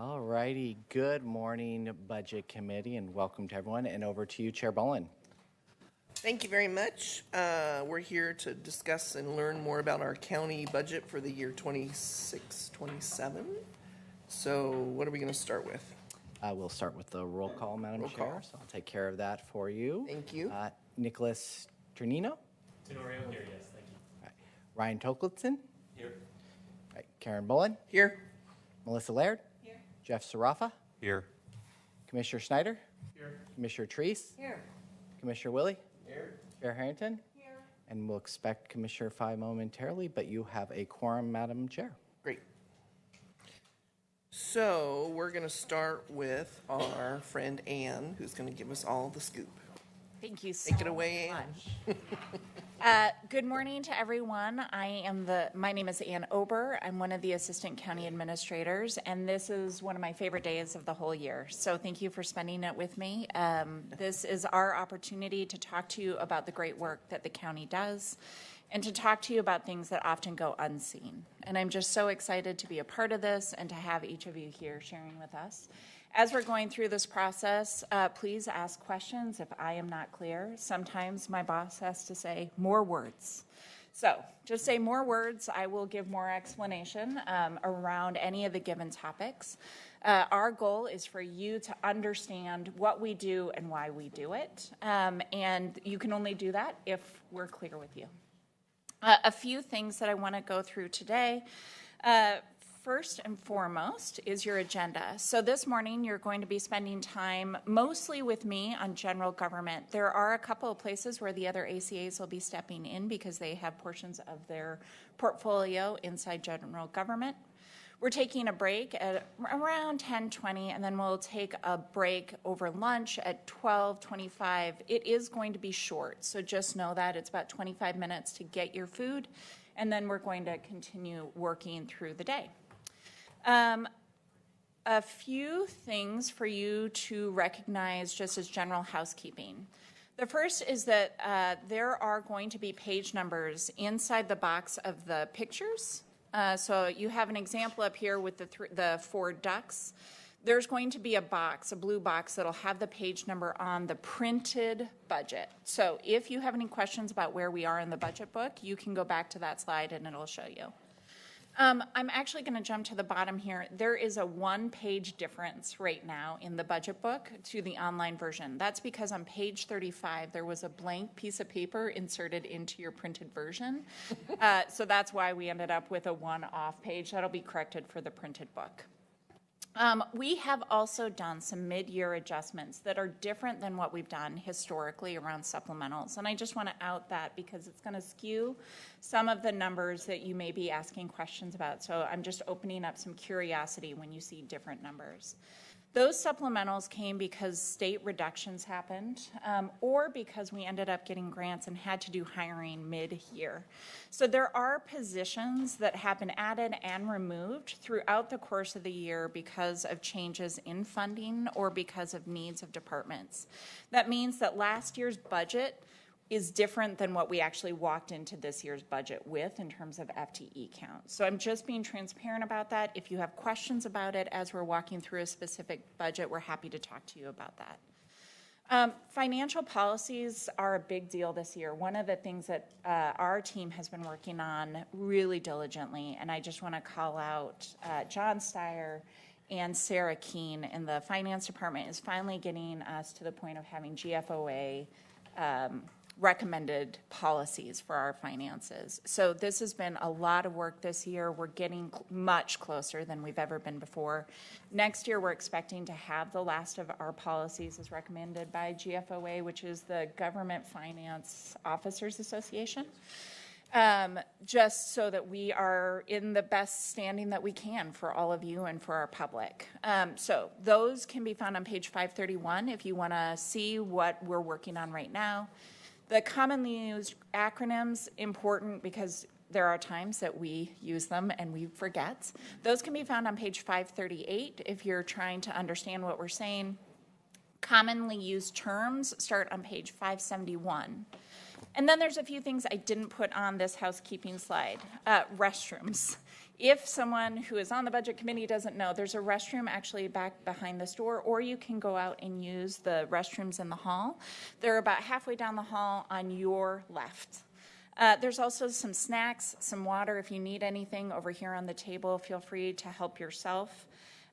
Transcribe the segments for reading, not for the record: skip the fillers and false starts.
All righty. Good morning, Budget Committee, and welcome to everyone. And over to you, Chair Bolin. Thank you very much. We're here to discuss and learn more about our county budget for the year 26-27. So what are we going to start with? We'll start with the roll call, Madam Roll Chair. call. So I'll take care of that for you. Thank you. Nicholas Ternino. Tenorio here, yes, thank you. All right. Ryan Tokletson. Here. All right. Karen Bolin. Here. Melissa Laird. Here. Jeff Sarafa. Here. Commissioner Snyder. Here. Commissioner Treese. Here. Commissioner Willie. Here. Chair Harrington. Here. And we'll expect Commissioner Fye momentarily, but you have a quorum, Madam Chair. Great. So we're going to start with our friend Ann, who's going to give us all the scoop. Thank you so Take it away, Ann. much. Good morning to everyone. My name is Ann Ober. I'm one of the Assistant County Administrators, and this is one of my favorite days of the whole year. So thank you for spending it with me. This is our opportunity to talk to you about the great work that the county does and to talk to you about things that often go unseen. And I'm just so excited to be a part of this and to have each of you here sharing with us. As we're going through this process, please ask questions if I am not clear. Sometimes my boss has to say more words. So just say more words. I will give more explanation around any of the given topics. Our goal is for you to understand what we do and why we do it. And you can only do that if we're clear with you. A few things that I want to go through today. First and foremost is your agenda. So this morning you're going to be spending time mostly with me on general government. There are a couple of places where the other ACAs will be stepping in because they have portions of their portfolio inside general government. We're taking a break at around 10:20, and then we'll take a break over lunch at 12:25. It is going to be short, so just know that. It's about 25 minutes to get your food, and then we're going to continue working through the day. A few things for you to recognize just as general housekeeping. The first is that there are going to be page numbers inside the box of the pictures. So you have an example up here with the 4 ducks. There's going to be a box, a blue box, that'll have the page number on the printed budget. So if you have any questions about where we are in the budget book, you can go back to that slide and it'll show you. I'm actually going to jump to the bottom here. There is a 1-page difference right now in the budget book to the online version. That's because on page 35, there was a blank piece of paper inserted into your printed version. So that's why we ended up with a 1-off page. That'll be corrected for the printed book. We have also done some mid-year adjustments that are different than what we've done historically around supplementals. And I just want to out that because it's going to skew some of the numbers that you may be asking questions about. So I'm just opening up some curiosity when you see different numbers. Those supplementals came because state reductions happened or because we ended up getting grants and had to do hiring mid-year. So there are positions that have been added and removed throughout the course of the year because of changes in funding or because of needs of departments. That means that last year's budget is different than what we actually walked into this year's budget with in terms of FTE count. So I'm just being transparent about that. If you have questions about it as we're walking through a specific budget, we're happy to talk to you about that. Financial policies are a big deal this year. One of the things that our team has been working on really diligently, and I just want to call out John Steyer and Sarah Keene in the finance department, is finally getting us to the point of having GFOA recommended policies for our finances. So this has been a lot of work this year. We're getting much closer than we've ever been before. Next year, we're expecting to have the last of our policies as recommended by GFOA, which is the Government Finance Officers Association, just so that we are in the best standing that we can for all of you and for our public. So those can be found on page 531 if you want to see what we're working on right now. The commonly used acronyms, important because there are times that we use them and we forget. Those can be found on page 538 if you're trying to understand what we're saying. Commonly used terms start on page 571. And then there's a few things I didn't put on this housekeeping slide. Restrooms. If someone who is on the budget committee doesn't know, there's a restroom actually back behind this door, or you can go out and use the restrooms in the hall. They're about halfway down the hall on your left. There's also some snacks, some water. If you need anything over here on the table, feel free to help yourself.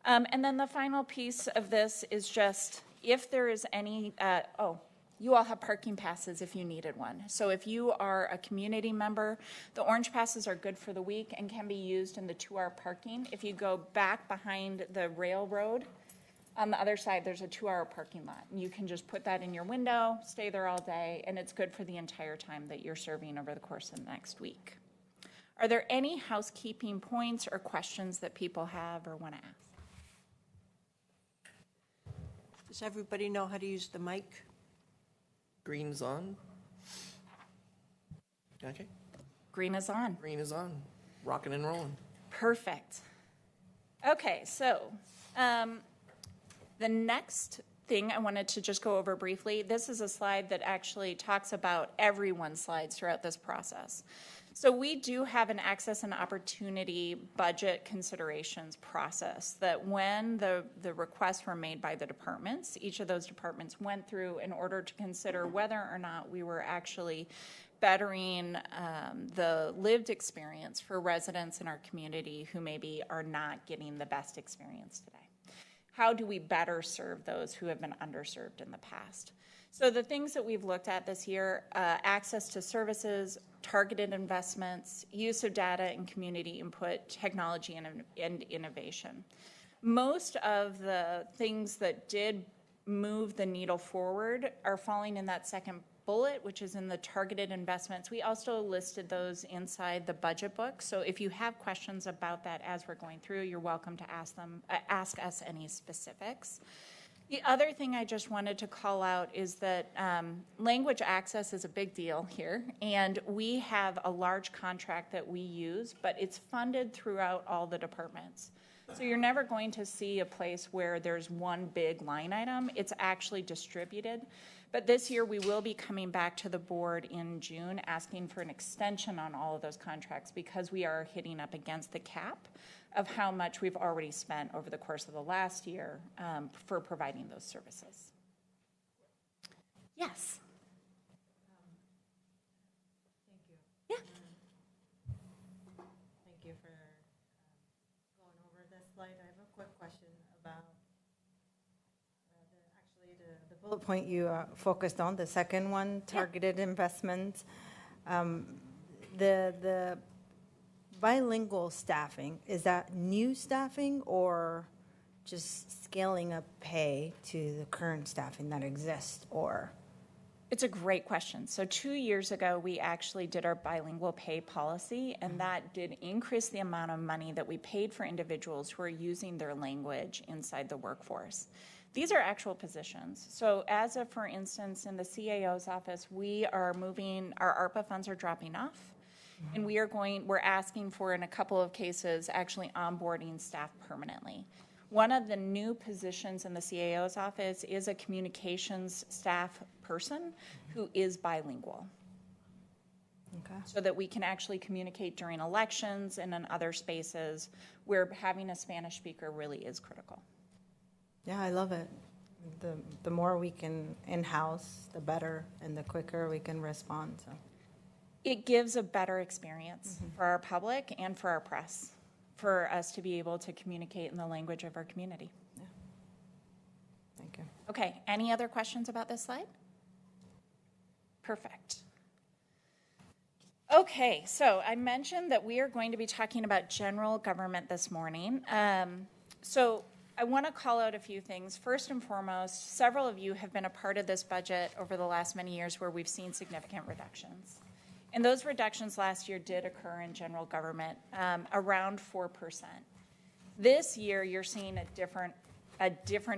And then the final piece of this is just if there is any, you all have parking passes if you needed one. So if you are a community member, the orange passes are good for the week and can be used in the 2-hour parking. If you go back behind the railroad, on the other side, there's a 2-hour parking lot. You can just put that in your window, stay there all day, and it's good for the entire time that you're serving over the course of the next week. Are there any housekeeping points or questions that people have or want to ask? Does everybody know how to use the mic? Green's on. Okay, Green is on. green is on. Rocking and rolling. Perfect. Okay, so the next thing I wanted to just go over briefly, this is a slide that actually talks about everyone's slides throughout this process. So we do have an access and opportunity budget considerations process that when the requests were made by the departments, each of those departments went through in order to consider whether or not we were actually bettering the lived experience for residents in our community who maybe are not getting the best experience today. How do we better serve those who have been underserved in the past? So the things that we've looked at this year, access to services, targeted investments, use of data and community input, technology and innovation. Most of the things that did move the needle forward are falling in that second bullet, which is in the targeted investments. We also listed those inside the budget book. So if you have questions about that as we're going through, you're welcome to ask us any specifics. The other thing I just wanted to call out is that language access is a big deal here, and we have a large contract that we use, but it's funded throughout all the departments. So you're never going to see a place where there's one big line item. It's actually distributed. But this year we will be coming back to the board in June asking for an extension on all of those contracts because we are hitting up against the cap of how much we've already spent over the course of the last year for providing those services. Yes. Thank you. Yeah. Thank you for going over this slide. I have a quick question about the bullet point you focused on, the second one, targeted investments. The bilingual staffing, is that new staffing or just scaling up pay to the current staffing that exists, or? It's a great question. So 2 years ago, we actually did our bilingual pay policy, and that did increase the amount of money that we paid for individuals who are using their language inside the workforce. These are actual positions. So as of, for instance, in the CAO's office, we are moving, our ARPA funds are dropping off, and we're asking for, in a couple of cases, actually onboarding staff permanently. One of the new positions in the CAO's office is a communications staff person who is bilingual. Okay. So that we can actually communicate during elections and in other spaces where having a Spanish speaker really is critical. Yeah, I love it. The more we can in-house, the better, and the quicker we can respond. So It gives a better experience for our public and for our press, for us to be able to communicate in the language of our community. thank you. Okay, any other questions about this slide? Perfect. Okay, so I mentioned that we are going to be talking about general government this morning. So I want to call out a few things. First and foremost, several of you have been a part of this budget over the last many years where we've seen significant reductions. And those reductions last year did occur in general government, around 4%. This year, you're seeing a different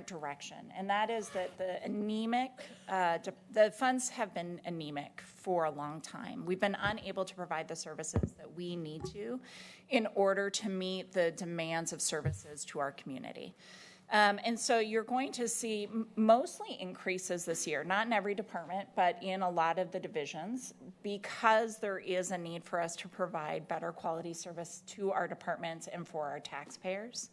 direction, and that is that the funds have been anemic for a long time. We've been unable to provide the services that we need to in order to meet the demands of services to our community. And so you're going to see mostly increases this year, not in every department, but in a lot of the divisions, because there is a need for us to provide better quality service to our departments and for our taxpayers.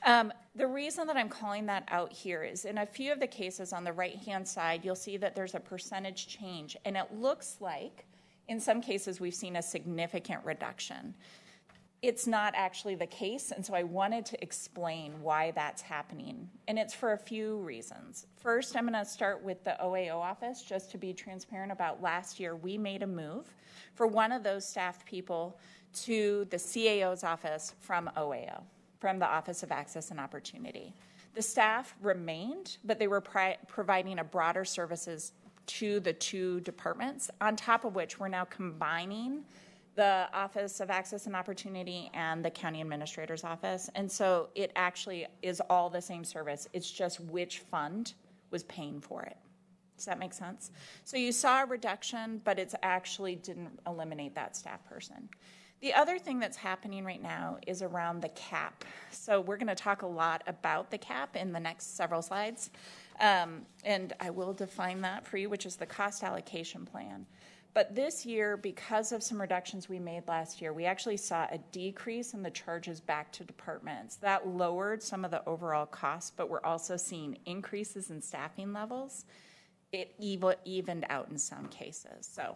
The reason that I'm calling that out here is in a few of the cases on the right-hand side, you'll see that there's a percentage change, and it looks like in some cases we've seen a significant reduction. It's not actually the case, and so I wanted to explain why that's happening, and it's for a few reasons. First, I'm going to start with the OAO office, just to be transparent about last year. We made a move for one of those staff people to the CAO's office from OAO, from the Office of Access and Opportunity. The staff remained, but they were providing a broader services to the two departments, on top of which we're now combining the Office of Access and Opportunity and the County Administrator's Office. And so it actually is all the same service. It's just which fund was paying for it. Does that make sense? So you saw a reduction, but it's actually didn't eliminate that staff person. The other thing that's happening right now is around the cap. So we're going to talk a lot about the cap in the next several slides. And I will define that for you, which is the cost allocation plan. But this year, because of some reductions we made last year, we actually saw a decrease in the charges back to departments. That lowered some of the overall costs, but we're also seeing increases in staffing levels. It evened out in some cases. So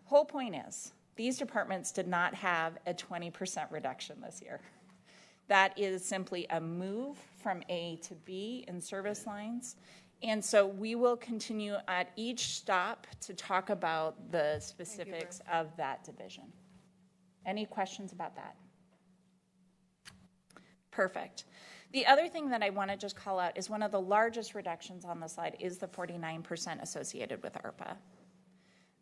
the whole point is, these departments did not have a 20% reduction this year. That is simply a move from A to B in service lines. And so we will continue at each stop to talk about the specifics of that division. Any questions about that? Perfect. The other thing that I want to just call out is one of the largest reductions on the slide is the 49% associated with ARPA.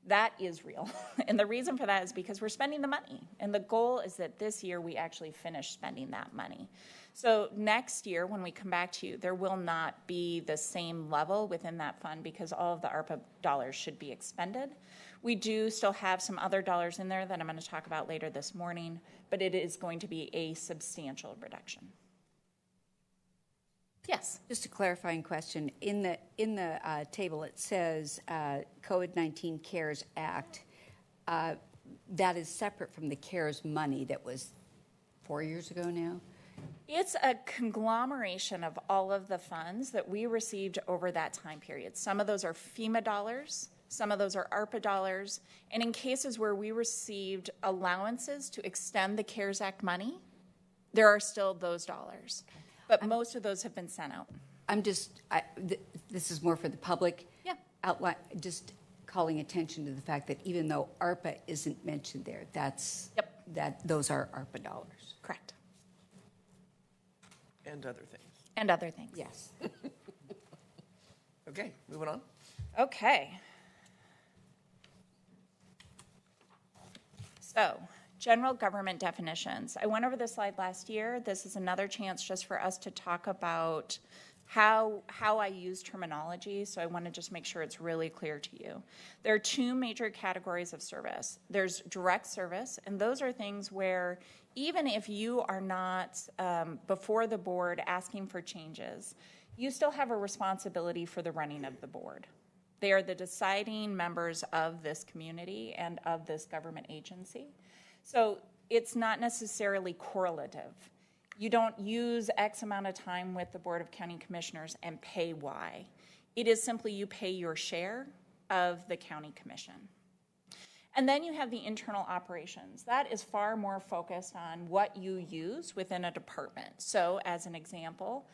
That is real. And the reason for that is because we're spending the money. And the goal is that this year we actually finish spending that money. So next year, when we come back to you, there will not be the same level within that fund because all of the ARPA dollars should be expended. We do still have some other dollars in there that I'm going to talk about later this morning, but it is going to be a substantial reduction. Yes. Just a clarifying question. In the table, it says COVID-19 CARES Act. That is separate from the CARES money that was 4 years ago now? It's a conglomeration of all of the funds that we received over that time period. Some of those are FEMA dollars, some of those are ARPA dollars, and in cases where we received allowances to extend the CARES Act money, there are still those dollars. But most of those have been sent out. This is more for the public. Yeah. Just calling attention to the fact that even though ARPA isn't mentioned there, those are ARPA dollars. Correct. And other things. And other things. Yes. Okay, moving on. Okay. So, general government definitions. I went over this slide last year. This is another chance just for us to talk about how I use terminology, so I want to just make sure it's really clear to you. There are two major categories of service. There's direct service, and those are things where even if you are not before the board asking for changes, you still have a responsibility for the running of the board. They are the deciding members of this community and of this government agency. So it's not necessarily correlative. You don't use X amount of time with the Board of County Commissioners and pay Y. It is simply you pay your share of the county commission. And then you have the internal operations. That is far more focused on what you use within a department. So as an example,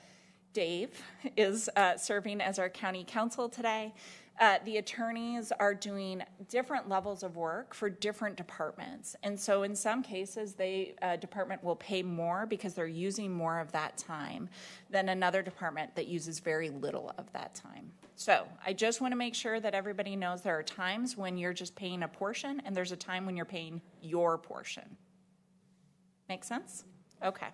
Dave is serving as our county counsel today. The attorneys are doing different levels of work for different departments. And so in some cases, department will pay more because they're using more of that time than another department that uses very little of that time. So I just want to make sure that everybody knows there are times when you're just paying a portion and there's a time when you're paying your portion. Make sense? Okay.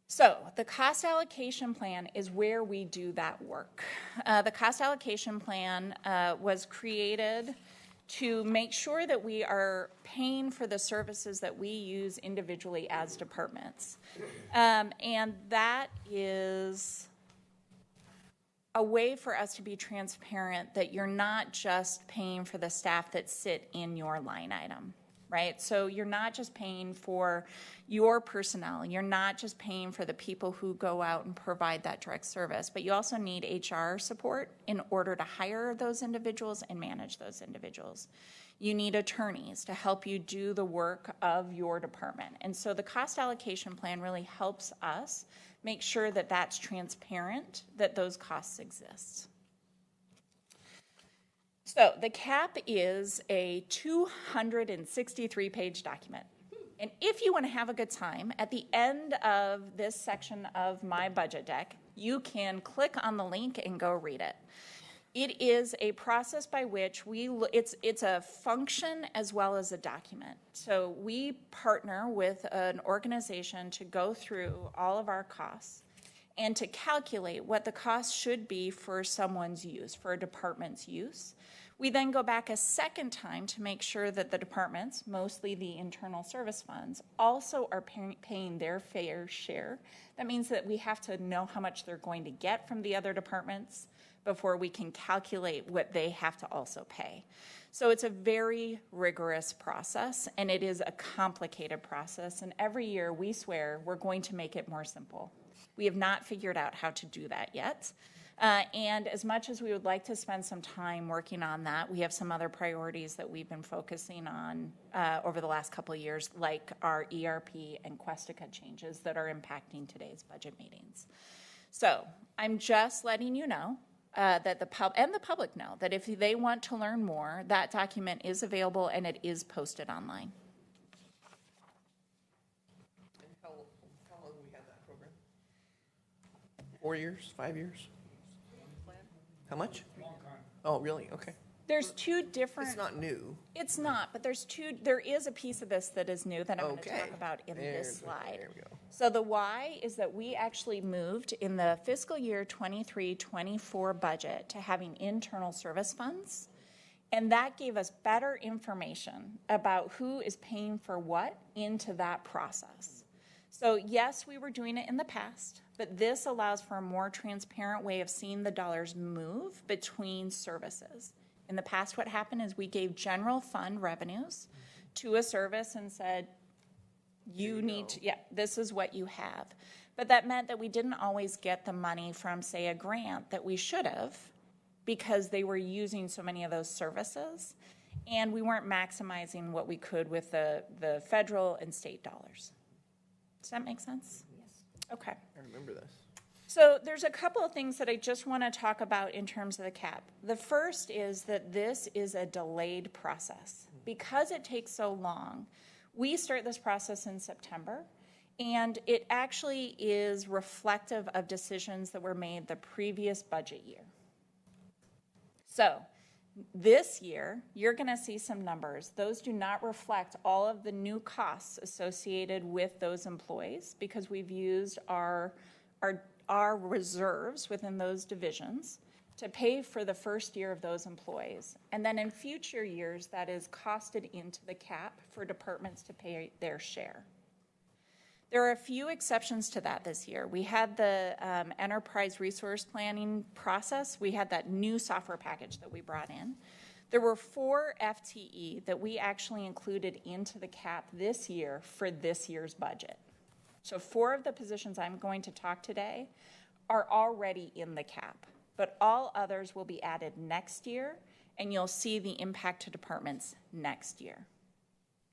So the cost allocation plan is where we do that work. The cost allocation plan was created to make sure that we are paying for the services that we use individually as departments. And that is a way for us to be transparent that you're not just paying for the staff that sit in your line item, right? So you're not just paying for your personnel. You're not just paying for the people who go out and provide that direct service, but you also need HR support in order to hire those individuals and manage those individuals. You need attorneys to help you do the work of your department. And so the cost allocation plan really helps us make sure that that's transparent, that those costs exist. So the CAP is a 263-page document. And if you want to have a good time, at the end of this section of my budget deck, you can click on the link and go read it. It is a process by which it's a function as well as a document. So we partner with an organization to go through all of our costs and to calculate what the cost should be for someone's use, for a department's use. We then go back a second time to make sure that the departments, mostly the internal service funds, also are paying their fair share. That means that we have to know how much they're going to get from the other departments before we can calculate what they have to also pay. So it's a very rigorous process, and it is a complicated process, and every year we swear we're going to make it more simple. We have not figured out how to do that yet. And as much as we would like to spend some time working on that, we have some other priorities that we've been focusing on over the last couple of years, like our ERP and Questica changes that are impacting today's budget meetings. So I'm just letting you know that the public know that if they want to learn more, that document is available and it is posted online. And how long have we had that program? 4 years, 5 years? How much? Long time. Oh, really? Okay. There's two different. It's not new. It's not, but there is a piece of this that is new that I'm going to Okay. talk about in this slide. There we go. So the why is that we actually moved in the fiscal year 23-24 budget to having internal service funds, and that gave us better information about who is paying for what into that process. So yes, we were doing it in the past, but this allows for a more transparent way of seeing the dollars move between services. In the past, what happened is we gave general fund revenues to a service and said, this is what you have. But that meant that we didn't always get the money from, say, a grant that we should have because they were using so many of those services, and we weren't maximizing what we could with the federal and state dollars. Does that make sense? Yes. Okay. I remember this. So there's a couple of things that I just want to talk about in terms of the CAP. The first is that this is a delayed process. Because it takes so long, we start this process in September, and it actually is reflective of decisions that were made the previous budget year. So this year, you're going to see some numbers. Those do not reflect all of the new costs associated with those employees because we've used our reserves within those divisions to pay for the first year of those employees. And then in future years, that is costed into the CAP for departments to pay their share. There are a few exceptions to that this year. We had the enterprise resource planning process. We had that new software package that we brought in. There were 4 FTE that we actually included into the CAP this year for this year's budget. So 4 of the positions I'm going to talk today are already in the CAP, but all others will be added next year, and you'll see the impact to departments next year.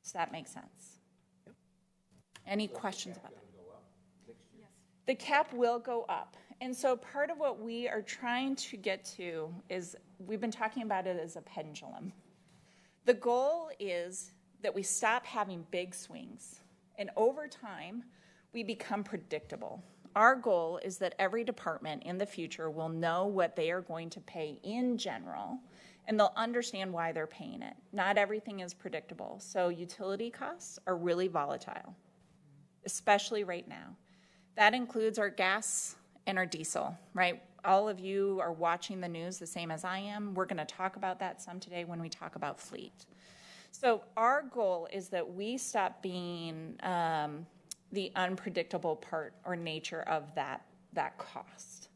Does that make sense? Yep. Any questions about that? The CAP will go up. And so part of what we are trying to get to is we've been talking about it as a pendulum. The goal is that we stop having big swings, and over time, we become predictable. Our goal is that every department in the future will know what they are going to pay in general, and they'll understand why they're paying it. Not everything is predictable. So utility costs are really volatile, especially right now. That includes our gas and our diesel, right? all of you are watching the news the same as I am. We're going to talk about that some today when we talk about fleet. So our goal is that we stop being the unpredictable part or nature of that cost.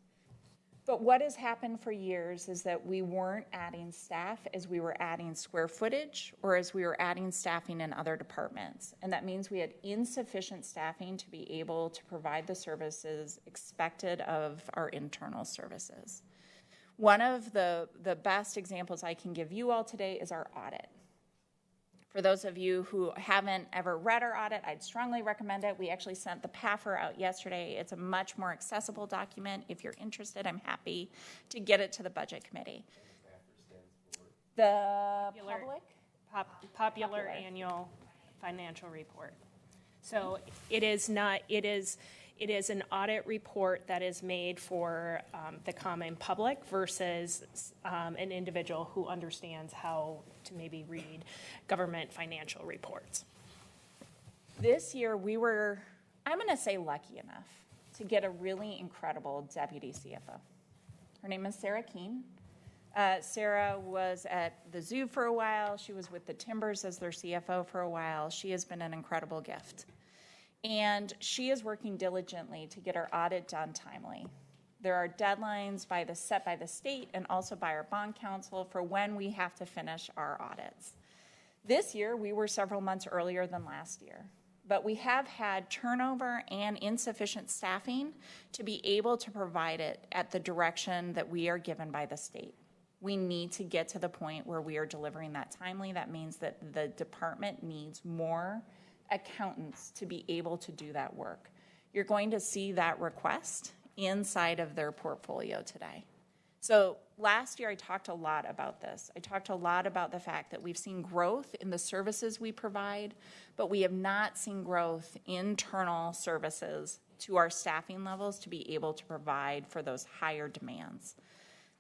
But what has happened for years is that we weren't adding staff as we were adding square footage or as we were adding staffing in other departments. And that means we had insufficient staffing to be able to provide the services expected of our internal services. One of the best examples I can give you all today is our audit. For those of you who haven't ever read our audit, I'd strongly recommend it. We actually sent the PAFR out yesterday. It's a much more accessible document. If you're interested, I'm happy to get it to the Budget Committee. The public? Popular Annual Financial Report. So it is not, it is an audit report that is made for the common public versus an individual who understands how to maybe read government financial reports. This year we were, I'm going to say lucky enough to get a really incredible deputy CFO. Her name is Sarah Keene. Sarah was at the zoo for a while. She was with the Timbers as their CFO for a while. She has been an incredible gift. And she is working diligently to get our audit done timely. There are deadlines set by the state and also by our bond counsel for when we have to finish our audits. This year, we were several months earlier than last year, but we have had turnover and insufficient staffing to be able to provide it at the direction that we are given by the state. We need to get to the point where we are delivering that timely. That means that the department needs more accountants to be able to do that work. You're going to see that request inside of their portfolio today. So last year I talked a lot about this. I talked a lot about the fact that we've seen growth in the services we provide, but we have not seen growth in internal services to our staffing levels to be able to provide for those higher demands.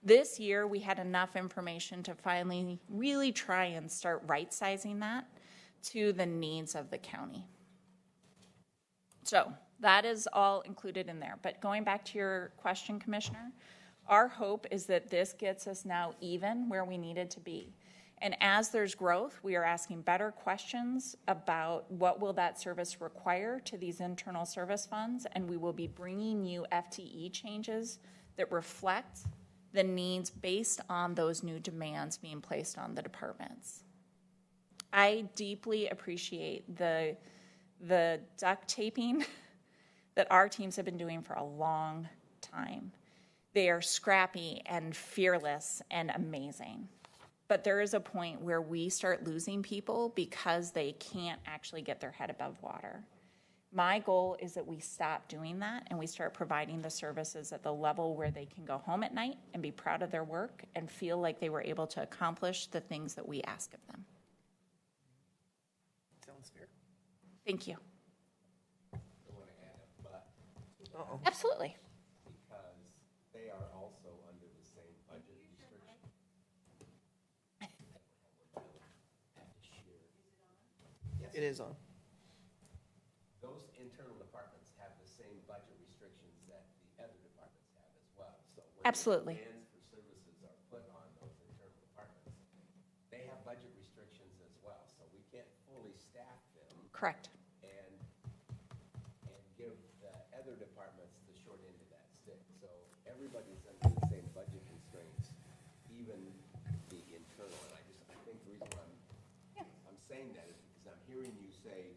This year we had enough information to finally really try and start right-sizing that to the needs of the county. So that is all included in there. But going back to your question, Commissioner, our hope is that this gets us now even where we needed to be. And as there's growth, we are asking better questions about what will that service require to these internal service funds, and we will be bringing you FTE changes that reflect the needs based on those new demands being placed on the departments. I deeply appreciate the duct taping that our teams have been doing for a long time. They are scrappy and fearless and amazing. But there is a point where we start losing people because they can't actually get their head above water. My goal is that we stop doing that and we start providing the services at the level where they can go home at night and be proud of their work and feel like they were able to accomplish the things that we ask of them. Sounds fair. Thank you. I want to add a but, Uh-oh. Absolutely. because they are also under the same budget restriction. It is on. Those internal departments have the same budget restrictions that the other departments have as well. So when the Absolutely. demands for services are put on those internal departments, they have budget restrictions as well. So we can't fully staff them Correct. and give the other departments the short end of that stick. So everybody's under the same budget constraints, even the internal. And I think the reason why I'm saying that is because I'm hearing you say,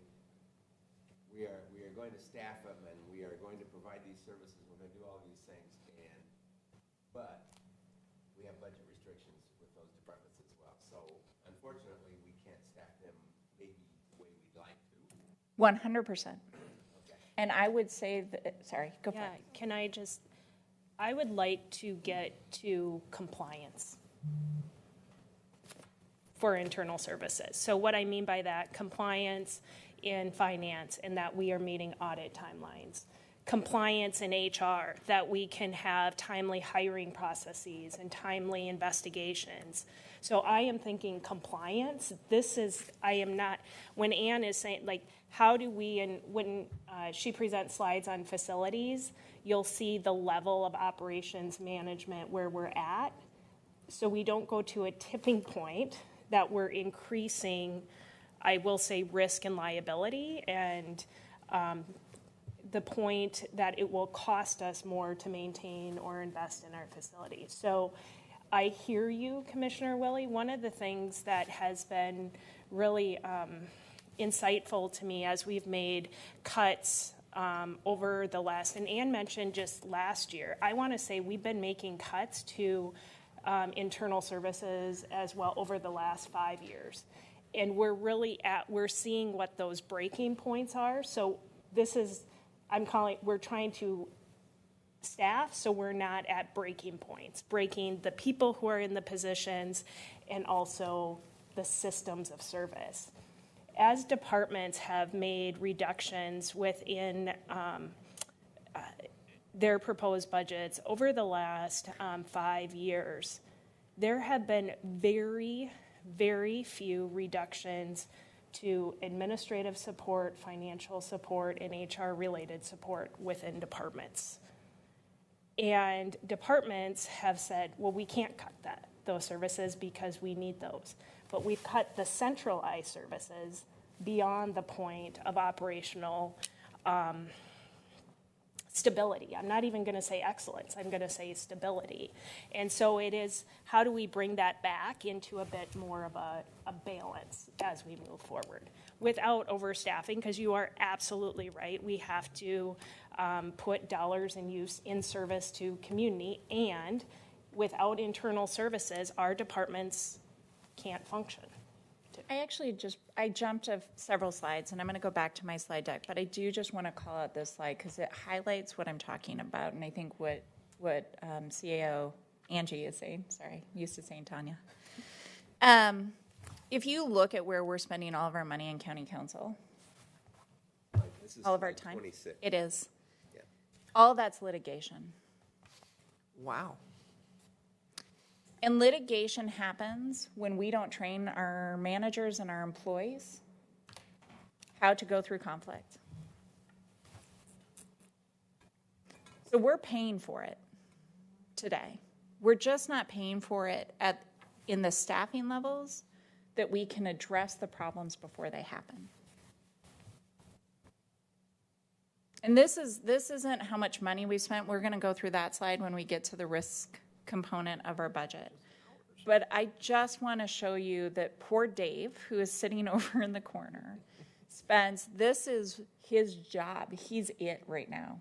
we are going to staff them and we are going to provide these services, we're going to do all these things, but we have budget restrictions with those departments as well. So unfortunately, we can't staff them maybe the way we'd like to. 100%. And I would say that, sorry, go for Yeah, it. can I just, I would like to get to compliance for internal services. So what I mean by that, compliance in finance and that we are meeting audit timelines. compliance in HR, that we can have timely hiring processes and timely investigations. So I am thinking compliance. I am not, when Ann is saying, like, how do we, and when she presents slides on facilities, you'll see the level of operations management where we're at. So we don't go to a tipping point that we're increasing, I will say, risk and liability, and the point that it will cost us more to maintain or invest in our facilities. So I hear you, Commissioner Willie. One of the things that has been really insightful to me as we've made cuts over the last, and Ann mentioned just last year, I want to say we've been making cuts to internal services as well over the last 5 years. And we're seeing what those breaking points are. So this is, we're trying to staff so we're not at breaking points, breaking the people who are in the positions and also the systems of service. As departments have made reductions within their proposed budgets over the last 5 years, there have been very, very few reductions to administrative support, financial support, and HR-related support within departments. And departments have said, well, we can't cut those services because we need those. But we've cut the centralized services beyond the point of operational stability. I'm not even going to say excellence. I'm going to say stability. And so it is, how do we bring that back into a bit more of a balance as we move forward without overstaffing? Because you are absolutely right. We have to put dollars in use in service to community, and without internal services, our departments can't function. I jumped several slides, and I'm going to go back to my slide deck, but I do just want to call out this slide because it highlights what I'm talking about, and I think what CAO Angie is saying. Sorry, I'm used to saying Tanya. If you look at where we're spending all of our money in county council, This is all of our slide time, 26. it is. Yeah. All that's litigation. Wow. And litigation happens when we don't train our managers and our employees how to go through conflict. So we're paying for it today. We're just not paying for it in the staffing levels that we can address the problems before they happen. And this isn't how much money we've spent. We're going to go through that slide when we get to the risk component of our budget. But I just want to show you that poor Dave, who is sitting over in the corner, this is his job. He's it right now.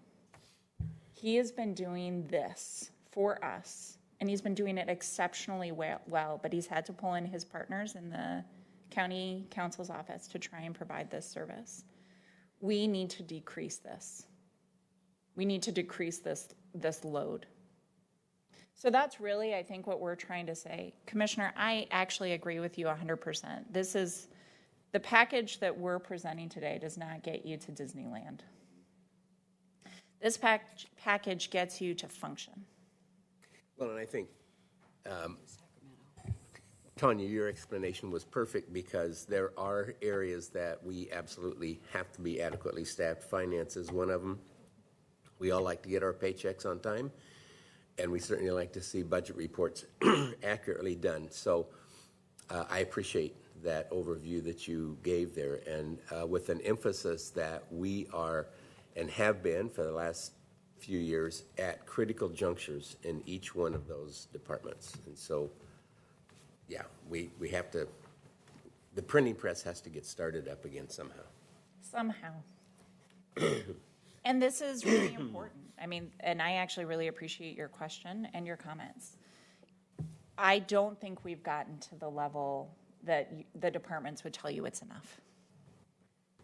He has been doing this for us, and he's been doing it exceptionally well, but he's had to pull in his partners in the county council's office to try and provide this service. We need to decrease this. We need to decrease this load. So that's really, I think, what we're trying to say. Commissioner, I actually agree with you 100%. This is, the package that we're presenting today does not get you to Disneyland. This package gets you to function. Well, and I think, Tanya, your explanation was perfect because there are areas that we absolutely have to be adequately staffed. Finance is one of them. We all like to get our paychecks on time, and we certainly like to see budget reports accurately done. So I appreciate that overview that you gave there, and with an emphasis that we are and have been for the last few years at critical junctures in each one of those departments. And so, yeah, we have to, the printing press has to get started up again somehow. Somehow. And this is really important. I mean, and I actually really appreciate your question and your comments. I don't think we've gotten to the level that the departments would tell you it's enough.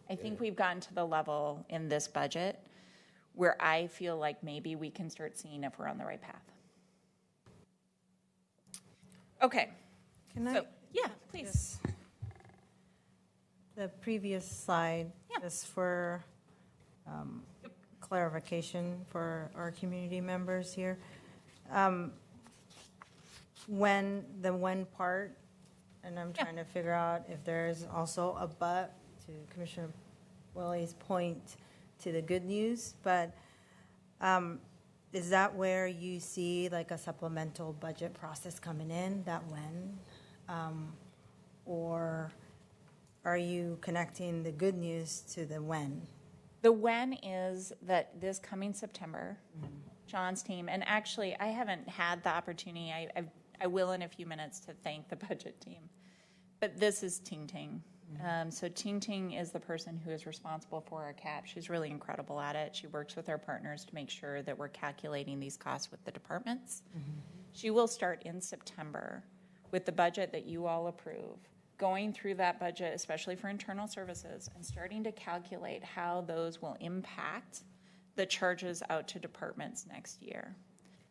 I think we've gotten to the level in this budget where I feel like maybe we can start seeing if we're on the right path. Okay. Can I? So, yeah, please. The previous slide Yeah. is for clarification for our community members here. When part, and I'm trying to figure out if there's also a but to Commissioner Willie's point to the good news, but is that where you see like a supplemental budget process coming in, that when? Or are you connecting the good news to the when? The when is that this coming September, John's team, and actually, I haven't had the opportunity, I will in a few minutes to thank the budget team, but this is Ting Ting. So Ting Ting is the person who is responsible for our CAP. She's really incredible at it. She works with our partners to make sure that we're calculating these costs with the departments. She will start in September with the budget that you all approve, going through that budget, especially for internal services, and starting to calculate how those will impact the charges out to departments next year.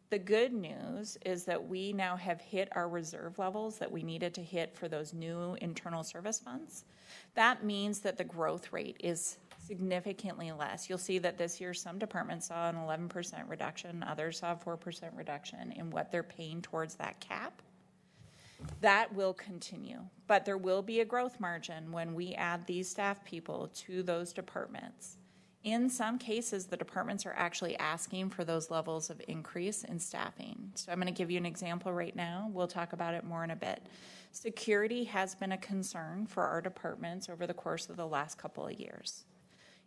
The good news is that we now have hit our reserve levels that we needed to hit for those new internal service funds. That means that the growth rate is significantly less. You'll see that this year some departments saw an 11% reduction, others saw a 4% reduction in what they're paying towards that cap. That will continue, but there will be a growth margin when we add these staff people to those departments. In some cases, the departments are actually asking for those levels of increase in staffing. So I'm going to give you an example right now. We'll talk about it more in a bit. Security has been a concern for our departments over the course of the last couple of years.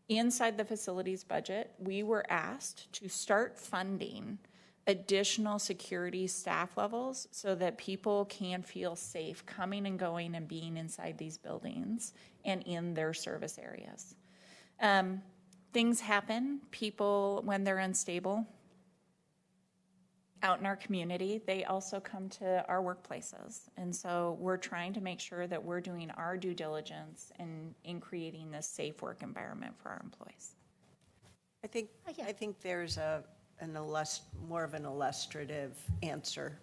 Inside the facilities budget, we were asked to start funding additional security staff levels so that people can feel safe coming and going and being inside these buildings and in their service areas. Things happen. People, when they're unstable out in our community, they also come to our workplaces. And so we're trying to make sure that we're doing our due diligence in creating this safe work environment for our employees. I think there's more of an illustrative answer,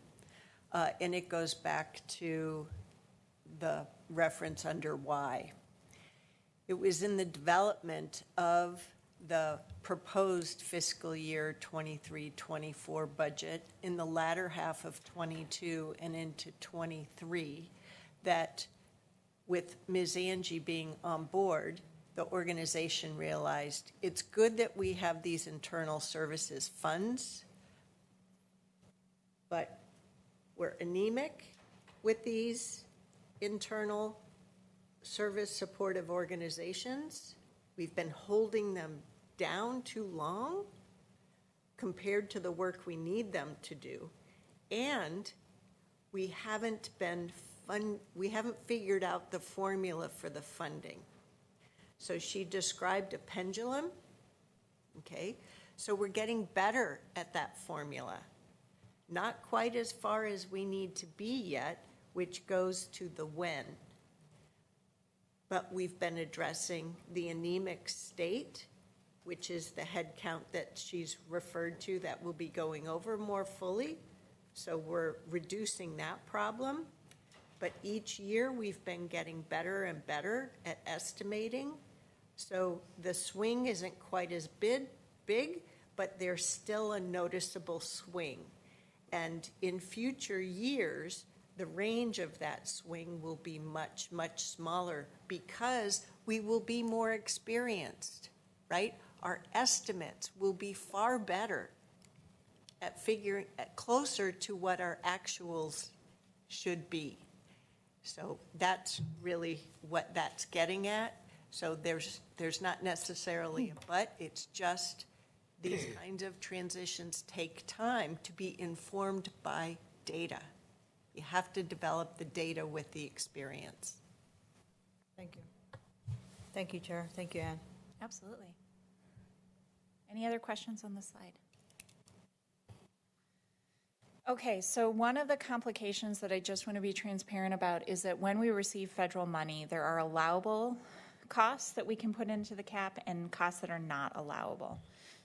and it goes back to the reference under why. It was in the development of the proposed fiscal year 23-24 budget in the latter half of 22 and into 23 that, with Ms. Angie being on board, the organization realized it's good that we have these internal services funds, but we're anemic with these internal service supportive organizations. We've been holding them down too long compared to the work we need them to do. And we haven't figured out the formula for the funding. So she described a pendulum, okay? So we're getting better at that formula. Not quite as far as we need to be yet, which goes to the when. But we've been addressing the anemic state, which is the head count that she's referred to that we'll be going over more fully. So we're reducing that problem. But each year we've been getting better and better at estimating. So the swing isn't quite as big, but there's still a noticeable swing. And in future years, the range of that swing will be much, much smaller because we will be more experienced, right? Our estimates will be far better at figuring closer to what our actuals should be. So that's really what that's getting at. So there's not necessarily a but, it's just these kinds of transitions take time to be informed by data. You have to develop the data with the experience. Thank you. Thank you, Chair. Thank you, Ann. Absolutely. Any other questions on this slide? Okay, so one of the complications that I just want to be transparent about is that when we receive federal money, there are allowable costs that we can put into the cap and costs that are not allowable.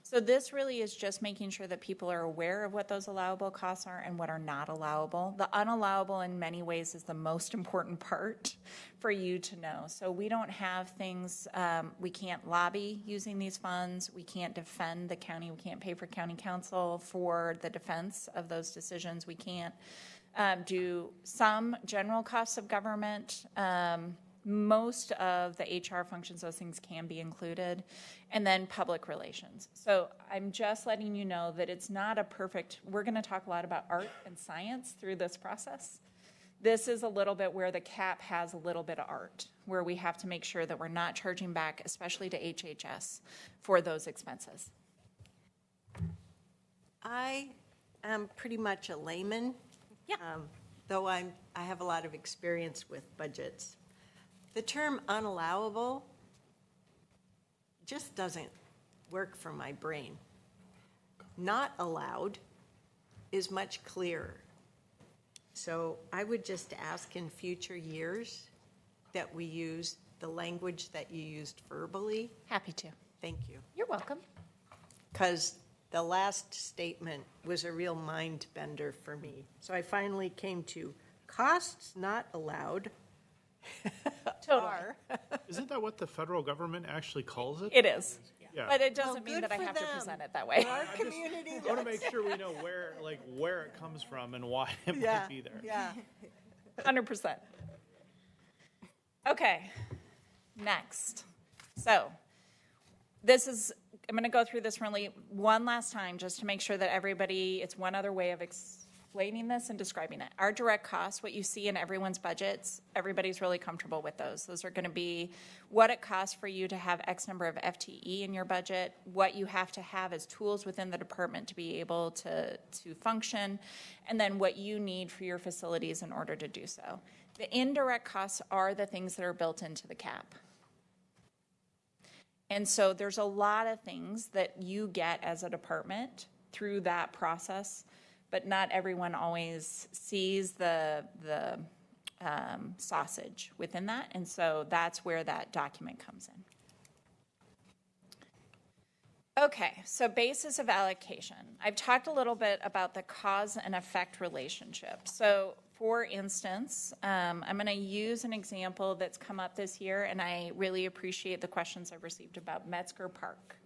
So this really is just making sure that people are aware of what those allowable costs are and what are not allowable. The unallowable in many ways is the most important part for you to know. So we don't have things, we can't lobby using these funds. We can't defend the county. We can't pay for county council for the defense of those decisions. We can't do some general costs of government. Most of the HR functions, those things can be included, and then public relations. So I'm just letting you know that it's not a perfect, we're going to talk a lot about art and science through this process. This is a little bit where the cap has a little bit of art, where we have to make sure that we're not charging back, especially to HHS, for those expenses. I am pretty much a layman. Yeah. Though I have a lot of experience with budgets. The term unallowable just doesn't work for my brain. Not allowed is much clearer. So I would just ask in future years that we use the language that you used verbally. Happy to. Thank you. You're welcome. Because the last statement was a real mind bender for me. So I finally came to costs not allowed. Totally. Isn't that what the federal government actually calls it? It is. Yeah. But it doesn't Well, mean good that I for have to them. present it that way. Our community. I want to make sure we know where it comes from and why it might be there. Yeah. 100%. Okay, next. So this is, I'm going to go through this really one last time just to make sure that everybody, it's one other way of explaining this and describing it. Our direct costs, what you see in everyone's budgets, everybody's really comfortable with those. Those are going to be what it costs for you to have X number of FTE in your budget, what you have to have as tools within the department to be able to function, and then what you need for your facilities in order to do so. The indirect costs are the things that are built into the cap. And so there's a lot of things that you get as a department through that process, but not everyone always sees the sausage within that, and so that's where that document comes in. Okay, so basis of allocation. I've talked a little bit about the cause and effect relationship. So for instance, I'm going to use an example that's come up this year, and I really appreciate the questions I've received about Metzger Park.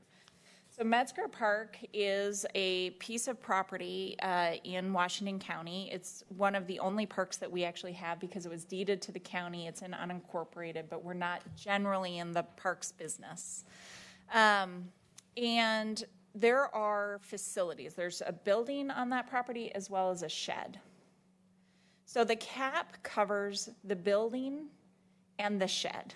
So Metzger Park is a piece of property in Washington County. It's one of the only parks that we actually have because it was deeded to the county. It's an unincorporated, but we're not generally in the parks business. And there are facilities. There's a building on that property as well as a shed. So the cap covers the building and the shed.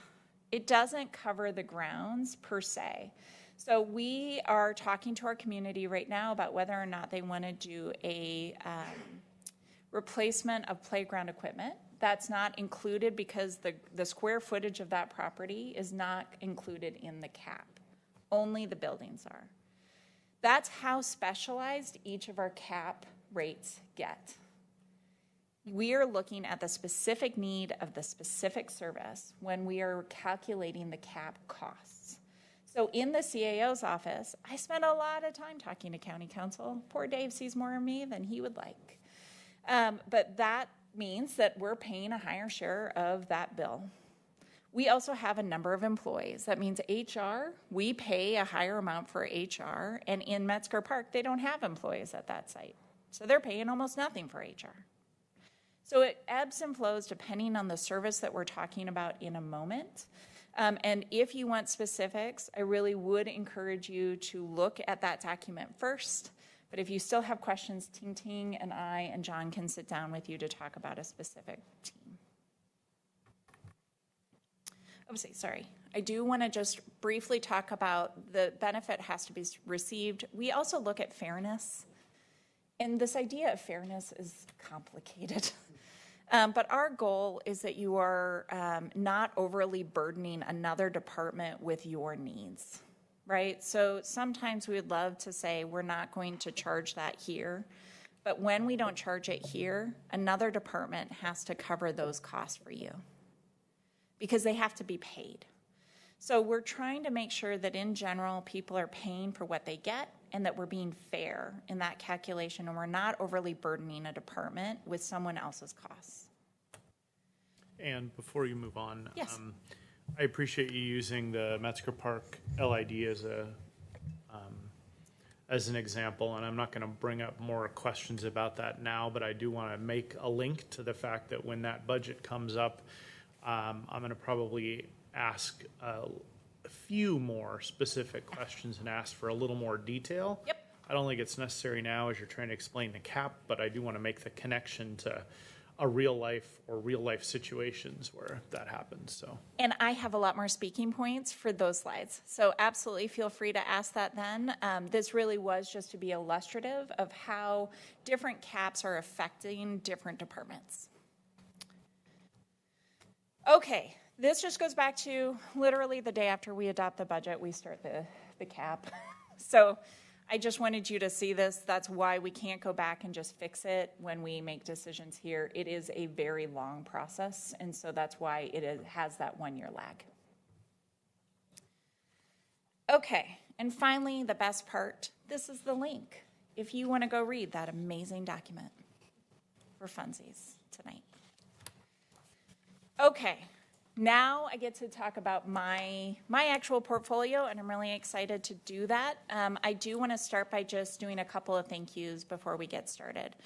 It doesn't cover the grounds per se. So we are talking to our community right now about whether or not they want to do a replacement of playground equipment. That's not included because the square footage of that property is not included in the cap. Only the buildings are. That's how specialized each of our cap rates get. We are looking at the specific need of the specific service when we are calculating the cap costs. So in the CAO's office, I spend a lot of time talking to county council. Poor Dave sees more of me than he would like. But that means that we're paying a higher share of that bill. We also have a number of employees. That means HR, we pay a higher amount for HR, and in Metzger Park, they don't have employees at that site. So they're paying almost nothing for HR. So it ebbs and flows depending on the service that we're talking about in a moment. And if you want specifics, I really would encourage you to look at that document first. But if you still have questions, Ting Ting and I and John can sit down with you to talk about a specific team. Sorry. I do want to just briefly talk about the benefit has to be received. We also look at fairness. And this idea of fairness is complicated. But our goal is that you are not overly burdening another department with your needs, right? So sometimes we would love to say we're not going to charge that here. But when we don't charge it here, another department has to cover those costs for you because they have to be paid. So we're trying to make sure that in general, people are paying for what they get and that we're being fair in that calculation and we're not overly burdening a department with someone else's costs. And before you move on, Yes. I appreciate you using the Metzger Park LID as an example, and I'm not going to bring up more questions about that now, but I do want to make a link to the fact that when that budget comes up, I'm going to probably ask a few more specific questions and ask for a little more detail. Yep. I don't think it's necessary now as you're trying to explain the cap, but I do want to make the connection to a real life or real life situations where that happens. So, And I have a lot more speaking points for those slides. So absolutely feel free to ask that then. This really was just to be illustrative of how different caps are affecting different departments. Okay, this just goes back to literally the day after we adopt the budget, we start the cap. So I just wanted you to see this. That's why we can't go back and just fix it when we make decisions here. It is a very long process, and so that's why it has that 1-year lag. Okay, and finally, the best part, this is the link. If you want to go read that amazing document for funsies tonight. Okay. Now I get to talk about my actual portfolio, and I'm really excited to do that. I do want to start by just doing a couple of thank yous before we get started.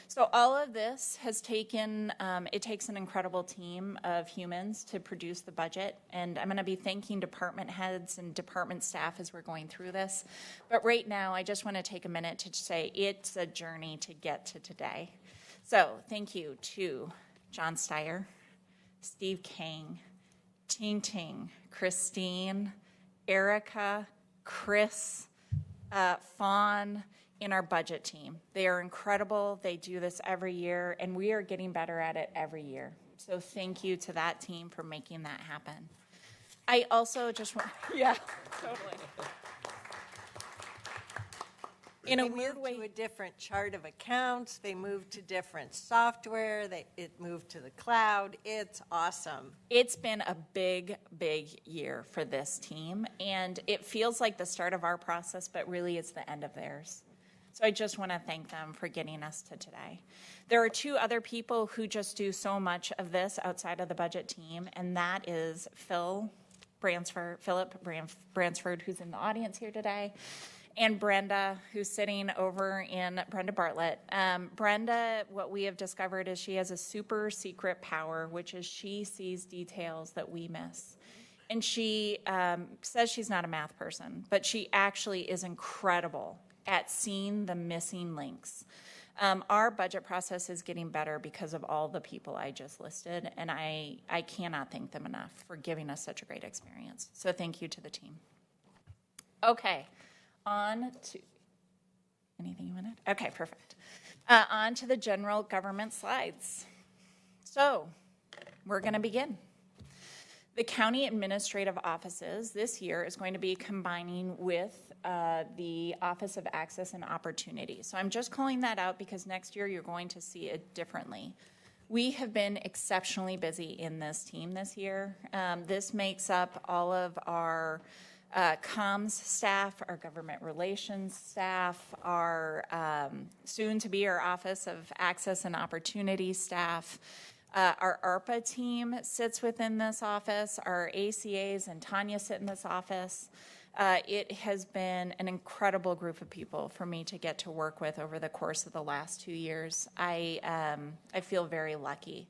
So all of this has taken, it takes an incredible team of humans to produce the budget, and I'm going to be thanking department heads and department staff as we're going through this. But right now, I just want to take a minute to say it's a journey to get to today. So thank you to John Steyer, Steve Kang, Ting Ting, Christine, Erica, Chris, Fawn in our budget team. They are incredible. They do this every year, and we are getting better at it every year. So thank you to that team for making that happen. I also just want, yeah, totally. In a weird way, to a different chart of accounts. They moved to different software. It moved to the cloud. It's awesome. it's been a big, big year for this team, and it feels like the start of our process, but really it's the end of theirs. So I just want to thank them for getting us to today. There are two other people who just do so much of this outside of the budget team, and that is Philip Bransford, who's in the audience here today, and Brenda, who's sitting over in Brenda Bartlett. Brenda, what we have discovered is she has a super secret power, which is she sees details that we miss. And she says she's not a math person, but she actually is incredible at seeing the missing links. Our budget process is getting better because of all the people I just listed, and I cannot thank them enough for giving us such a great experience. So thank you to the team. Okay. On to, anything you wanted? Okay, perfect. On to the general government slides. So, we're going to begin. The county administrative offices this year is going to be combining with the Office of Access and Opportunity. So I'm just calling that out because next year you're going to see it differently. We have been exceptionally busy in this team this year. This makes up all of our comms staff, our government relations staff, our soon-to-be our Office of Access and Opportunity staff. Our ARPA team sits within this office. Our ACAs and Tanya sit in this office. It has been an incredible group of people for me to get to work with over the course of the last 2 years. I feel very lucky.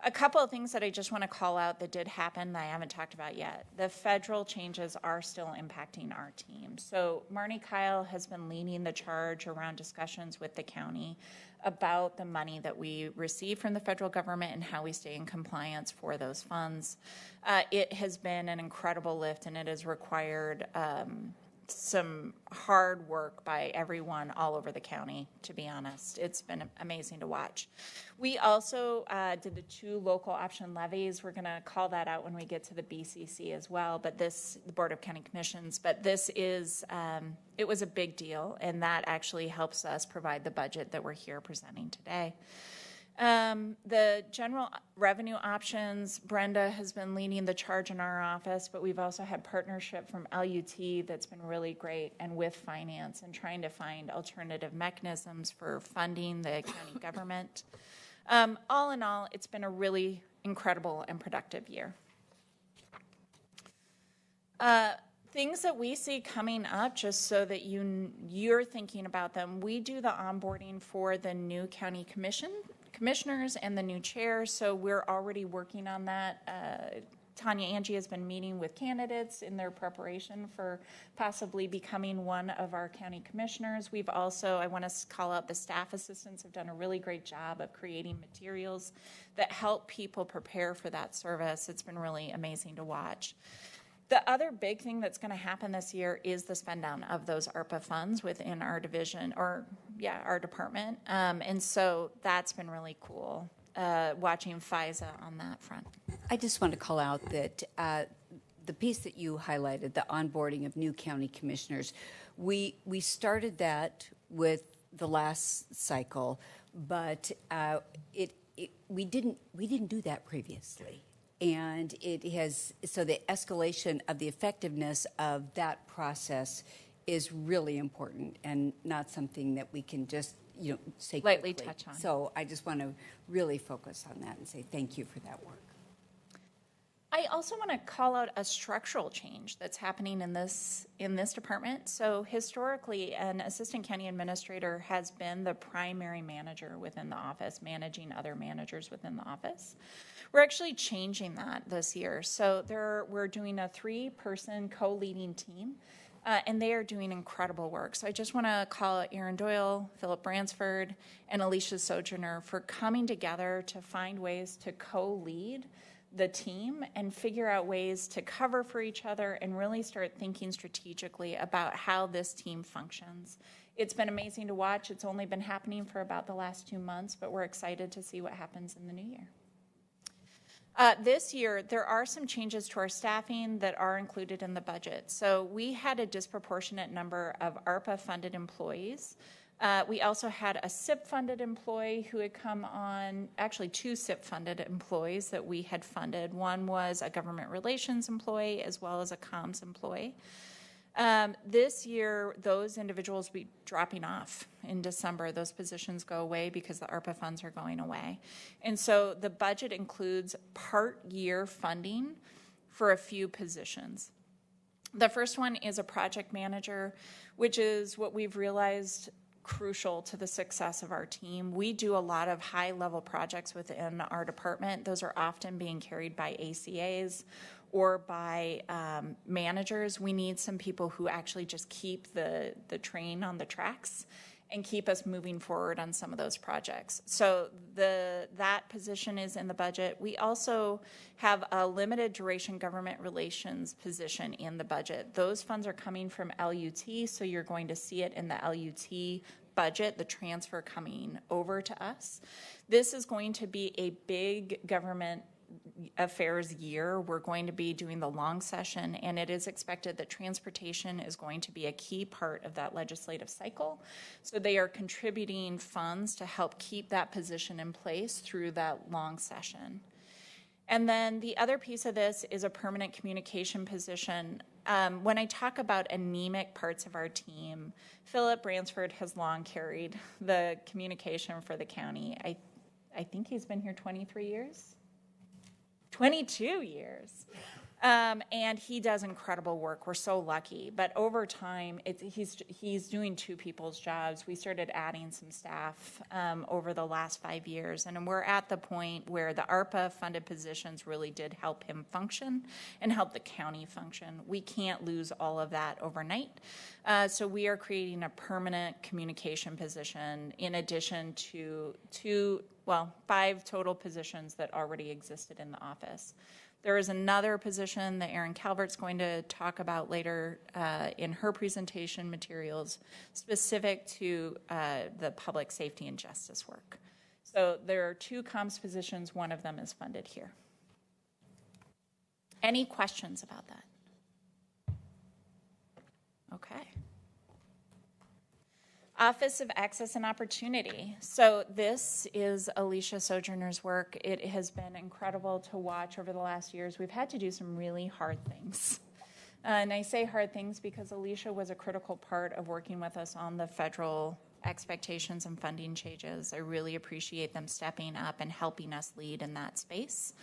A couple of things that I just want to call out that did happen that I haven't talked about yet. The federal changes are still impacting our team. So Marnie Kyle has been leading the charge around discussions with the county about the money that we receive from the federal government and how we stay in compliance for those funds. It has been an incredible lift, and it has required some hard work by everyone all over the county, to be honest. It's been amazing to watch. We also did the 2 local option levies. We're going to call that out when we get to the BCC as well, but this, the Board of County Commissions, but this is, it was a big deal, and that actually helps us provide the budget that we're here presenting today. The general revenue options, Brenda has been leading the charge in our office, but we've also had partnership from LUT that's been really great, and with finance, and trying to find alternative mechanisms for funding the county government. All in all, it's been a really incredible and productive year. Things that we see coming up, just so that you're thinking about them, we do the onboarding for the new county commissioners and the new chair, so we're already working on that. Tanya Angie has been meeting with candidates in their preparation for possibly becoming one of our county commissioners. We've also, I want to call out the staff assistants, have done a really great job of creating materials that help people prepare for that service. It's been really amazing to watch. The other big thing that's going to happen this year is the spend down of those ARPA funds within our division, our department. And so that's been really cool, watching FISA on that front. I just want to call out that the piece that you highlighted, the onboarding of new county commissioners, we started that with the last cycle, but we didn't do that previously. And it has, so the escalation of the effectiveness of that process is really important and not something that we can just, say lightly quickly. touch on. So I just want to really focus on that and say thank you for that work. I also want to call out a structural change that's happening in this department. So historically, an assistant county administrator has been the primary manager within the office, managing other managers within the office. We're actually changing that this year. So we're doing a 3-person co-leading team, and they are doing incredible work. So I just want to call out Aaron Doyle, Philip Bransford, and Alicia Sojourner for coming together to find ways to co-lead the team and figure out ways to cover for each other and really start thinking strategically about how this team functions. It's been amazing to watch. It's only been happening for about the last 2 months, but we're excited to see what happens in the new year. This year, there are some changes to our staffing that are included in the budget. So we had a disproportionate number of ARPA-funded employees. We also had a SIP-funded employee who had come on, actually 2 SIP-funded employees that we had funded. One was a government relations employee as well as a comms employee. This year, those individuals will be dropping off in December. Those positions go away because the ARPA funds are going away. And so the budget includes part-year funding for a few positions. The first one is a project manager, which is what we've realized crucial to the success of our team. We do a lot of high-level projects within our department. Those are often being carried by ACAs or by managers. We need some people who actually just keep the train on the tracks and keep us moving forward on some of those projects. So that position is in the budget. We also have a limited duration government relations position in the budget. Those funds are coming from LUT, so you're going to see it in the LUT budget, the transfer coming over to us. This is going to be a big government affairs year. We're going to be doing the long session, and it is expected that transportation is going to be a key part of that legislative cycle. So they are contributing funds to help keep that position in place through that long session. And then the other piece of this is a permanent communication position. When I talk about anemic parts of our team, Philip Bransford has long carried the communication for the county. I think he's been here 23 years. 22 years. And he does incredible work. We're so lucky. But over time, he's doing 2 people's jobs. We started adding some staff over the last 5 years. And we're at the point where the ARPA-funded positions really did help him function and help the county function. We can't lose all of that overnight. So we are creating a permanent communication position in addition to 5 total positions that already existed in the office. There is another position that Erin Calvert's going to talk about later in her presentation materials specific to the public safety and justice work. So there are 2 comms positions. One of them is funded here. Any questions about that? Okay. Office of Access and Opportunity. So this is Alicia Sojourner's work. It has been incredible to watch over the last years. We've had to do some really hard things. And I say hard things because Alicia was a critical part of working with us on the federal expectations and funding changes. I really appreciate them stepping up and helping us lead in that space.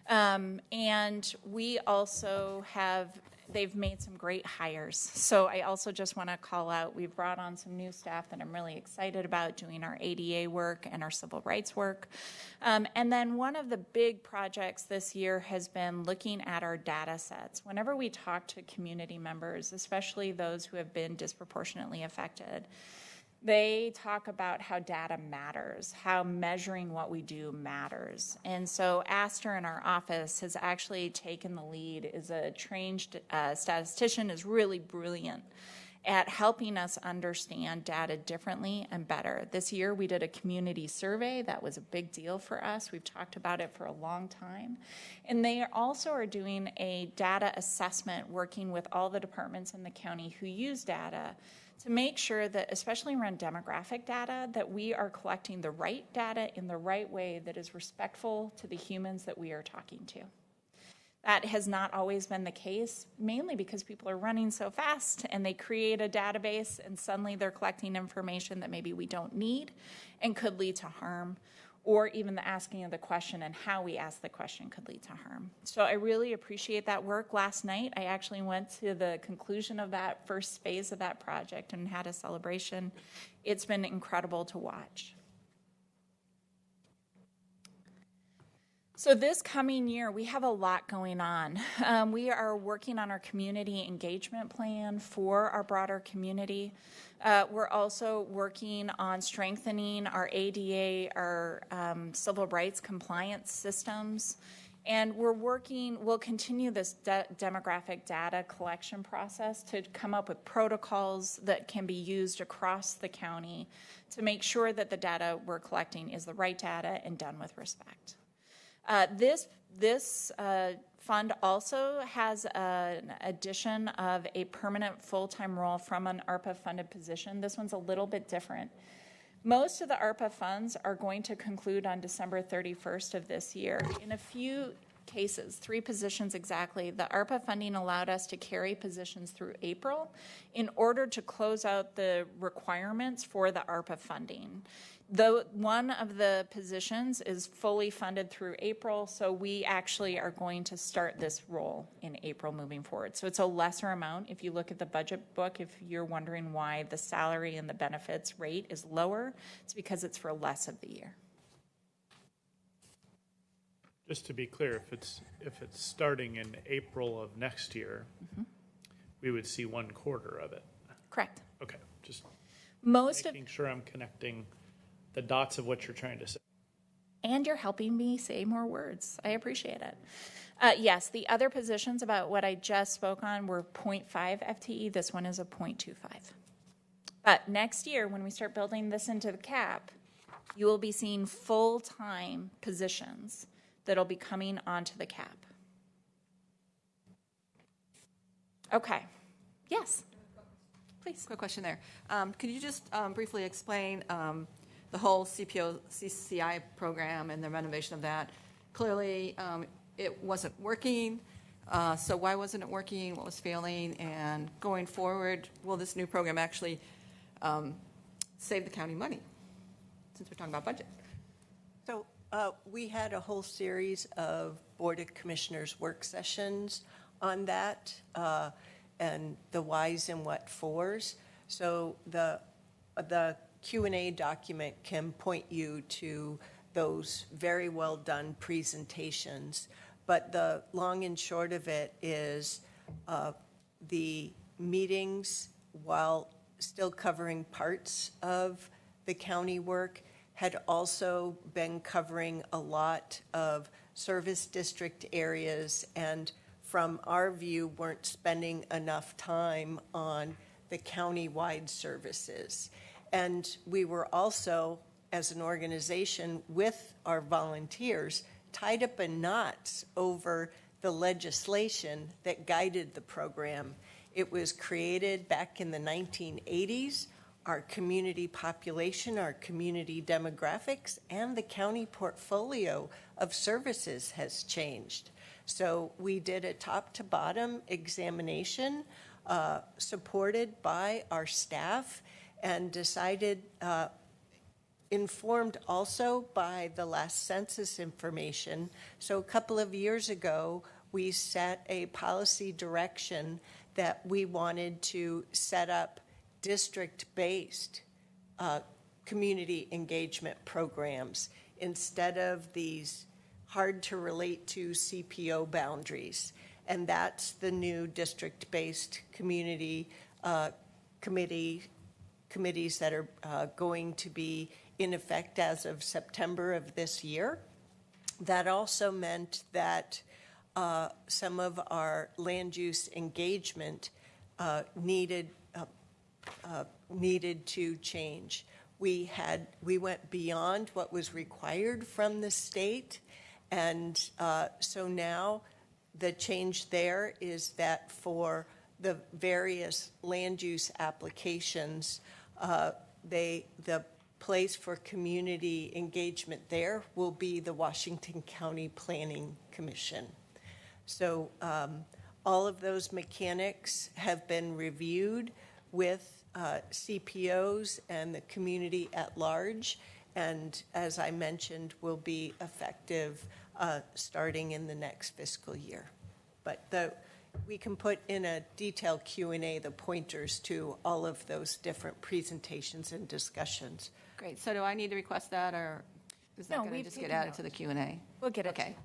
And we also they've made some great hires. So I also just want to call out, we've brought on some new staff that I'm really excited about doing our ADA work and our civil rights work. And then one of the big projects this year has been looking at our data sets. Whenever we talk to community members, especially those who have been disproportionately affected, they talk about how data matters, how measuring what we do matters. And so Aster in our office has actually taken the lead, is a trained statistician, is really brilliant at helping us understand data differently and better. This year we did a community survey. That was a big deal for us. We've talked about it for a long time. And they also are doing a data assessment, working with all the departments in the county who use data, to make sure that, especially around demographic data, that we are collecting the right data in the right way that is respectful to the humans that we are talking to. That has not always been the case, mainly because people are running so fast and they create a database and suddenly they're collecting information that maybe we don't need and could lead to harm, or even the asking of the question and how we ask the question could lead to harm. So I really appreciate that work. Last night, I actually went to the conclusion of that first phase of that project and had a celebration. It's been incredible to watch. So this coming year, we have a lot going on. We are working on our community engagement plan for our broader community. We're also working on strengthening our ADA, our civil rights compliance systems. And we'll continue this demographic data collection process to come up with protocols that can be used across the county to make sure that the data we're collecting is the right data and done with respect. This fund also has an addition of a permanent full-time role from an ARPA-funded position. This one's a little bit different. Most of the ARPA funds are going to conclude on December 31st of this year. In a few cases, 3 positions exactly, the ARPA funding allowed us to carry positions through April in order to close out the requirements for the ARPA funding. Though one of the positions is fully funded through April, so we actually are going to start this role in April moving forward. So it's a lesser amount. If you look at the budget book, if you're wondering why the salary and the benefits rate is lower, it's because it's for less of the year. Just to be clear, if it's starting in April of next year, we would see 1/4 of it. Correct. Okay, just Most making sure I'm connecting the dots of what you're trying to say. And you're helping me say more words. I appreciate it. Yes, the other positions about what I just spoke on were 0.5 FTE. This one is a 0.25. But next year, when we start building this into the cap, you will be seeing full-time positions that'll be coming onto the cap. Okay. Yes. Please. Quick question there. Could you just briefly explain the whole CCI program and the renovation of that? Clearly, it wasn't working. So why wasn't it working? What was failing? And going forward, will this new program actually save the county money, since we're talking about budget? So we had a whole series of Board of Commissioners work sessions on that and the whys and what fors. So the Q&A document can point you to those very well done presentations. But the long and short of it is the meetings, while still covering parts of the county work, had also been covering a lot of service district areas, and from our view, weren't spending enough time on the county-wide services. And we were also, as an organization with our volunteers, tied up in knots over the legislation that guided the program. It was created back in the 1980s. our community population, our community demographics, and the county portfolio of services has changed. So we did a top-to-bottom examination supported by our staff and decided, informed also by the last census information. So a couple of years ago, we set a policy direction that we wanted to set up district-based community engagement programs instead of these hard-to-relate-to CPO boundaries. And that's the new district-based community committees that are going to be in effect as of September of this year. That also meant that some of our land use engagement needed to change. We went beyond what was required from the state, and so now the change there is that for the various land use applications, the place for community engagement there will be the Washington County Planning Commission. So all of those mechanics have been reviewed with CPOs and the community at large, and as I mentioned, will be effective starting in the next fiscal year. But we can put in a detailed Q&A the pointers to all of those different presentations and discussions. Great. So do I need to request that, or is that No, going to we've just get taken added note. to the Q&A? We'll get it to Okay.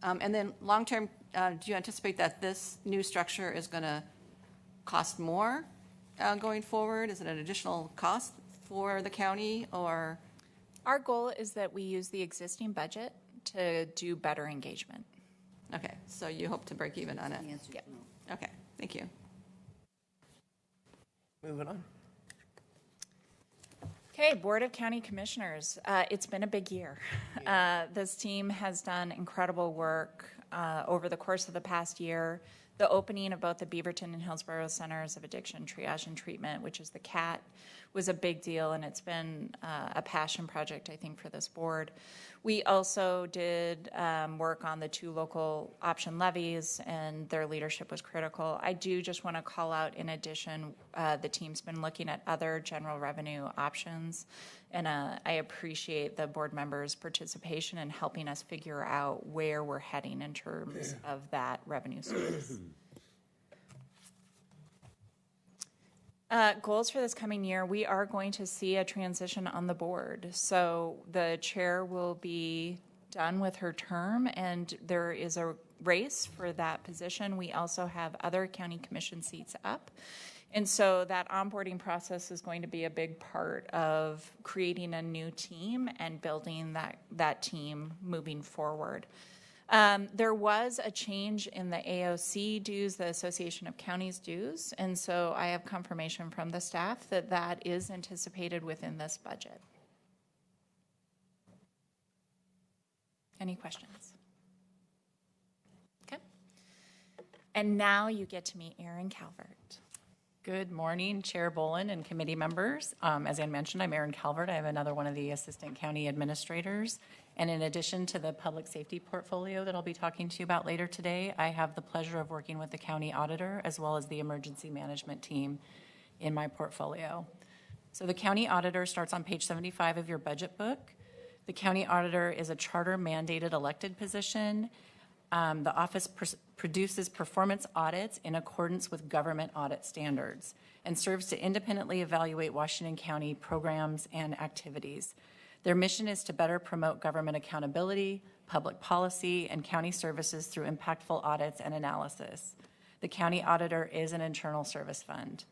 And then long-term, do you anticipate that this new structure is going to cost more going forward? Is it an additional cost for the county, or? Our goal is that we use the existing budget to do better engagement. Okay, so you hope to break even on it? The answer is Yep. no. Okay, thank you. Moving on. Okay, Board of County Commissioners, it's been a big year. This team has done incredible work over the course of the past year. The opening of both the Beaverton and Hillsborough Centers of Addiction Triage and Treatment, which is the CAT, was a big deal, and it's been a passion project, I think, for this board. We also did work on the 2 local option levies, and their leadership was critical. I do just want to call out, in addition, the team's been looking at other general revenue options, and I appreciate the board members' participation in helping us figure out where we're heading in terms of that revenue source. Goals for this coming year, we are going to see a transition on the board. So the chair will be done with her term, and there is a race for that position. We also have other county commission seats up. And so that onboarding process is going to be a big part of creating a new team and building that team moving forward. There was a change in the AOC dues, the Association of Counties dues, and so I have confirmation from the staff that that is anticipated within this budget. Any questions? Okay. And now you get to meet Erin Calvert. Good morning, Chair Bolin and committee members. As Ann mentioned, I'm Erin Calvert. I have another one of the assistant county administrators. And in addition to the public safety portfolio that I'll be talking to you about later today, I have the pleasure of working with the county auditor as well as the emergency management team in my portfolio. So the county auditor starts on page 75 of your budget book. The county auditor is a charter mandated elected position. The office produces performance audits in accordance with government audit standards and serves to independently evaluate Washington County programs and activities. Their mission is to better promote government accountability, public policy, and county services through impactful audits and analysis. The county auditor is an internal service fund.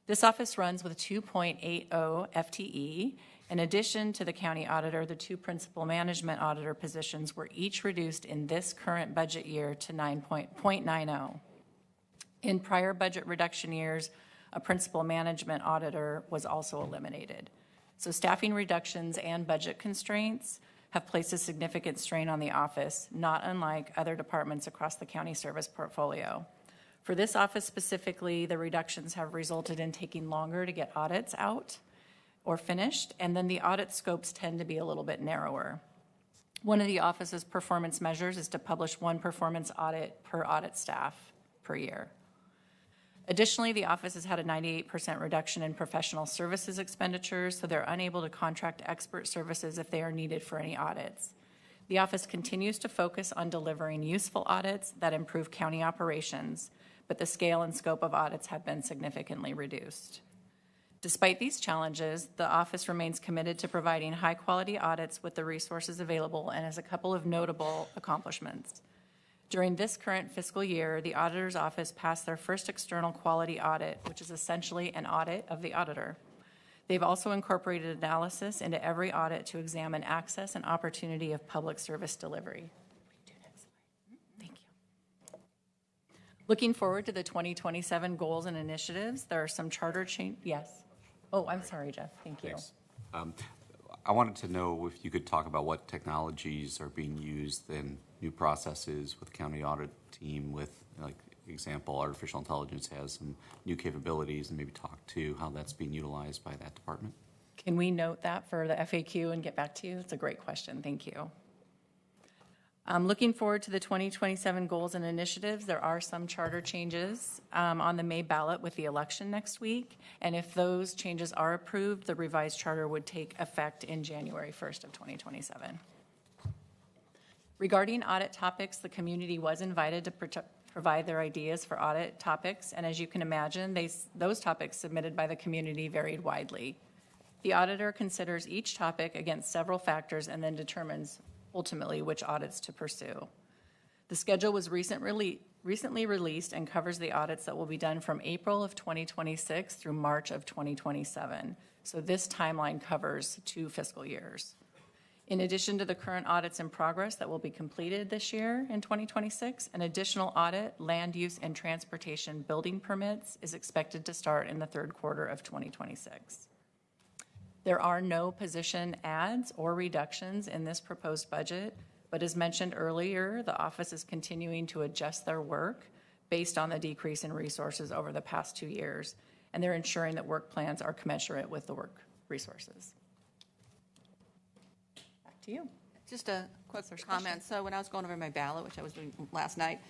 This office runs with 2.80 FTE. In addition to the county auditor, the 2 principal management auditor positions were each reduced in this current budget year to 9.90. In prior budget reduction years, a principal management auditor was also eliminated. So staffing reductions and budget constraints have placed a significant strain on the office, not unlike other departments across the county service portfolio. For this office specifically, the reductions have resulted in taking longer to get audits out or finished, and then the audit scopes tend to be a little bit narrower. One of the office's performance measures is to publish one performance audit per audit staff per year. Additionally, the office has had a 98% reduction in professional services expenditures, so they're unable to contract expert services if they are needed for any audits. The office continues to focus on delivering useful audits that improve county operations, but the scale and scope of audits have been significantly reduced. Despite these challenges, the office remains committed to providing high-quality audits with the resources available and has a couple of notable accomplishments. During this current fiscal year, the auditor's office passed their first external quality audit, which is essentially an audit of the auditor. They've also incorporated analysis into every audit to examine access and opportunity of public service delivery. Thank you. Looking forward to the 2027 goals and initiatives, there are some charter change. Yes. Oh, I'm sorry, Jeff. Thank you. Thanks. I wanted to know if you could talk about what technologies are being used in new processes with the county audit team with, like, example, artificial intelligence has some new capabilities, and maybe talk to how that's being utilized by that department. Can we note that for the FAQ and get back to you? It's a great question. Thank you. Looking forward to the 2027 goals and initiatives, there are some charter changes on the May ballot with the election next week. And if those changes are approved, the revised charter would take effect in January 1st of 2027. Regarding audit topics, the community was invited to provide their ideas for audit topics. And as you can imagine, those topics submitted by the community varied widely. The auditor considers each topic against several factors and then determines ultimately which audits to pursue. The schedule was recently released and covers the audits that will be done from April of 2026 through March of 2027. So this timeline covers 2 fiscal years. In addition to the current audits in progress that will be completed this year in 2026, an additional audit, land use and transportation building permits, is expected to start in the 3rd quarter of 2026. There are no position adds or reductions in this proposed budget, but as mentioned earlier, the office is continuing to adjust their work based on the decrease in resources over the past 2 years, and they're ensuring that work plans are commensurate with the work resources. Back to you. Just a quick comment. So when I was going over my ballot, which I was doing last night,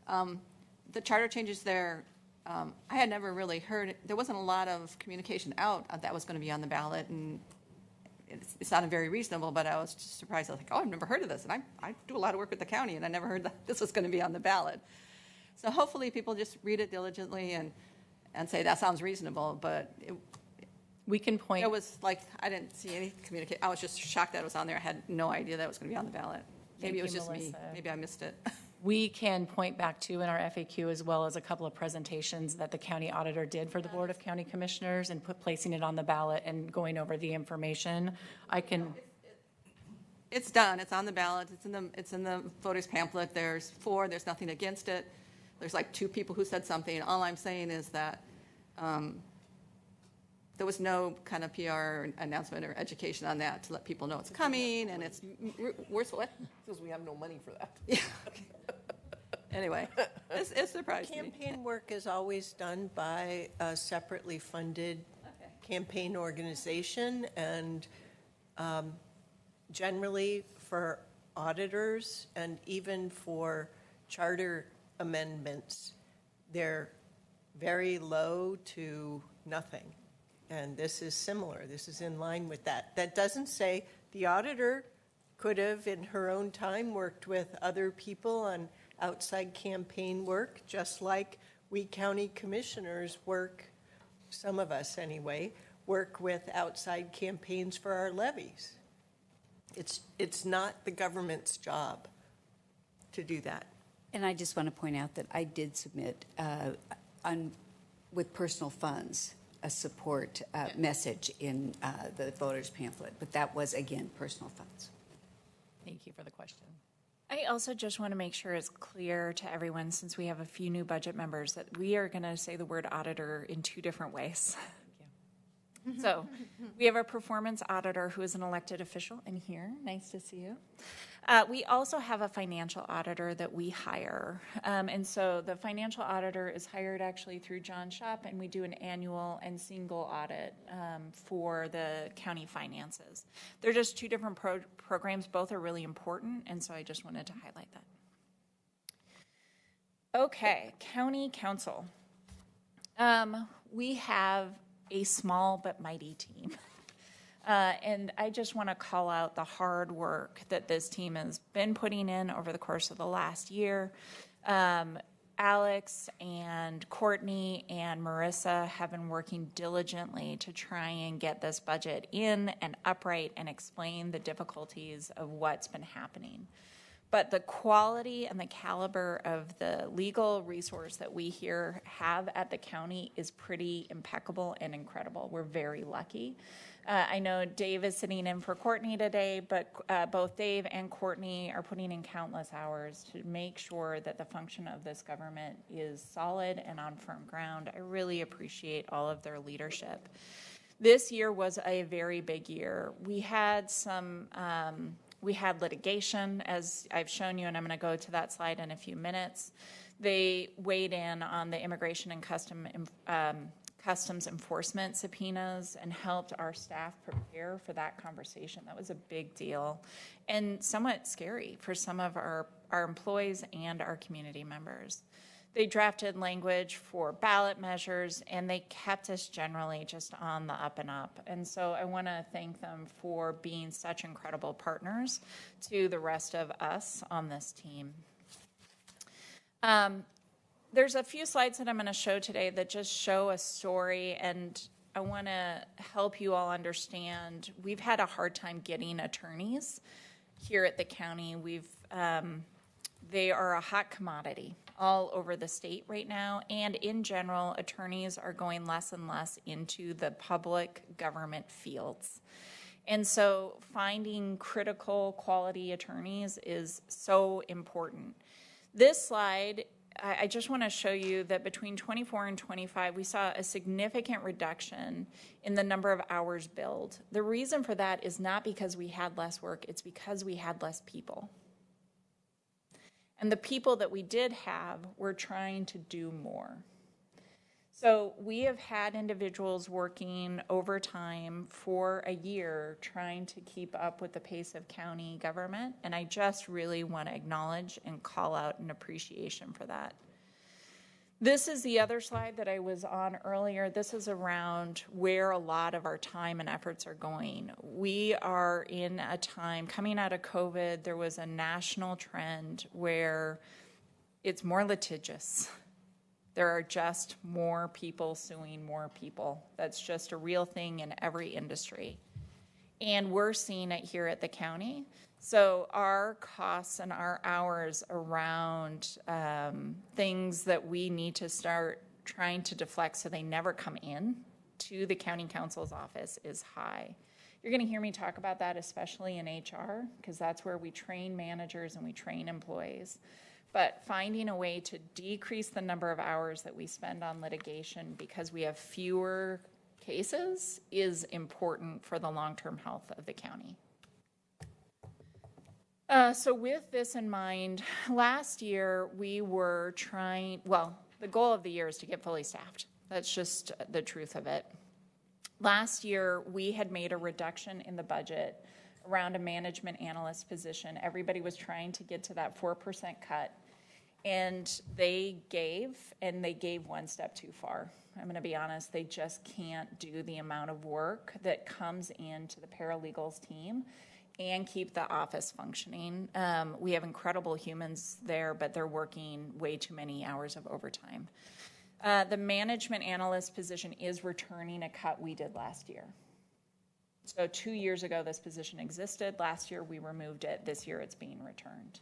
the charter changes there, I had never really heard, there wasn't a lot of communication out that was going to be on the ballot, and it sounded very reasonable, but I was just surprised. I was like, oh, I've never heard of this, and I do a lot of work with the county, and I never heard that this was going to be on the ballot. So hopefully people just read it diligently and say, that sounds reasonable, but we can point. It was like, I didn't see any communication. I was just shocked that it was on there. I had no idea that it was going to be on the ballot. Maybe it was just me. Maybe I missed it. We can point back to in our FAQ, as well as a couple of presentations that the county auditor did for the Board of County Commissioners and placing it on the ballot and going over the information. I can. It's done. It's on the ballot. It's in the voters pamphlet. There's 4. There's nothing against it. There's like 2 people who said something. All I'm saying is that there was no kind of PR announcement or education on that to let people know it's coming, and it's worse. What? Because we have no money for that. Yeah. Anyway, it surprised me. Campaign work is always done by a separately funded campaign organization, and generally for auditors and even for charter amendments, they're very low to nothing. And this is similar. This is in line with that. That doesn't say the auditor could have, in her own time, worked with other people on outside campaign work, just like we county commissioners work, some of us anyway, work with outside campaigns for our levies. It's not the government's job to do that. And I just want to point out that I did submit with personal funds a support message in the voters pamphlet, but that was, again, personal funds. Thank you for the question. I also just want to make sure it's clear to everyone, since we have a few new budget members, that we are going to say the word auditor in 2 different ways. So we have a performance auditor who is an elected official in here. Nice to see you. We also have a financial auditor that we hire. And so the financial auditor is hired actually through John Shop, and we do an annual and single audit for the county finances. They're just two different programs. Both are really important, and so I just wanted to highlight that. Okay, county council. We have a small but mighty team. And I just want to call out the hard work that this team has been putting in over the course of the last year. Alex and Courtney and Marissa have been working diligently to try and get this budget in and upright and explain the difficulties of what's been happening. But the quality and the caliber of the legal resource that we here have at the county is pretty impeccable and incredible. We're very lucky. I know Dave is sitting in for Courtney today, but both Dave and Courtney are putting in countless hours to make sure that the function of this government is solid and on firm ground. I really appreciate all of their leadership. This year was a very big year. We had litigation, as I've shown you, and I'm going to go to that slide in a few minutes. They weighed in on the immigration and customs enforcement subpoenas and helped our staff prepare for that conversation. That was a big deal and somewhat scary for some of our employees and our community members. They drafted language for ballot measures, and they kept us generally just on the up and up. And so I want to thank them for being such incredible partners to the rest of us on this team. There's a few slides that I'm going to show today that just show a story, and I want to help you all understand. We've had a hard time getting attorneys here at the county. They are a hot commodity all over the state right now, and in general, attorneys are going less and less into the public government fields. And so finding critical quality attorneys is so important. This slide, I just want to show you that between 24 and 25, we saw a significant reduction in the number of hours billed. The reason for that is not because we had less work, it's because we had less people. And the people that we did have were trying to do more. So we have had individuals working overtime for a year trying to keep up with the pace of county government, and I just really want to acknowledge and call out an appreciation for that. This is the other slide that I was on earlier. This is around where a lot of our time and efforts are going. We are in a time, coming out of COVID, there was a national trend where it's more litigious. There are just more people suing more people. That's just a real thing in every industry. And we're seeing it here at the county. So our costs and our hours around things that we need to start trying to deflect so they never come in to the county council's office is high. You're going to hear me talk about that, especially in HR, because that's where we train managers and we train employees. But finding a way to decrease the number of hours that we spend on litigation because we have fewer cases is important for the long-term health of the county. So with this in mind, last year we were trying, well, the goal of the year is to get fully staffed. That's just the truth of it. Last year, we had made a reduction in the budget around a management analyst position. Everybody was trying to get to that 4% cut. And they gave one step too far. I'm going to be honest, they just can't do the amount of work that comes into the paralegals team and keep the office functioning. We have incredible humans there, but they're working way too many hours of overtime. The management analyst position is returning a cut we did last year. So 2 years ago, this position existed. Last year, we removed it. This year, it's being returned.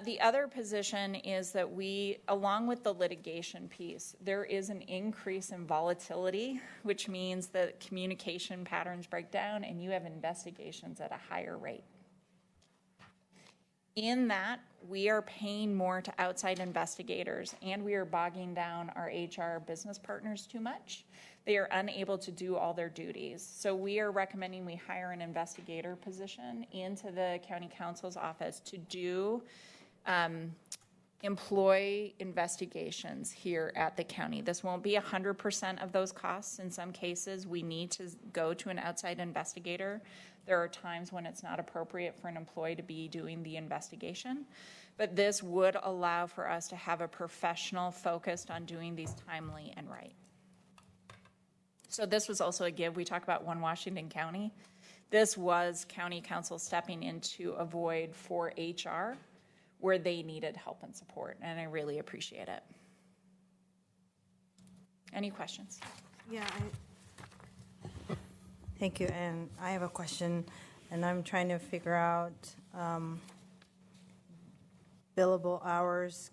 The other position is that we, along with the litigation piece, there is an increase in volatility, which means that communication patterns break down and you have investigations at a higher rate. In that, we are paying more to outside investigators and we are bogging down our HR business partners too much. they are unable to do all their duties. So we are recommending we hire an investigator position into the county council's office to do employee investigations here at the county. This won't be 100% of those costs. In some cases, we need to go to an outside investigator. There are times when it's not appropriate for an employee to be doing the investigation. But this would allow for us to have a professional focused on doing these timely and right. So this was also a give. We talk about One Washington County. This was county council stepping into a void for HR where they needed help and support, and I really appreciate it. Any questions? Yeah, thank you, and I have a question, and I'm trying to figure out billable hours.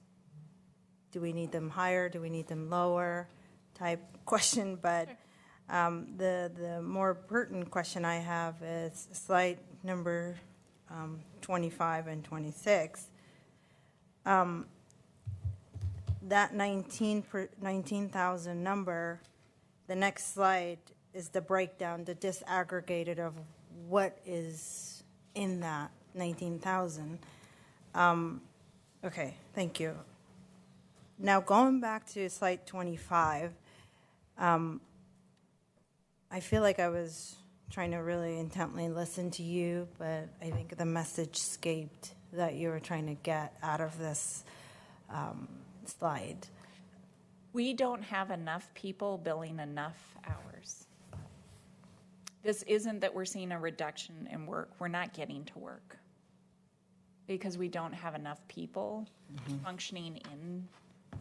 Do we need them higher? Do we need them lower? Type question, but the more pertinent question I have is slide number 25 and 26. That 19,000 number, the next slide is the breakdown, the disaggregated of what is in that 19,000. Okay, thank you. Now going back to slide 25, I feel like I was trying to really intently listen to you, but I think the message escaped that you were trying to get out of this slide. We don't have enough people billing enough hours. This isn't that we're seeing a reduction in work. We're not getting to work because we don't have enough people functioning in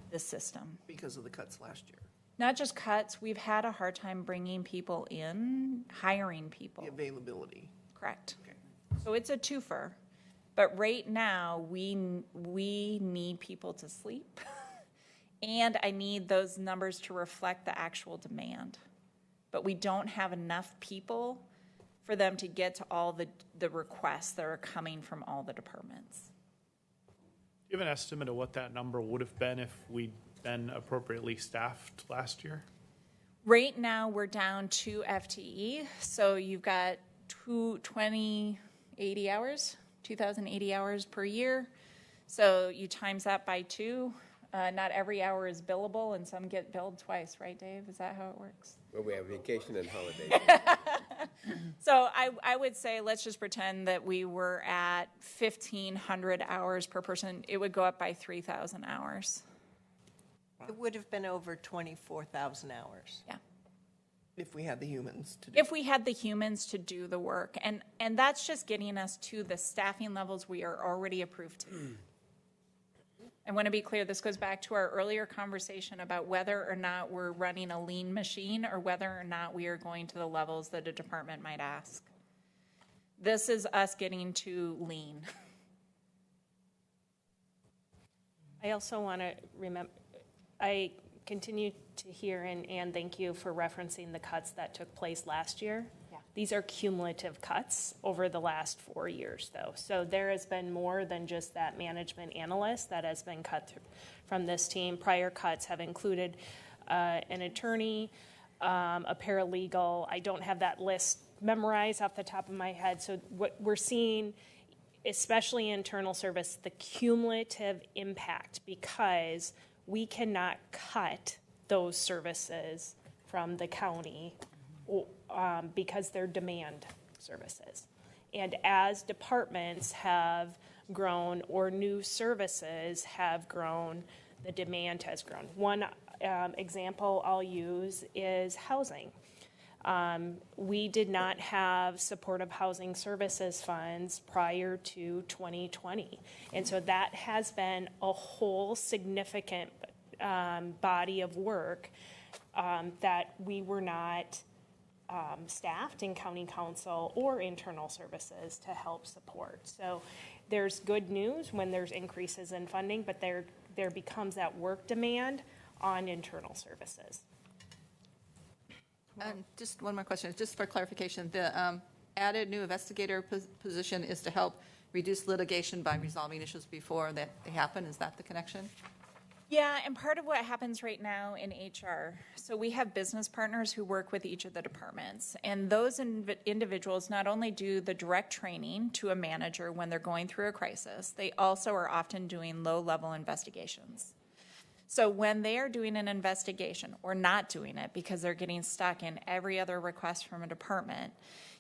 the system. Because of the cuts last year. Not just cuts, we've had a hard time bringing people in, hiring people. The availability. Correct. Okay. So it's a twofer. But right now, we need people to sleep, and I need those numbers to reflect the actual demand. But we don't have enough people for them to get to all the requests that are coming from all the departments. Do you have an estimate of what that number would have been if we'd been appropriately staffed last year? Right now, we're down 2 FTE, so you've got 2,080 hours. 2,080 hours per year. So you times that by 2. Not every hour is billable, and some get billed twice, right, Dave? Is that how it works? Well, we have vacation and holidays. So I would say let's just pretend that we were at 1,500 hours per person. It would go up by 3,000 hours. It would have been over 24,000 hours. Yeah. If we had the humans to do If we had the humans to do the work. And that's just getting us to the staffing levels we are already approved to. I want to be clear, this goes back to our earlier conversation about whether or not we're running a lean machine or whether or not we are going to the levels that a department might ask. This is us getting to lean. I also want to remember, I continue to hear, and thank you for referencing the cuts that took place last year. Yeah. These are cumulative cuts over the last 4 years, though. So there has been more than just that management analyst that has been cut from this team. Prior cuts have included an attorney, a paralegal. I don't have that list memorized off the top of my head. So what we're seeing, especially internal service, the cumulative impact, because we cannot cut those services from the county because they're demand services. And as departments have grown or new services have grown, the demand has grown. One example I'll use is housing. We did not have supportive housing services funds prior to 2020. And so that has been a whole significant body of work that we were not staffed in county council or internal services to help support. So there's good news when there's increases in funding, but there becomes that work demand on internal services. And just one more question, just for clarification. The added new investigator position is to help reduce litigation by resolving issues before they happen. Is that the connection? Yeah, and part of what happens right now in HR, so we have business partners who work with each of the departments, and those individuals not only do the direct training to a manager when they're going through a crisis, they also are often doing low-level investigations. So when they are doing an investigation or not doing it because they're getting stuck in every other request from a department,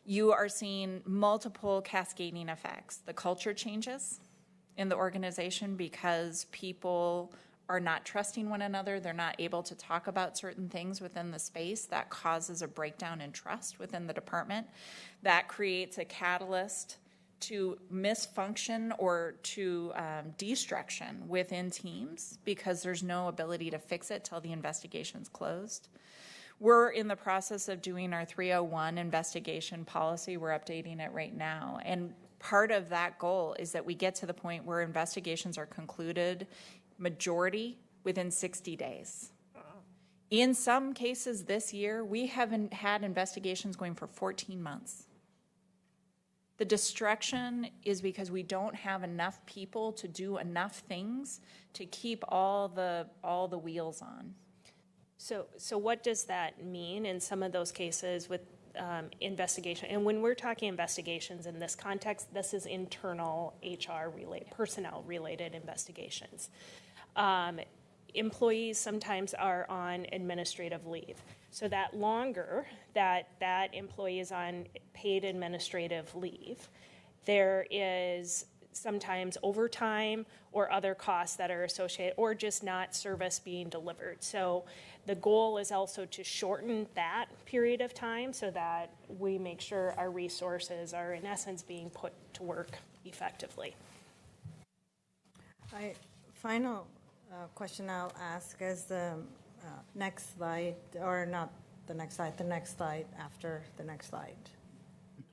you are seeing multiple cascading effects. The culture changes in the organization because people are not trusting one another. They're not able to talk about certain things within the space. That causes a breakdown in trust within the department. That creates a catalyst to misfunction or to destruction within teams because there's no ability to fix it till the investigation's closed. We're in the process of doing our 301 investigation policy. We're updating it right now. And part of that goal is that we get to the point where investigations are concluded, majority within 60 days. In some cases this year, we haven't had investigations going for 14 months. The destruction is because we don't have enough people to do enough things to keep all the wheels on. So what does that mean in some of those cases with investigation? And when we're talking investigations in this context, this is internal HR related, personnel related investigations. Employees sometimes are on administrative leave. So that longer that employee is on paid administrative leave, there is sometimes overtime or other costs that are associated, or just not service being delivered. So the goal is also to shorten that period of time so that we make sure our resources are in essence being put to work effectively. Final question I'll ask is the next slide, or not the next slide, the next slide after the next slide.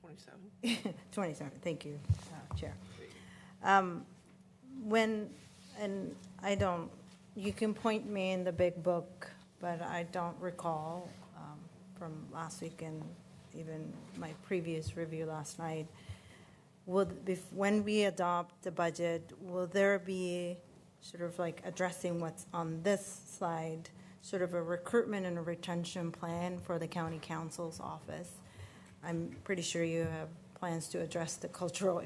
27. 27, thank you, Chair. You can point me in the big book, but I don't recall from last week and even my previous review last night. When we adopt the budget, will there be sort of like addressing what's on this slide, sort of a recruitment and a retention plan for the county council's office? I'm pretty sure you have plans to address the cultural,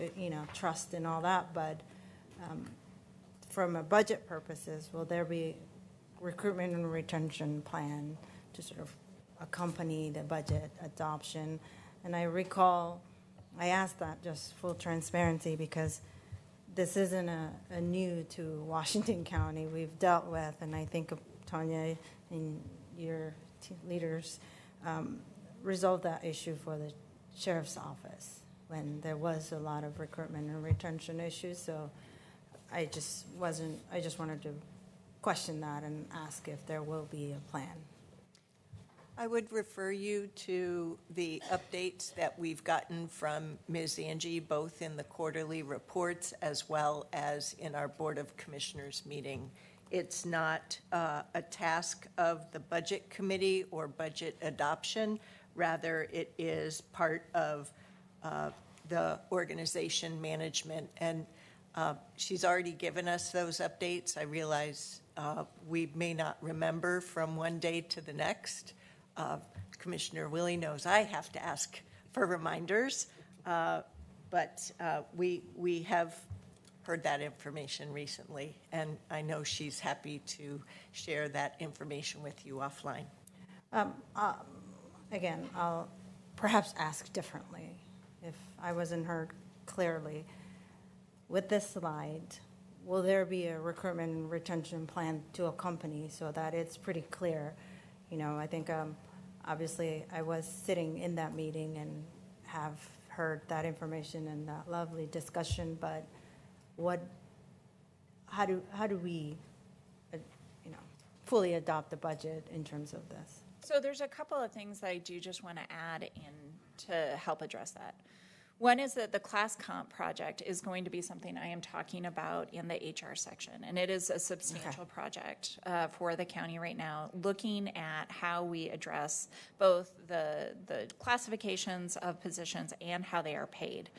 trust and all that, but from a budget purposes, will there be recruitment and retention plan to sort of accompany the budget adoption? And I recall, I asked that just full transparency because this isn't a new to Washington County. We've dealt with, and I think Tanya and your leaders resolved that issue for the sheriff's office when there was a lot of recruitment and retention issues. So I just wanted to question that and ask if there will be a plan. I would refer you to the updates that we've gotten from Ms. Angie, both in the quarterly reports as well as in our Board of Commissioners meeting. It's not a task of the Budget Committee or budget adoption. Rather, it is part of the organization management. And she's already given us those updates. I realize we may not remember from one day to the next. Commissioner Willie knows I have to ask for reminders, but we have heard that information recently, and I know she's happy to share that information with you offline. Again, I'll perhaps ask differently if I wasn't heard clearly. With this slide, will there be a recruitment and retention plan to accompany so that it's pretty clear? I think obviously I was sitting in that meeting and have heard that information and that lovely discussion, but how do we fully adopt the budget in terms of this? So there's a couple of things that I do just want to add in to help address that. One is that the class comp project is going to be something I am talking about in the HR section, and it is a substantial project for the county right now, looking at how we address both the classifications of positions and how they are paid.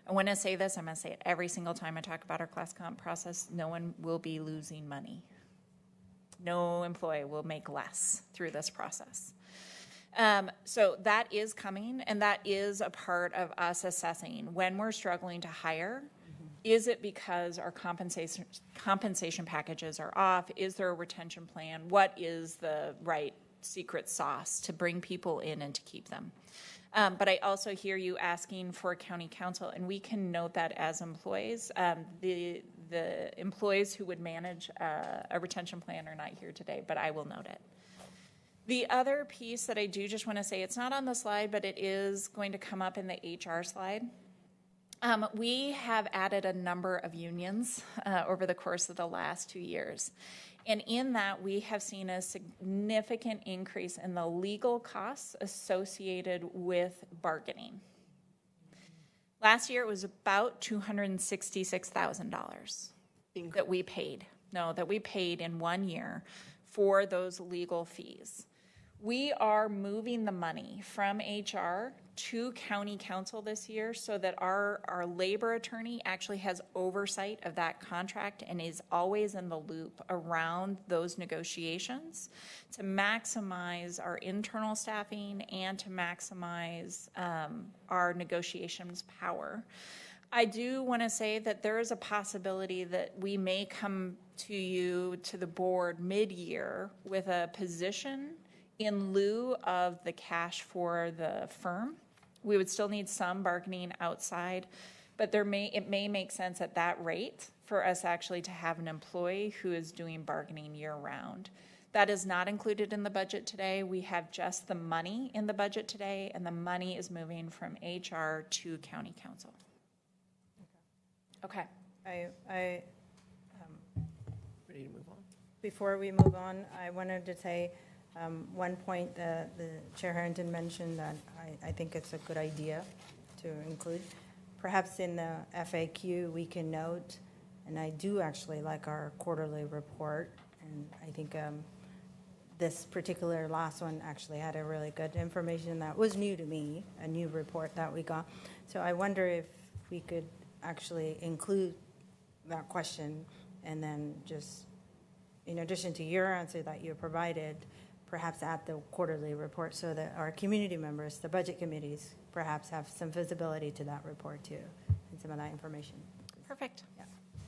And when I say this, I'm going to say it every single time I talk about our class comp process, no one will be losing money. No employee will make less through this process. So that is coming, and that is a part of us assessing when we're struggling to hire. Is it because our compensation packages are off? Is there a retention plan? What is the right secret sauce to bring people in and to keep them? But I also hear you asking for county council, and we can note that as employees. The employees who would manage a retention plan are not here today, but I will note it. The other piece that I do just want to say, it's not on the slide, but it is going to come up in the HR slide. We have added a number of unions over the course of the last 2 years. And in that, we have seen a significant increase in the legal costs associated with bargaining. Last year, it was about $266,000 that we paid. No, that we paid in 1 year for those legal fees. We are moving the money from HR to county council this year so that our labor attorney actually has oversight of that contract and is always in the loop around those negotiations to maximize our internal staffing and to maximize our negotiations power. I do want to say that there is a possibility that we may come to you, to the board mid-year with a position in lieu of the cash for the firm. We would still need some bargaining outside, but it may make sense at that rate for us actually to have an employee who is doing bargaining year-round. That is not included in the budget today. We have just the money in the budget today, and the money is moving from HR to county council. Okay. I Ready to move on? Before we move on, I wanted to say one point that the Chair Harrington mentioned that I think it's a good idea to include. Perhaps in the FAQ, we can note, and I do actually like our quarterly report, and I think this particular last one actually had a really good information that was new to me, a new report that we got. So I wonder if we could actually include that question and then just, in addition to your answer that you provided, perhaps add the quarterly report so that our community members, the budget committees, perhaps have some visibility to that report too, and some of that information. Perfect. Yeah.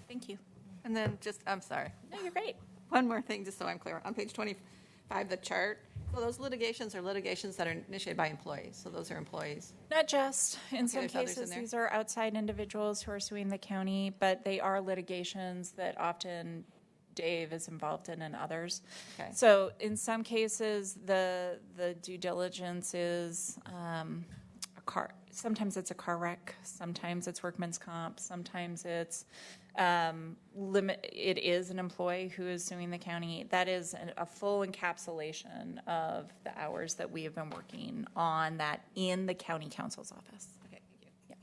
Thank you. And then just, I'm sorry. No, you're great. One more thing, just so I'm clear. On page 25, the chart, so those litigations are litigations that are initiated by employees. So those are employees. Not just. In some there's others in cases, there? these are outside individuals who are suing the county, but they are litigations that often Dave is involved in and others. Okay. So in some cases, the due diligence is a car. Sometimes it's a car wreck. Sometimes it's workman's comp. Sometimes it's it is an employee who is suing the county. That is a full encapsulation of the hours that we have been working on that in the county council's office. Okay, thank you. Yeah.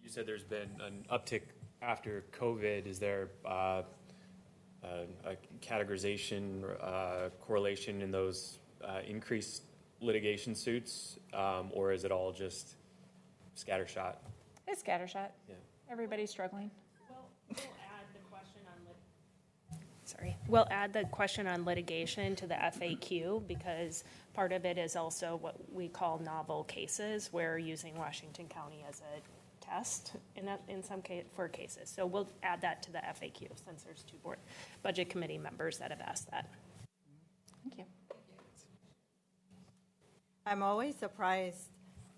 You said there's been an uptick after COVID. Is there a categorization, correlation in those increased litigation suits, or is it all just scattershot? It's scattershot. Yeah. Everybody's struggling. Well, we'll add the question on Sorry. We'll add the question on litigation to the FAQ because part of it is also what we call novel cases. We're using Washington County as a test in some case for cases. So we'll add that to the FAQ since there's two board budget committee members that have asked that. Thank you. I'm always surprised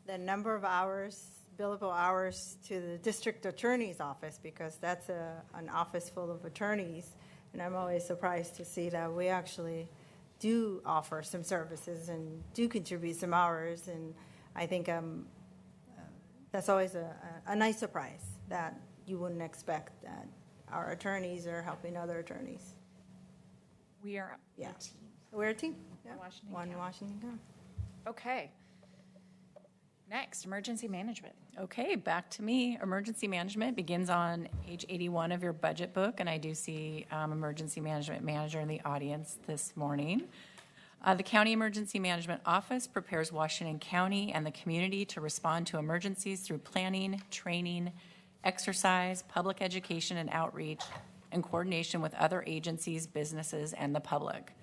the number of hours, billable hours to the district attorney's office, because that's an office full of attorneys. And I'm always surprised to see that we actually do offer some services and do contribute some hours. And I think that's always a nice surprise that you wouldn't expect that our attorneys are helping other attorneys. We are Yeah. a team. We're a team. Yeah. Washington One County. Washington County. Okay. Next, emergency management. Okay, back to me. Emergency management begins on page 81 of your budget book, and I do see emergency management manager in the audience this morning. The County Emergency Management Office prepares Washington County and the community to respond to emergencies through planning, training, exercise, public education and outreach, in coordination with other agencies, businesses, and the public.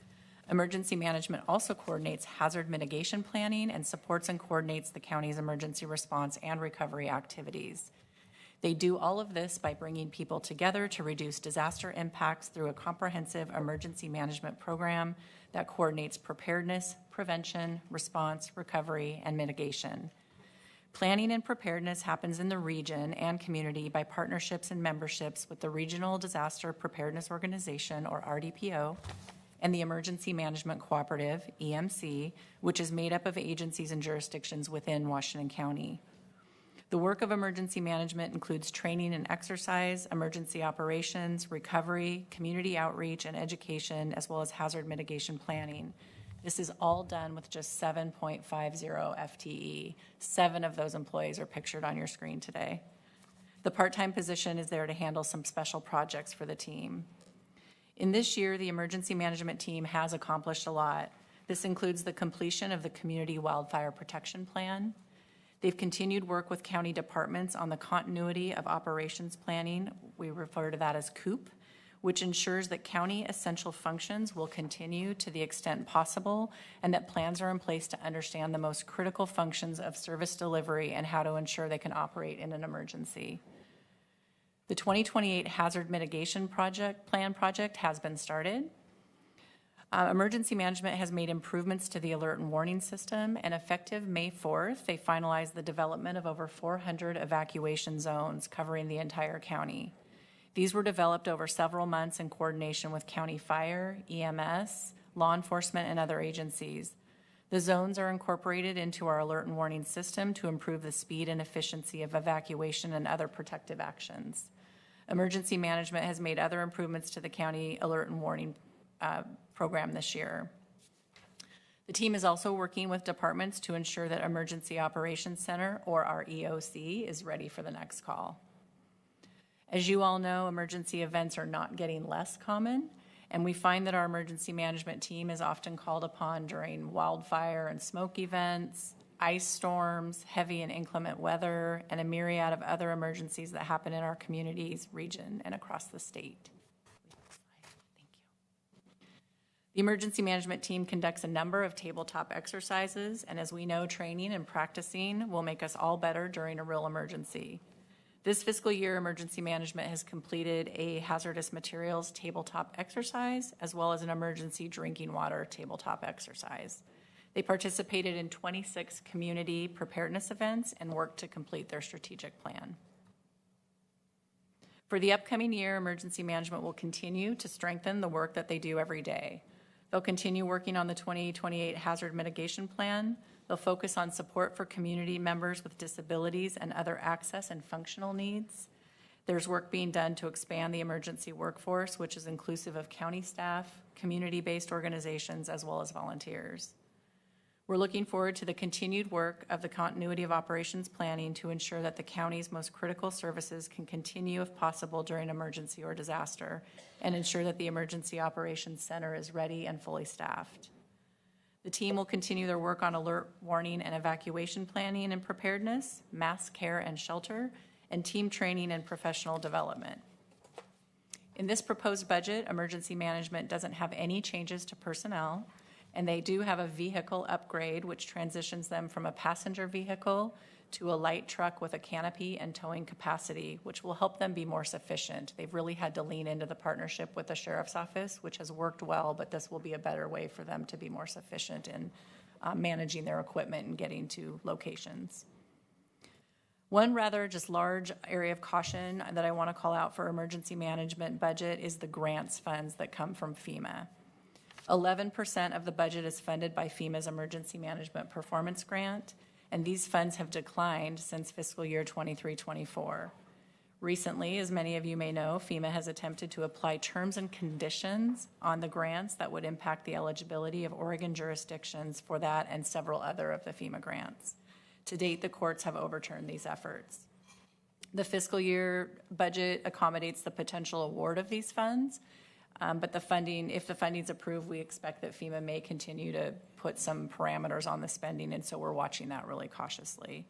Emergency management also coordinates hazard mitigation planning and supports and coordinates the county's emergency response and recovery activities. They do all of this by bringing people together to reduce disaster impacts through a comprehensive emergency management program that coordinates preparedness, prevention, response, recovery, and mitigation. Planning and preparedness happens in the region and community by partnerships and memberships with the Regional Disaster Preparedness Organization, or RDPO, and the Emergency Management Cooperative, EMC, which is made up of agencies and jurisdictions within Washington County. The work of emergency management includes training and exercise, emergency operations, recovery, community outreach, and education, as well as hazard mitigation planning. This is all done with just 7.50 FTE. 7 of those employees are pictured on your screen today. The part-time position is there to handle some special projects for the team. In this year, the emergency management team has accomplished a lot. This includes the completion of the Community Wildfire Protection Plan. They've continued work with county departments on the continuity of operations planning. We refer to that as COOP, which ensures that county essential functions will continue to the extent possible and that plans are in place to understand the most critical functions of service delivery and how to ensure they can operate in an emergency. The 2028 Hazard Mitigation Plan project has been started. Emergency management has made improvements to the alert and warning system, and effective May 4th, they finalized the development of over 400 evacuation zones covering the entire county. These were developed over several months in coordination with county fire, EMS, law enforcement, and other agencies. The zones are incorporated into our alert and warning system to improve the speed and efficiency of evacuation and other protective actions. Emergency management has made other improvements to the county alert and warning program this year. The team is also working with departments to ensure that Emergency Operations Center, or our EOC, is ready for the next call. As you all know, emergency events are not getting less common, and we find that our emergency management team is often called upon during wildfire and smoke events, ice storms, heavy and inclement weather, and a myriad of other emergencies that happen in our communities, region, and across the state. The emergency management team conducts a number of tabletop exercises, and as we know, training and practicing will make us all better during a real emergency. This fiscal year, emergency management has completed a hazardous materials tabletop exercise, as well as an emergency drinking water tabletop exercise. They participated in 26 community preparedness events and worked to complete their strategic plan. For the upcoming year, emergency management will continue to strengthen the work that they do every day. They'll continue working on the 2028 Hazard Mitigation Plan. They'll focus on support for community members with disabilities and other access and functional needs. There's work being done to expand the emergency workforce, which is inclusive of county staff, community-based organizations, as well as volunteers. We're looking forward to the continued work of the continuity of operations planning to ensure that the county's most critical services can continue if possible during emergency or disaster, and ensure that the Emergency Operations Center is ready and fully staffed. The team will continue their work on alert, warning, and evacuation planning and preparedness, mass care and shelter, and team training and professional development. In this proposed budget, emergency management doesn't have any changes to personnel, and they do have a vehicle upgrade, which transitions them from a passenger vehicle to a light truck with a canopy and towing capacity, which will help them be more sufficient. They've really had to lean into the partnership with the Sheriff's Office, which has worked well, but this will be a better way for them to be more sufficient in managing their equipment and getting to locations. One rather just large area of caution that I want to call out for emergency management budget is the grants funds that come from FEMA. 11% of the budget is funded by FEMA's Emergency Management Performance Grant, and these funds have declined since fiscal year 23-24. Recently, as many of you may know, FEMA has attempted to apply terms and conditions on the grants that would impact the eligibility of Oregon jurisdictions for that and several other of the FEMA grants. To date, the courts have overturned these efforts. The fiscal year budget accommodates the potential award of these funds, but the funding, if the funding is approved, we expect that FEMA may continue to put some parameters on the spending, and so we're watching that really cautiously.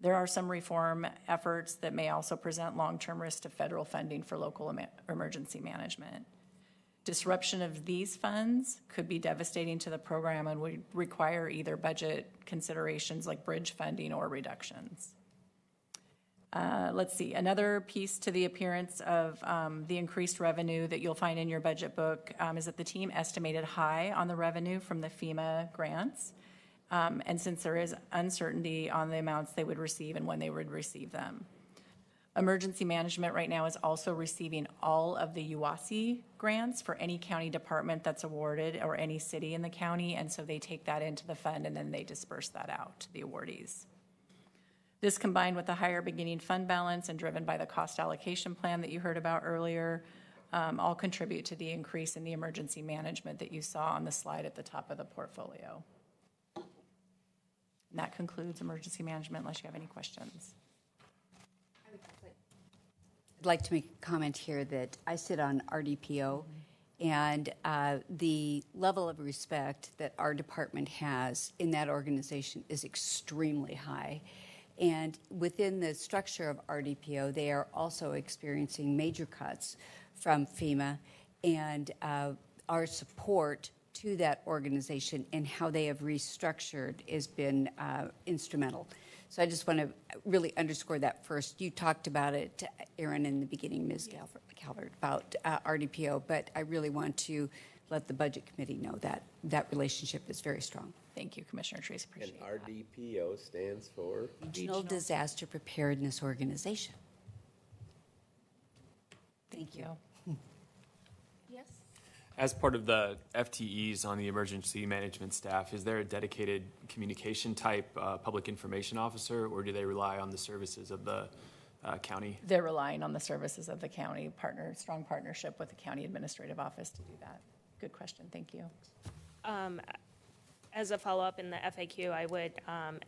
There are some reform efforts that may also present long-term risk to federal funding for local emergency management. Disruption of these funds could be devastating to the program and would require either budget considerations like bridge funding or reductions. Let's see, another piece to the appearance of the increased revenue that you'll find in your budget book is that the team estimated high on the revenue from the FEMA grants. And since there is uncertainty on the amounts they would receive and when they would receive them. Emergency management right now is also receiving all of the UASI grants for any county department that's awarded or any city in the county, and so they take that into the fund and then they disperse that out to the awardees. This combined with the higher beginning fund balance and driven by the cost allocation plan that you heard about earlier, all contribute to the increase in the emergency management that you saw on the slide at the top of the portfolio. And that concludes emergency management unless you have any questions. I'd like to make a comment here that I sit on RDPO, and the level of respect that our department has in that organization is extremely high. And within the structure of RDPO, they are also experiencing major cuts from FEMA, and our support to that organization and how they have restructured has been instrumental. So I just want to really underscore that first. You talked about it, Erin, in the beginning, Ms. Calvert, about RDPO, but I really want to let the Budget Committee know that that relationship is very strong. Thank you, Commissioner Trace. And Appreciate that. RDPO stands for? Regional Disaster Preparedness Organization. Thank you. Yes? As part of the FTEs on the emergency management staff, is there a dedicated communication type public information officer, or do they rely on the services of the county? They're relying on the services of the county, strong partnership with the county administrative office to do that. Good question, thank you. As a follow-up in the FAQ, I would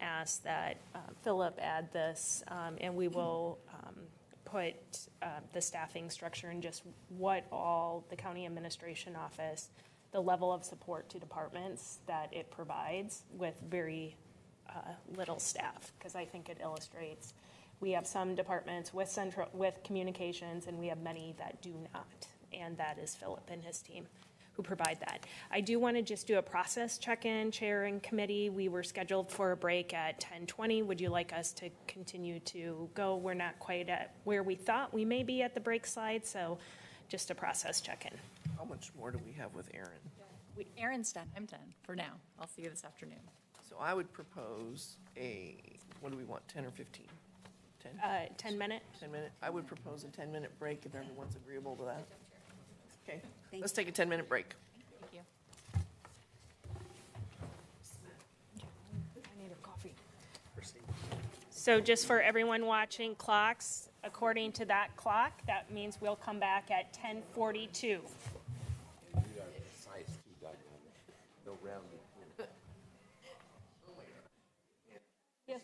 ask that Philip add this, and we will put the staffing structure and just what all the county administration office, the level of support to departments that it provides with very little staff, because I think it illustrates we have some departments with communications, and we have many that do not, and that is Philip and his team who provide that. I do want to just do a process check-in, Chair and Committee. We were scheduled for a break at 10:20. Would you like us to continue to go? We're not quite at where we thought we may be at the break slide, so just a process check-in. How much more do we have with Aaron? Aaron's done, I'm done for now. I'll see you this afternoon. So I would propose what do we want, 10 or 15? 10? 10 minute? 10 minute. I would propose a 10-minute break if everyone's agreeable to that. Okay, Thank let's take a 10-minute break. Thank you. I need a coffee. So just for everyone watching clocks, according to that clock, that means we'll come back at 10:42. No rounding. Yes.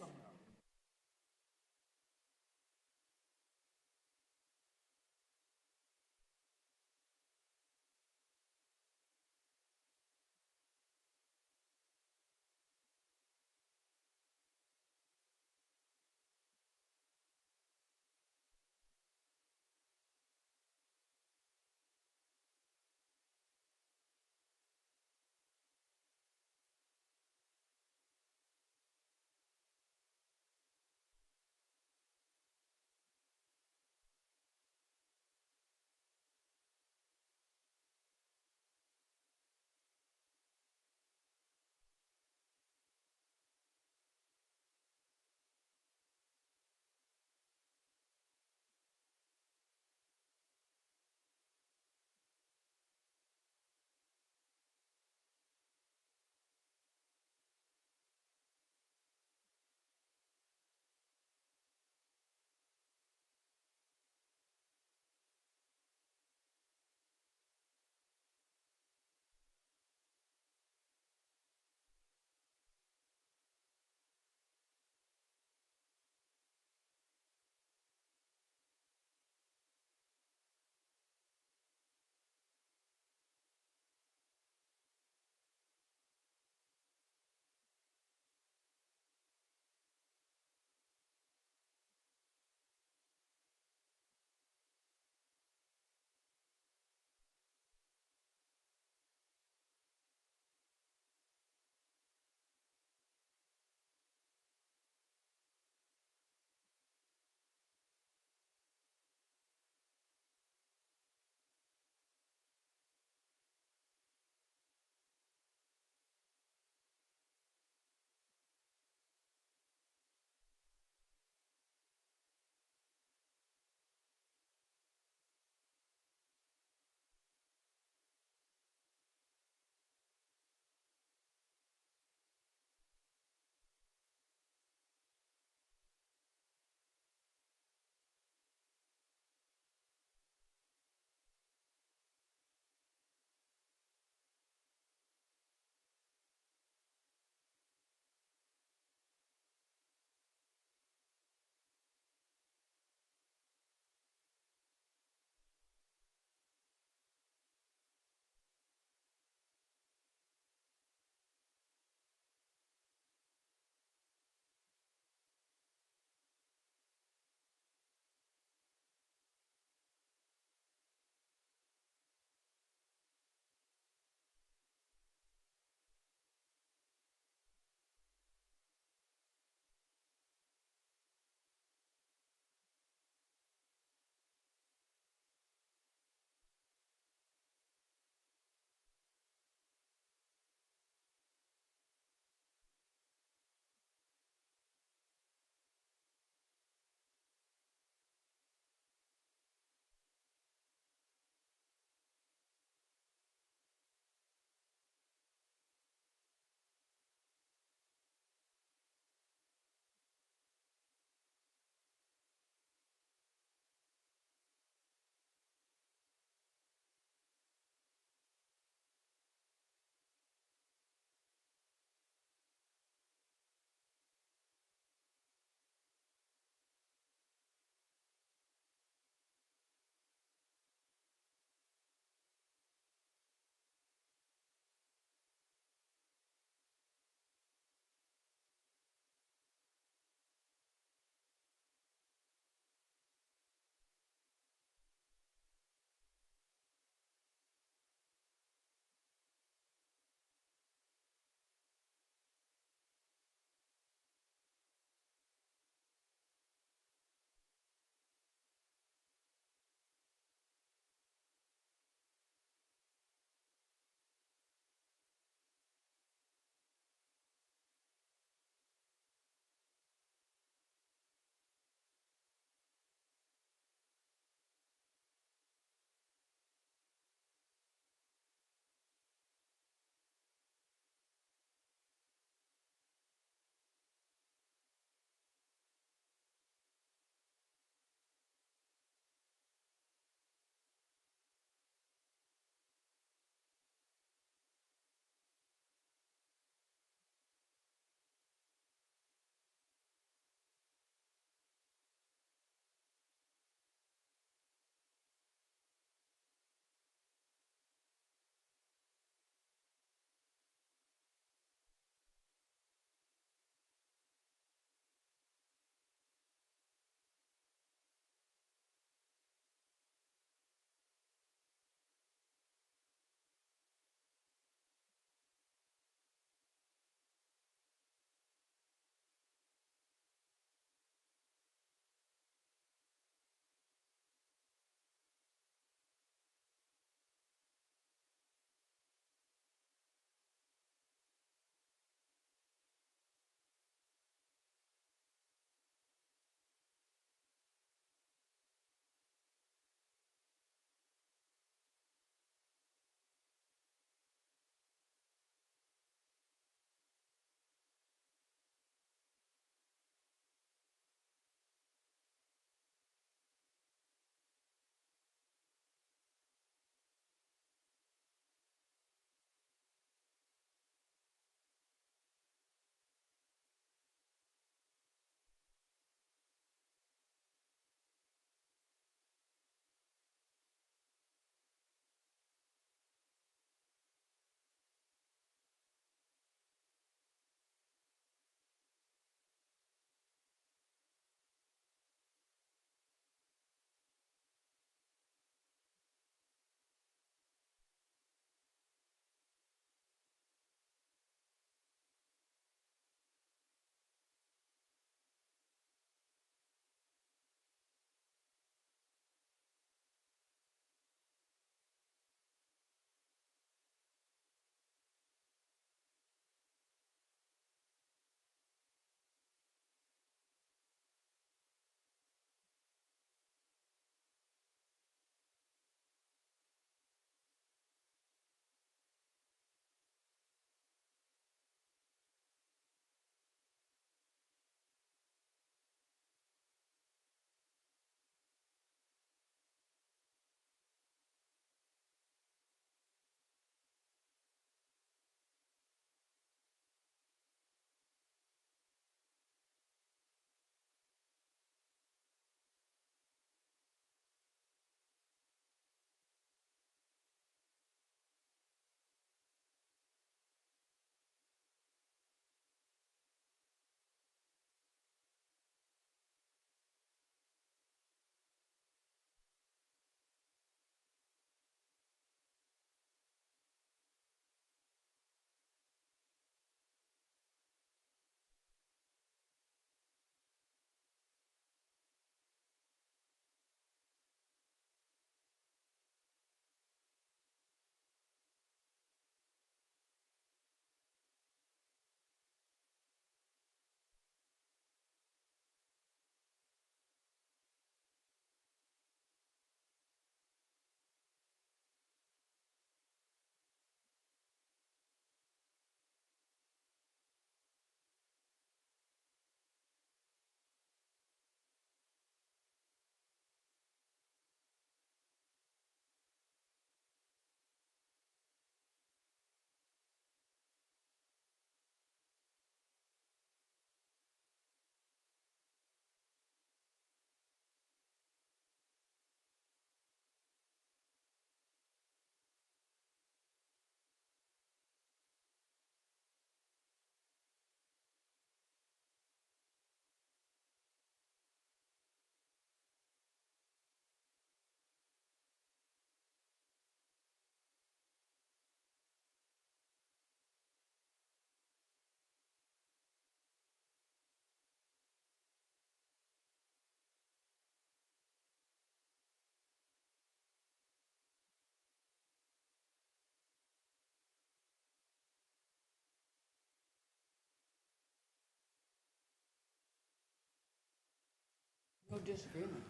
disagreement,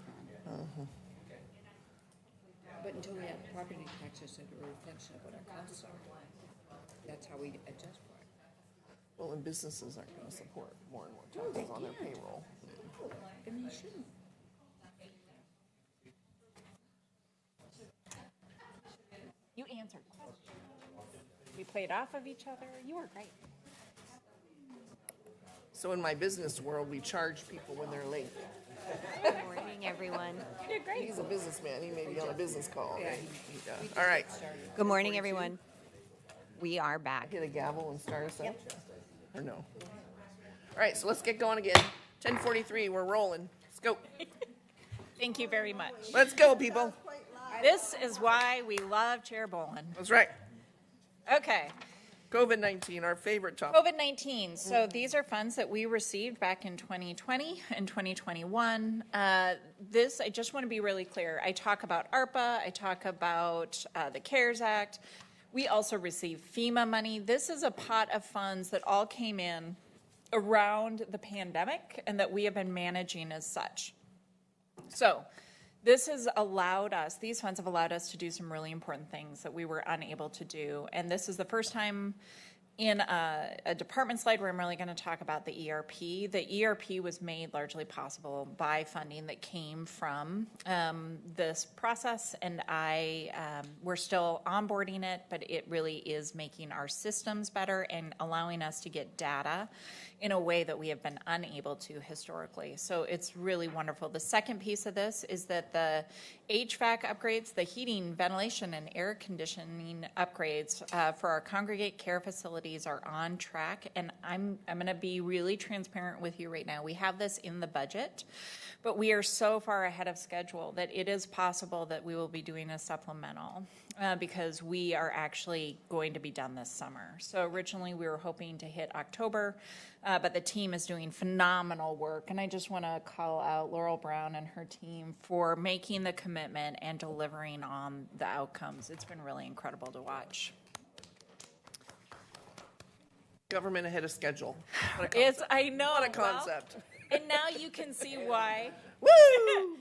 Ron. But until we have property taxes that are a reflection of what our costs are, that's how we adjust for it. Well, and businesses aren't going to support more and more taxes on their payroll. And they shouldn't. You answered. We played off of each other. You were great. So in my business world, we charge people when they're late. Good morning, everyone. You did great. He's a businessman. He may be on a business call. Yeah. All right. Good morning, everyone. We are back. Hit a gavel and start us up? Or no? All right, so let's get going again. 10:43, we're rolling. Let's go. Thank you very much. Let's go, people. This is why we love Chair Bolin. That's right. Okay. COVID-19, our favorite topic. COVID-19. So these are funds that we received back in 2020 and 2021. This, I just want to be really clear. I talk about ARPA. I talk about the CARES Act. We also received FEMA money. This is a pot of funds that all came in around the pandemic and that we have been managing as such. So this has allowed us, these funds have allowed us to do some really important things that we were unable to do. And this is the first time in a department slide where I'm really going to talk about the ERP. The ERP was made largely possible by funding that came from this process, and we're still onboarding it, but it really is making our systems better and allowing us to get data in a way that we have been unable to historically. So it's really wonderful. The second piece of this is that the HVAC upgrades, the heating, ventilation, and air conditioning upgrades for our congregate care facilities are on track. And I'm going to be really transparent with you right now. We have this in the budget, but we are so far ahead of schedule that it is possible that we will be doing a supplemental because we are actually going to be done this summer. So originally we were hoping to hit October, but the team is doing phenomenal work. And I just want to call out Laurel Brown and her team for making the commitment and delivering on the outcomes. It's been really incredible to watch. Government ahead of schedule. I know. What a concept. And now you can see why. Woo!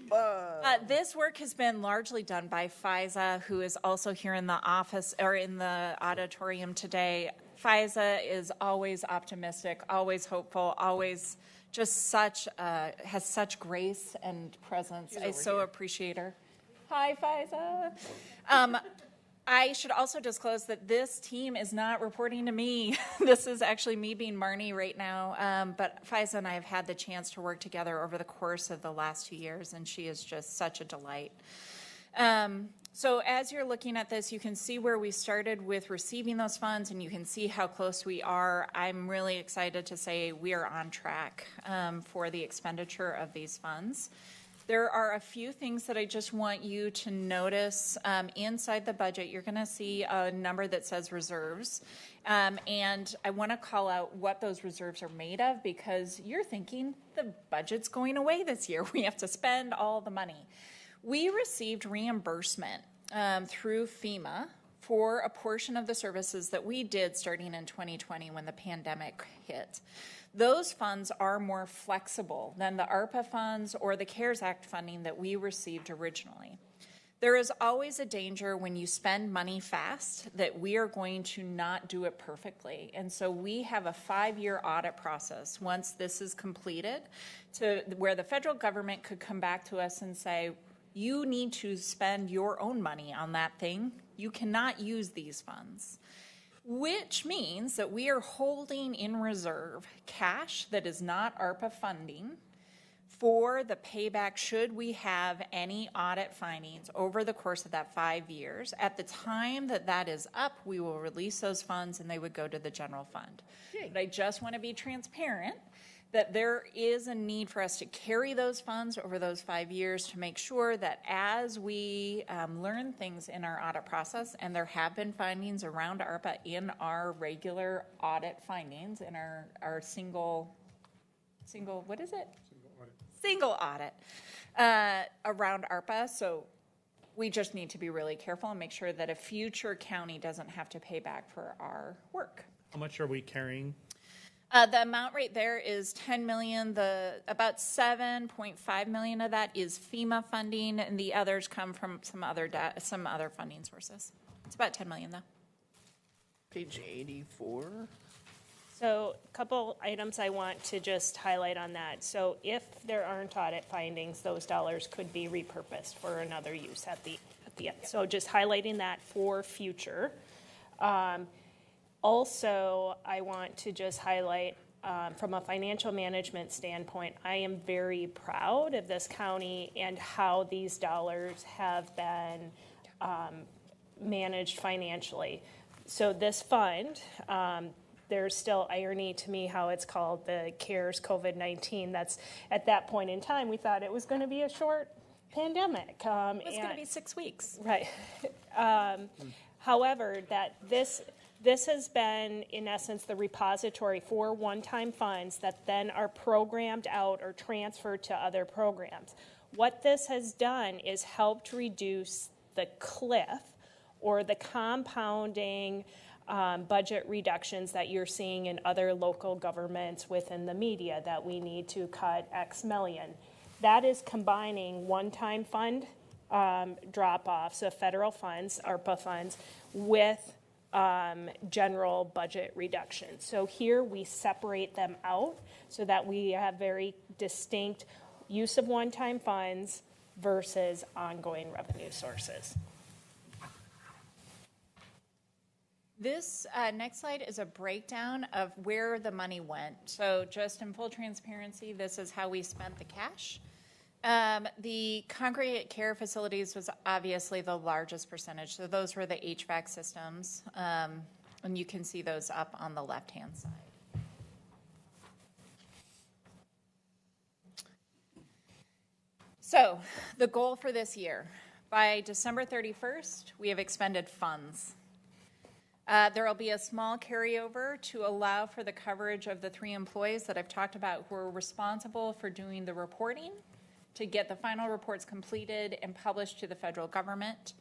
This work has been largely done by FISA, who is also here in the office or in the auditorium today. FISA is always optimistic, always hopeful, always just has such grace and presence. I so appreciate her. Hi, FISA. I should also disclose that this team is not reporting to me. This is actually me being Marnie right now. But FISA and I have had the chance to work together over the course of the last 2 years, and she is just such a delight. So as you're looking at this, you can see where we started with receiving those funds, and you can see how close we are. I'm really excited to say we are on track for the expenditure of these funds. There are a few things that I just want you to notice. Inside the budget, you're going to see a number that says reserves. And I want to call out what those reserves are made of, because you're thinking the budget's going away this year. We have to spend all the money. We received reimbursement through FEMA for a portion of the services that we did starting in 2020 when the pandemic hit. Those funds are more flexible than the ARPA funds or the CARES Act funding that we received originally. There is always a danger when you spend money fast that we are going to not do it perfectly. And so we have a 5-year audit process once this is completed, to where the federal government could come back to us and say, you need to spend your own money on that thing. You cannot use these funds. Which means that we are holding in reserve cash that is not ARPA funding for the payback should we have any audit findings over the course of that 5 years. At the time that that is up, we will release those funds and they would go to the general fund. But I just want to be transparent that there is a need for us to carry those funds over those 5 years to make sure that as we learn things in our audit process, and there have been findings around ARPA in our regular audit findings, in our single, what is it? Single audit around ARPA. So we just need to be really careful and make sure that a future county doesn't have to pay back for our work. How much are we carrying? The amount right there is 10 million. About 7.5 million of that is FEMA funding, and the others come from some other funding sources. It's about 10 million though. Page 84. So a couple items I want to just highlight on that. So if there aren't audit findings, those dollars could be repurposed for another use at the end. So just highlighting that for future. Also, I want to just highlight from a financial management standpoint, I am very proud of this county and how these dollars have been managed financially. So this fund, there's still irony to me how it's called the CARES COVID-19. That's, at that point in time, we thought it was going to be a short pandemic. It was going to be 6 weeks. Right. However, that this has been, in essence, the repository for one-time funds that then are programmed out or transferred to other programs. What this has done is helped reduce the cliff or the compounding budget reductions that you're seeing in other local governments within the media, that we need to cut X million. That is combining one-time fund drop-offs of federal funds, ARPA funds, with general budget reductions. So here we separate them out so that we have very distinct use of one-time funds versus ongoing revenue sources. This next slide is a breakdown of where the money went. So just in full transparency, this is how we spent the cash. The congregate care facilities was obviously the largest percentage. So those were the HVAC systems. And you can see those up on the left-hand side. So the goal for this year, by December 31st, we have expended funds. There will be a small carryover to allow for the coverage of the 3 employees that I've talked about who are responsible for doing the reporting to get the final reports completed and published to the federal government.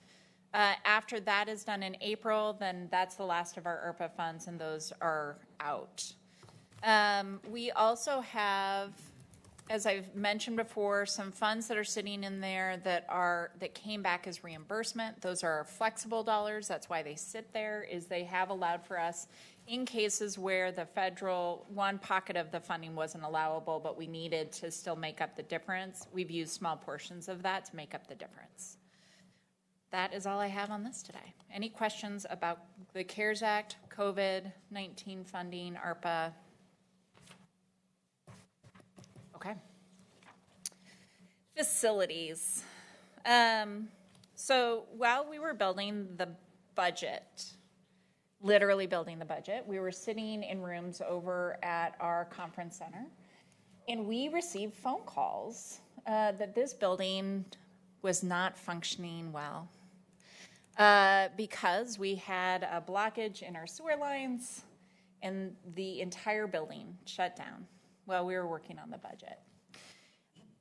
After that is done in April, then that's the last of our ARPA funds, and those are out. We also have, as I've mentioned before, some funds that are sitting in there that came back as reimbursement. Those are flexible dollars. That's why they sit there, is they have allowed for us in cases where the federal one pocket of the funding wasn't allowable, but we needed to still make up the difference. We've used small portions of that to make up the difference. That is all I have on this today. Any questions about the CARES Act, COVID-19 funding, ARPA? Okay. Facilities. So while we were building the budget, literally building the budget, we were sitting in rooms over at our conference center, and we received phone calls that this building was not functioning well because we had a blockage in our sewer lines and the entire building shut down while we were working on the budget.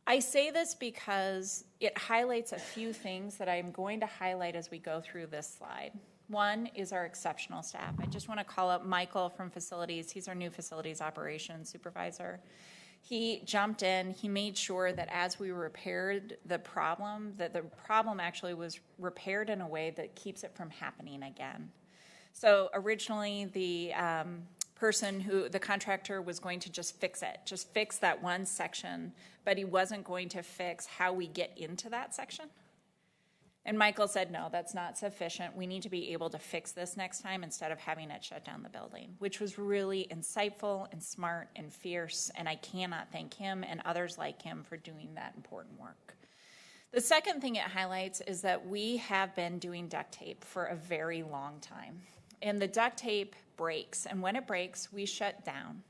I say this because it highlights a few things that I'm going to highlight as we go through this slide. One is our exceptional staff. I just want to call out Michael from facilities. He's our new facilities operations supervisor. He jumped in, he made sure that as we repaired the problem, that the problem actually was repaired in a way that keeps it from happening again. So originally the contractor was going to just fix that one section, but he wasn't going to fix how we get into that section. And Michael said, no, that's not sufficient. We need to be able to fix this next time instead of having it shut down the building, which was really insightful and smart and fierce, and I cannot thank him and others like him for doing that important work. The second thing it highlights is that we have been doing duct tape for a very long time. And the duct tape breaks, and when it breaks, we shut down.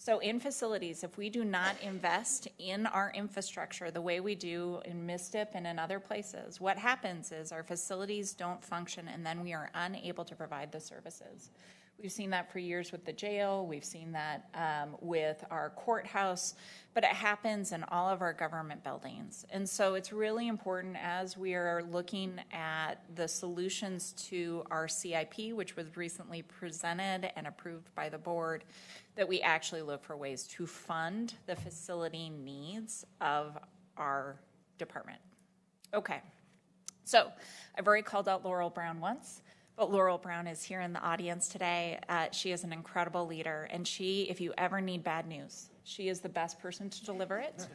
So in facilities, if we do not invest in our infrastructure the way we do in MISTIP and in other places, what happens is our facilities don't function, and then we are unable to provide the services. We've seen that for years with the jail. We've seen that with our courthouse, but it happens in all of our government buildings. And so it's really important as we are looking at the solutions to our CIP, which was recently presented and approved by the board, that we actually look for ways to fund the facility needs of our department. Okay, so I've already called out Laurel Brown once. But Laurel Brown is here in the audience today. She is an incredible leader, and if you ever need bad news, she is the best person to deliver it.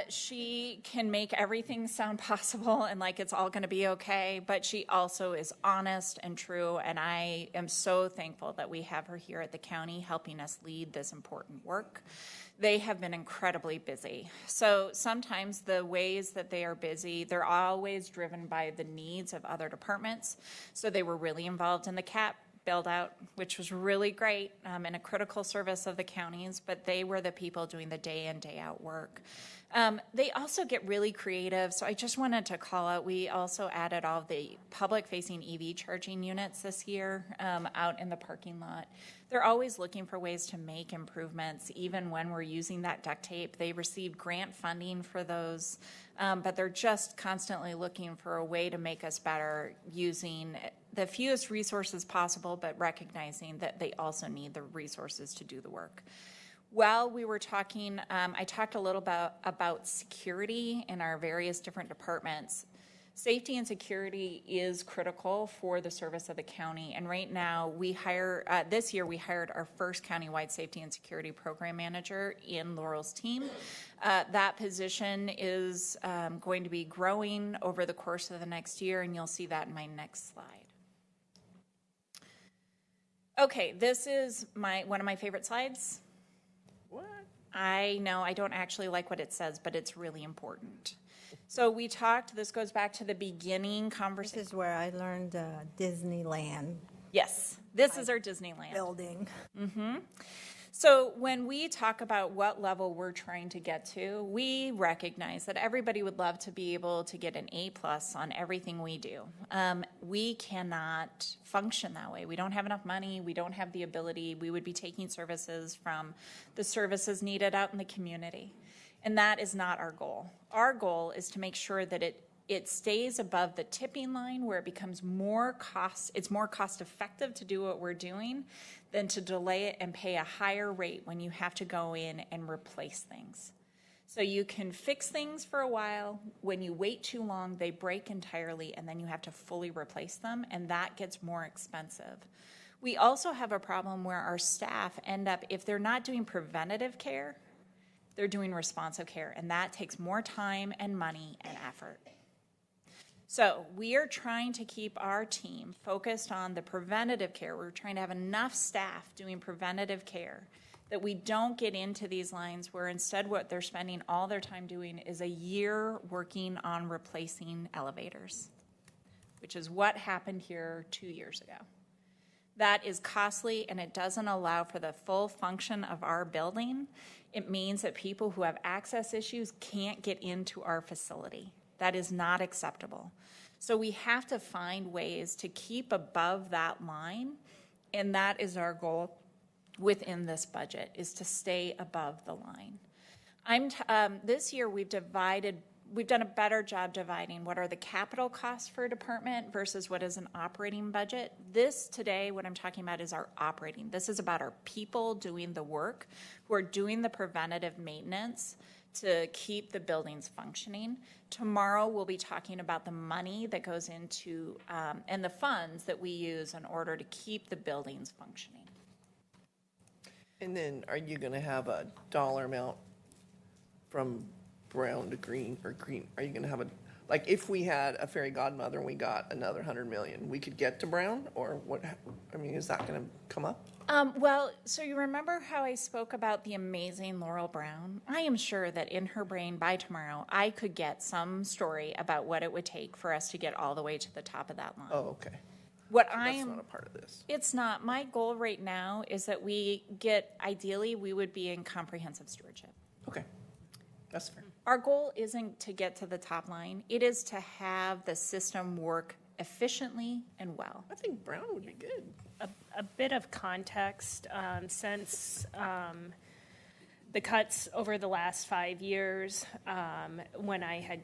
She can make everything sound possible and like it's all going to be okay, but she also is honest and true, and I am so thankful that we have her here at the county helping us lead this important work. They have been incredibly busy. So sometimes the ways that they are busy, they're always driven by the needs of other departments. So they were really involved in the CAP build out, which was really great in a critical service of the counties, but they were the people doing the day in, day out work. They also get really creative. So I just wanted to call out, we also added all of the public facing EV charging units this year out in the parking lot. They're always looking for ways to make improvements, even when we're using that duct tape. They received grant funding for those, but they're just constantly looking for a way to make us better using the fewest resources possible, but recognizing that they also need the resources to do the work. While we were talking, I talked a little about security in our various different departments. Safety and security is critical for the service of the county, and right now this year we hired our first countywide safety and security program manager in Laurel's team. That position is going to be growing over the course of the next year, and you'll see that in my next slide. Okay, this is one of my favorite slides. What? I know I don't actually like what it says, but it's really important. So we talked, this goes back to the beginning conversation. This is where I learned Disneyland. Yes, this is our Disneyland Building. Mm-hmm. So when we talk about what level we're trying to get to, we recognize that everybody would love to be able to get an A+ on everything we do. We cannot function that way. We don't have enough money. We don't have the ability. We would be taking services from the services needed out in the community. And that is not our goal. Our goal is to make sure that it stays above the tipping line where it becomes more cost effective to do what we're doing than to delay it and pay a higher rate when you have to go in and replace things. So you can fix things for a while. When you wait too long, they break entirely, and then you have to fully replace them, and that gets more expensive. We also have a problem where our staff end up, if they're not doing preventative care, they're doing responsive care, and that takes more time and money and effort. So we are trying to keep our team focused on the preventative care. We're trying to have enough staff doing preventative care that we don't get into these lines where instead what they're spending all their time doing is a year working on replacing elevators, which is what happened here 2 years ago. That is costly, and it doesn't allow for the full function of our building. It means that people who have access issues can't get into our facility. That is not acceptable. So we have to find ways to keep above that line, and that is our goal within this budget, is to stay above the line. This year we've done a better job dividing what are the capital costs for a department versus what is an operating budget. This today, what I'm talking about is our operating. This is about our people doing the work, who are doing the preventative maintenance to keep the buildings functioning. Tomorrow we'll be talking about the money that goes into and the funds that we use in order to keep the buildings functioning. And then are you going to have a dollar amount from brown to green, or green? Are you going to have like if we had a fairy godmother and we got another 100 million, we could get to brown, or what? I mean, is that going to come up? Well, so you remember how I spoke about the amazing Laurel Brown? I am sure that in her brain by tomorrow, I could get some story about what it would take for us to get all the way to the top of that line. Oh, okay. That's not a part of this. It's not. My goal right now is that ideally, we would be in comprehensive stewardship. Okay, that's fair. Our goal isn't to get to the top line. It is to have the system work efficiently and well. I think Brown would be good. A bit of context, since the cuts over the last 5 years, when I had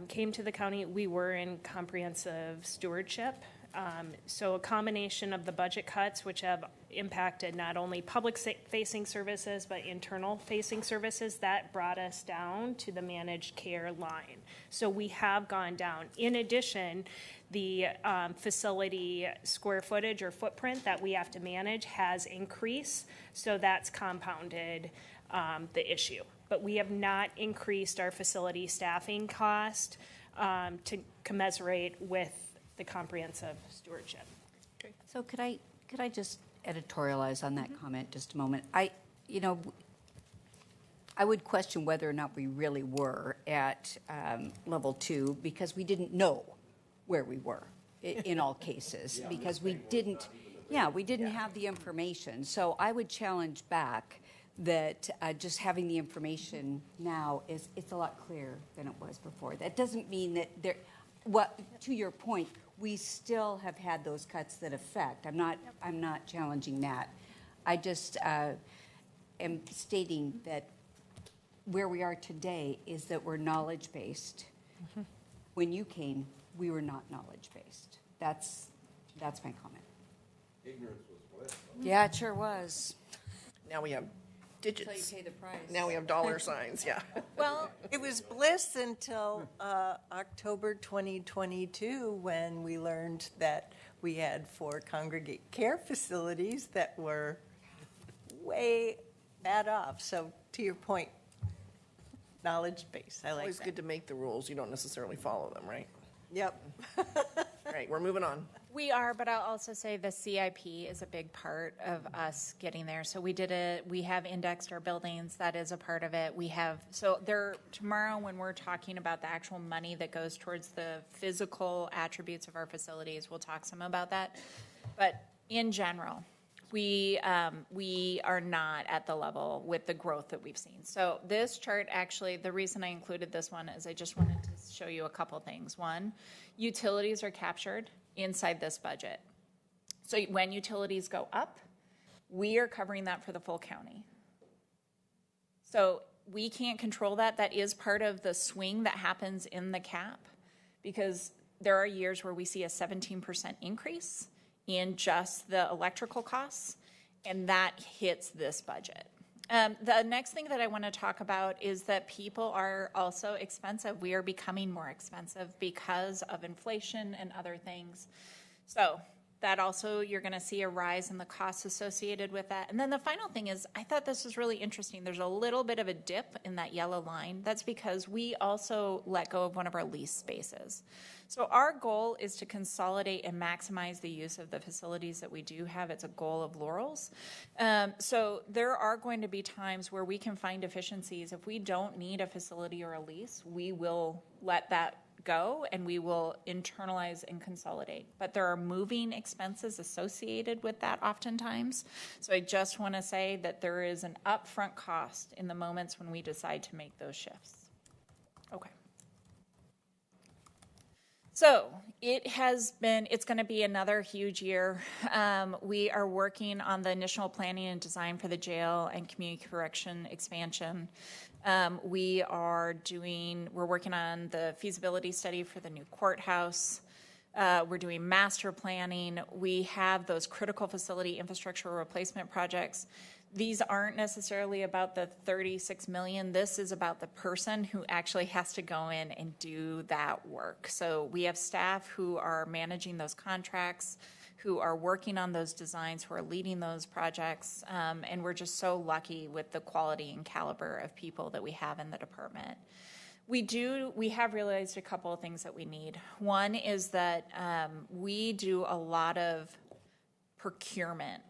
came to the county, we were in comprehensive stewardship. So a combination of the budget cuts, which have impacted not only public-facing services, but internal-facing services, that brought us down to the managed care line. So we have gone down. In addition, the facility square footage or footprint that we have to manage has increased, so that's compounded the issue. But we have not increased our facility staffing cost to commensurate with the comprehensive stewardship. So could I just editorialize on that comment just a moment? I would question whether or not we really were at level 2 because we didn't know where we were in all cases because we didn't have the information. So I would challenge back that just having the information now it's a lot clearer than it was before. That doesn't mean that to your point, we still have had those cuts that affect. I'm not challenging that. I just am stating that where we are today is that we're knowledge-based. Mm-hmm. When you came, we were not knowledge-based. That's my comment. Ignorance was bliss. Yeah, it sure was. Now we have digits. Until you pay the price. Now we have dollar signs, yeah. Well, it was bliss until October 2022 when we learned that we had 4 congregate care facilities that were way bad off. So to your point, knowledge base, I like Always that. good to make the rules. You don't necessarily follow them, right? Yep. All right, we're moving on. We are, but I'll also say the CIP is a big part of us getting there. So we have indexed our buildings. That is a part of it. Tomorrow when we're talking about the actual money that goes towards the physical attributes of our facilities, we'll talk some about that. But in general, we are not at the level with the growth that we've seen. So this chart, actually, the reason I included this one is I just wanted to show you a couple things. One, utilities are captured inside this budget. So when utilities go up, we are covering that for the full county. So we can't control that. That is part of the swing that happens in the cap because there are years where we see a 17% increase in just the electrical costs, and that hits this budget. The next thing that I want to talk about is that people are also expensive. We are becoming more expensive because of inflation and other things. So that also, you're going to see a rise in the costs associated with that. And then the final thing is, I thought this was really interesting. There's a little bit of a dip in that yellow line. That's because we also let go of one of our lease spaces. So our goal is to consolidate and maximize the use of the facilities that we do have. It's a goal of Laurel's. So there are going to be times where we can find efficiencies. If we don't need a facility or a lease, we will let that go and we will internalize and consolidate. But there are moving expenses associated with that oftentimes. So I just want to say that there is an upfront cost in the moments when we decide to make those shifts. Okay. So it's going to be another huge year. We are working on the initial planning and design for the jail and community correction expansion. We're working on the feasibility study for the new courthouse. We're doing master planning. We have those critical facility infrastructure replacement projects. These aren't necessarily about the $36 million. This is about the person who actually has to go in and do that work. So we have staff who are managing those contracts, who are working on those designs, who are leading those projects, and we're just so lucky with the quality and caliber of people that we have in the department. We have realized a couple of things that we need. One is that we do a lot of procurement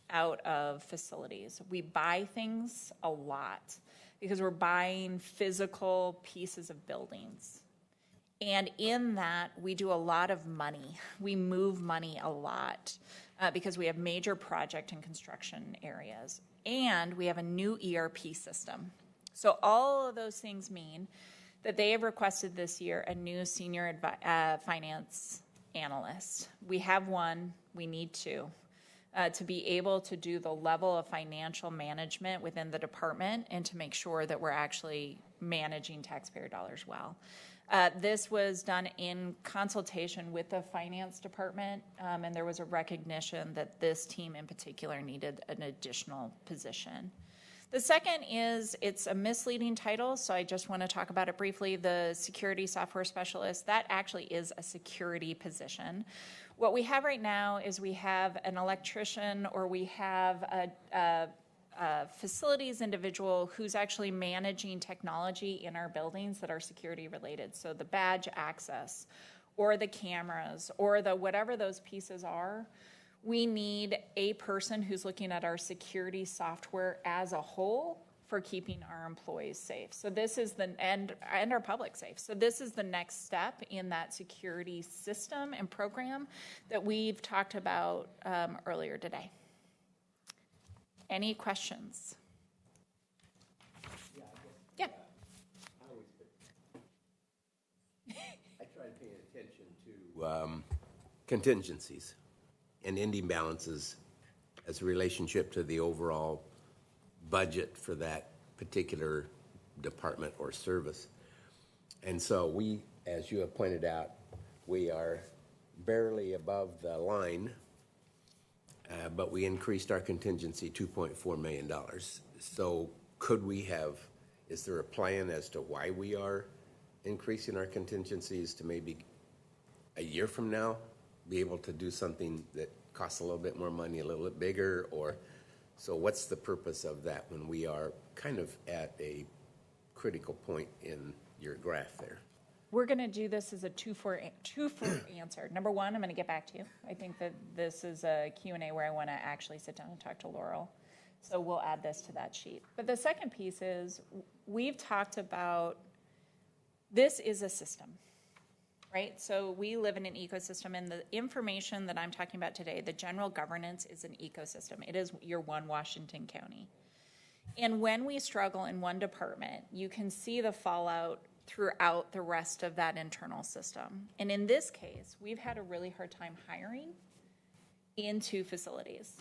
out of facilities. We buy things a lot because we're buying physical pieces of buildings. And in that, we do a lot of money. We move money a lot because we have major project and construction areas. And we have a new ERP system. So all of those things mean that they have requested this year a new senior finance analyst. We have one, we need two. To be able to do the level of financial management within the department and to make sure that we're actually managing taxpayer dollars well. This was done in consultation with the finance department, and there was a recognition that this team in particular needed an additional position. The second is it's a misleading title, so I just want to talk about it briefly. The security software specialist, that actually is a security position. What we have right now is we have an electrician or we have a facilities individual who's actually managing technology in our buildings that are security related. So the badge access or the cameras or the whatever those pieces are, we need a person who's looking at our security software as a whole for keeping our employees safe. So this is and our public safe. So this is the next step in that security system and program that we've talked about earlier today. Any questions? Yeah. I try to pay attention to contingencies and ending balances as a relationship to the overall budget for that particular department or service. And so we, as you have pointed out, we are barely above the line, but we increased our contingency $2.4 million. So could we have, is there a plan as to why we are increasing our contingencies to maybe a year from now be able to do something that costs a little bit more money, a little bit bigger? Or so what's the purpose of that when we are kind of at a critical point in your graph there? We're going to do this as a two-for answer. Number one, I'm going to get back to you. I think that this is a Q&A where I want to actually sit down and talk to Laurel. So we'll add this to that sheet. But the second piece is we've talked about this is a system, right? So we live in an ecosystem, and the information that I'm talking about today, the general governance, is an ecosystem. It is your one Washington County. And when we struggle in one department, you can see the fallout throughout the rest of that internal system. And in this case, we've had a really hard time hiring into facilities.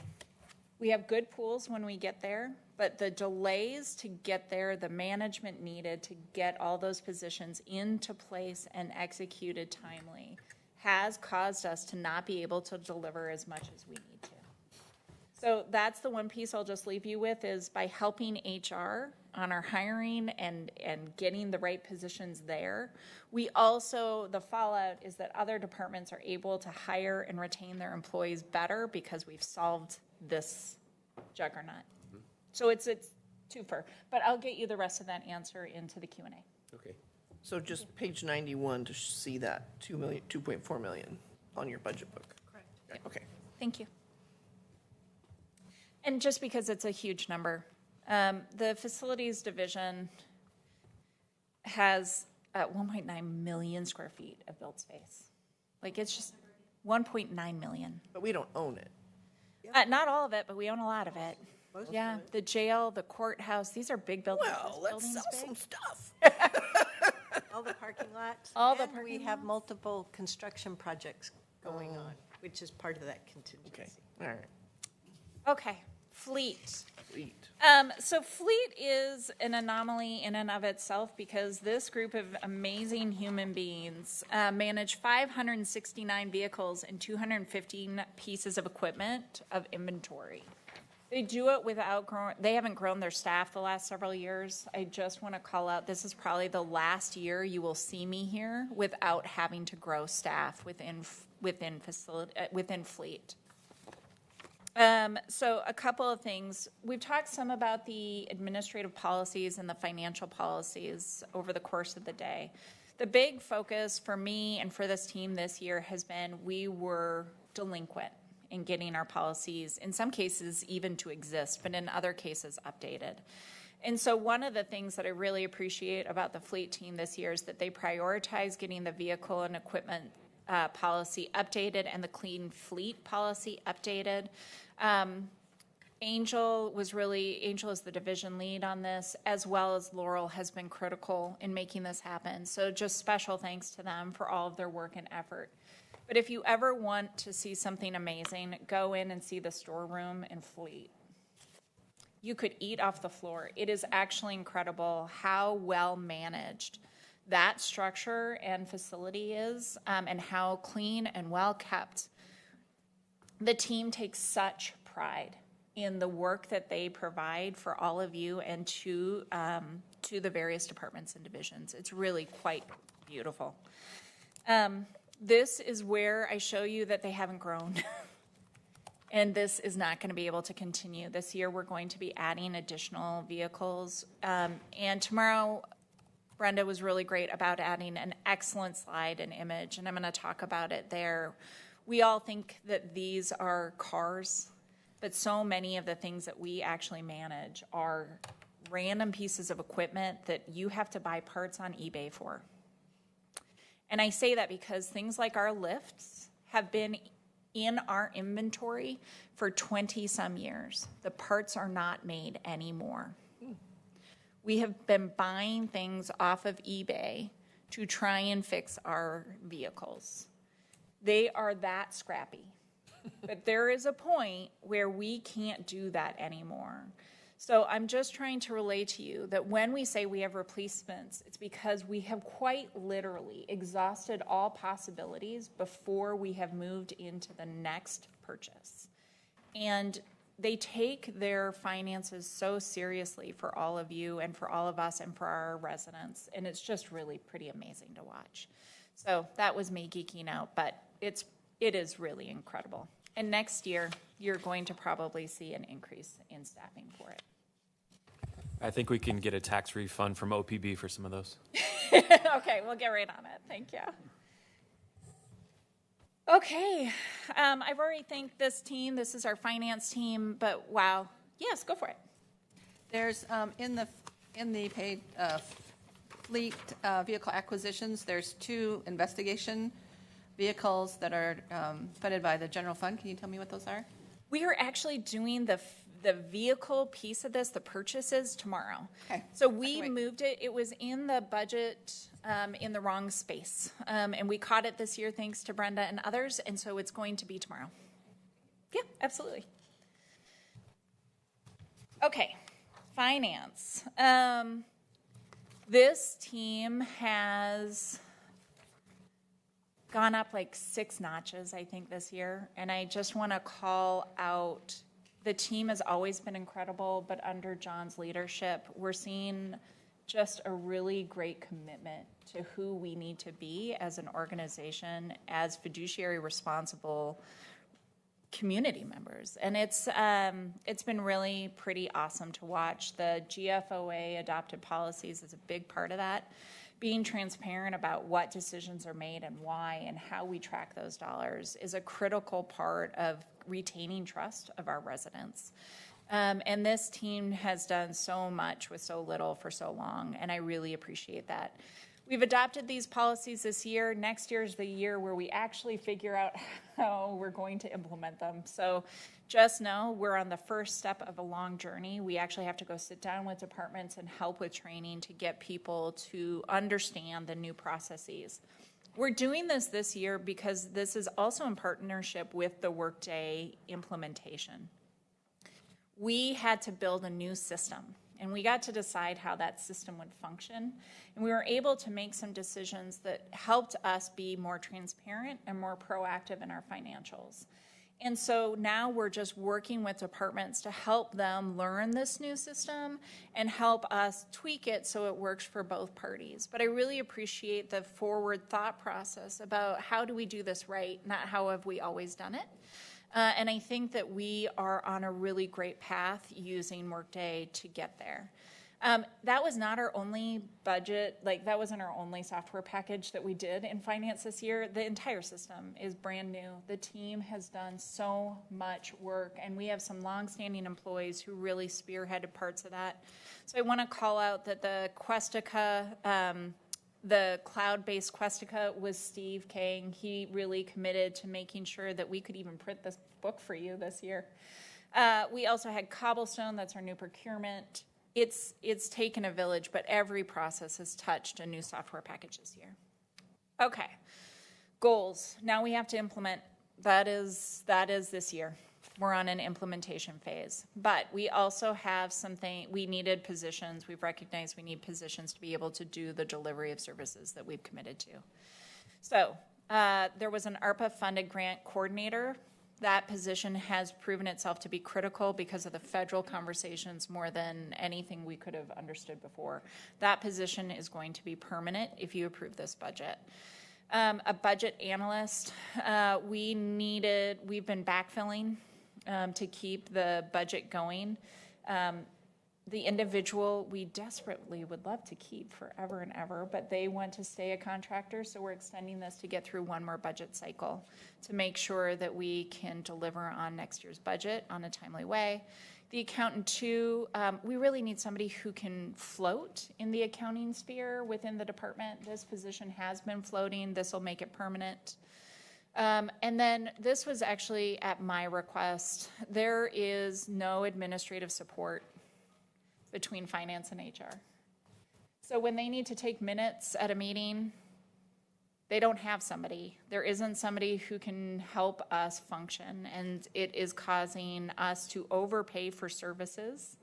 We have good pools when we get there, but the delays to get there, the management needed to get all those positions into place and executed timely has caused us to not be able to deliver as much as we need to. So that's the one piece I'll just leave you with, is by helping HR on our hiring and getting the right positions there. We also, the fallout is that other departments are able to hire and retain their employees better because we've solved this juggernaut. Mm-hmm. So it's twofer, but I'll get you the rest of that answer into the Q&A. Okay. So just page 91 to see that 2.4 million on your budget book. Correct. Yeah. Okay. Thank you. And just because it's a huge number, the facilities division has 1.9 million square feet of built space. Like, it's just 1.9 million. But we don't own it. Not all of it, but we own a lot of it. Yeah, the jail, the courthouse, these are big buildings. Well, let's sell some stuff. All the parking lots. All the and parking we have lots. multiple construction projects going on, which is part of that contingency. Okay. All right. Okay, fleet. Fleet. So fleet is an anomaly in and of itself because this group of amazing human beings manage 569 vehicles and 215 pieces of equipment of inventory. They do it they haven't grown their staff the last several years. I just want to call out, this is probably the last year you will see me here without having to grow staff within fleet. So a couple of things. We've talked some about the administrative policies and the financial policies over the course of the day. The big focus for me and for this team this year has been we were delinquent in getting our policies, in some cases even to exist, but in other cases updated. And so one of the things that I really appreciate about the fleet team this year is that they prioritize getting the vehicle and equipment policy updated and the clean fleet policy updated. Angel is the division lead on this, as well as Laurel has been critical in making this happen. So just special thanks to them for all of their work and effort. But if you ever want to see something amazing, go in and see the storeroom in Fleet. You could eat off the floor. It is actually incredible how well managed that structure and facility is, and how clean and well kept. The team takes such pride in the work that they provide for all of you and to the various departments and divisions. It's really quite beautiful. This is where I show you that they haven't grown. And this is not going to be able to continue. This year, we're going to be adding additional vehicles. And tomorrow, Brenda was really great about adding an excellent slide and image, and I'm going to talk about it there. We all think that these are cars, but so many of the things that we actually manage are random pieces of equipment that you have to buy parts on eBay for. And I say that because things like our lifts have been in our inventory for 20-some years. The parts are not made anymore. We have been buying things off of eBay to try and fix our vehicles. They are that scrappy. But there is a point where we can't do that anymore. So I'm just trying to relay to you that when we say we have replacements, it's because we have quite literally exhausted all possibilities before we have moved into the next purchase. And they take their finances so seriously for all of you and for all of us and for our residents, and it's just really pretty amazing to watch. So that was me geeking out, but it is really incredible. And next year, you're going to probably see an increase in staffing for it. I think we can get a tax refund from OPB for some of those. Okay, we'll get right on it. Thank you. Okay, I've already thanked this team. This is our finance team, but wow. Yes, go for it. There's, in the paid fleet vehicle acquisitions, there's 2 investigation vehicles that are funded by the general fund. Can you tell me what those are? We are actually doing the vehicle piece of this, the purchases, tomorrow. Okay. So we moved it. It was in the budget in the wrong space. And we caught it this year thanks to Brenda and others. And so it's going to be tomorrow. Yeah, absolutely. Okay, finance. This team has gone up like 6 notches, I think, this year. And I just want to call out, the team has always been incredible, but under John's leadership, we're seeing just a really great commitment to who we need to be as an organization, as fiduciary responsible community members. And it's been really pretty awesome to watch. The GFOA adopted policies is a big part of that. Being transparent about what decisions are made and why and how we track those dollars is a critical part of retaining trust of our residents. And this team has done so much with so little for so long, and I really appreciate that. We've adopted these policies this year. Next year is the year where we actually figure out how we're going to implement them. So just know we're on the first step of a long journey. We actually have to go sit down with departments and help with training to get people to understand the new processes. We're doing this year because this is also in partnership with the Workday implementation. We had to build a new system, and we got to decide how that system would function. And we were able to make some decisions that helped us be more transparent and more proactive in our financials. And so now we're just working with departments to help them learn this new system and help us tweak it so it works for both parties. But I really appreciate the forward thought process about how do we do this right, not how have we always done it. And I think that we are on a really great path using Workday to get there. That was not our only budget, that wasn't our only software package that we did in finance this year. The entire system is brand new. The team has done so much work, and we have some longstanding employees who really spearheaded parts of that. So I want to call out that the Questica, the cloud-based Questica was Steve Kang. He really committed to making sure that we could even print this book for you this year. We also had Cobblestone, that's our new procurement. It's taken a village, but every process has touched a new software package this year. Okay, Goals. Now we have to implement. That is this year. We're on an implementation phase. But we also have something, we needed positions. We've recognized we need positions to be able to do the delivery of services that we've committed to. So there was an ARPA-funded grant coordinator. That position has proven itself to be critical because of the federal conversations more than anything we could have understood before. That position is going to be permanent if you approve this budget. A budget analyst, we've been backfilling to keep the budget going. The individual we desperately would love to keep forever and ever, but they want to stay a contractor, so we're extending this to get through one more budget cycle to make sure that we can deliver on next year's budget on a timely way. The accountant too, we really need somebody who can float in the accounting sphere within the department. This position has been floating. This will make it permanent. And then this was actually at my request. There is no administrative support between finance and HR. So when they need to take minutes at a meeting, they don't have somebody. There isn't somebody who can help us function, and it is causing us to overpay for services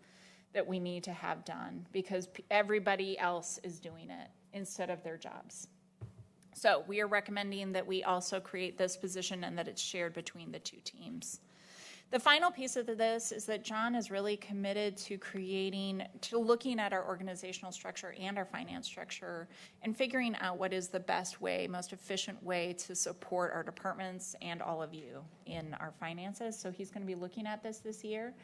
that we need to have done because everybody else is doing it instead of their jobs. So we are recommending that we also create this position and that it's shared between the two teams. The final piece of this is that John is really committed to looking at our organizational structure and our finance structure and figuring out what is the best way, most efficient way to support our departments and all of you in our finances. So he's going to be looking at this year.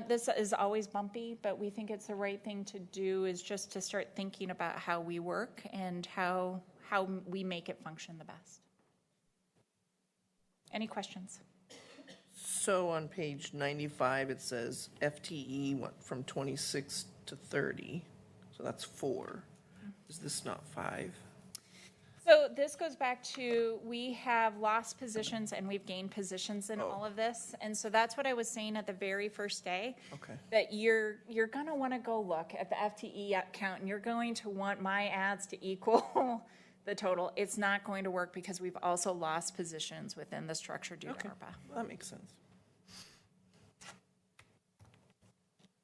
This is always bumpy, but we think it's the right thing to do is just to start thinking about how we work and how we make it function the best. Any questions? So on page 95, it says FTE went from 26 to 30. So that's 4. Is this not 5? So this goes back to we have lost positions and we've gained positions in all of this. And so that's what I was saying at the very first day. Okay. That you're going to want to go look at the FTE count and you're going to want my ads to equal the total. It's not going to work because we've also lost positions within the structure due to ARPA. Well, that makes sense.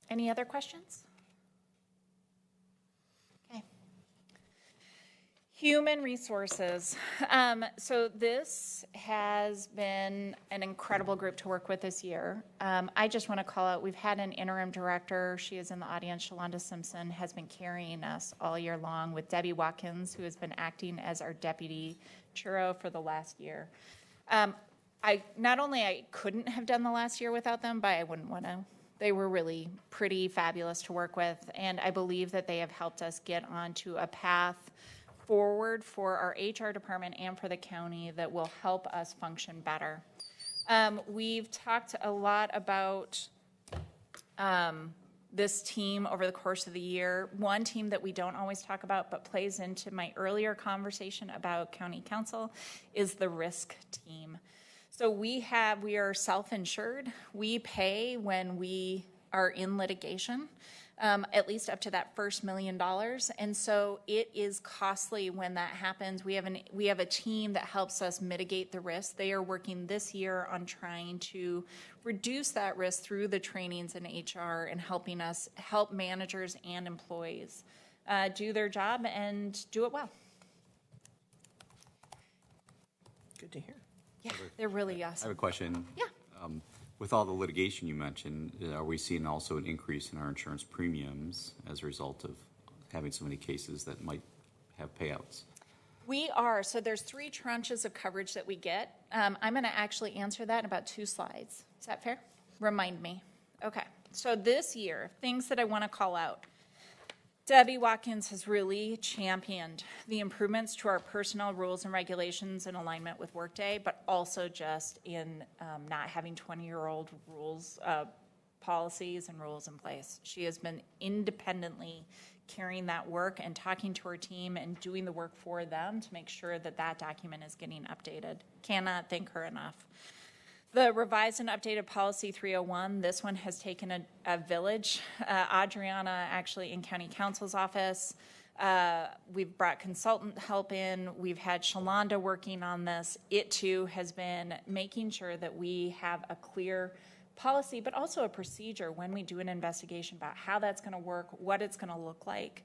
Any other questions? Okay. Human resources. So this has been an incredible group to work with this year. I just want to call out, we've had an interim director. She is in the audience. Shalonda Simpson has been carrying us all year long with Debbie Watkins, who has been acting as our deputy churro for the last year. I couldn't have done the last year without them, but I wouldn't want to. They were really pretty fabulous to work with, and I believe that they have helped us get onto a path forward for our HR department and for the county that will help us function better. We've talked a lot about this team over the course of the year. One team that we don't always talk about but plays into my earlier conversation about county council is the risk team. So we are self-insured. We pay when we are in litigation, at least up to that first $1 million. And so it is costly when that happens. We have a team that helps us mitigate the risk. They are working this year on trying to reduce that risk through the trainings in HR and helping us help managers and employees do their job and do it well. Good to hear. Yeah, they're really awesome. I have a question. Yeah. With all the litigation you mentioned, are we seeing also an increase in our insurance premiums as a result of having so many cases that might have payouts? We are. So there's 3 tranches of coverage that we get. I'm going to actually answer that in about 2 slides. Is that fair? Remind me. Okay. So this year, things that I want to call out. Debbie Watkins has really championed the improvements to our personnel rules and regulations in alignment with Workday, but also just in not having 20-year-old rules, policies and rules in place. She has been independently carrying that work and talking to her team and doing the work for them to make sure that that document is getting updated. Cannot thank her enough. The revised and updated policy 301, this one has taken a village. Adriana, actually in county counsel's office, We've brought consultant help in. We've had Shalonda working on this. It too has been making sure that we have a clear policy, but also a procedure when we do an investigation about how that's going to work, what it's going to look like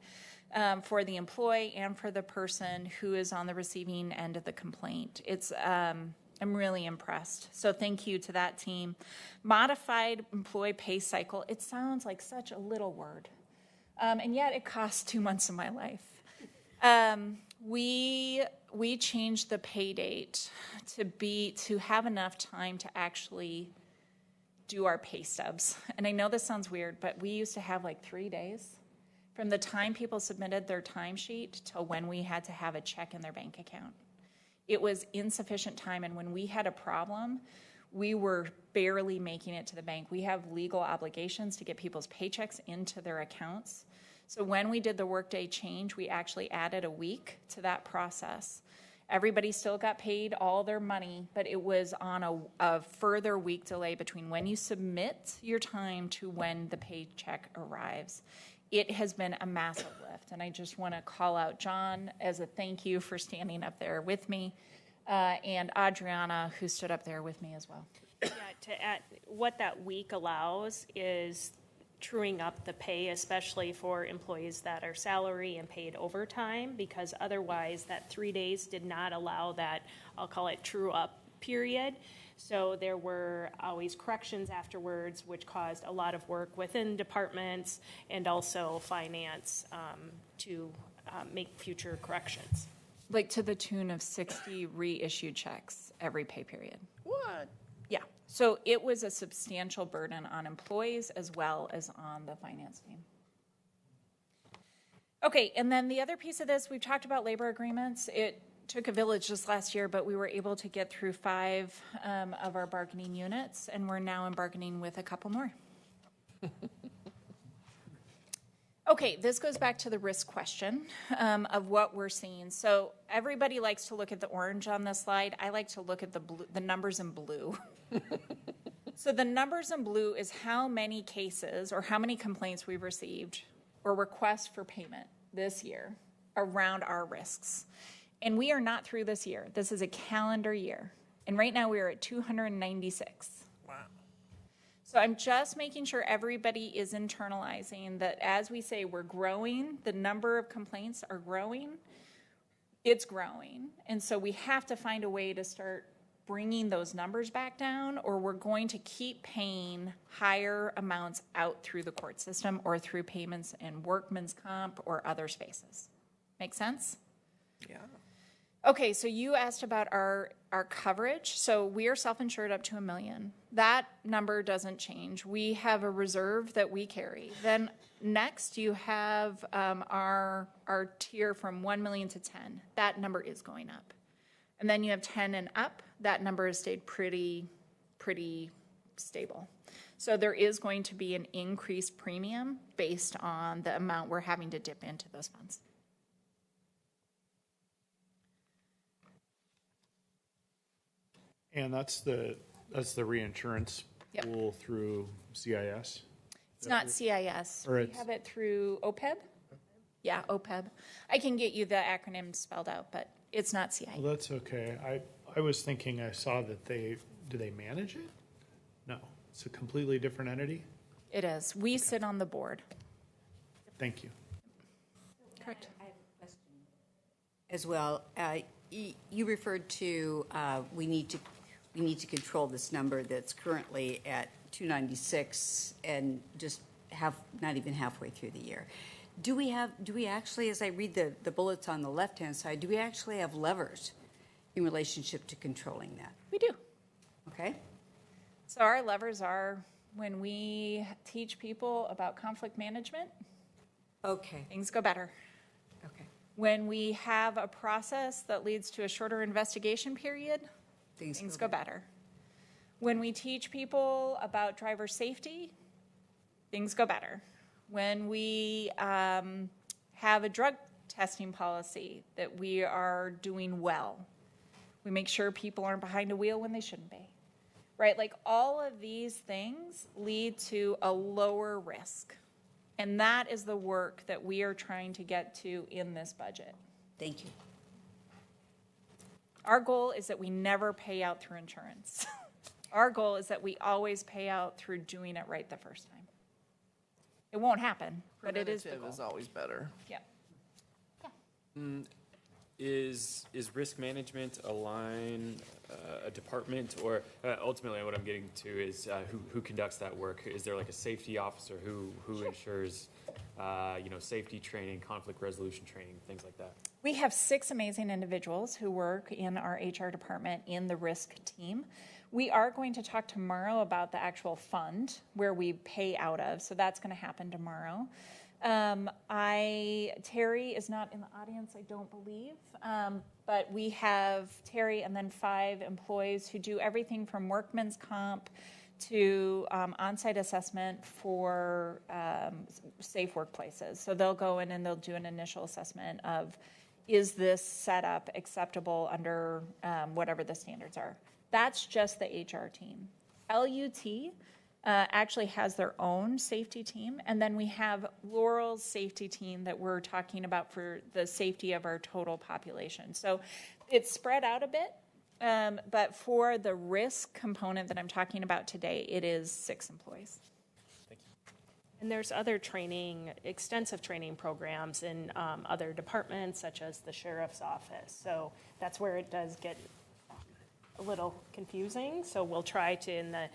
for the employee and for the person who is on the receiving end of the complaint. I'm really impressed. So thank you to that team. Modified employee pay cycle. It sounds like such a little word. And yet it costs 2 months of my life. We changed the pay date to have enough time to actually do our pay stubs. And I know this sounds weird, but we used to have like 3 days from the time people submitted their timesheet till when we had to have a check in their bank account. It was insufficient time, and when we had a problem, we were barely making it to the bank. We have legal obligations to get people's paychecks into their accounts. So when we did the workday change, we actually added a week to that process. Everybody still got paid all their money, but it was on a further week delay between when you submit your time to when the paycheck arrives. It has been a massive lift, and I just want to call out John as a thank you for standing up there with me, and Adriana, who stood up there with me as well. Yeah, to add, what that week allows is truing up the pay, especially for employees that are salary and paid overtime, because otherwise that 3 days did not allow that, I'll call it true up period. So there were always corrections afterwards, which caused a lot of work within departments and also finance to make future corrections. Like to the tune of 60 reissued checks every pay period. What? Yeah. So it was a substantial burden on employees as well as on the finance team. Okay, and then the other piece of this, we've talked about labor agreements. It took a village just last year, but we were able to get through 5 of our bargaining units, and we're now in bargaining with a couple more. Okay, this goes back to the risk question of what we're seeing. So everybody likes to look at the orange on this slide. I like to look at the numbers in blue. So the numbers in blue is how many cases or how many complaints we've received or requests for payment this year around our risks. And we are not through this year. This is a calendar year. And right now we are at 296. Wow. So I'm just making sure everybody is internalizing that as we say we're growing, the number of complaints are growing, it's growing. And so we have to find a way to start bringing those numbers back down, or we're going to keep paying higher amounts out through the court system or through payments in workman's comp or other spaces. Make sense? Yeah. Okay, so you asked about our coverage. So we are self-insured up to $1 million. That number doesn't change. We have a reserve that we carry. Then next you have our tier from 1 million to 10. That number is going up. And then you have 10 and up. That number has stayed pretty stable. So there is going to be an increased premium based on the amount we're having to dip into those funds. And that's the reinsurance Yep. pool through CIS? It's not CIS. Or We it's- have it through OPEB. Yeah, OPEB. I can get you the acronym spelled out, but it's not CIS. Well, that's okay. I was thinking I saw that do they manage it? No, it's a completely different entity? It is. We sit on the board. Thank you. Correct. As well, you referred to we need to control this number that's currently at 296 and just not even halfway through the year. Do we actually, as I read the bullets on the left-hand side, do we actually have levers in relationship to controlling that? We do. Okay. So our levers are when we teach people about conflict management, Okay. things go better. Okay. When we have a process that leads to a shorter investigation period, things go better. When we teach people about driver safety, things go better. When we have a drug testing policy that we are doing well, we make sure people aren't behind a wheel when they shouldn't be, right? Like all of these things lead to a lower risk. And that is the work that we are trying to get to in this budget. Thank you. Our goal is that we never pay out through insurance. Our goal is that we always pay out through doing it right the first time. It won't happen, but it is the Preventative goal. is always better. Yeah. Is risk management a line, a department, or ultimately what I'm getting to is who conducts that work? Is there like a safety officer who ensures, safety training, conflict resolution training, things like that? We have 6 amazing individuals who work in our HR department in the risk team. We are going to talk tomorrow about the actual fund where we pay out of, so that's going to happen tomorrow. Terry is not in the audience, I don't believe, but we have Terry and then 5 employees who do everything from workman's comp to on-site assessment for safe workplaces. So they'll go in and they'll do an initial assessment of, is this setup acceptable under whatever the standards are. That's just the HR team. LUT actually has their own safety team, and then we have Laurel's safety team that we're talking about for the safety of our total population. So it's spread out a bit, but for the risk component that I'm talking about today, it is 6 employees. And there's other training, extensive training programs in other departments, such as the sheriff's office. So that's where it does get a little confusing. So we'll try to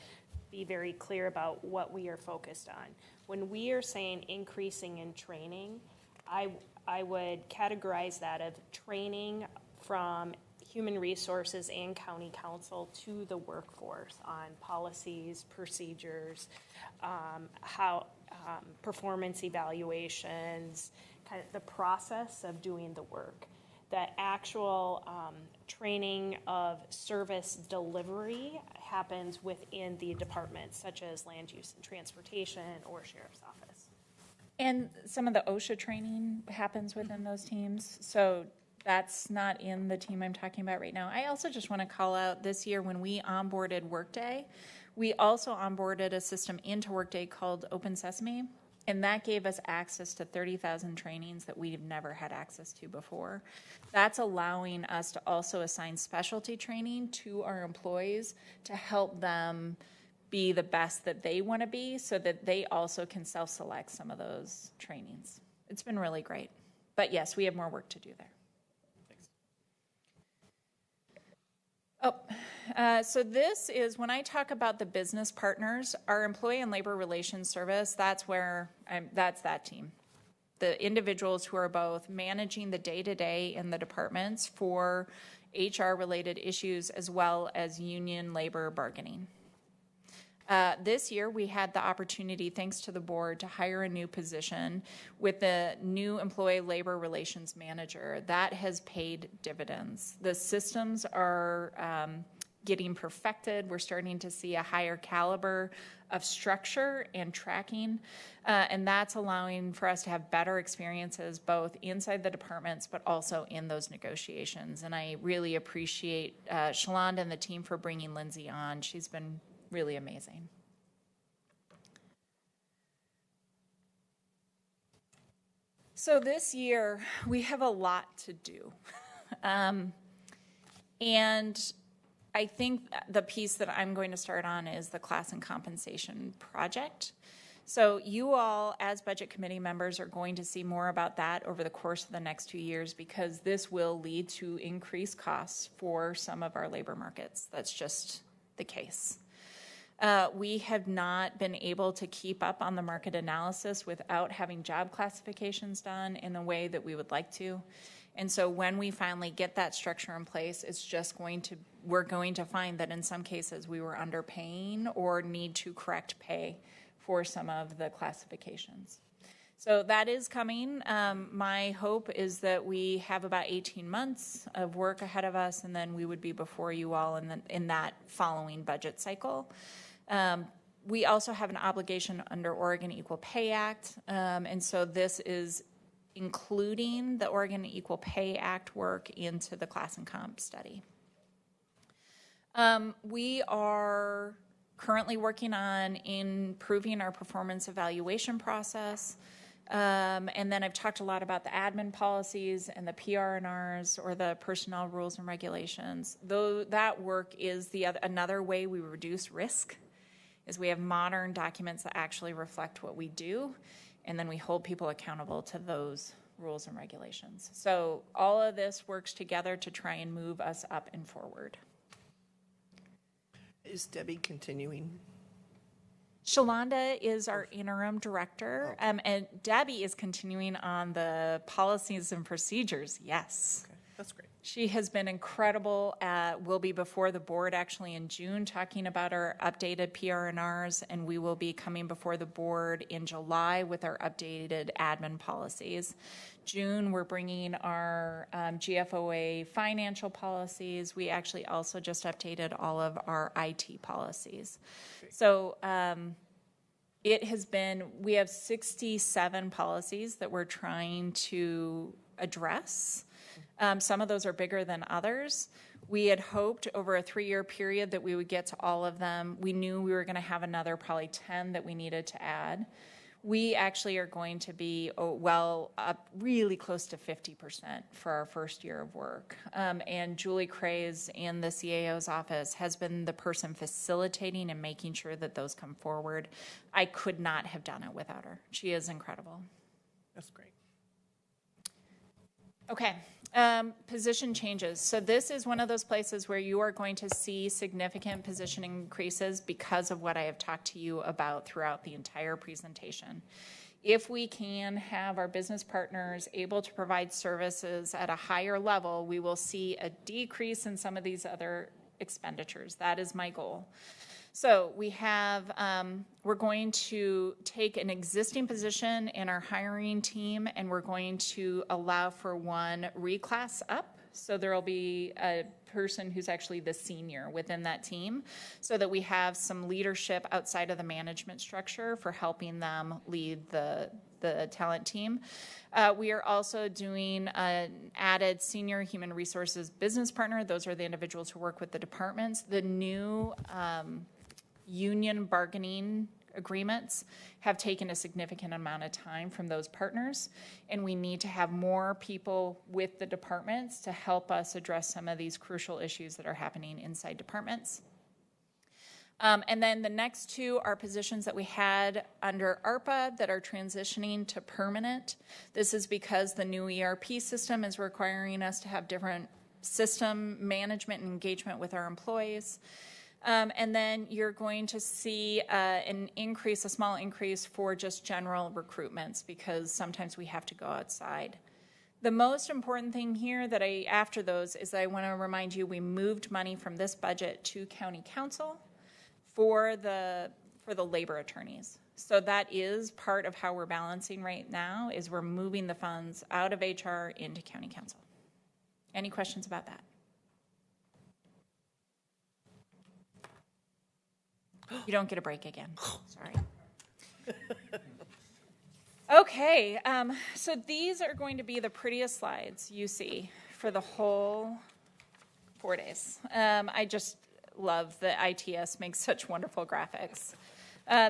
be very clear about what we are focused on. When we are saying increasing in training, I would categorize that of training from human resources and county council to the workforce on policies, procedures, performance evaluations, kind of the process of doing the work. The actual training of service delivery happens within the departments, such as land use and transportation or sheriff's office. And some of the OSHA training happens within those teams, so that's not in the team I'm talking about right now. I also just want to call out this year when we onboarded Workday, we also onboarded a system into Workday called Open Sesame, and that gave us access to 30,000 trainings that we've never had access to before. That's allowing us to also assign specialty training to our employees to help them be the best that they want to be so that they also can self-select some of those trainings. It's been really great. But yes, we have more work to do there. So this is, when I talk about the business partners, our Employee and Labor Relations Service, that's that team. The individuals who are both managing the day-to-day in the departments for HR-related issues as well as union labor bargaining. This year, we had the opportunity, thanks to the board, to hire a new position with the new Employee Labor Relations Manager. That has paid dividends. The systems are getting perfected. We're starting to see a higher caliber of structure and tracking, and that's allowing for us to have better experiences both inside the departments but also in those negotiations. And I really appreciate Shalonda and the team for bringing Lindsay on. She's been really amazing. So this year, we have a lot to do. And I think the piece that I'm going to start on is the class and compensation project. So you all, as budget committee members, are going to see more about that over the course of the next 2 years because this will lead to increased costs for some of our labor markets. That's just the case. We have not been able to keep up on the market analysis without having job classifications done in the way that we would like to. And so when we finally get that structure in place, we're going to find that in some cases we were underpaying or need to correct pay for some of the classifications. So that is coming. My hope is that we have about 18 months of work ahead of us, and then we would be before you all in that following budget cycle. We also have an obligation under Oregon Equal Pay Act, and so this is including the Oregon Equal Pay Act work into the class and comp study. We are currently working on improving our performance evaluation process. And then I've talked a lot about the admin policies and the PR&Rs, or the personnel rules and regulations. Though that work is another way we reduce risk, is we have modern documents that actually reflect what we do, and then we hold people accountable to those rules and regulations. So all of this works together to try and move us up and forward. Is Debbie continuing? Shalonda is our interim director, and Debbie is continuing on the policies and procedures. Yes. Okay, that's great. She has been incredible. We'll be before the board actually in June talking about our updated PR&Rs, and we will be coming before the board in July with our updated admin policies. June, we're bringing our GFOA financial policies. We actually also just updated all of our IT policies. So it has been, we have 67 policies that we're trying to address. Some of those are bigger than others. We had hoped over a 3-year period that we would get to all of them. We knew we were going to have another probably 10 that we needed to add. We actually are going to be up really close to 50% for our first year of work. And Julie Craze in the CAO's office has been the person facilitating and making sure that those come forward. I could not have done it without her. She is incredible. That's great. Okay, position changes. So this is one of those places where you are going to see significant position increases because of what I have talked to you about throughout the entire presentation. If we can have our business partners able to provide services at a higher level, we will see a decrease in some of these other expenditures. That is my goal. So we have, we're going to take an existing position in our hiring team, and we're going to allow for one reclass up. So there will be a person who's actually the senior within that team, so that we have some leadership outside of the management structure for helping them lead the talent team. We are also doing an added senior human resources business partner. Those are the individuals who work with the departments. The new union bargaining agreements have taken a significant amount of time from those partners, and we need to have more people with the departments to help us address some of these crucial issues that are happening inside departments. And then the next two are positions that we had under ARPA that are transitioning to permanent. This is because the new ERP system is requiring us to have different system management and engagement with our employees. And then you're going to see a small increase for just general recruitments, because sometimes we have to go outside. The most important thing here after those is that I want to remind you we moved money from this budget to county council for the labor attorneys. So that is part of how we're balancing right now, is we're moving the funds out of HR into county council. Any questions about that? You don't get a break again. Sorry. Okay, so these are going to be the prettiest slides you see for the whole 4 days. I just love that ITS makes such wonderful graphics.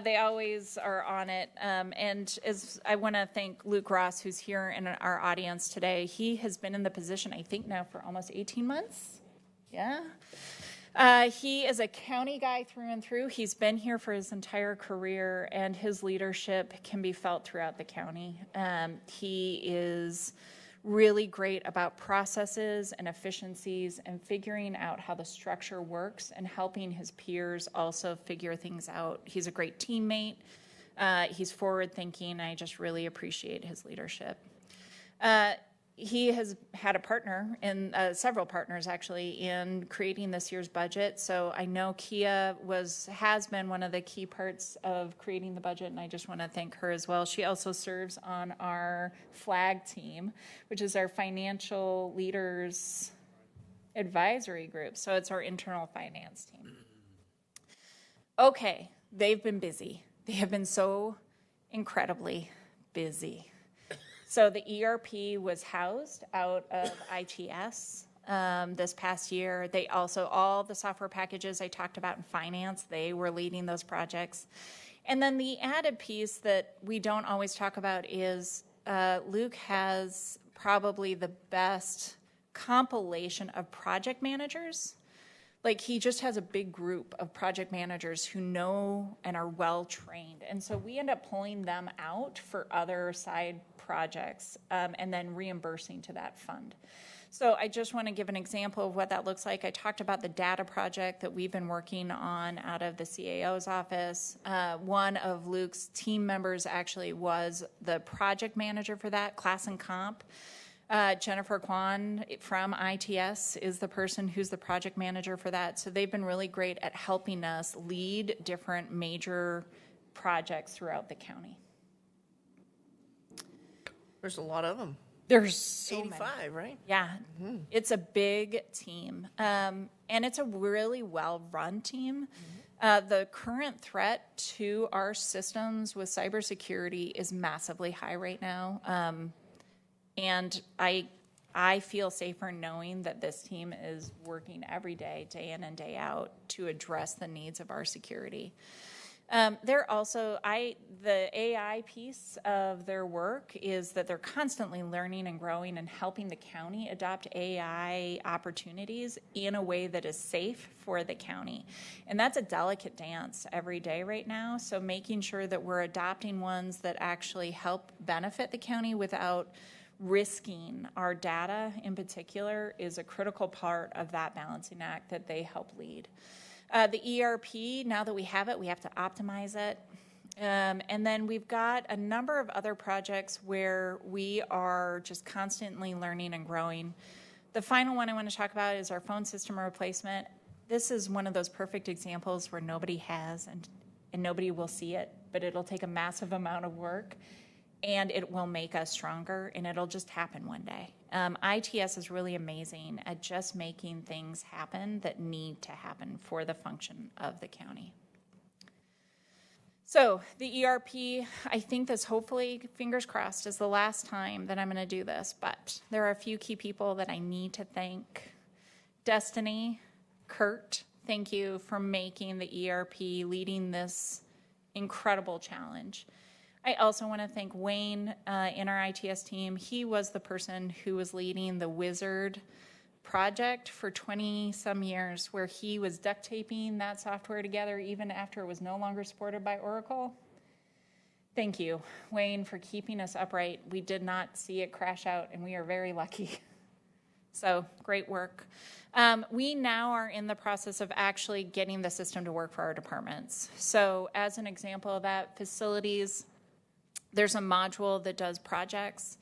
They always are on it. And as I want to thank Luke Ross, who's here in our audience today. He has been in the position, I think, now for almost 18 months. Yeah. He is a county guy through and through. He's been here for his entire career, and his leadership can be felt throughout the county. He is really great about processes and efficiencies and figuring out how the structure works and helping his peers also figure things out. He's a great teammate. He's forward-thinking. I just really appreciate his leadership. He has had a partner, and several partners actually, in creating this year's budget. So I know Kia has been one of the key parts of creating the budget, and I just want to thank her as well. She also serves on our FLAG team, which is our Financial Leaders Advisory Group. So it's our internal finance team. Okay, they've been busy. They have been so incredibly busy. So the ERP was housed out of ITS. this past year. They also, all the software packages I talked about in finance, they were leading those projects. And then the added piece that we don't always talk about is Luke has probably the best compilation of project managers. Like, he just has a big group of project managers who know and are well trained. And so we end up pulling them out for other side projects and then reimbursing to that fund. So I just want to give an example of what that looks like. I talked about the data project that we've been working on out of the CAO's office. One of Luke's team members actually was the project manager for that, class and comp. Jennifer Kwan from ITS is the person who's the project manager for that. So they've been really great at helping us lead different major projects throughout the county. There's a lot of them. There's so 85, many. right? Yeah, it's a big team, and it's a really well-run team. The current threat to our systems with cybersecurity is massively high right now. And I feel safer knowing that this team is working every day in and day out, to address the needs of our security. They're also, the AI piece of their work is that they're constantly learning and growing and helping the county adopt AI opportunities in a way that is safe for the county. And that's a delicate dance every day right now. So making sure that we're adopting ones that actually help benefit the county without risking our data in particular is a critical part of that balancing act that they help lead. The ERP, now that we have it, we have to optimize it. And then we've got a number of other projects where we are just constantly learning and growing. The final one I want to talk about is our phone system replacement. This is one of those perfect examples where nobody has and nobody will see it, but it'll take a massive amount of work, and it will make us stronger, and it'll just happen one day. ITS is really amazing at just making things happen that need to happen for the function of the county. So the ERP, I think this, hopefully, fingers crossed, is the last time that I'm going to do this, but there are a few key people that I need to thank. Destiny, Kurt, thank you for making the ERP, leading this incredible challenge. I also want to thank Wayne in our ITS team. He was the person who was leading the Wizard project for 20-some years, where he was duct taping that software together even after it was no longer supported by Oracle. Thank you, Wayne, for keeping us upright. We did not see it crash out, and we are very lucky. So, great work. We now are in the process of actually getting the system to work for our departments. So, as an example of that, facilities, there's a module that does projects.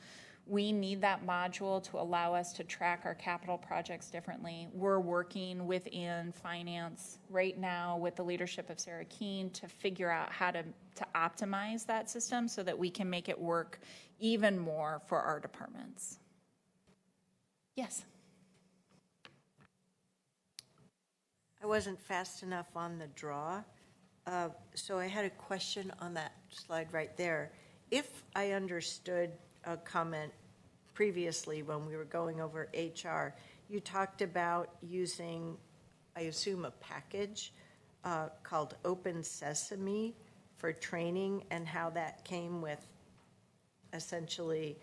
We need that module to allow us to track our capital projects differently. We're working within finance right now with the leadership of Sarah Keene to figure out how to optimize that system so that we can make it work even more for our departments. Yes? I wasn't fast enough on the draw, so I had a question on that slide right there. If I understood a comment previously when we were going over HR, you talked about using, I assume, a package called Open Sesame for training, and how that came with essentially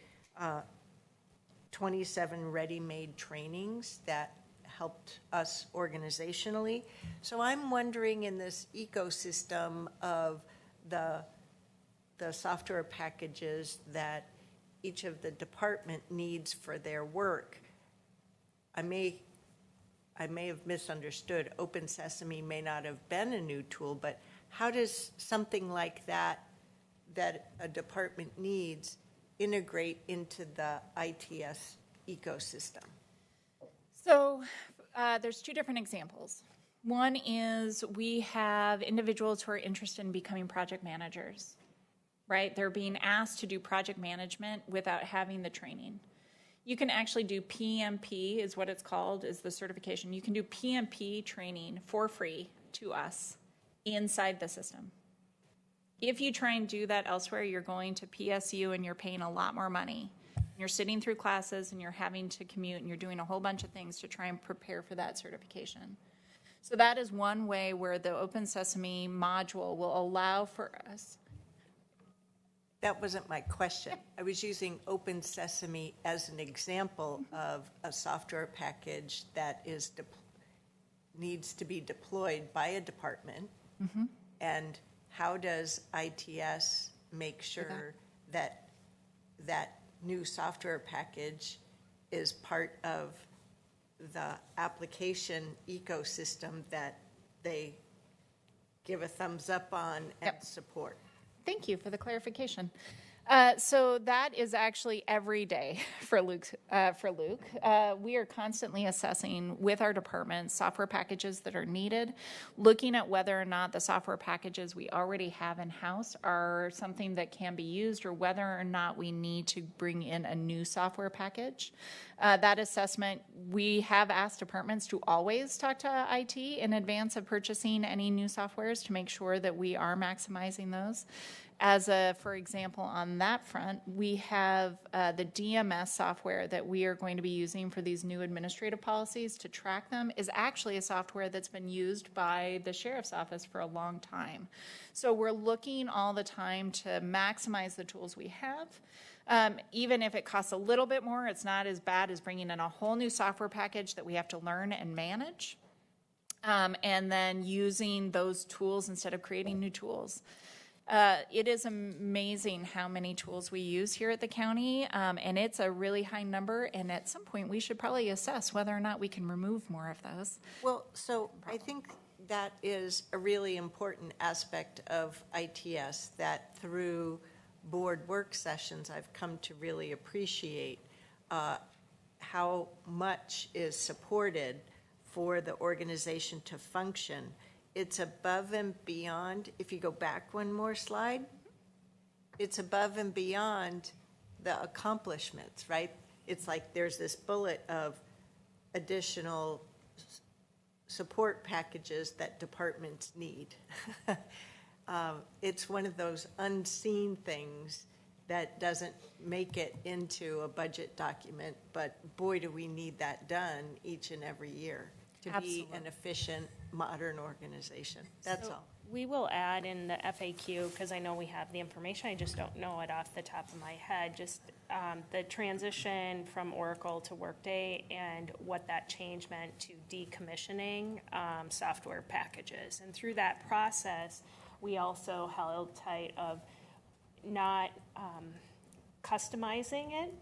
27 ready-made trainings that helped us organizationally. So I'm wondering, in this ecosystem of the software packages that each of the department needs for their work, I may have misunderstood. Open Sesame may not have been a new tool, but how does something like that a department needs integrate into the ITS ecosystem? So there's two different examples. One is we have individuals who are interested in becoming project managers, right? They're being asked to do project management without having the training. You can actually do PMP, is what it's called, is the certification. You can do PMP training for free to us inside the system. If you try and do that elsewhere, you're going to PSU and you're paying a lot more money. You're sitting through classes and you're having to commute and you're doing a whole bunch of things to try and prepare for that certification. So that is one way where the Open Sesame module will allow for us. That wasn't my question. I was using Open Sesame as an example of a software package that is needs to be deployed by a department. And how does ITS make sure that that new software package is part of the application ecosystem that they give a thumbs up on and support? Thank you for the clarification. So that is actually every day for Luke. We are constantly assessing with our departments software packages that are needed, looking at whether or not the software packages we already have in-house are something that can be used or whether or not we need to bring in a new software package. That assessment, we have asked departments to always talk to IT in advance of purchasing any new softwares to make sure that we are maximizing those. For example, on that front, we have the DMS software that we are going to be using for these new administrative policies to track them is actually a software that's been used by the sheriff's office for a long time. So we're looking all the time to maximize the tools we have. Even if it costs a little bit more, it's not as bad as bringing in a whole new software package that we have to learn and manage. And then using those tools instead of creating new tools. It is amazing how many tools we use here at the county, and it's a really high number, and at some point we should probably assess whether or not we can remove more of those. Well, so I think that is a really important aspect of ITS that through board work sessions I've come to really appreciate how much is supported for the organization to function. It's above and beyond, if you go back one more slide, it's above and beyond the accomplishments, right? It's like there's this bullet of additional support packages that departments need. It's one of those unseen things that doesn't make it into a budget document, but boy, do we need that done each and every year to be an efficient, modern organization. That's all. We will add in the FAQ, because I know we have the information, I just don't know it off the top of my head, just the transition from Oracle to Workday and what that change meant to decommissioning software packages. And through that process, we also held tight of not customizing it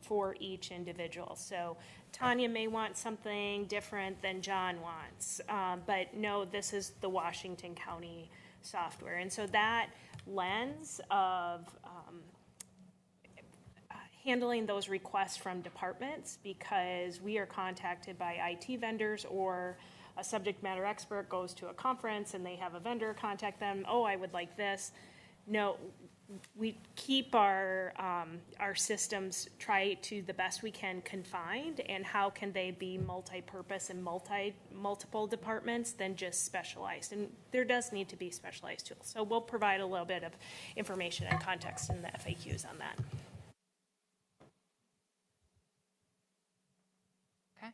for each individual. So Tanya may want something different than John wants, but no, this is the Washington County software. And so that lens of handling those requests from departments, because we are contacted by IT vendors, or a subject matter expert goes to a conference and they have a vendor contact them, oh, I would like this. No, we keep our systems, try to the best we can confined, and how can they be multi-purpose and multiple departments than just specialized. And there does need to be specialized tools. So we'll provide a little bit of information and context in the FAQs on that. Okay.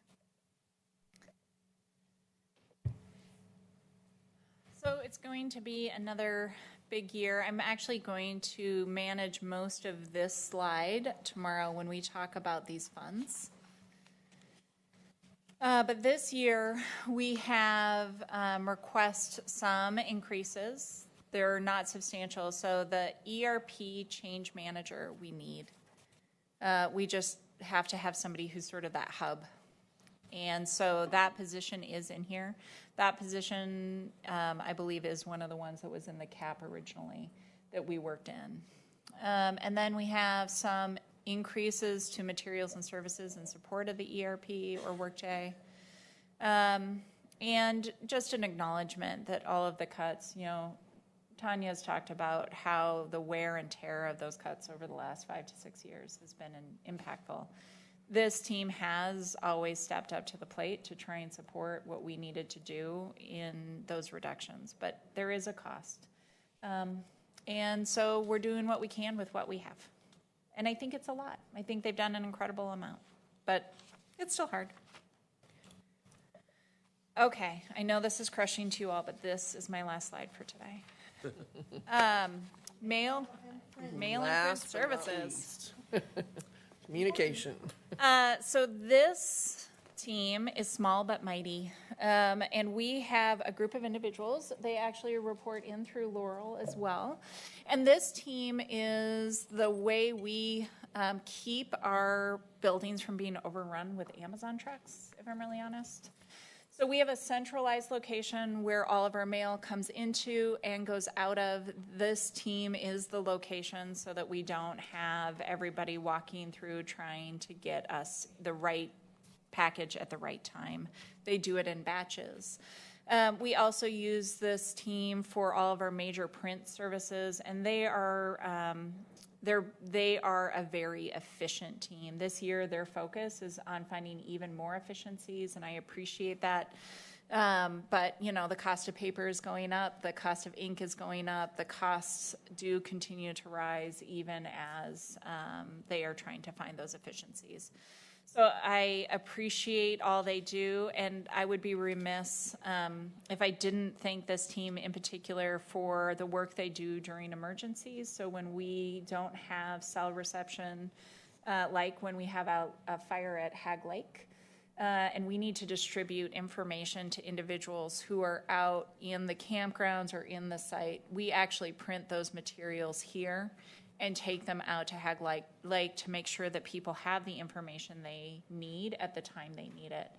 So it's going to be another big year. I'm actually going to manage most of this slide tomorrow when we talk about these funds. But this year we have request some increases. They're not substantial. So the ERP change manager we need. We just have to have somebody who's sort of that hub. And so that position is in here. That position, I believe, is one of the ones that was in the cap originally that we worked in. And then we have some increases to materials and services in support of the ERP or Workday. And just an acknowledgement that all of the cuts, Tanya's talked about how the wear and tear of those cuts over the last 5 to 6 years has been impactful. This team has always stepped up to the plate to try and support what we needed to do in those reductions, but there is a cost. And so we're doing what we can with what we have. And I think it's a lot. I think they've done an incredible amount, but it's still hard. Okay, I know this is crushing to you all, but this is my last slide for today. Mail and print Last but not services. least. Communication. So this team is small but mighty, and we have a group of individuals. They actually report in through Laurel as well. And this team is the way we keep our buildings from being overrun with Amazon trucks, if I'm really honest. So we have a centralized location where all of our mail comes into and goes out of. This team is the location so that we don't have everybody walking through trying to get us the right package at the right time. They do it in batches. We also use this team for all of our major print services, and they are a very efficient team. This year, their focus is on finding even more efficiencies, and I appreciate that. But, you know, the cost of paper is going up, the cost of ink is going up, the costs do continue to rise even as they are trying to find those efficiencies. So I appreciate all they do, and I would be remiss if I didn't thank this team in particular for the work they do during emergencies. So when we don't have cell reception, like when we have a fire at Hag Lake, and we need to distribute information to individuals who are out in the campgrounds or in the site, we actually print those materials here and take them out to Hag Lake to make sure that people have the information they need at the time they need it.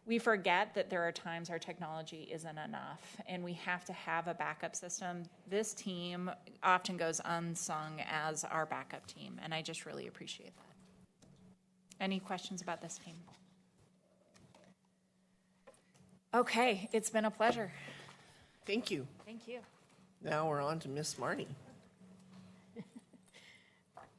We forget that there are times our technology isn't enough, and we have to have a backup system. This team often goes unsung as our backup team, and I just really appreciate that. Any questions about this team? Okay, it's been a pleasure. Thank you. Thank you. Now we're on to Miss Marnie.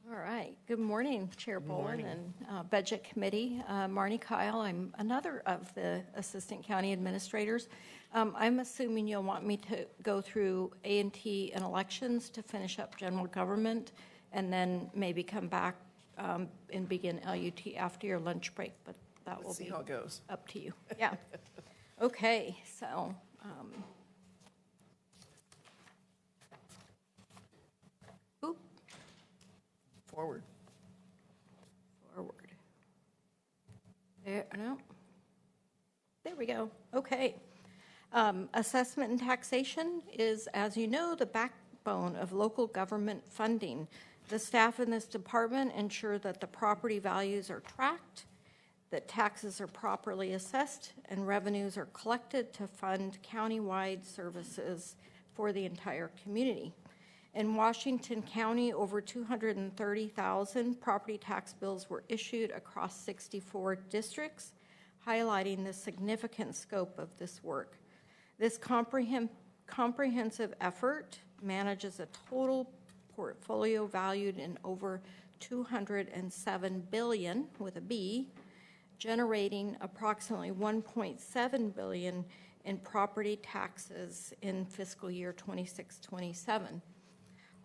All right. Good morning, Chair Boland and Budget Committee. Marnie Kyle, I'm another of the Assistant County Administrators. I'm assuming you'll want me to go through A&T and elections to finish up general government and then maybe come back and begin LUT after your lunch break, but that will Let's see be how it goes. up to you. Yeah. Okay, so Forward. There, no. There we go. Okay. Assessment and taxation is, as you know, the backbone of local government funding. The staff in this department ensure that the property values are tracked, that taxes are properly assessed, and revenues are collected to fund countywide services for the entire community. In Washington County, over 230,000 property tax bills were issued across 64 districts, highlighting the significant scope of this work. This comprehensive effort manages a total portfolio valued in over $207 billion, with a B, generating approximately $1.7 billion in property taxes in fiscal year 26-27.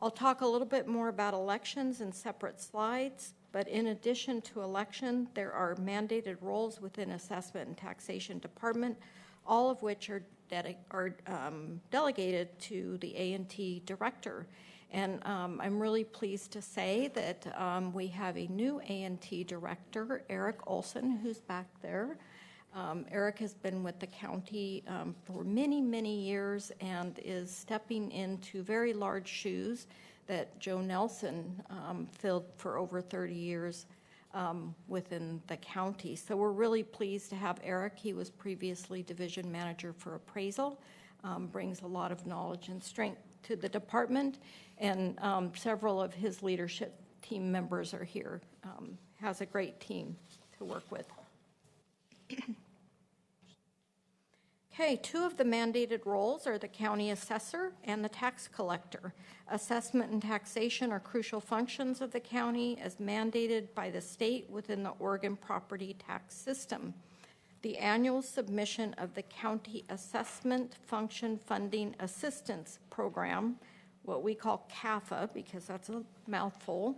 I'll talk a little bit more about elections in separate slides, but in addition to election, there are mandated roles within Assessment and Taxation Department, all of which are delegated to the A&T Director. And I'm really pleased to say that we have a new A&T Director, Eric Olson, who's back there. Eric has been with the county for many, many years and is stepping into very large shoes that Joe Nelson filled for over 30 years within the county. So we're really pleased to have Eric. He was previously division manager for appraisal, brings a lot of knowledge and strength to the department, and several of his leadership team members are here. Has a great team to work with. Okay, two of the mandated roles are the county assessor and the tax collector. Assessment and taxation are crucial functions of the county as mandated by the state within the Oregon property tax system. The annual submission of the County Assessment Function Funding Assistance Program, what we call CAFA, because that's a mouthful,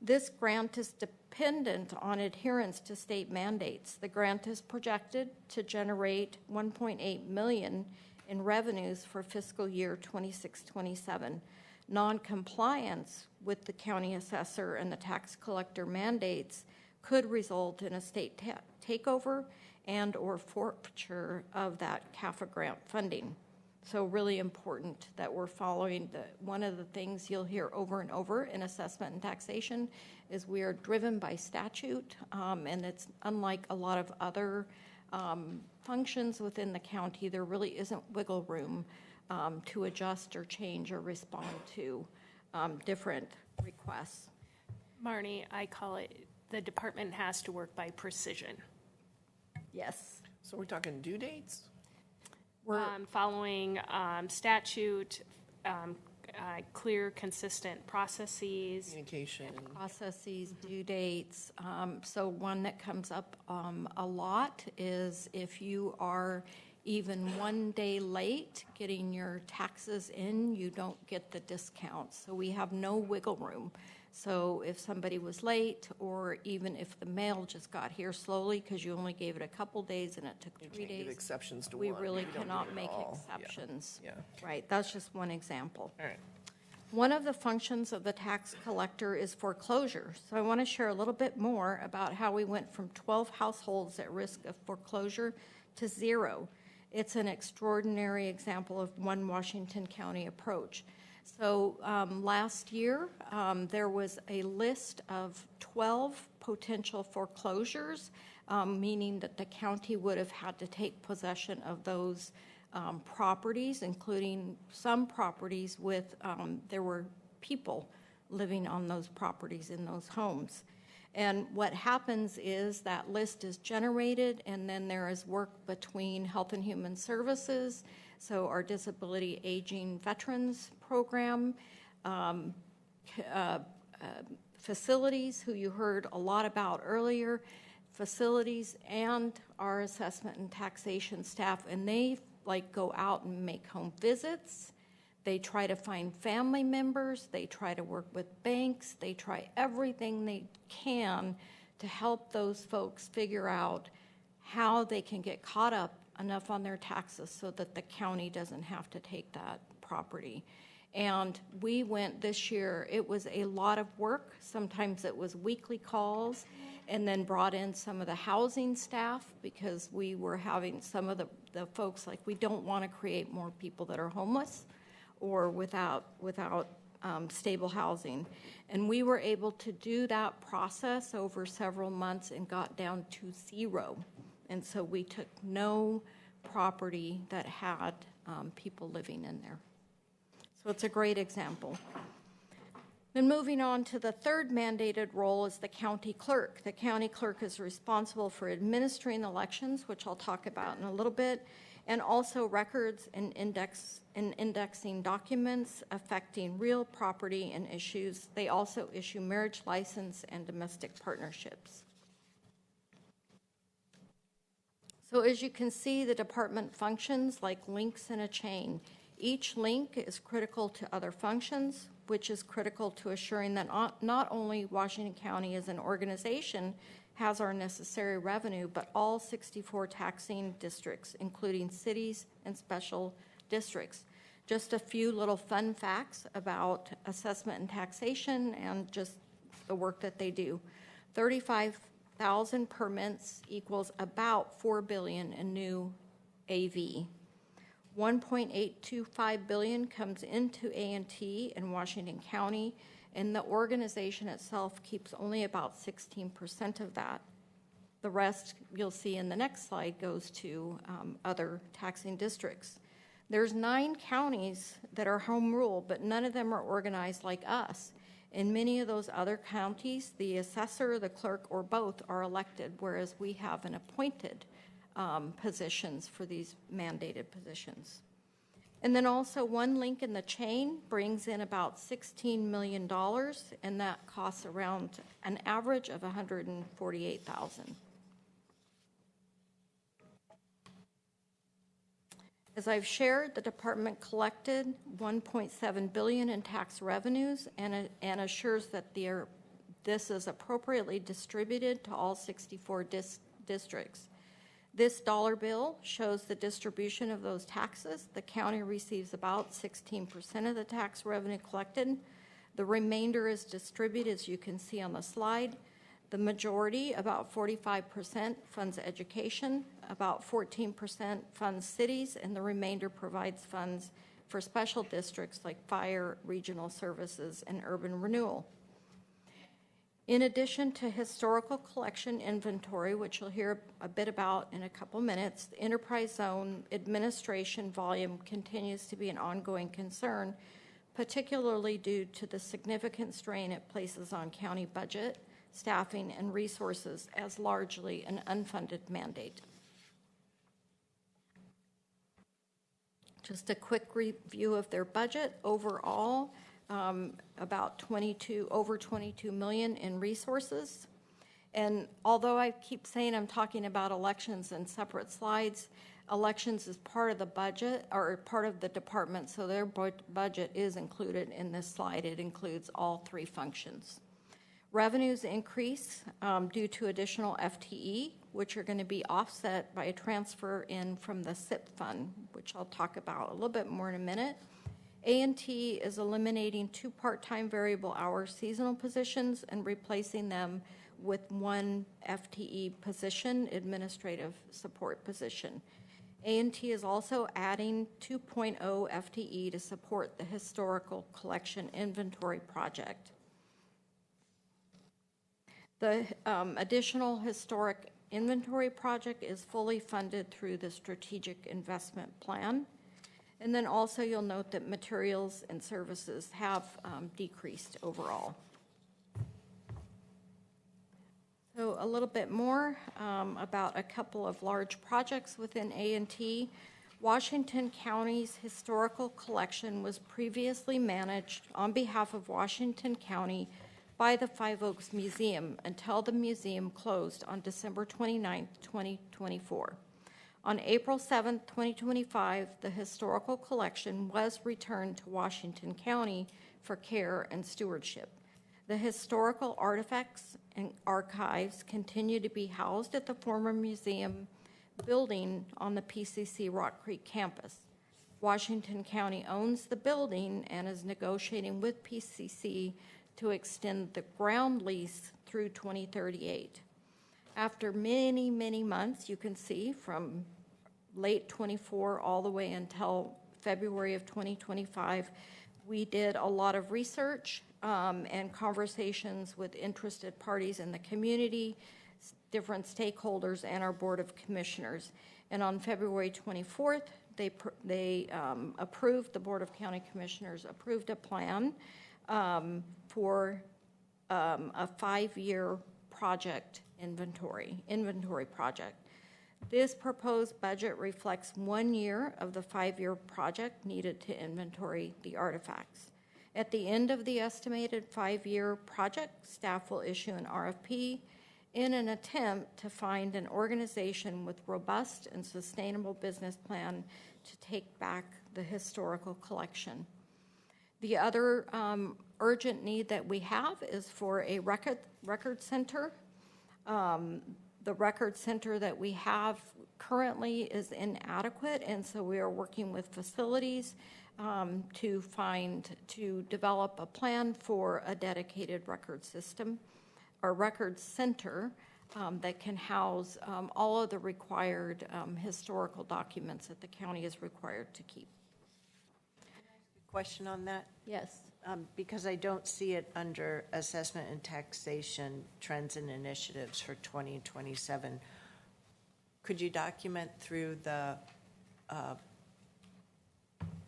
This grant is dependent on adherence to state mandates. The grant is projected to generate $1.8 million in revenues for fiscal year 26-27. Non-compliance with the county assessor and the tax collector mandates could result in a state takeover and or forfeiture of that CAFA grant funding. So really important that we're following one of the things you'll hear over and over in assessment and taxation is we are driven by statute, and it's unlike a lot of other functions within the county, there really isn't wiggle room to adjust or change or respond to different requests. Marnie, I call it, the department has to work by precision. Yes. So we're talking due dates? Following statute, clear, consistent processes. Communication. Processes, due dates. So one that comes up a lot is if you are even 1 day late getting your taxes in, you don't get the discount. So we have no wiggle room. So if somebody was late, or even if the mail just got here slowly because you only gave it a couple days and it took 3 can't give days. exceptions to we one. really We don't do cannot it at make all. Yeah. exceptions. Yeah. Right, that's just one example. All right. One of the functions of the tax collector is foreclosure. So I want to share a little bit more about how we went from 12 households at risk of foreclosure to 0. It's an extraordinary example of one Washington County approach. So last year, there was a list of 12 potential foreclosures, meaning that the county would have had to take possession of those properties, including some properties with, there were people living on those properties in those homes. And what happens is that list is generated, and then there is work between Health and Human Services, so our Disability Aging Veterans Program, facilities, who you heard a lot about earlier, facilities, and our assessment and taxation staff, and they go out and make home visits. They try to find family members. They try to work with banks. They try everything they can to help those folks figure out how they can get caught up enough on their taxes so that the county doesn't have to take that property. And we went this year, it was a lot of work. Sometimes it was weekly calls, and then brought in some of the housing staff because we were having some of the folks, we don't want to create more people that are homeless or without stable housing. And we were able to do that process over several months and got down to 0. And so we took no property that had people living in there. So it's a great example. Then moving on to the third mandated role is the county clerk. The county clerk is responsible for administering elections, which I'll talk about in a little bit, and also records and indexing documents affecting real property and issues. They also issue marriage license and domestic partnerships. So as you can see, the department functions like links in a chain. Each link is critical to other functions, which is critical to assuring that not only Washington County as an organization has our necessary revenue, but all 64 taxing districts, including cities and special districts. Just a few little fun facts about assessment and taxation and just the work that they do. 35,000 permits equals about $4 billion in new AV. 1.825 billion comes into A&T in Washington County, and the organization itself keeps only about 16% of that. The rest, you'll see in the next slide, goes to other taxing districts. There's 9 counties that are home rule, but none of them are organized like us. In many of those other counties, the assessor, the clerk, or both are elected, whereas we have an appointed positions for these mandated positions. And then also one link in the chain brings in about $16 million, and that costs around an average of $148,000. As I've shared, the department collected $1.7 billion in tax revenues and assures that this is appropriately distributed to all 64 districts. This dollar bill shows the distribution of those taxes. The county receives about 16% of the tax revenue collected. The remainder is distributed, as you can see on the slide. The majority, about 45%, funds education, about 14% funds cities, and the remainder provides funds for special districts like fire, regional services, and urban renewal. In addition to historical collection inventory, which you'll hear a bit about in a couple minutes, the enterprise zone administration volume continues to be an ongoing concern, particularly due to the significant strain it places on county budget, staffing, and resources as largely an unfunded mandate. Just a quick review of their budget. Overall, about over 22 million in resources. And although I keep saying I'm talking about elections in separate slides, elections is part of the budget or part of the department, so their budget is included in this slide. It includes all three functions. Revenues increase due to additional FTE, which are going to be offset by a transfer in from the SIP fund, which I'll talk about a little bit more in a minute. A&T is eliminating 2 part-time variable hour seasonal positions and replacing them with 1 FTE position, administrative support position. A&T is also adding 2.0 FTE to support the historical collection inventory project. The additional historic inventory project is fully funded through the strategic investment plan. And then also you'll note that materials and services have decreased overall. So a little bit more about a couple of large projects within A&T. Washington County's historical collection was previously managed on behalf of Washington County by the Five Oaks Museum until the museum closed on December 29, 2024. On April 7, 2025, the historical collection was returned to Washington County for care and stewardship. The historical artifacts and archives continue to be housed at the former museum building on the PCC Rock Creek campus. Washington County owns the building and is negotiating with PCC to extend the ground lease through 2038. After many, many months, you can see from late 24 all the way until February of 2025, we did a lot of research and conversations with interested parties in the community, different stakeholders, and our Board of Commissioners. And on February 24th, they approved, the Board of County Commissioners approved a plan for a 5-year project inventory project. This proposed budget reflects 1 year of the 5-year project needed to inventory the artifacts. At the end of the estimated 5-year project, staff will issue an RFP in an attempt to find an organization with robust and sustainable business plan to take back the historical collection. The other urgent need that we have is for a record center. The record center that we have currently is inadequate, and so we are working with facilities to develop a plan for a dedicated record system or record center that can house all of the required historical documents that the county is required to keep. Question on that? Yes. Because I don't see it under assessment and taxation trends and initiatives for 2027. Could you document through the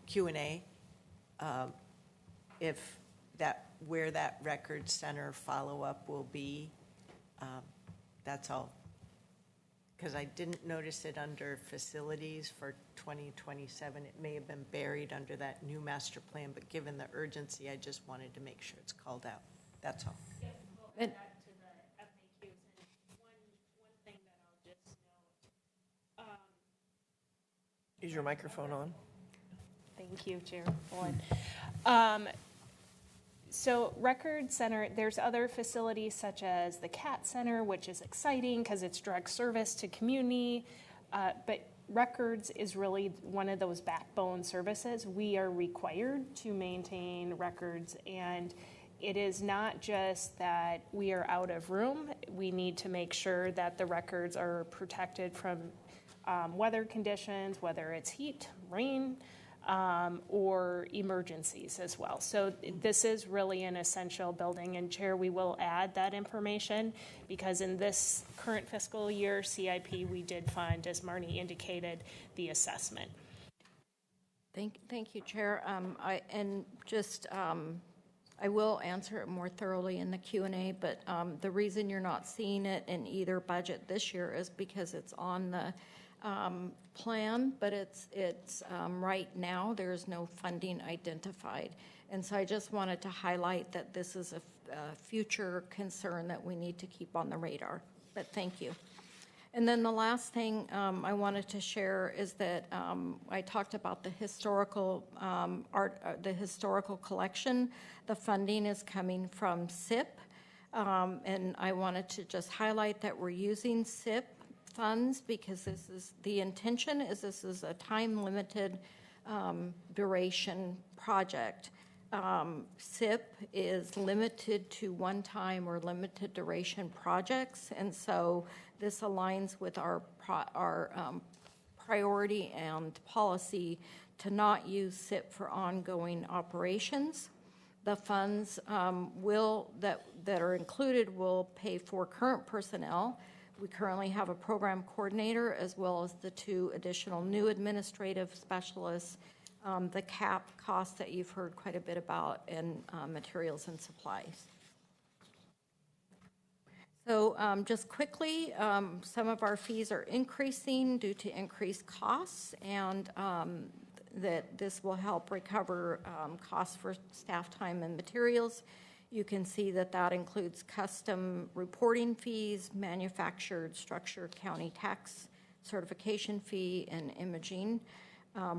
Q&A where that record center follow-up will be? That's all. Because I didn't notice it under facilities for 2027. It may have been buried under that new master plan, but given the urgency, I just wanted to make sure it's called out. That's all. Yes, we'll add that to the FAQs. And one thing that I'll just note. Is your microphone on? Thank you, Chair Bowen. So Record Center, there's other facilities such as the CAT Center, which is exciting because it's direct service to community. But records is really one of those backbone services. We are required to maintain records, and it is not just that we are out of room. We need to make sure that the records are protected from weather conditions, whether it's heat, rain, or emergencies as well. So this is really an essential building, and Chair, we will add that information because in this current fiscal year CIP, we did fund, as Marnie indicated, the assessment. Thank you, Chair. I will answer it more thoroughly in the Q&A, but the reason you're not seeing it in either budget this year is because it's on the plan, but it's right now, there is no funding identified. And so I just wanted to highlight that this is a future concern that we need to keep on the radar. But thank you. And then the last thing I wanted to share is that I talked about the historical the historical collection. The funding is coming from SIP, and I wanted to just highlight that we're using SIP funds because the intention is this is a time-limited duration project. SIP is limited to one-time or limited duration projects, and so this aligns with our priority and policy to not use SIP for ongoing operations. The funds that are included will pay for current personnel. We currently have a program coordinator as well as the 2 additional new administrative specialists, the CAP costs that you've heard quite a bit about, and materials and supplies. So just quickly, some of our fees are increasing due to increased costs, and that this will help recover costs for staff time and materials. You can see that that includes custom reporting fees, manufactured structure county tax certification fee, and imaging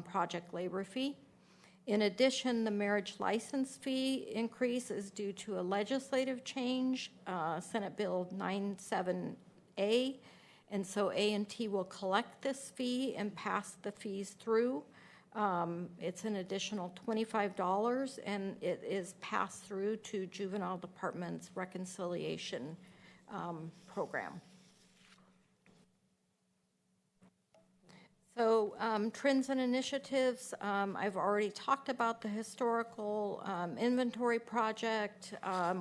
project labor fee. In addition, the marriage license fee increase is due to a legislative change, Senate Bill 97A, and so A&T will collect this fee and pass the fees through. It's an additional $25, and it is passed through to Juvenile Department's reconciliation program. So trends and initiatives, I've already talked about the historical inventory project.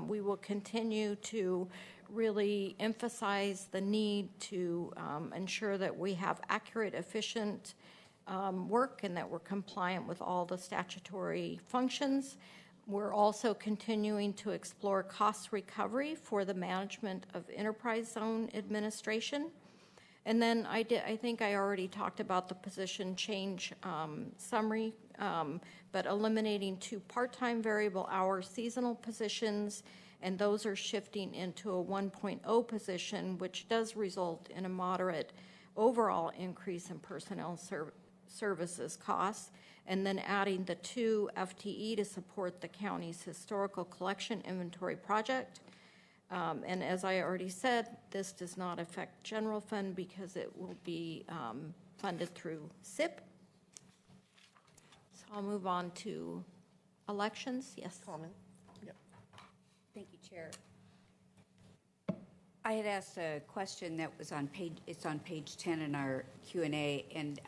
We will continue to really emphasize the need to ensure that we have accurate, efficient work and that we're compliant with all the statutory functions. We're also continuing to explore cost recovery for the management of enterprise zone administration. And then I think I already talked about the position change summary, but eliminating 2 part-time variable hour seasonal positions, and those are shifting into a 1.0 position, which does result in a moderate overall increase in personnel services costs, and then adding the 2 FTE to support the county's historical collection inventory project. And as I already said, this does not affect general fund because it will be funded through SIP. So I'll move on to elections. Yes. Comment? Yep. Thank you, Chair. I had asked a question that was on page 10 in our Q&A, and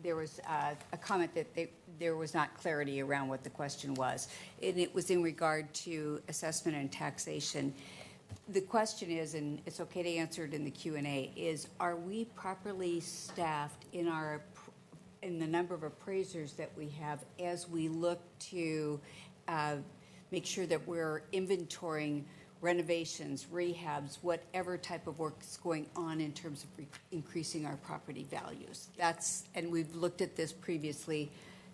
there was a comment that there was not clarity around what the question was, and it was in regard to assessment and taxation. The question is, and it's okay to answer it in the Q&A, is are we properly staffed in the number of appraisers that we have as we look to make sure that we're inventorying renovations, rehabs, whatever type of work is going on in terms of increasing our property values? And we've looked at this previously.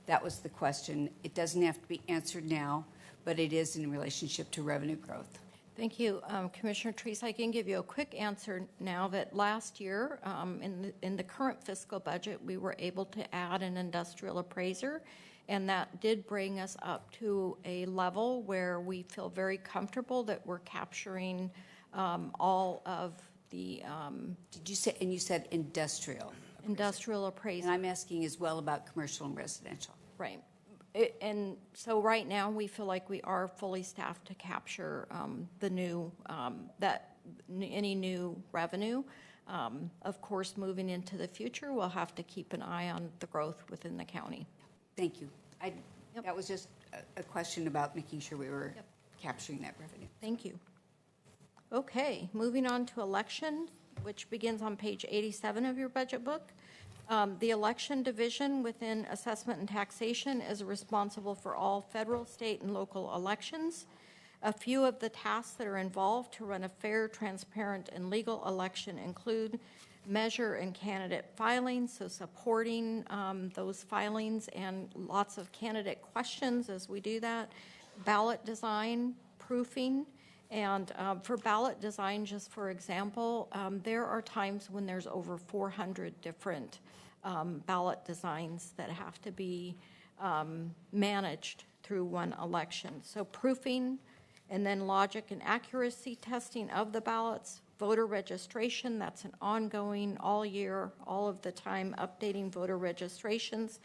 That was the question. It doesn't have to be answered now, but it is in relationship to revenue growth. Thank you, Commissioner Treese. I can give you a quick answer now that last year, in the current fiscal budget, we were able to add an industrial appraiser, And that did bring us up to a level where we feel very comfortable that we're capturing all of the Did you say, and you said industrial? industrial appraisal. And I'm asking as well about commercial and residential. Right. And so right now, we feel like we are fully staffed to capture the new, any new revenue. Of course, moving into the future, we'll have to keep an eye on the growth within the county. Thank you. That was just a question about making sure we were capturing that revenue. Thank you. Okay, moving on to election, which begins on page 87 of your budget book. The election division within assessment and taxation is responsible for all federal, state, and local elections. A few of the tasks that are involved to run a fair, transparent, and legal election include measure and candidate filings, so supporting those filings and lots of candidate questions as we do that, ballot design, proofing, and for ballot design, just for example, there are times when there's over 400 different ballot designs that have to be managed through one election. So proofing, and then logic and accuracy testing of the ballots, voter registration, that's an ongoing all year, all of the time, updating voter registrations,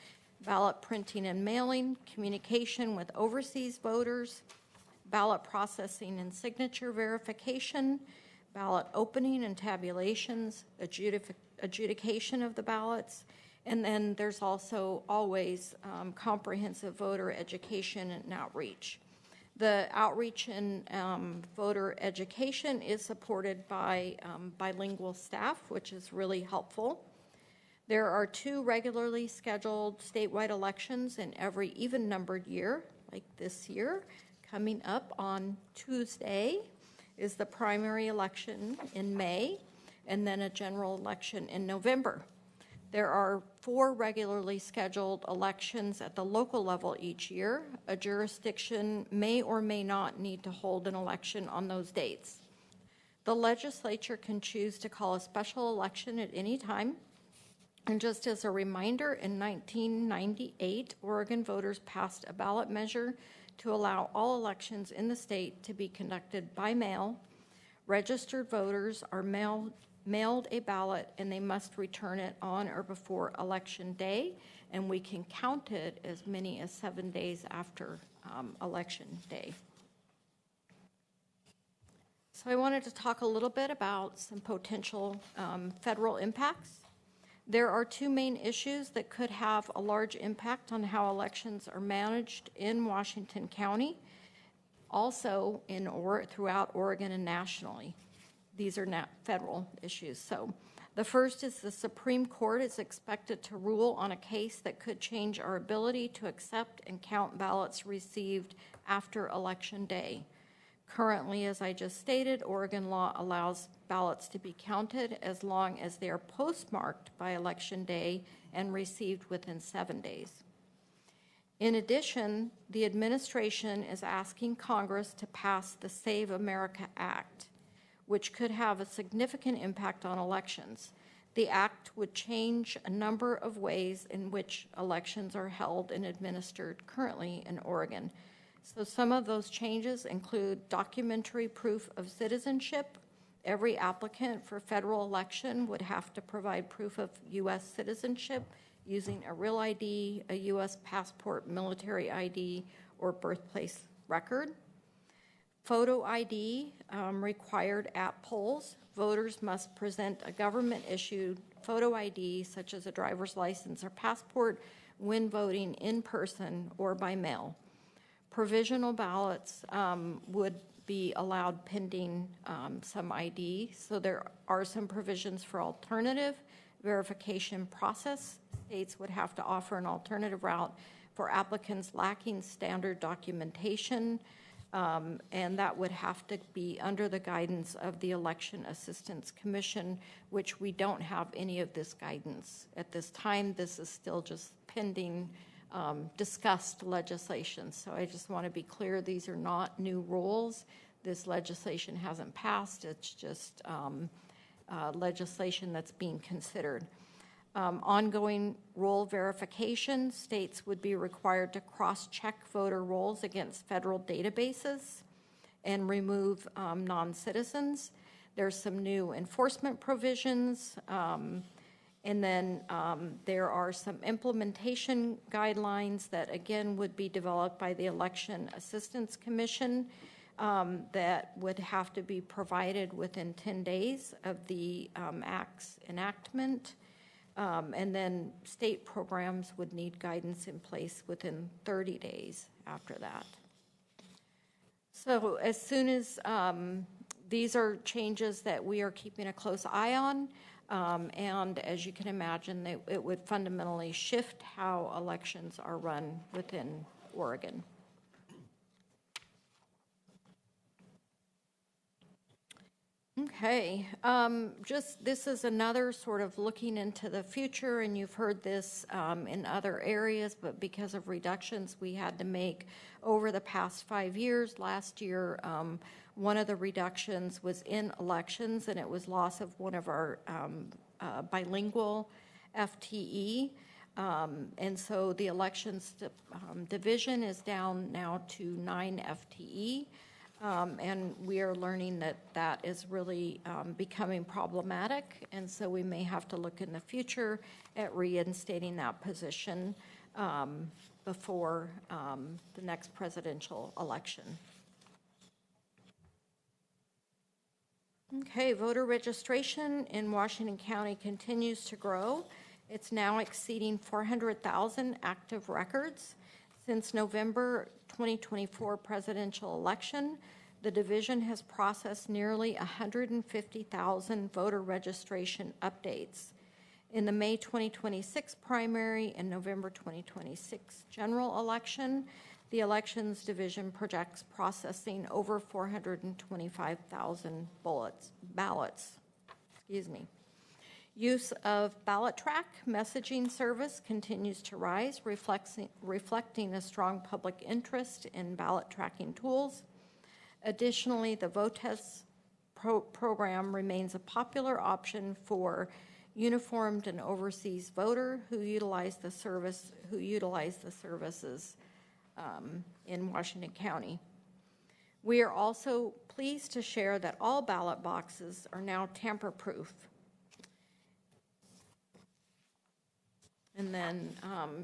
ballot printing and mailing, communication with overseas voters, ballot processing and signature verification, ballot opening and tabulations, adjudication of the ballots, and then there's also always comprehensive voter education and outreach. The outreach and voter education is supported by bilingual staff, which is really helpful. There are 2 regularly scheduled statewide elections in every even-numbered year, like this year. Coming up on Tuesday is the primary election in May, and then a general election in November. There are 4 regularly scheduled elections at the local level each year. A jurisdiction may or may not need to hold an election on those dates. The legislature can choose to call a special election at any time. And just as a reminder, in 1998, Oregon voters passed a ballot measure to allow all elections in the state to be conducted by mail. Registered voters are mailed a ballot, and they must return it on or before Election Day, and we can count it as many as 7 days after Election Day. So I wanted to talk a little bit about some potential federal impacts. There are 2 main issues that could have a large impact on how elections are managed in Washington County, also throughout Oregon and nationally. These are not federal issues. So the first is the Supreme Court is expected to rule on a case that could change our ability to accept and count ballots received after Election Day. Currently, as I just stated, Oregon law allows ballots to be counted as long as they are postmarked by Election Day and received within 7 days. In addition, the administration is asking Congress to pass the Save America Act, which could have a significant impact on elections. The act would change a number of ways in which elections are held and administered currently in Oregon. So some of those changes include documentary proof of citizenship. Every applicant for federal election would have to provide proof of U.S. citizenship using a real ID, a U.S. passport, military ID, or birthplace record. Photo ID required at polls. Voters must present a government-issued photo ID, such as a driver's license or passport, when voting in person or by mail. Provisional ballots would be allowed pending some ID. So there are some provisions for alternative verification process. States would have to offer an alternative route for applicants lacking standard documentation, and that would have to be under the guidance of the Election Assistance Commission, which we don't have any of this guidance. At this time, this is still just pending discussed legislation. So I just want to be clear, these are not new rules. This legislation hasn't passed. It's just legislation that's being considered. Ongoing roll verification, states would be required to cross-check voter rolls against federal databases and remove non-citizens. There's some new enforcement provisions, and then there are some implementation guidelines that, again, would be developed by the Election Assistance Commission that would have to be provided within 10 days of the act's enactment. And then state programs would need guidance in place within 30 days after that. So as soon as these are changes that we are keeping a close eye on, and as you can imagine, it would fundamentally shift how elections are run within Oregon. Okay, just this is another sort of looking into the future, and you've heard this in other areas, but because of reductions we had to make over the past 5 years. Last year, one of the reductions was in elections, and it was loss of one of our bilingual FTE. And so the elections division is down now to 9 FTE. And we are learning that that is really becoming problematic, and so we may have to look in the future at reinstating that position before the next presidential election. Okay, voter registration in Washington County continues to grow. It's now exceeding 400,000 active records. Since November 2024 presidential election, the division has processed nearly 150,000 voter registration updates. In the May 2026 primary and November 2026 general election, the Elections Division projects processing over 425,000 ballots. Use of Ballot Track messaging service continues to rise, reflecting a strong public interest in ballot tracking tools. Additionally, the VOTES program remains a popular option for uniformed and overseas voter who utilize the services in Washington County. We are also pleased to share that all ballot boxes are now tamper-proof. And then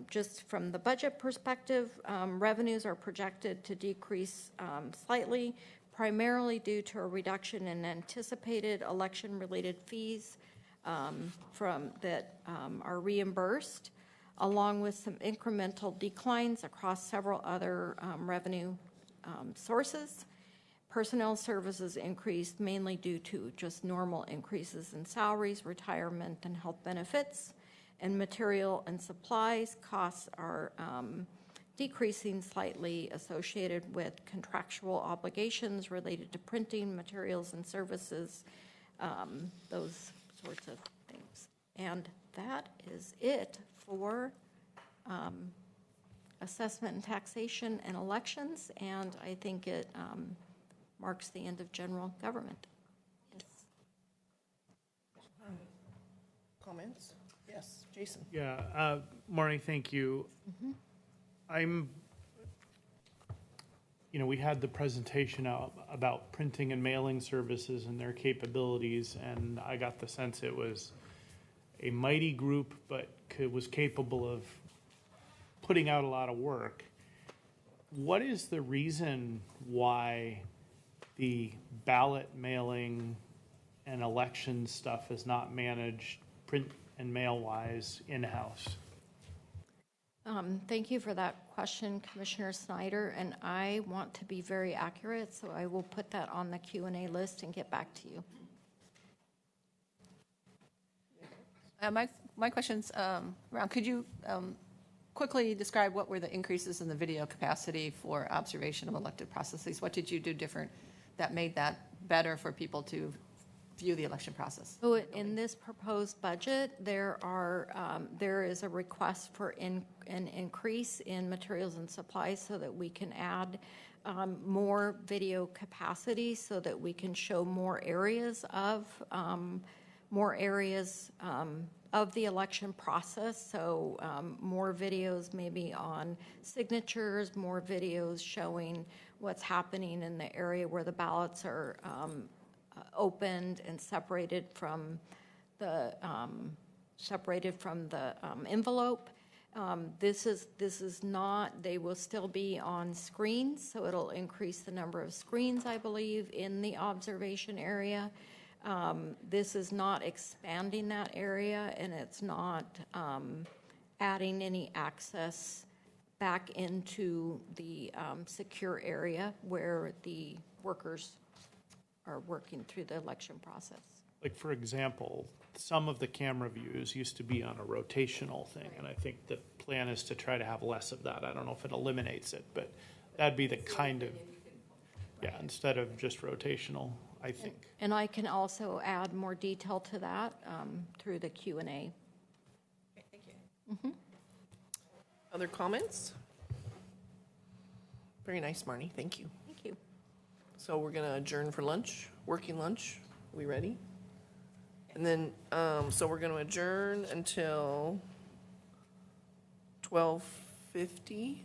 just from the budget perspective, revenues are projected to decrease slightly, primarily due to a reduction in anticipated election-related fees that are reimbursed, along with some incremental declines across several other revenue sources. Personnel services increased mainly due to just normal increases in salaries, retirement, and health benefits. And material and supplies costs are decreasing slightly, associated with contractual obligations related to printing, materials and services, those sorts of things. And that is it for assessment and taxation and elections, and I think it marks the end of general government. Yes. Comments? Yes, Jason. Yeah, Marnie, thank you. We had the presentation about printing and mailing services and their capabilities, and I got the sense it was a mighty group, but was capable of putting out a lot of work. What is the reason why the ballot mailing and election stuff is not managed print and mail-wise in-house? Thank you for that question, Commissioner Snyder, and I want to be very accurate, so I will put that on the Q&A list and get back to you. My question's around, could you quickly describe what were the increases in the video capacity for observation of elected processes? What did you do different that made that better for people to view the election process? So in this proposed budget, there is a request for an increase in materials and supplies so that we can add more video capacity, so that we can show more areas of of the election process. So more videos maybe on signatures, more videos showing what's happening in the area where the ballots are opened and separated from the envelope. This is not, they will still be on screens, so it'll increase the number of screens, I believe, in the observation area. This is not expanding that area, and it's not adding any access back into the secure area where the workers are working through the election process. Like, for example, some of the camera views used to be on a rotational thing, and I think the plan is to try to have less of that. I don't know if it eliminates it, but that'd be the kind of, yeah, instead of just rotational, I think. And I can also add more detail to that through the Q&A. Okay, thank you. Other comments? Very nice, Marnie. Thank you. Thank you. So we're going to adjourn for lunch, working lunch. We ready? And then, so we're going to adjourn until 12:50.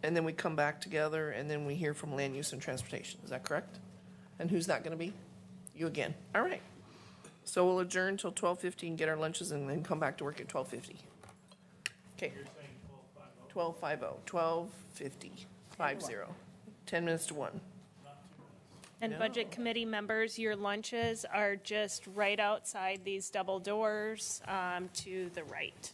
And then we come back together, and then we hear from land use and transportation. Is that correct? And who's that going to be? You again. All right. So we'll adjourn till 12:50 and get our lunches, and then come back to work at 12:50. Okay. 12:50. 12:50. 50. 10 minutes to 1. And Budget Committee members, your lunches are just right outside these double doors to the right.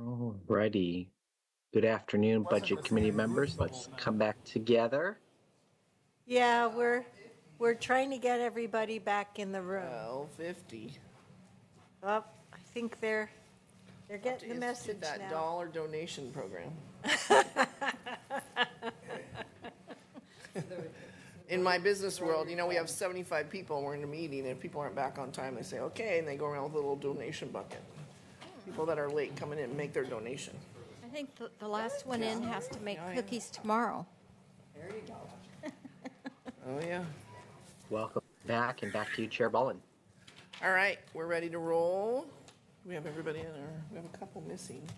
Alrighty. Good afternoon, Budget Committee members. Let's come back together. Yeah, we're trying to get everybody back in the room. 12:50. Oh, I think they're getting the message That now. dollar donation program. In my business world, you know, we have 75 people and we're in a meeting, and if people aren't back on time, they say, okay, and they go around with a little donation bucket. People that are late coming in and make their donation. I think the last one in has to make cookies tomorrow. Oh, yeah. Welcome back, and back to you, Chair Bullen. All right, we're ready to roll. We have everybody in, or we have a couple missing.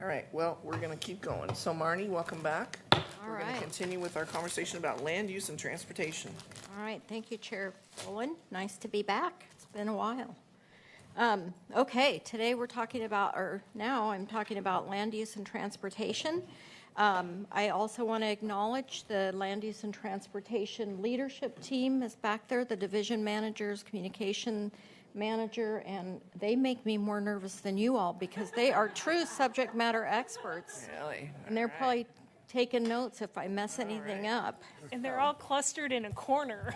All right, well, we're going to keep going. So, Marnie, welcome back. We're going to right. continue with our conversation about land use and transportation. All right, thank you, Chair Bowen. Nice to be back. It's been a while. Okay, today we're talking about, or now I'm talking about land use and transportation. I also want to acknowledge the land use and transportation leadership team is back there, the division managers, communication manager, and they make me more nervous than you all because they are true subject matter experts. Really? And they're probably taking notes if I mess anything up. And they're all clustered in a corner.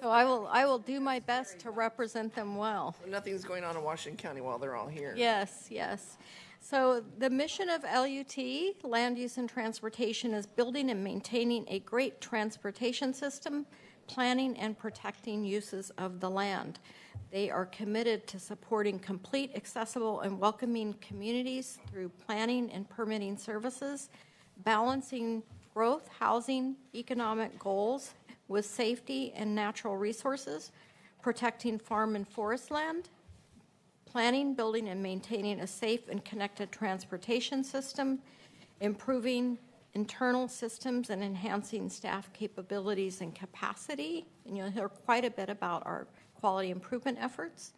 So I will do my best to represent them well. So nothing's going on in Washington County while they're all here. Yes, yes. So the mission of LUT, Land Use and Transportation, is building and maintaining a great transportation system, planning and protecting uses of the land. They are committed to supporting complete, accessible, and welcoming communities through planning and permitting services, balancing growth, housing, economic goals with safety and natural resources, protecting farm and forest land, planning, building, and maintaining a safe and connected transportation system, improving internal systems and enhancing staff capabilities and capacity. And you'll hear quite a bit about our quality improvement efforts,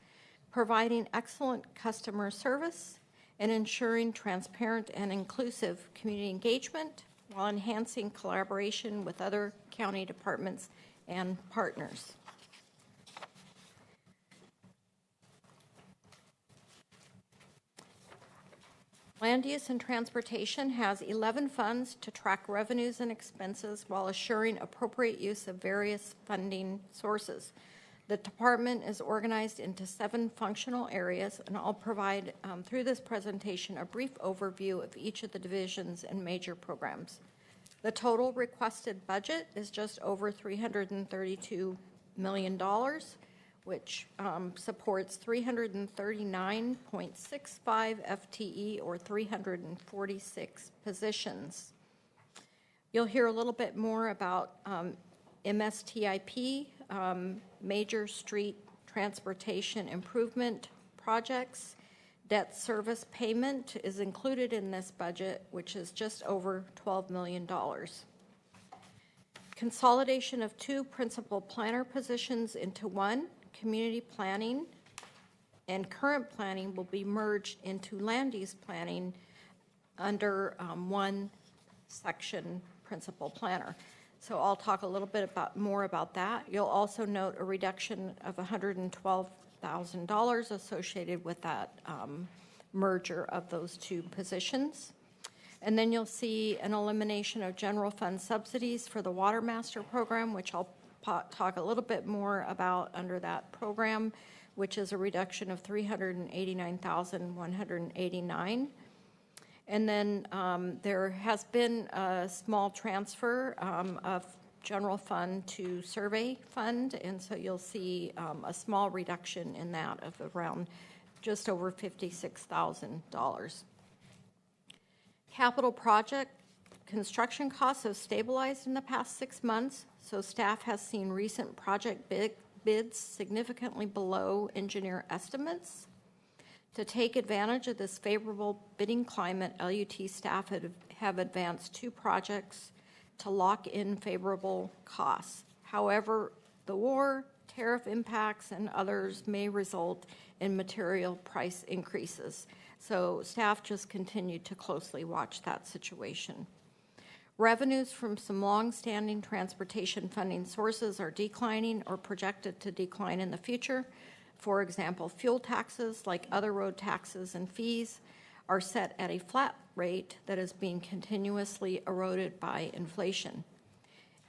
providing excellent customer service, and ensuring transparent and inclusive community engagement while enhancing collaboration with other county departments and partners. Land use and transportation has 11 funds to track revenues and expenses while assuring appropriate use of various funding sources. The department is organized into 7 functional areas, and I'll provide, through this presentation, a brief overview of each of the divisions and major programs. The total requested budget is just over $332 million, which supports 339.65 FTE, or 346 positions. You'll hear a little bit more about MSTIP, major street transportation improvement projects. Debt service payment is included in this budget, which is just over $12 million. Consolidation of 2 principal planner positions into 1, community planning and current planning will be merged into land use planning under 1 section principal planner. So I'll talk a little bit more about that. You'll also note a reduction of $112,000 associated with that merger of those 2 positions. And then you'll see an elimination of general fund subsidies for the Water Master Program, which I'll talk a little bit more about under that program, which is a reduction of $389,189. And then there has been a small transfer of general fund to survey fund, and so you'll see a small reduction in that of around just over $56,000. Capital project construction costs have stabilized in the past 6 months, so staff has seen recent project bids significantly below engineer estimates. To take advantage of this favorable bidding climate, LUT staff have advanced 2 projects to lock in favorable costs. However, the war, tariff impacts, and others may result in material price increases. So staff just continue to closely watch that situation. Revenues from some long-standing transportation funding sources are declining or projected to decline in the future. For example, fuel taxes, like other road taxes and fees, are set at a flat rate that is being continuously eroded by inflation.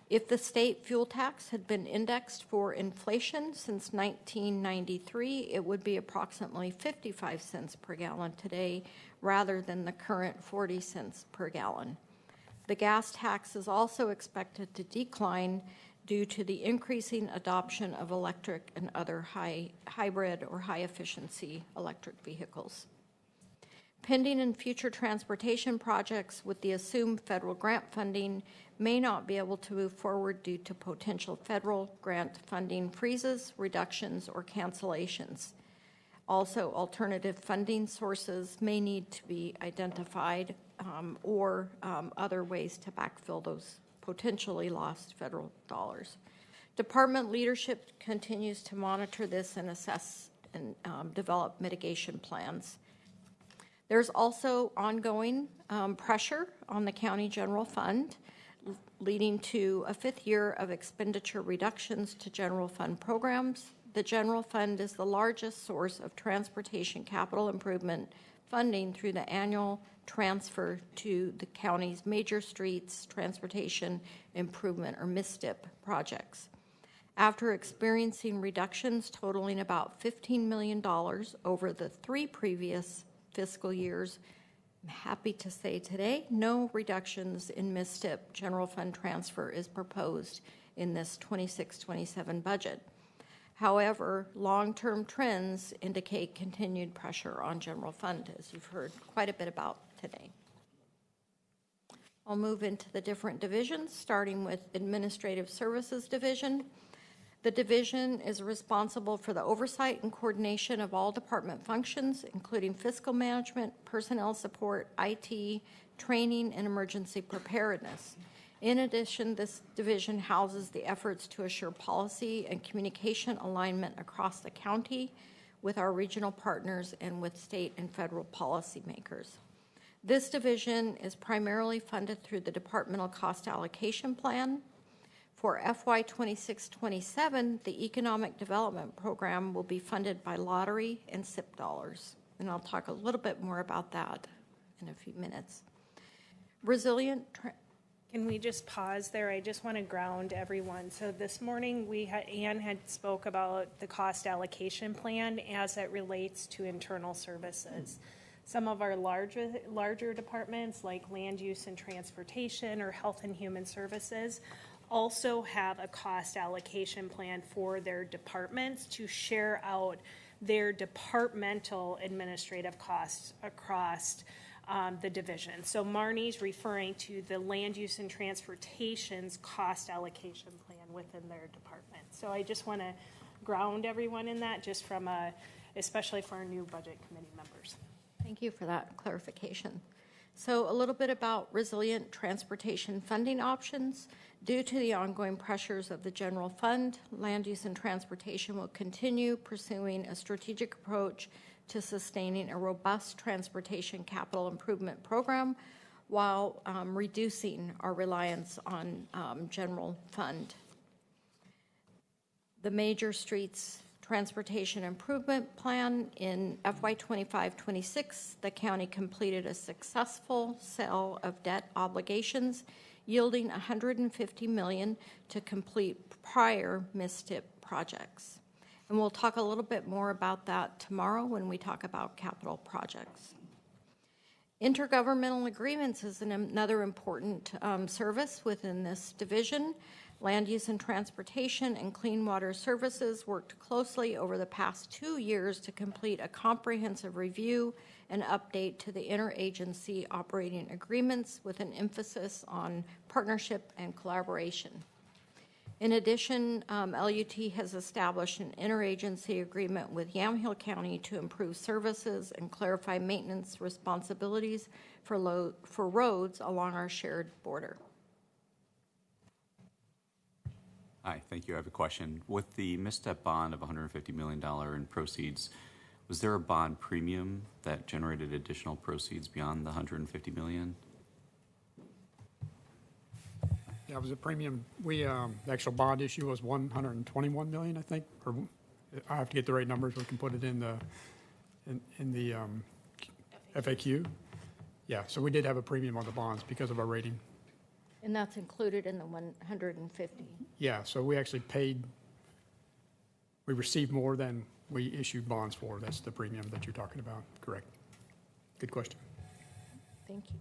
If the state fuel tax had been indexed for inflation since 1993, it would be approximately 55 cents per gallon today rather than the current 40 cents per gallon. The gas tax is also expected to decline due to the increasing adoption of electric and other hybrid or high-efficiency electric vehicles. Pending and future transportation projects with the assumed federal grant funding may not be able to move forward due to potential federal grant funding freezes, reductions, or cancellations. Also, alternative funding sources may need to be identified or other ways to backfill those potentially lost federal dollars. Department leadership continues to monitor this and assess and develop mitigation plans. There's also ongoing pressure on the county general fund, leading to a fifth year of expenditure reductions to general fund programs. The general fund is the largest source of transportation capital improvement funding through the annual transfer to the county's major streets transportation improvement or MISTIP projects. After experiencing reductions totaling about $15 million over the 3 previous fiscal years, I'm happy to say today no reductions in MISTIP general fund transfer is proposed in this 26-27 budget. However, long-term trends indicate continued pressure on general fund, as you've heard quite a bit about today. I'll move into the different divisions, starting with Administrative Services Division. The division is responsible for the oversight and coordination of all department functions, including fiscal management, personnel support, IT, training, and emergency preparedness. In addition, this division houses the efforts to assure policy and communication alignment across the county with our regional partners and with state and federal policymakers. This division is primarily funded through the Departmental Cost Allocation Plan. For FY 26-27, the Economic Development Program will be funded by lottery and SIP dollars, and I'll talk a little bit more about that in a few minutes. Can we just pause there? I just want to ground everyone. So this morning, Ann had spoke about the cost allocation plan as it relates to internal services. Some of our larger departments, like land use and transportation or health and human services, also have a cost allocation plan for their departments to share out their departmental administrative costs across the division. So Marnie's referring to the land use and transportation's cost allocation plan within their department. So I just want to ground everyone in that, just from especially for our new budget committee members. Thank you for that clarification. So a little bit about resilient transportation funding options. Due to the ongoing pressures of the general fund, land use and transportation will continue pursuing a strategic approach to sustaining a robust transportation capital improvement program while reducing our reliance on general fund. The Major Streets Transportation Improvement Plan in FY 25-26, the county completed a successful sale of debt obligations yielding $150 million to complete prior MISTIP projects. And we'll talk a little bit more about that tomorrow when we talk about capital projects. Intergovernmental agreements is another important service within this division. Land Use and Transportation and Clean Water Services worked closely over the past 2 years to complete a comprehensive review and update to the interagency operating agreements with an emphasis on partnership and collaboration. In addition, LUT has established an interagency agreement with Yamhill County to improve services and clarify maintenance responsibilities for roads along our shared border. Hi, thank you. I have a question. With the misstep bond of $150 million in proceeds, was there a bond premium that generated additional proceeds beyond the $150 million? Yeah, it was a premium. The actual bond issue was $121 million, I think, or I have to get the right numbers, we can put it in the FAQ. Yeah, so we did have a premium on the bonds because of our rating. And that's included in the 150. Yeah, so we actually we received more than we issued bonds for. That's the premium that you're talking about, correct? Good question. Thank you.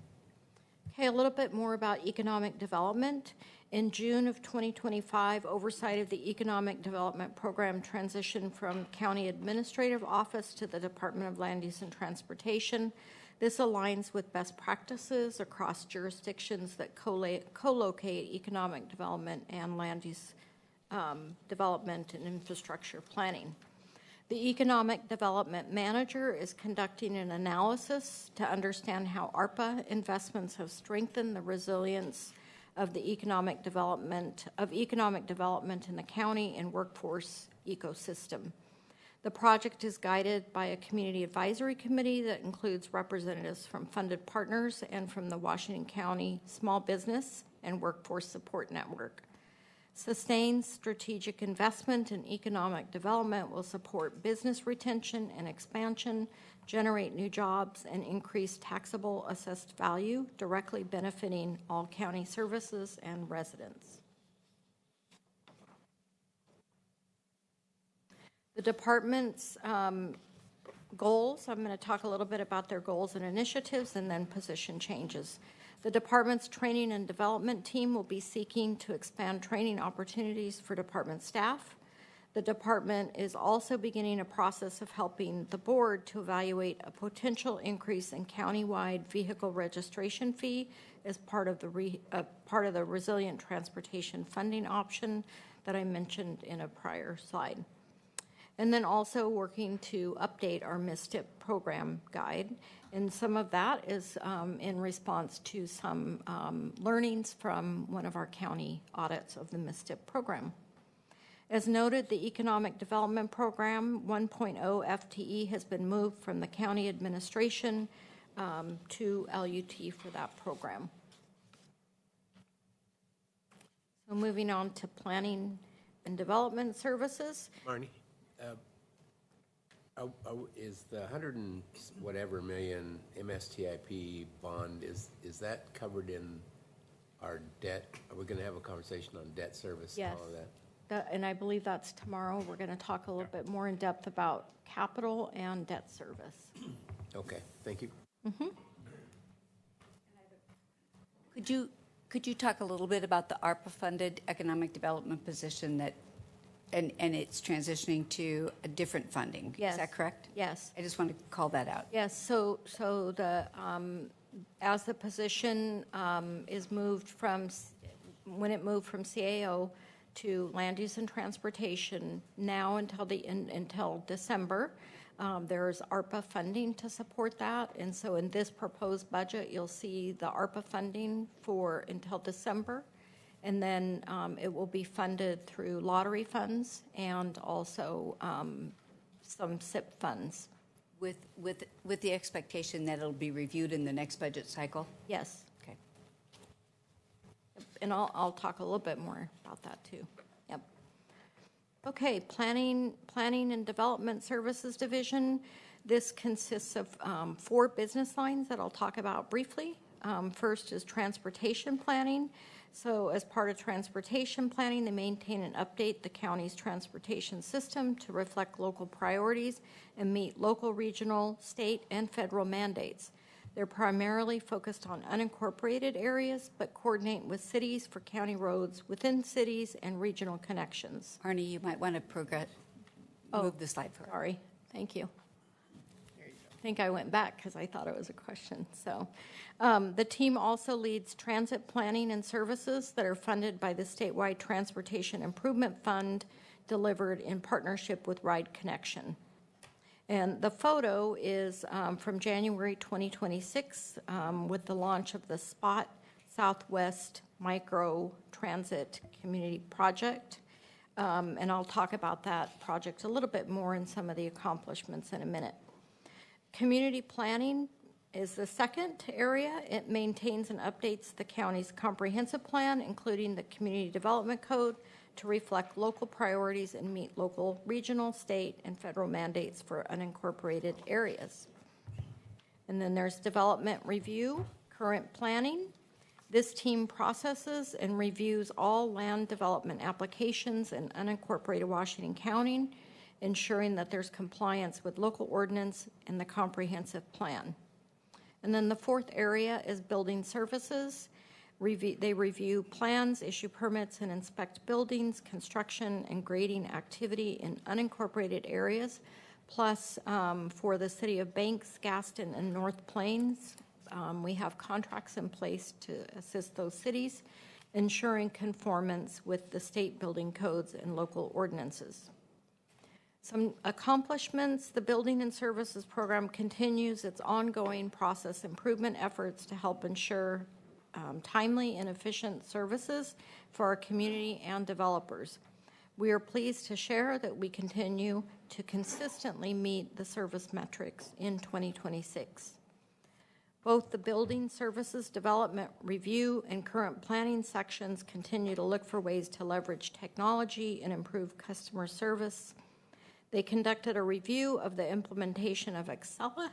Okay, a little bit more about economic development. In June of 2025, oversight of the Economic Development Program transitioned from County Administrative Office to the Department of Land Use and Transportation. This aligns with best practices across jurisdictions that co-locate economic development and land use development and infrastructure planning. The Economic Development Manager is conducting an analysis to understand how ARPA investments have strengthened the resilience of the economic development in the county and workforce ecosystem. The project is guided by a community advisory committee that includes representatives from funded partners and from the Washington County Small Business and Workforce Support Network. Sustained strategic investment in economic development will support business retention and expansion, generate new jobs, and increase taxable assessed value, directly benefiting all county services and residents. The department's goals, I'm going to talk a little bit about their goals and initiatives and then position changes. The department's training and development team will be seeking to expand training opportunities for department staff. The department is also beginning a process of helping the board to evaluate a potential increase in countywide vehicle registration fee as part of the resilient transportation funding option that I mentioned in a prior slide. And then also working to update our MSTIP program guide. And some of that is in response to some learnings from one of our county audits of the MSTIP program. As noted, the Economic Development Program 1.0 FTE has been moved from the county administration to LUT for that program. So moving on to planning and development services. Marnie, is the 100 and whatever million MSTIP bond, is that covered in our debt? Are we going to have a conversation on debt service and all of that? And I believe that's tomorrow. We're going to talk a little bit more in depth about capital and debt service. Okay, thank you. Mm-hmm. Could you talk a little bit about the ARPA-funded economic development position that, and it's transitioning to a different funding? Yes. Is that correct? Yes. I just want to call that out. Yes. So the as the position is moved from when it moved from CAO to Land Use and Transportation now until December. There's ARPA funding to support that, and so in this proposed budget, you'll see the ARPA funding for until December, and then it will be funded through lottery funds and also some SIP funds. With the expectation that it'll be reviewed in the next budget cycle? Yes. Okay. And I'll talk a little bit more about that too. Yep. Okay, Planning and Development Services Division. This consists of 4 business lines that I'll talk about briefly. First is transportation planning. So as part of transportation planning, they maintain and update the county's transportation system to reflect local priorities and meet local, regional, state, and federal mandates. They're primarily focused on unincorporated areas, but coordinate with cities for county roads within cities and regional connections. Arnie, you might want to move the slide forward. Sorry. Thank you. I think I went back because I thought it was a question. So the team also leads transit planning and services that are funded by the statewide Transportation Improvement Fund, delivered in partnership with Ride Connection. And the photo is from January 2026 with the launch of the SPOT Southwest Micro Transit Community Project. And I'll talk about that project a little bit more and some of the accomplishments in a minute. Community planning is the second area. It maintains and updates the county's comprehensive plan, including the Community Development Code, to reflect local priorities and meet local, regional, state, and federal mandates for unincorporated areas. And then there's development review, current planning. This team processes and reviews all land development applications in unincorporated Washington County, ensuring that there's compliance with local ordinance and the comprehensive plan. And then the fourth area is building services. They review plans, issue permits, and inspect buildings, construction, and grading activity in unincorporated areas. Plus, for the city of Banks, Gaston, and North Plains, we have contracts in place to assist those cities, ensuring conformance with the state building codes and local ordinances. Some accomplishments: the Building and Services Program continues its ongoing process improvement efforts to help ensure timely and efficient services for our community and developers. We are pleased to share that we continue to consistently meet the service metrics in 2026. Both the Building Services Development Review and current planning sections continue to look for ways to leverage technology and improve customer service. They conducted a review of the implementation of Excella,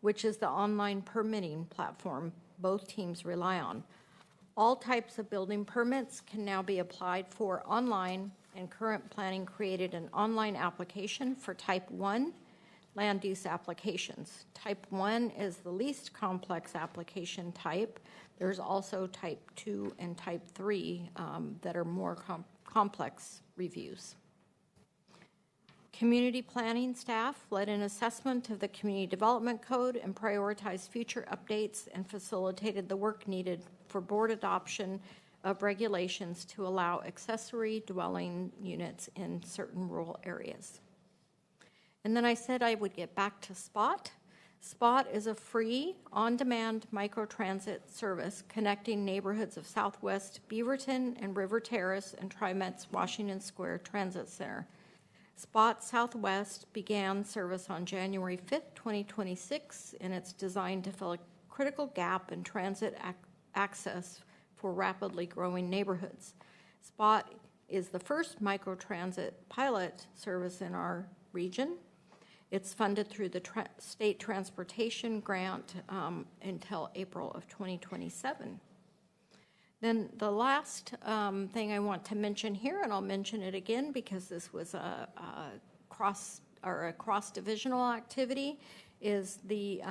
which is the online permitting platform both teams rely on. All types of building permits can now be applied for online, and current planning created an online application for Type 1 land use applications. Type 1 is the least complex application type. There's also Type 2 and Type 3 that are more complex reviews. Community planning staff led an assessment of the Community Development Code and prioritized future updates and facilitated the work needed for board adoption of regulations to allow accessory dwelling units in certain rural areas. And then I said I would get back to SPOT. SPOT is a free, on-demand microtransit service connecting neighborhoods of Southwest Beaverton and River Terrace and TriMet's Washington Square Transit Center. SPOT Southwest began service on January 5th, 2026, and it's designed to fill a critical gap in transit access for rapidly growing neighborhoods. SPOT is the first microtransit pilot service in our region. It's funded through the state transportation grant until April of 2027. Then the last thing I want to mention here, and I'll mention it again because this was a cross-divisional activity, is the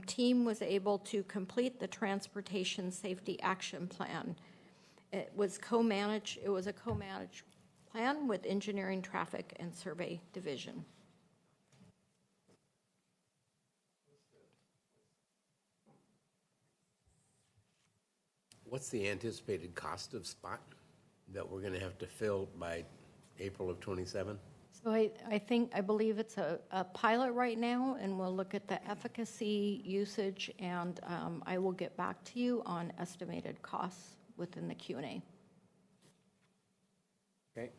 team was able to complete the Transportation Safety Action Plan. It was co-managed. It was a co-managed plan with Engineering, Traffic, and Survey Division. What's the anticipated cost of SPOT that we're going to have to fill by April of '27? So I believe it's a pilot right now, and we'll look at the efficacy, usage, and I will get back to you on estimated costs within the Q&A. Okay.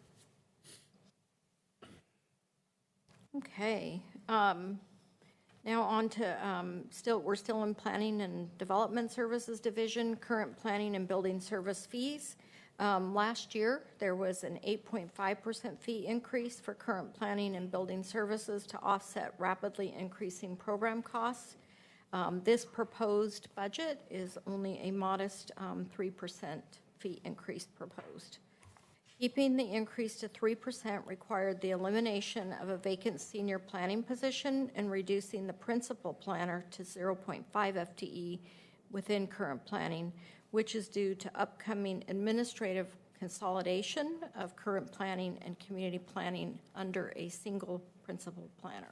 Okay. Now on to, we're still in Planning and Development Services Division, current planning and building service fees. Last year, there was an 8.5% fee increase for current planning and building services to offset rapidly increasing program costs. This proposed budget is only a modest 3% fee increase proposed. Keeping the increase to 3% required the elimination of a vacant senior planning position and reducing the principal planner to 0.5 FTE within current planning, which is due to upcoming administrative consolidation of current planning and community planning under a single principal planner.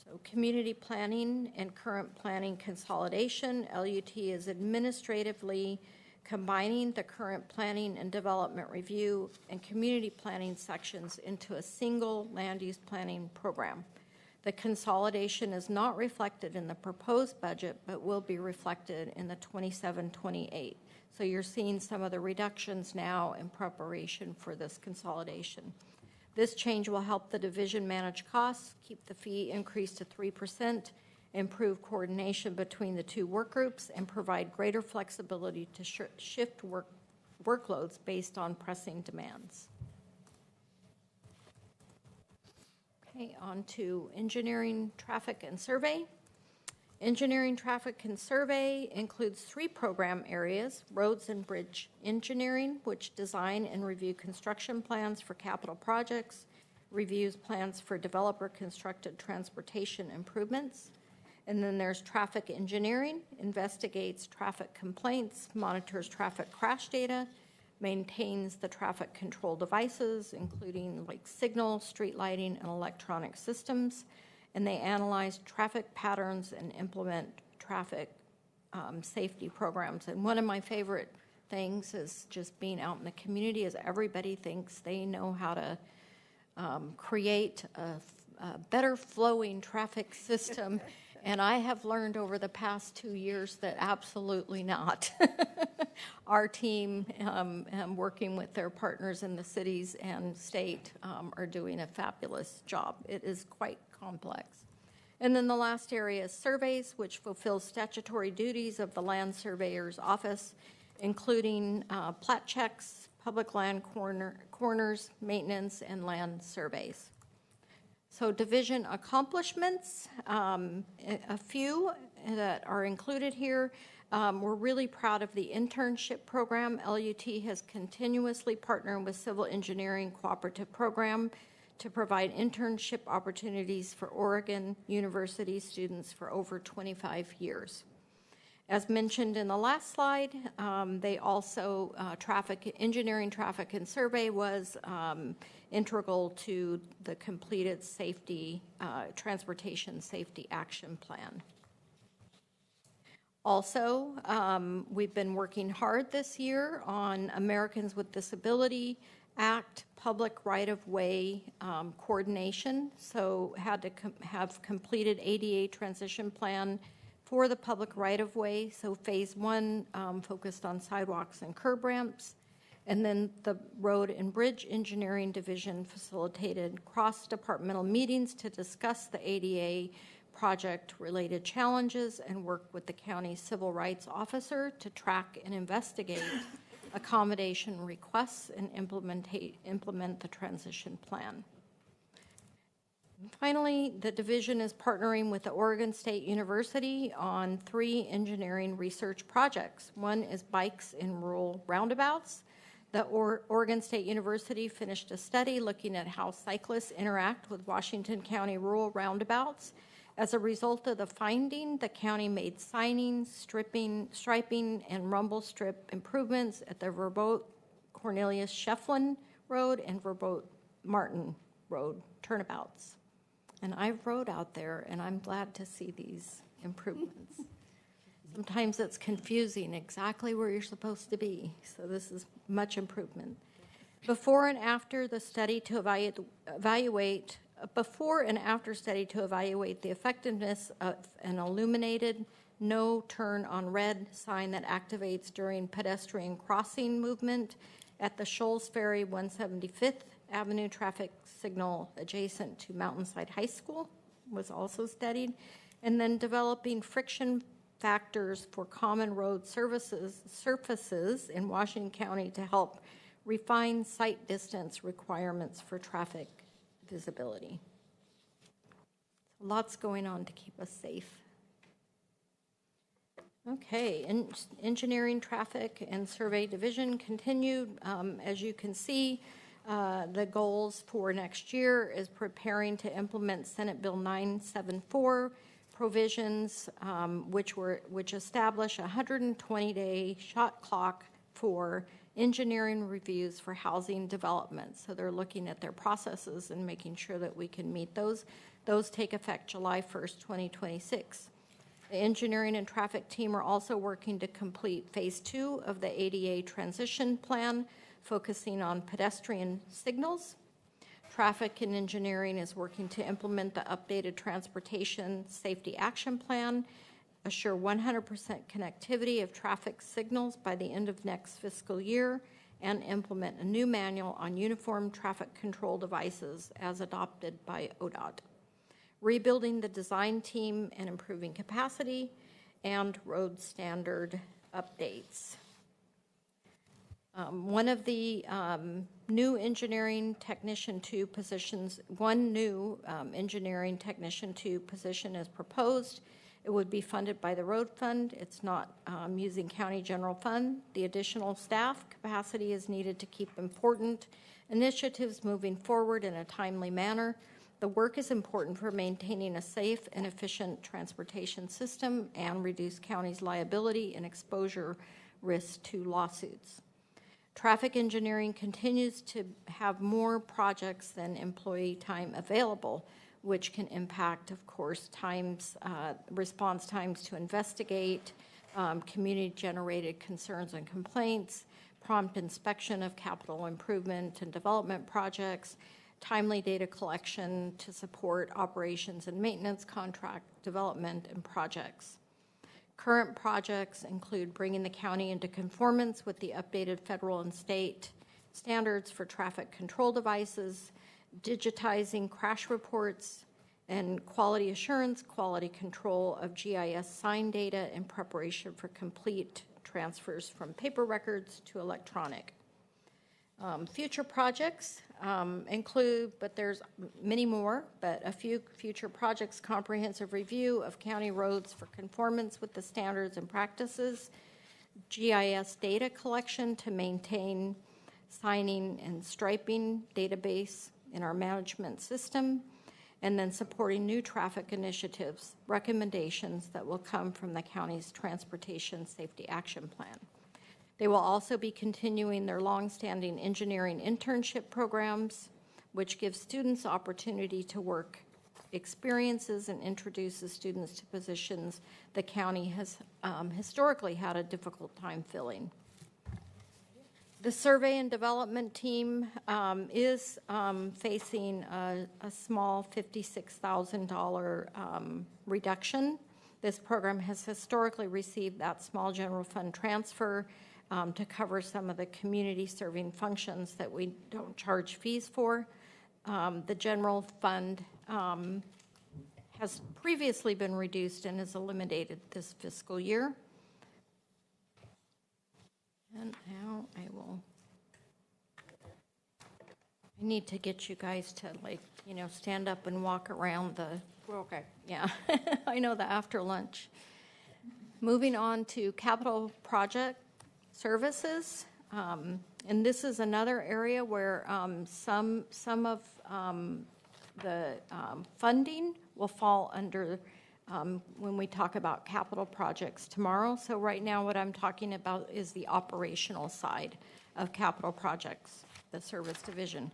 So community planning and current planning consolidation, LUT is administratively combining the current planning and development review and community planning sections into a single land use planning program. The consolidation is not reflected in the proposed budget, but will be reflected in the 27-28. So you're seeing some of the reductions now in preparation for this consolidation. This change will help the division manage costs, keep the fee increase to 3%, improve coordination between the two work groups, and provide greater flexibility to shift workloads based on pressing demands. Okay, on to engineering, traffic, and survey. Engineering, traffic, and survey includes 3 program areas: roads and bridge engineering, which design and review construction plans for capital projects, reviews plans for developer-constructed transportation improvements. And then there's traffic engineering, investigates traffic complaints, monitors traffic crash data, maintains the traffic control devices, including like signal, street lighting, and electronic systems. And they analyze traffic patterns and implement traffic safety programs. And one of my favorite things is just being out in the community, is everybody thinks they know how to create a better flowing traffic system. And I have learned over the past 2 years that absolutely not. Our team, working with their partners in the cities and state, are doing a fabulous job. It is quite complex. And then the last area is surveys, which fulfills statutory duties of the Land Surveyor's Office, including plat checks, public land corners, maintenance, and land surveys. So division accomplishments, a few that are included here. We're really proud of the internship program. LUT has continuously partnered with Civil Engineering Cooperative Program to provide internship opportunities for Oregon University students for over 25 years. As mentioned in the last slide, they also, traffic engineering, traffic, and survey was integral to the completed safety, transportation safety action plan. Also, we've been working hard this year on Americans with Disability Act public right-of-way coordination. So had to have completed ADA transition plan for the public right-of-way. So phase 1 focused on sidewalks and curb ramps. And then the Road and Bridge Engineering Division facilitated cross-departmental meetings to discuss the ADA project-related challenges and work with the county civil rights officer to track and investigate accommodation requests and implement the transition plan. And finally, the division is partnering with the Oregon State University on 3 engineering research projects. One is bikes in rural roundabouts. The Oregon State University finished a study looking at how cyclists interact with Washington County rural roundabouts. As a result of the finding, the county made signing, striping, and rumble strip improvements at the Verbote Cornelius Shefflin Road and Verbote Martin Road turnabouts. And I've rode out there, and I'm glad to see these improvements. Sometimes it's confusing exactly where you're supposed to be, so this is much improvement. Before and after study to evaluate the effectiveness of an illuminated no turn on red sign that activates during pedestrian crossing movement at the Shoals Ferry 175th Avenue traffic signal adjacent to Mountainside High School was also studied. And then developing friction factors for common road surfaces in Washington County to help refine sight distance requirements for traffic visibility. Lots going on to keep us safe. Okay, engineering, traffic, and survey division continued. As you can see, the goals for next year is preparing to implement Senate Bill 974 provisions, which establish a 120-day shot clock for engineering reviews for housing development. So they're looking at their processes and making sure that we can meet those. Those take effect July 1st, 2026. The engineering and traffic team are also working to complete phase 2 of the ADA transition plan, focusing on pedestrian signals. Traffic and engineering is working to implement the updated transportation safety action plan, assure 100% connectivity of traffic signals by the end of next fiscal year, and implement a new manual on uniform traffic control devices as adopted by ODOT, rebuilding the design team and improving capacity, and road standard updates. One of the new engineering technician 2 positions, one new engineering technician 2 position is proposed. It would be funded by the road fund. It's not using county general fund. The additional staff capacity is needed to keep important initiatives moving forward in a timely manner. The work is important for maintaining a safe and efficient transportation system and reduce county's liability and exposure risk to lawsuits. Traffic engineering continues to have more projects than employee time available, which can impact, of course, response times to investigate, community-generated concerns and complaints, prompt inspection of capital improvement and development projects, timely data collection to support operations and maintenance, contract development, and projects. Current projects include bringing the county into conformance with the updated federal and state standards for traffic control devices, digitizing crash reports, and quality assurance, quality control of GIS sign data in preparation for complete transfers from paper records to electronic. Future projects include, but there's many more, but a few future projects: comprehensive review of county roads for conformance with the standards and practices, GIS data collection to maintain signing and striping database in our management system, and then supporting new traffic initiatives, recommendations that will come from the county's Transportation Safety Action Plan. They will also be continuing their longstanding engineering internship programs, which give students opportunity to work experiences and introduces students to positions the county has historically had a difficult time filling. The survey and development team is facing a small $56,000 reduction. This program has historically received that small general fund transfer to cover some of the community serving functions that we don't charge fees for. The general fund has previously been reduced and is eliminated this fiscal year. And now I need to get you guys to, stand up and walk around the. Okay. Yeah, I know, the after lunch. Moving on to capital project services. And this is another area where some of the funding will fall under when we talk about capital projects tomorrow. So right now what I'm talking about is the operational side of capital projects, the service division.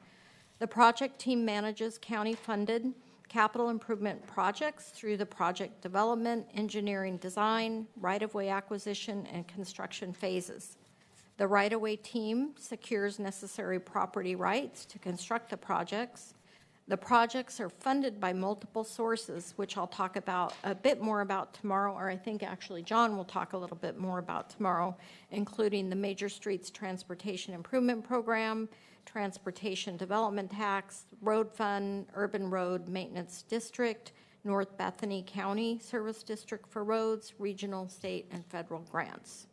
The project team manages county-funded capital improvement projects through the project development, engineering design, right-of-way acquisition, and construction phases. The right-of-way team secures necessary property rights to construct the projects. The projects are funded by multiple sources, which I'll talk about a bit more about tomorrow, or I think actually John will talk a little bit more about tomorrow, including the Major Streets Transportation Improvement Program, Transportation Development Tax, Road Fund, Urban Road Maintenance District, North Bethany County Service District for roads, regional, state, and federal grants.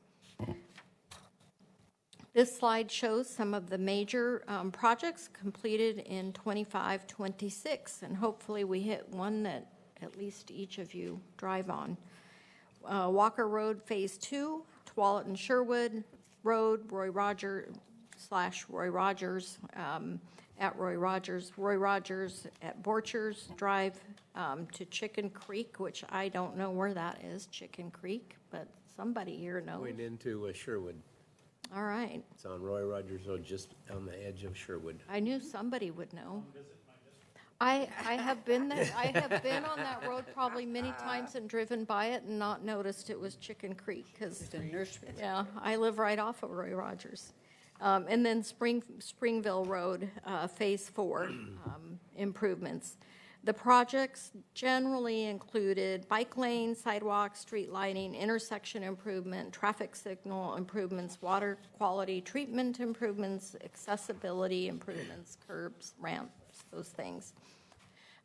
This slide shows some of the major projects completed in 25-26, and hopefully we hit one that at least each of you drive on. Walker Road Phase 2, Tualatin and Sherwood Road, Roy Rogers at Roy Rogers, Roy Rogers at Borchers Drive to Chicken Creek, which I don't know where that is, Chicken Creek, but somebody here knows. Going into Sherwood. All right. It's on Roy Rogers Road, just on the edge of Sherwood. I knew somebody would know. I have been there. I have been on that road probably many times and driven by it and not noticed it was Chicken Creek because yeah, I live right off of Roy Rogers. And then Springville Road, Phase 4 improvements. The projects generally included bike lanes, sidewalks, street lighting, intersection improvement, traffic signal improvements, water quality treatment improvements, accessibility improvements, curbs, ramps, those things.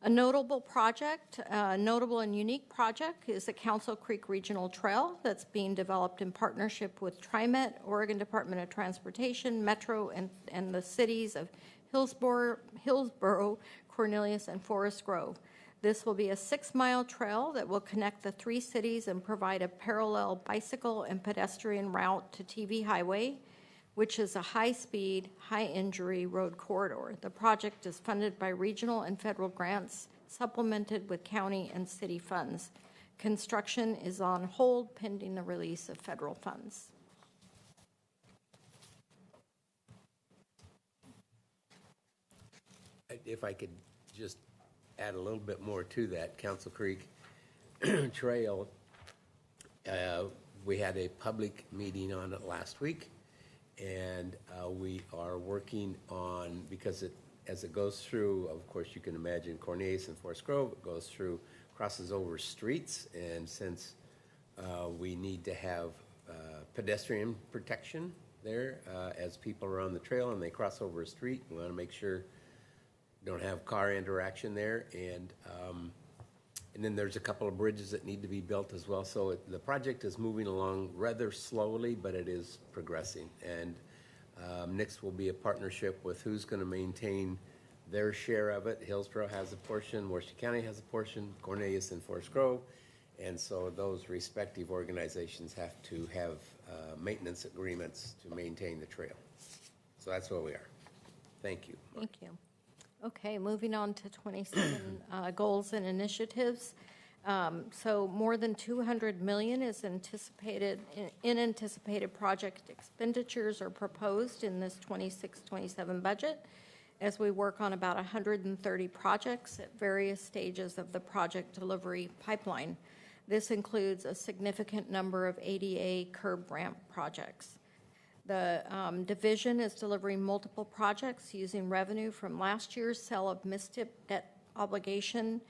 A notable project, notable and unique project is the Council Creek Regional Trail that's being developed in partnership with TriMet, Oregon Department of Transportation, Metro, and the cities of Hillsborough, Cornelius, and Forest Grove. This will be a 6-mile trail that will connect the 3 cities and provide a parallel bicycle and pedestrian route to TV Highway, which is a high-speed, high-injury road corridor. The project is funded by regional and federal grants, supplemented with county and city funds. Construction is on hold pending the release of federal funds. If I could just add a little bit more to that, Council Creek Trail, we had a public meeting on it last week, and we are working on, because as it goes through, of course, you can imagine Cornelius and Forest Grove, it goes through, crosses over streets, and since we need to have pedestrian protection there as people are on the trail and they cross over a street, we want to make sure don't have car interaction there, and then there's a couple of bridges that need to be built as well. So the project is moving along rather slowly, but it is progressing. And next will be a partnership with who's going to maintain their share of it. Hillsborough has a portion, Washington County has a portion, Cornelius and Forest Grove, and so those respective organizations have to have maintenance agreements to maintain the trail. So that's where we are. Thank you. Thank you. Okay, moving on to 27 goals and initiatives. So more than $200 million is anticipated, in anticipated project expenditures are proposed in this 26-27 budget as we work on about 130 projects at various stages of the project delivery pipeline. This includes a significant number of ADA curb ramp projects. The division is delivering multiple projects using revenue from last year's sale of MISTIP debt obligation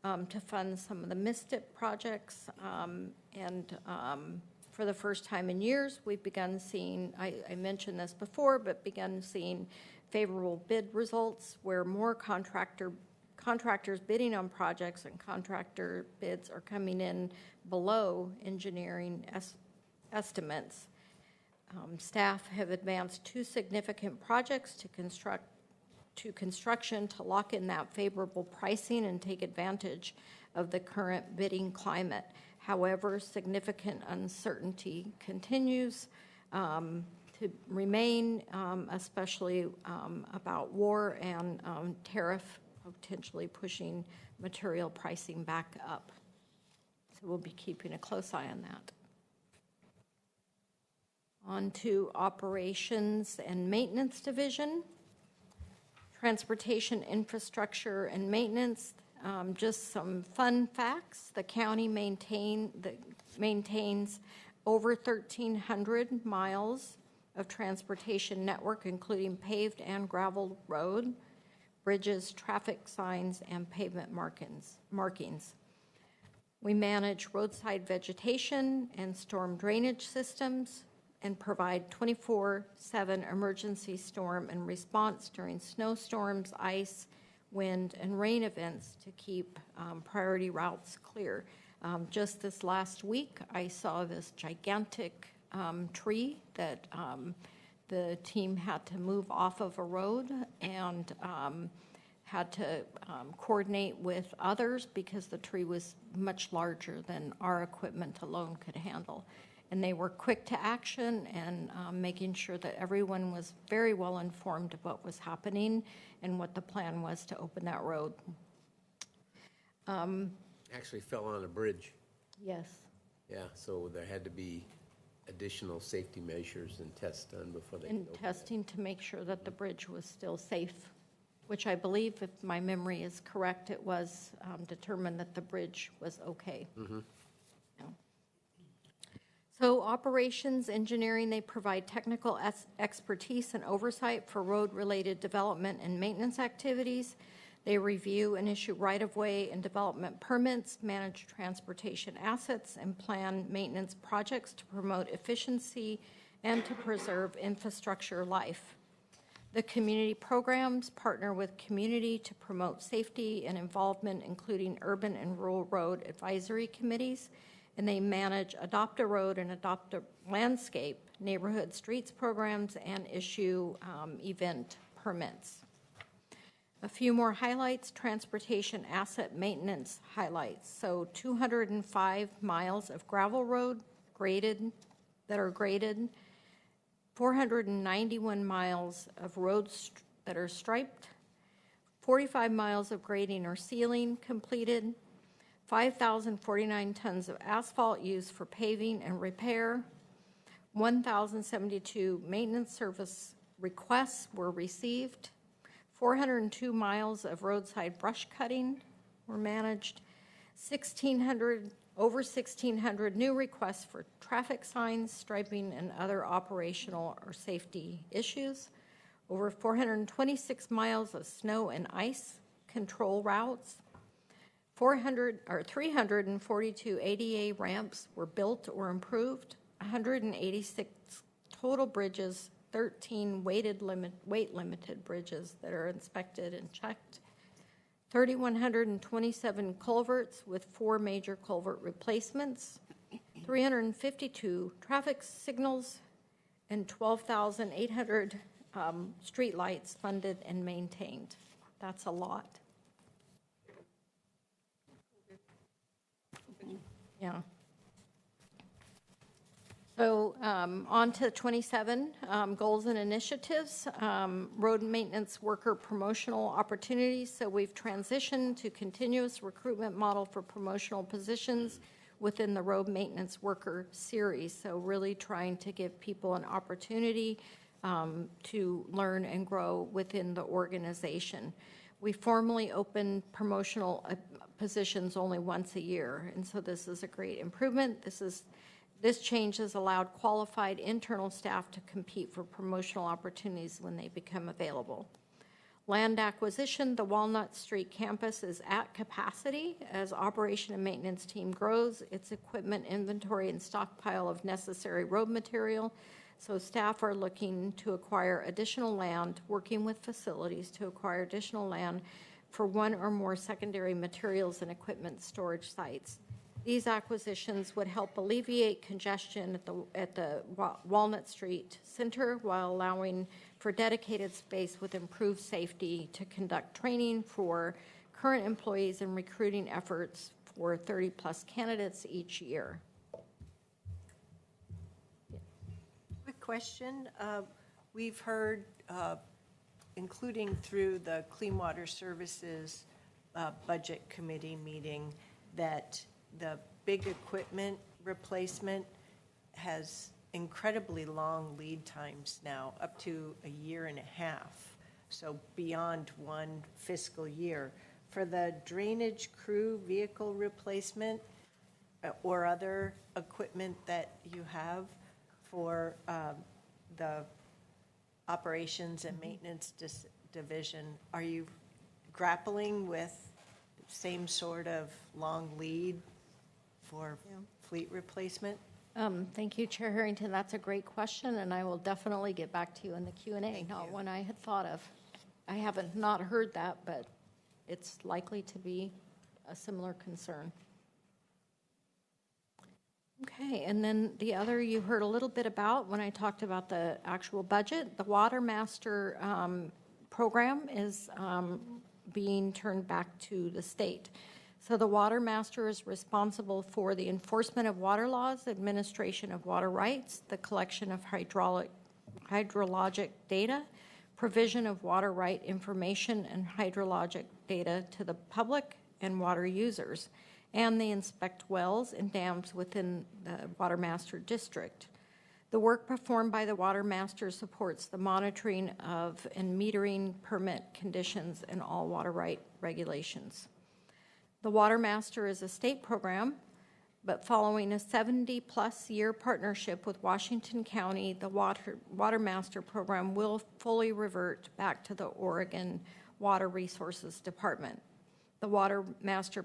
to fund some of the MISTIP projects. For the first time in years, we've begun seeing, I mentioned this before, but begun seeing favorable bid results where more contractors bidding on projects and contractor bids are coming in below engineering estimates. Staff have advanced 2 significant projects to construction to lock in that favorable pricing and take advantage of the current bidding climate. However, significant uncertainty continues to remain, especially about war and tariff potentially pushing material pricing back up. So we'll be keeping a close eye on that. On to Operations and Maintenance Division. Transportation Infrastructure and Maintenance. Just some fun facts. The county maintains over 1,300 miles of transportation network, including paved and gravel road, bridges, traffic signs, and pavement markings. We manage roadside vegetation and storm drainage systems, and provide 24/7 emergency storm and response during snowstorms, ice, wind, and rain events to keep priority routes clear. Just this last week, I saw this gigantic tree that the team had to move off of a road and had to coordinate with others because the tree was much larger than our equipment alone could handle. And they were quick to action and making sure that everyone was very well informed of what was happening and what the plan was to open that road. Actually fell on a bridge. Yes. Yeah, so there had to be additional safety measures and tests done before they And could open testing to make sure that the bridge was still safe, which I believe, if my memory is correct, it was determined that the bridge was okay. Mm-hmm. So operations engineering, they provide technical expertise and oversight for road-related development and maintenance activities. They review and issue right-of-way and development permits, manage transportation assets, and plan maintenance projects to promote efficiency and to preserve infrastructure life. The community programs partner with community to promote safety and involvement, including urban and rural road advisory committees, and they manage Adopt a Road and Adopt a Landscape neighborhood streets programs and issue event permits. A few more highlights, transportation asset maintenance highlights. So 205 miles of gravel road that are graded, 491 miles of roads that are striped, 45 miles of grading or sealing completed, 5,049 tons of asphalt used for paving and repair, 1,072 maintenance service requests were received, 402 miles of roadside brush cutting were managed, over 1,600 new requests for traffic signs, striping, and other operational or safety issues, over 426 miles of snow and ice control routes, 342 ADA ramps were built or improved, 186 total bridges, 13 weight-limited bridges that are inspected and checked, 3,127 culverts with 4 major culvert replacements, 352 traffic signals, and 12,800 streetlights funded and maintained. That's a lot. Yeah. So on to 27, goals and initiatives, road maintenance worker promotional opportunities. So we've transitioned to continuous recruitment model for promotional positions within the road maintenance worker series. So really trying to give people an opportunity to learn and grow within the organization. We formally open promotional positions only once a year, and so this is a great improvement. This change has allowed qualified internal staff to compete for promotional opportunities when they become available. Land acquisition, the Walnut Street campus is at capacity as operation and maintenance team grows its equipment inventory and stockpile of necessary road material. So staff are looking to acquire additional land, working with facilities to acquire additional land for one or more secondary materials and equipment storage sites. These acquisitions would help alleviate congestion at the Walnut Street Center while allowing for dedicated space with improved safety to conduct training for current employees and recruiting efforts for 30-plus candidates each year. Quick question. We've heard, including through the Clean Water Services Budget Committee meeting, that the big equipment replacement has incredibly long lead times now, up to a year and a half, so beyond one fiscal year. For the drainage crew vehicle replacement or other equipment that you have for the operations and maintenance division, are you grappling with the same sort of long lead for fleet replacement? Thank you, Chair Harrington. That's a great question, and I will definitely get back to you in the Q&A. Not one I had thought of. I haven't not heard that, but it's likely to be a similar concern. Okay, and then the other you heard a little bit about when I talked about the actual budget. The Water Master program is being turned back to the state. So the Water Master is responsible for the enforcement of water laws, administration of water rights, the collection of hydrologic data, provision of water right information and hydrologic data to the public and water users, and they inspect wells and dams within the Water Master district. The work performed by the Water Master supports the monitoring of and metering permit conditions and all water right regulations. The Water Master is a state program, but following a 70-plus year partnership with Washington County, the Water Master program will fully revert back to the Oregon Water Resources Department. The Water Master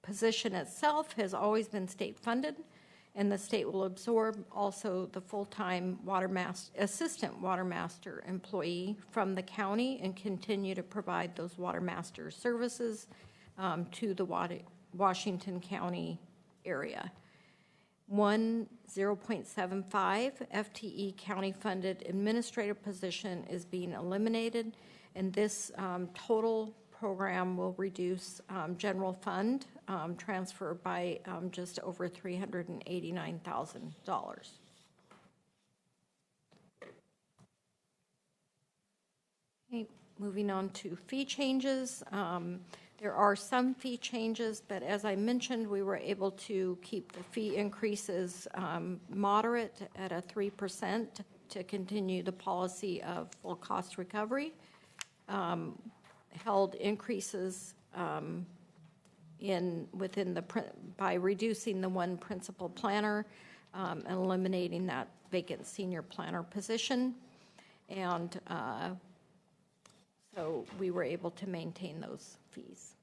position itself has always been state-funded, and the state will absorb also the full-time assistant water master employee from the county and continue to provide those water master services to the Washington County area. One 0.75 FTE county-funded administrative position is being eliminated, and this total program will reduce general fund transfer by just over $389,000. Okay, moving on to fee changes. There are some fee changes, but as I mentioned, we were able to keep the fee increases moderate at a 3% to continue the policy of full cost recovery. Held increases by reducing the one principal planner and eliminating that vacant senior planner position. And so we were able to maintain those fees.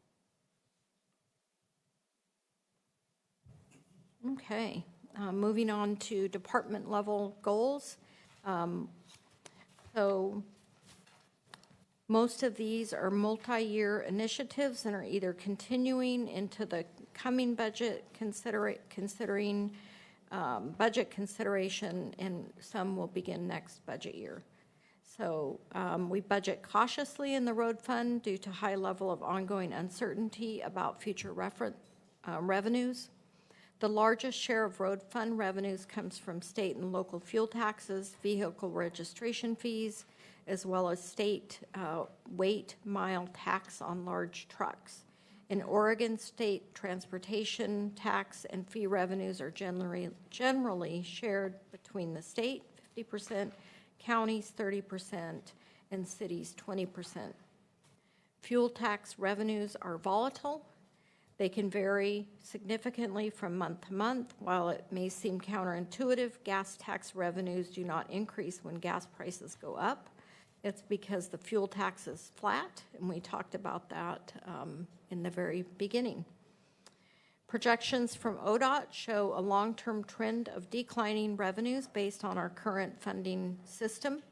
Okay, moving on to department level goals. So most of these are multi-year initiatives and are either continuing into the coming budget, considering budget consideration, and some will begin next budget year. So we budget cautiously in the road fund due to high level of ongoing uncertainty about future revenues. The largest share of road fund revenues comes from state and local fuel taxes, vehicle registration fees, as well as state weight mile tax on large trucks. In Oregon, state transportation tax and fee revenues are generally shared between the state, 50%, counties, 30%, and cities, 20%. Fuel tax revenues are volatile. They can vary significantly from month to month. While it may seem counterintuitive, gas tax revenues do not increase when gas prices go up. It's because the fuel tax is flat, and we talked about that in the very beginning. Projections from ODOT show a long-term trend of declining revenues based on our current funding system.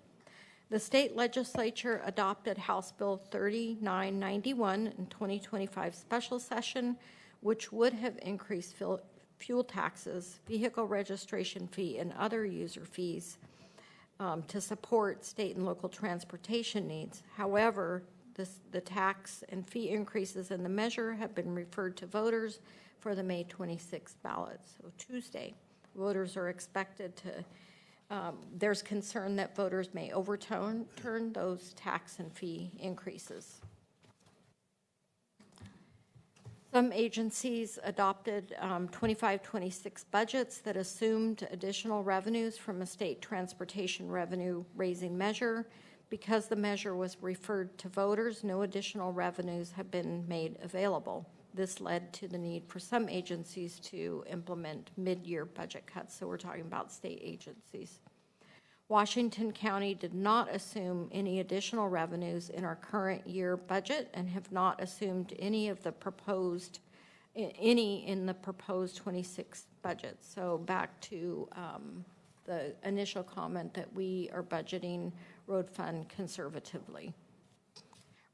The state legislature adopted House Bill 3991 in 2025 special session, which would have increased fuel taxes, vehicle registration fee, and other user fees to support state and local transportation needs. However, the tax and fee increases in the measure have been referred to voters for the May 26th ballot, so Tuesday. Voters are expected to there's concern that voters may overturn those tax and fee increases. Some agencies adopted 25-26 budgets that assumed additional revenues from a state transportation revenue raising measure. Because the measure was referred to voters, no additional revenues have been made available. This led to the need for some agencies to implement mid-year budget cuts, so we're talking about state agencies. Washington County did not assume any additional revenues in our current year budget and have not assumed any in the proposed 26 budget. So back to the initial comment that we are budgeting road fund conservatively.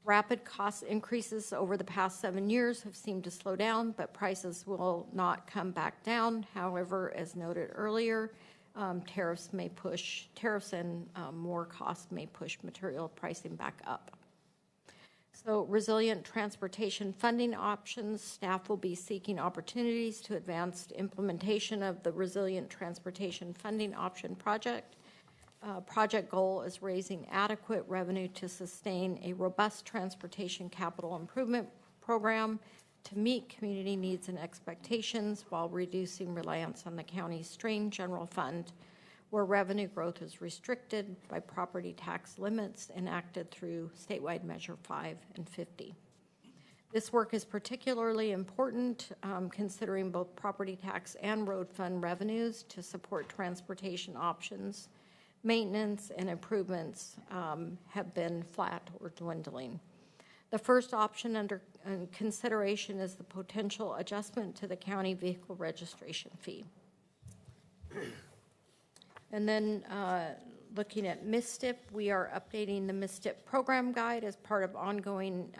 Rapid cost increases over the past 7 years have seemed to slow down, but prices will not come back down. However, as noted earlier, tariffs and more costs may push material pricing back up. So resilient transportation funding options, staff will be seeking opportunities to advance implementation of the resilient transportation funding option project. Project goal is raising adequate revenue to sustain a robust transportation capital improvement program to meet community needs and expectations while reducing reliance on the county's strained general fund, where revenue growth is restricted by property tax limits enacted through statewide Measure 5 and 50. This work is particularly important considering both property tax and road fund revenues to support transportation options. Maintenance and improvements have been flat or dwindling. The first option under consideration is the potential adjustment to the county vehicle registration fee. And then looking at MISTIP, we are updating the MISTIP program guide as part of ongoing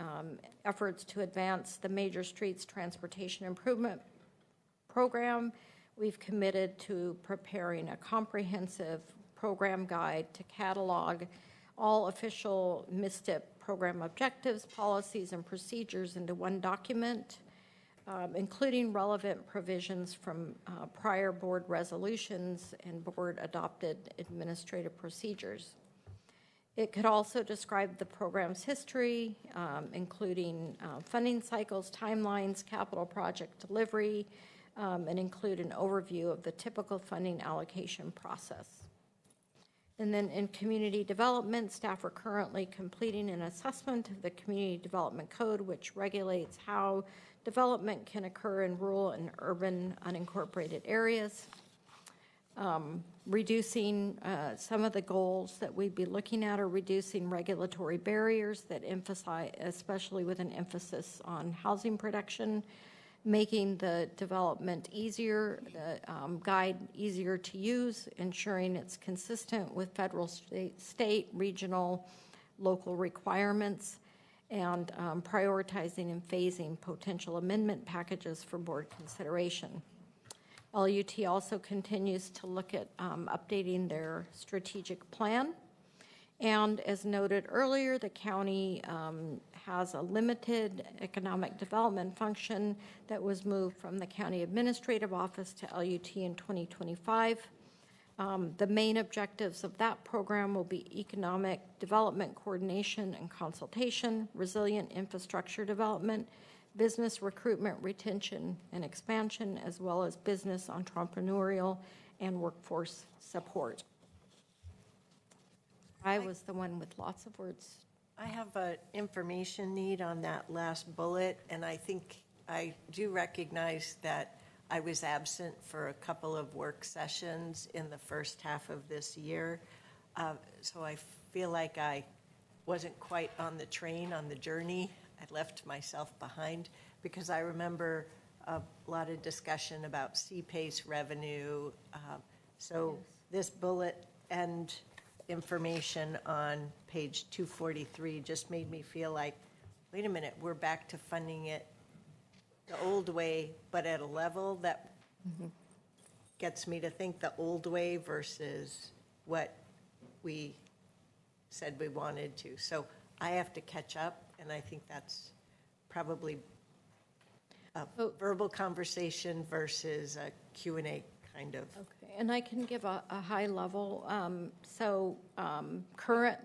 efforts to advance the Major Streets Transportation Improvement Program. We've committed to preparing a comprehensive program guide to catalog all official MISTIP program objectives, policies, and procedures into one document, including relevant provisions from prior board resolutions and board-adopted administrative procedures. It could also describe the program's history, including funding cycles, timelines, capital project delivery, and include an overview of the typical funding allocation process. And then in community development, staff are currently completing an assessment of the Community Development Code, which regulates how development can occur in rural and urban unincorporated areas. Reducing some of the goals that we'd be looking at are reducing regulatory barriers that emphasize, especially with an emphasis on housing production, making the development easier, the guide easier to use, ensuring it's consistent with federal, state, regional, local requirements, and prioritizing and phasing potential amendment packages for board consideration. LUT also continues to look at updating their strategic plan. And as noted earlier, the county has a limited economic development function that was moved from the county administrative office to LUT in 2025. The main objectives of that program will be economic development coordination and consultation, resilient infrastructure development, business recruitment, retention, and expansion, as well as business entrepreneurial and workforce support. I was the one with lots of words. I have an information need on that last bullet, and I think I do recognize that I was absent for a couple of work sessions in the first half of this year. So I feel like I wasn't quite on the train, on the journey. I left myself behind because I remember a lot of discussion about CPACE revenue. So this bullet and information on page 243 just made me feel like, wait a minute, we're back to funding it the old way, but at a level that gets me to think the old way versus what we said we wanted to. So I have to catch up, and I think that's probably a verbal conversation versus a Q&A kind of. Okay, and I can give a high level. Current,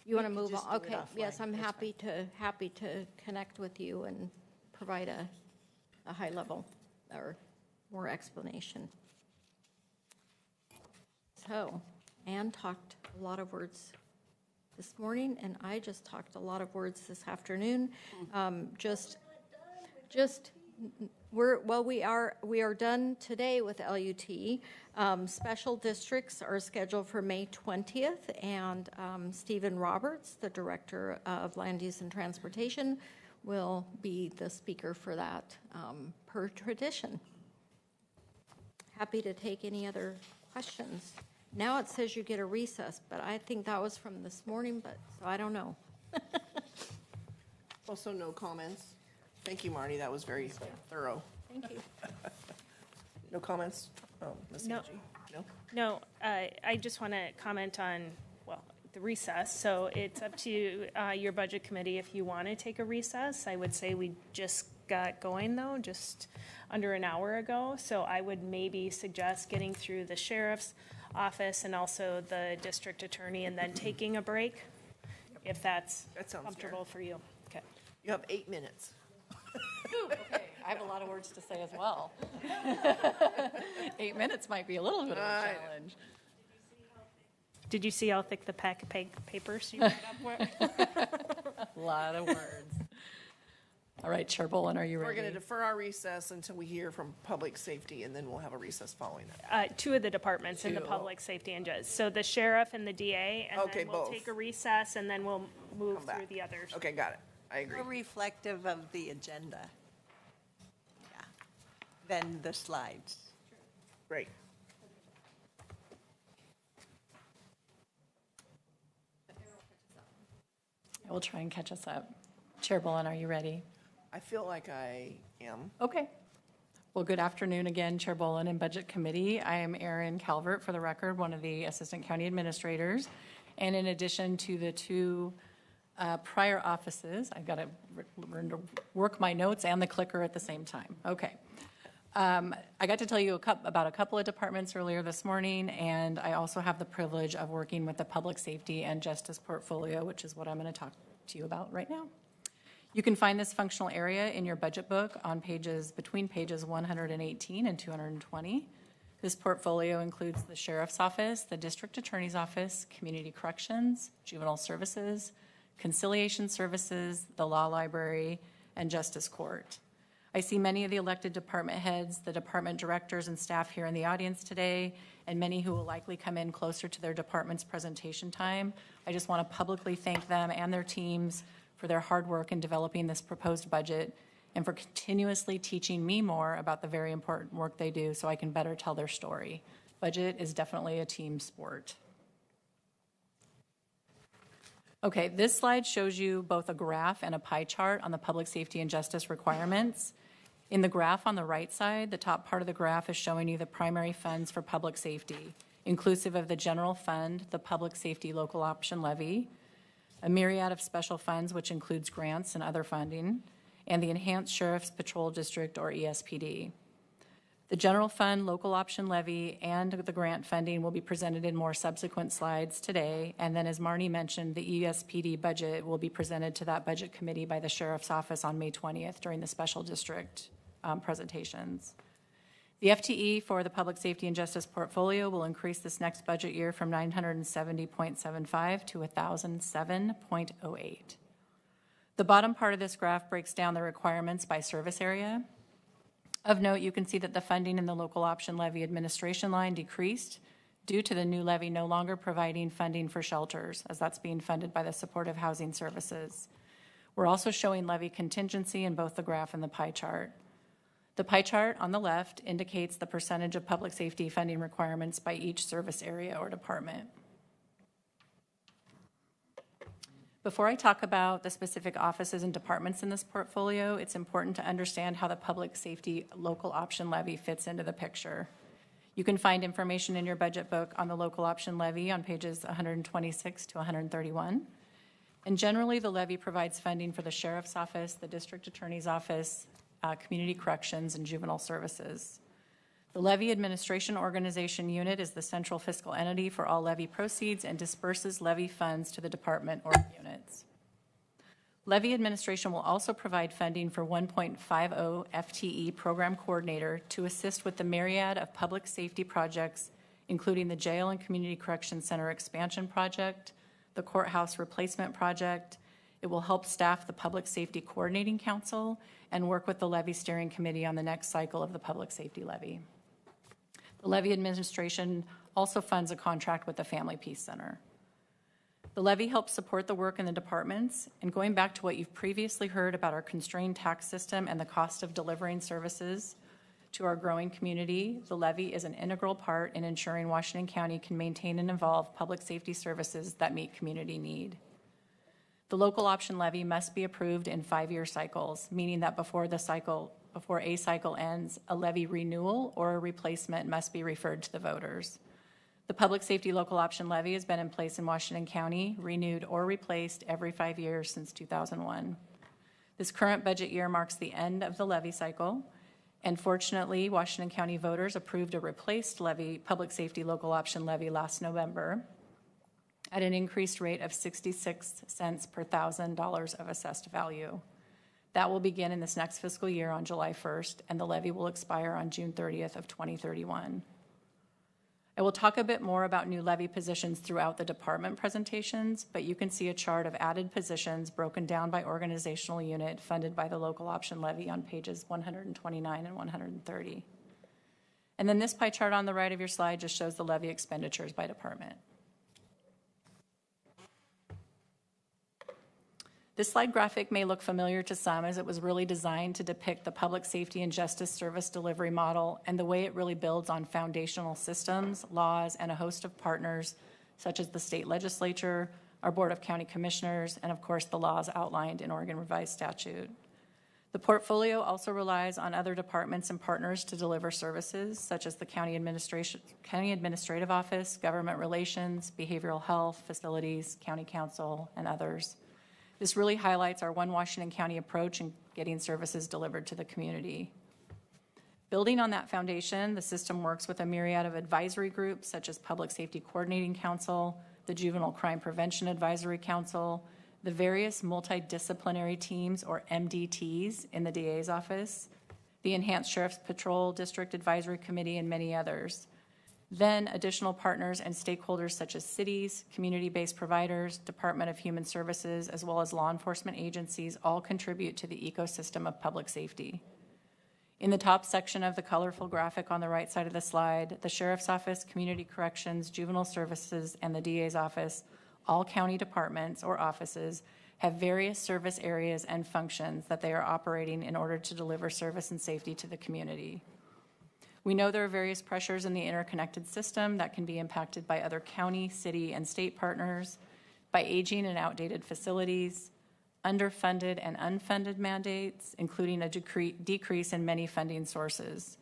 you want to move on? Okay, yes, I'm happy to connect with you and provide a high level or more explanation. So, Ann talked a lot of words this morning, and I just talked a lot of words this afternoon. We are done today with LUT. Special districts are scheduled for May 20th, and Stephen Roberts, the Director of Land Use and Transportation, will be the speaker for that per tradition. Happy to take any other questions. Now it says you get a recess, but I think that was from this morning, but so I don't know. Also, no comments. Thank you, Marty. That was very thorough. Thank you. No comments? Oh, Ms. No. Angie? No? No, I just want to comment on, well, the recess. So it's up to your budget committee if you want to take a recess. I would say we just got going, though, just under an hour ago. So I would maybe suggest getting through the sheriff's office and also the district attorney and then taking a break, if that's comfortable for you. Okay. You have 8 minutes. Okay, I have a lot of words to say as well. 8 minutes might be a little bit of a challenge. Did you see how thick the pack of papers you put up were? A lot of words. All right, Chair Bolin, are you ready? We're going to defer our recess until we hear from public safety, and then we'll have a recess following that. Two of the departments in the public safety and justice. So the sheriff and the DA, and Okay, then we'll both. take a recess, and then we'll move Come back. through the others. Okay, got it. I agree. More reflective of the agenda. Yeah, than the slides. Great. I will try and catch us up. Chair Bullen, are you ready? I feel like I am. Okay. Well, good afternoon again, Chair Bullen and Budget Committee. I am Erin Calvert, for the record, one of the Assistant County Administrators. And in addition to the two prior offices, I've got to work my notes and the clicker at the same time. Okay. I got to tell you about a couple of departments earlier this morning, and I also have the privilege of working with the Public Safety and Justice portfolio, which is what I'm going to talk to you about right now. You can find this functional area in your budget book on between pages 118 and 220. This portfolio includes the Sheriff's Office, the District Attorney's Office, Community Corrections, Juvenile Services, Conciliation Services, the Law Library, and Justice Court. I see many of the elected department heads, the department directors and staff here in the audience today, and many who will likely come in closer to their department's presentation time. I just want to publicly thank them and their teams for their hard work in developing this proposed budget and for continuously teaching me more about the very important work they do so I can better tell their story. Budget is definitely a team sport. Okay, this slide shows you both a graph and a pie chart on the public safety and justice requirements. In the graph on the right side, the top part of the graph is showing you the primary funds for public safety, inclusive of the general fund, the public safety local option levy, a myriad of special funds, which includes grants and other funding, and the Enhanced Sheriff's Patrol District, or ESPD. The general fund, local option levy, and the grant funding will be presented in more subsequent slides today. And then, as Marnie mentioned, the ESPD budget will be presented to that budget committee by the Sheriff's Office on May 20th during the special district presentations. The FTE for the Public Safety and Justice portfolio will increase this next budget year from 970.75 to 1,007.08. The bottom part of this graph breaks down the requirements by service area. Of note, you can see that the funding in the local option levy administration line decreased due to the new levy no longer providing funding for shelters, as that's being funded by the Supportive Housing Services. We're also showing levy contingency in both the graph and the pie chart. The pie chart on the left indicates the percentage of public safety funding requirements by each service area or department. Before I talk about the specific offices and departments in this portfolio, it's important to understand how the public safety local option levy fits into the picture. You can find information in your budget book on the local option levy on pages 126 to 131. And generally, the levy provides funding for the Sheriff's Office, the District Attorney's Office, Community Corrections, and Juvenile Services. The Levy Administration Organization Unit is the central fiscal entity for all levy proceeds and disperses levy funds to the department or units. Levy Administration will also provide funding for 1.50 FTE Program Coordinator to assist with the myriad of public safety projects, including the Jail and Community Correction Center Expansion Project, the Courthouse Replacement Project. It will help staff the Public Safety Coordinating Council and work with the Levy Steering Committee on the next cycle of the Public Safety Levy. The Levy Administration also funds a contract with the Family Peace Center. The levy helps support the work in the departments, and going back to what you've previously heard about our constrained tax system and the cost of delivering services to our growing community, the levy is an integral part in ensuring Washington County can maintain and evolve public safety services that meet community need. The local option levy must be approved in 5-year cycles, meaning that before a cycle ends, a levy renewal or a replacement must be referred to the voters. The public safety local option levy has been in place in Washington County, renewed or replaced every 5 years since 2001. This current budget year marks the end of the levy cycle, and fortunately, Washington County voters approved a replaced levy, public safety local option levy last November at an increased rate of 66 cents per $1,000 of assessed value. That will begin in this next fiscal year on July 1st, and the levy will expire on June 30th of 2031. I will talk a bit more about new levy positions throughout the department presentations, but you can see a chart of added positions broken down by organizational unit funded by the local option levy on pages 129 and 130. And then this pie chart on the right of your slide just shows the levy expenditures by department. This slide graphic may look familiar to some, as it was really designed to depict the public safety and justice service delivery model and the way it really builds on foundational systems, laws, and a host of partners, such as the state legislature, our Board of County Commissioners, and of course the laws outlined in Oregon Revised Statute. The portfolio also relies on other departments and partners to deliver services, such as the County Administrative Office, Government Relations, Behavioral Health, Facilities, County Council, and others. This really highlights our One Washington County approach in getting services delivered to the community. Building on that foundation, the system works with a myriad of advisory groups such as Public Safety Coordinating Council, the Juvenile Crime Prevention Advisory Council, the various multidisciplinary teams, or MDTs, in the DA's office, the Enhanced Sheriff's Patrol District Advisory Committee, and many others. Then additional partners and stakeholders such as cities, community-based providers, Department of Human Services, as well as law enforcement agencies all contribute to the ecosystem of public safety. In the top section of the colorful graphic on the right side of the slide, the Sheriff's Office, Community Corrections, Juvenile Services, and the DA's office, all county departments or offices, have various service areas and functions that they are operating in order to deliver service and safety to the community. We know there are various pressures in the interconnected system that can be impacted by other county, city, and state partners, by aging and outdated facilities, underfunded and unfunded mandates, including a decrease in many funding sources.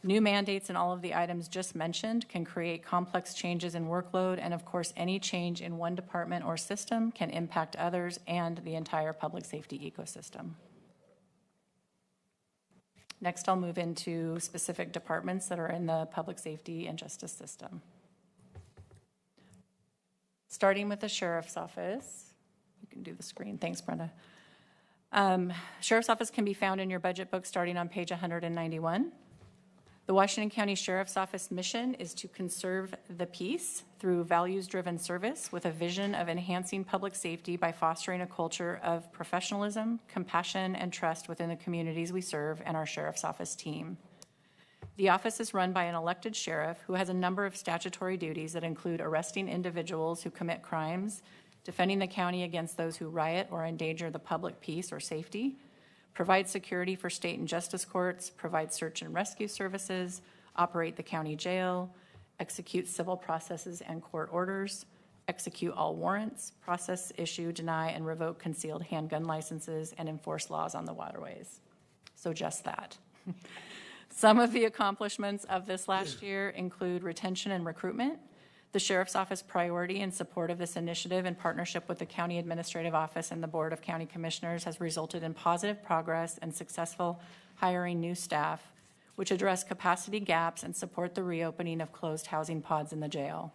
New mandates and all of the items just mentioned can create complex changes in workload, and of course, any change in one department or system can impact others and the entire public safety ecosystem. Next, I'll move into specific departments that are in the public safety and justice system. Starting with the Sheriff's Office. You can do the screen. Thanks, Brenda. Sheriff's Office can be found in your budget book starting on page 191. The Washington County Sheriff's Office mission is to conserve the peace through values-driven service with a vision of enhancing public safety by fostering a culture of professionalism, compassion, and trust within the communities we serve and our Sheriff's Office team. The office is run by an elected sheriff who has a number of statutory duties that include arresting individuals who commit crimes, defending the county against those who riot or endanger the public peace or safety, provide security for state and justice courts, provide search and rescue services, operate the county jail, execute civil processes and court orders, execute all warrants, process, issue, deny, and revoke concealed handgun licenses, and enforce laws on the waterways. So just that. Some of the accomplishments of this last year include retention and recruitment. The Sheriff's Office priority in support of this initiative in partnership with the County Administrative Office and the Board of County Commissioners has resulted in positive progress and successful hiring new staff, which address capacity gaps and support the reopening of closed housing pods in the jail.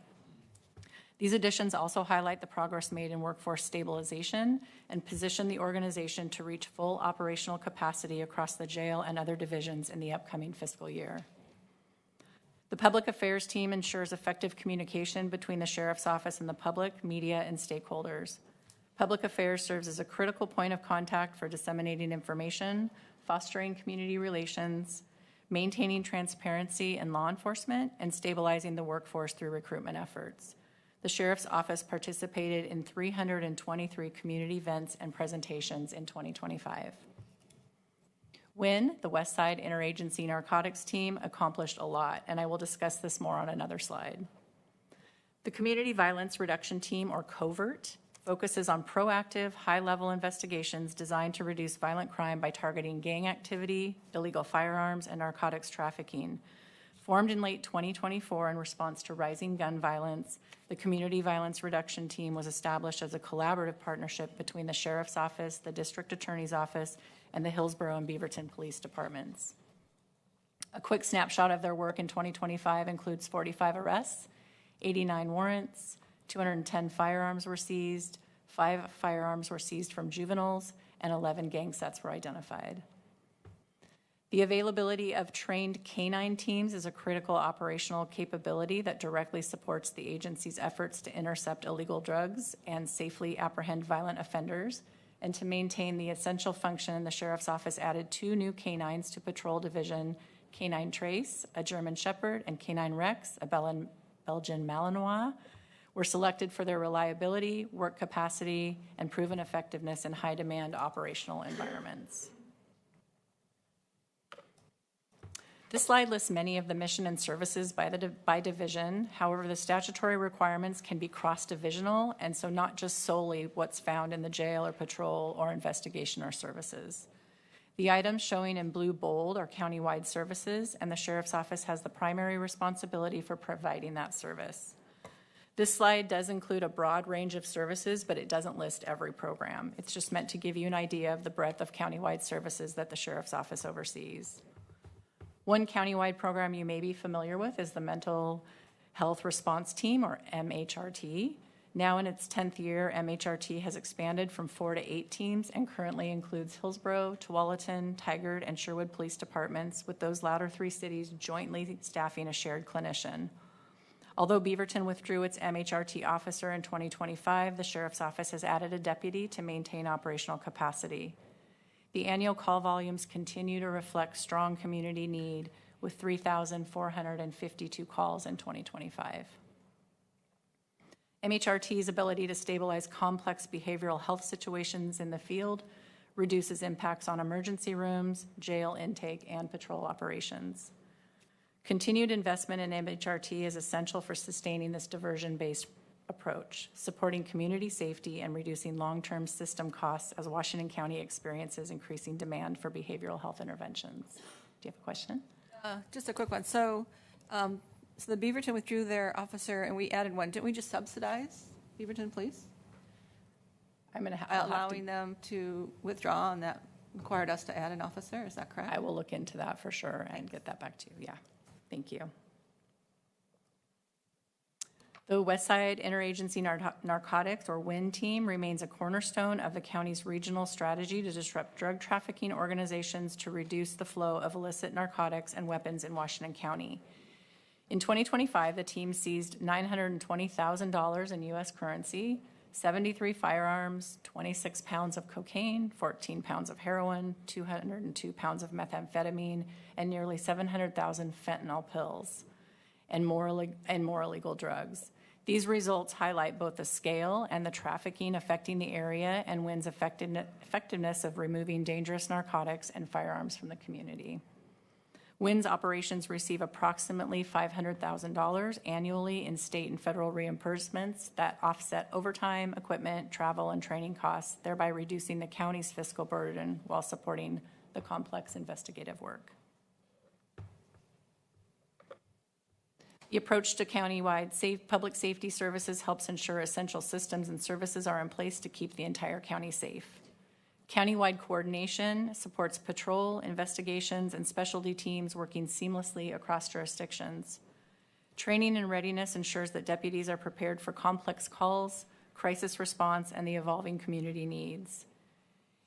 These additions also highlight the progress made in workforce stabilization and position the organization to reach full operational capacity across the jail and other divisions in the upcoming fiscal year. The Public Affairs team ensures effective communication between the Sheriff's Office and the public, media, and stakeholders. Public Affairs serves as a critical point of contact for disseminating information, fostering community relations, maintaining transparency in law enforcement, and stabilizing the workforce through recruitment efforts. The Sheriff's Office participated in 323 community events and presentations in 2025. WIN, the West Side Interagency Narcotics Team, accomplished a lot, and I will discuss this more on another slide. The Community Violence Reduction Team, or COVERT, focuses on proactive, high-level investigations designed to reduce violent crime by targeting gang activity, illegal firearms, and narcotics trafficking. Formed in late 2024 in response to rising gun violence, the Community Violence Reduction Team was established as a collaborative partnership between the Sheriff's Office, the District Attorney's Office, and the Hillsborough and Beaverton Police Departments. A quick snapshot of their work in 2025 includes 45 arrests, 89 warrants, 210 firearms were seized, 5 firearms were seized from juveniles, and 11 gang sets were identified. The availability of trained canine teams is a critical operational capability that directly supports the agency's efforts to intercept illegal drugs and safely apprehend violent offenders. And to maintain the essential function, the Sheriff's Office added 2 new canines to Patrol Division, Canine Trace, a German Shepherd, and Canine Rex, a Belgian Malinois, were selected for their reliability, work capacity, and proven effectiveness in high-demand operational environments. This slide lists many of the mission and services by division. However, the statutory requirements can be cross-divisional, and so not just solely what's found in the jail or patrol or investigation or services. The items showing in blue bold are countywide services, and the Sheriff's Office has the primary responsibility for providing that service. This slide does include a broad range of services, but it doesn't list every program. It's just meant to give you an idea of the breadth of countywide services that the Sheriff's Office oversees. One countywide program you may be familiar with is the Mental Health Response Team, or MHRT. Now in its 10th year, MHRT has expanded from 4 to 8 teams and currently includes Hillsborough, Tualatin, Tigard, and Sherwood Police Departments, with those latter 3 cities jointly staffing a shared clinician. Although Beaverton withdrew its MHRT officer in 2025, the Sheriff's Office has added a deputy to maintain operational capacity. The annual call volumes continue to reflect strong community need, with 3,452 calls in 2025. MHRT's ability to stabilize complex behavioral health situations in the field reduces impacts on emergency rooms, jail intake, and patrol operations. Continued investment in MHRT is essential for sustaining this diversion-based approach, supporting community safety and reducing long-term system costs as Washington County experiences increasing demand for behavioral health interventions. Do you have a question? Just a quick one. So the Beaverton withdrew their officer and we added one. Didn't we just subsidize Beaverton Police? I'm going to allowing them to withdraw, and that required us to add an officer. Is that correct? I will look into that for sure and get that back to you. Yeah, thank you. The Westside Interagency Narcotics, or WIN team, remains a cornerstone of the county's regional strategy to disrupt drug trafficking organizations to reduce the flow of illicit narcotics and weapons in Washington County. In 2025, the team seized $920,000 in U.S. currency, 73 firearms, 26 pounds of cocaine, 14 pounds of heroin, 202 pounds of methamphetamine, and nearly 700,000 fentanyl pills, and more illegal drugs. These results highlight both the scale and the trafficking affecting the area and WIN's effectiveness of removing dangerous narcotics and firearms from the community. WIN's operations receive approximately $500,000 annually in state and federal reimbursements that offset overtime, equipment, travel, and training costs, thereby reducing the county's fiscal burden while supporting the complex investigative work. The approach to countywide public safety services helps ensure essential systems and services are in place to keep the entire county safe. Countywide coordination supports patrol, investigations, and specialty teams working seamlessly across jurisdictions. Training and readiness ensures that deputies are prepared for complex calls, crisis response, and the evolving community needs.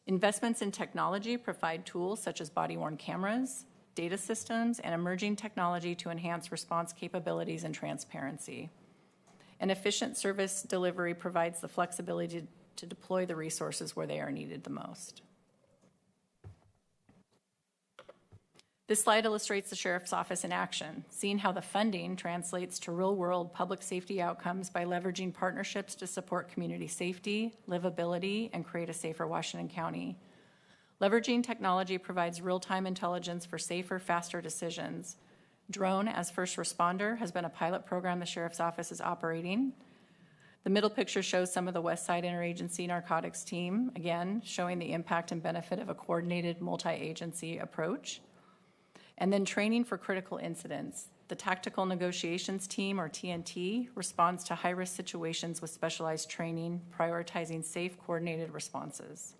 Investments in technology provide tools such as body-worn cameras, data systems, and emerging technology to enhance response capabilities and transparency. An efficient service delivery provides the flexibility to deploy the resources where they are needed the most. This slide illustrates the Sheriff's Office in action, seeing how the funding translates to real-world public safety outcomes by leveraging partnerships to support community safety, livability, and create a safer Washington County. Leveraging technology provides real-time intelligence for safer, faster decisions. Drone as first responder has been a pilot program the Sheriff's Office is operating. The middle picture shows some of the Westside Interagency Narcotics team, again, showing the impact and benefit of a coordinated multi-agency approach. And then training for critical incidents. The Tactical Negotiations Team, or TNT, responds to high-risk situations with specialized training, prioritizing safe, coordinated responses.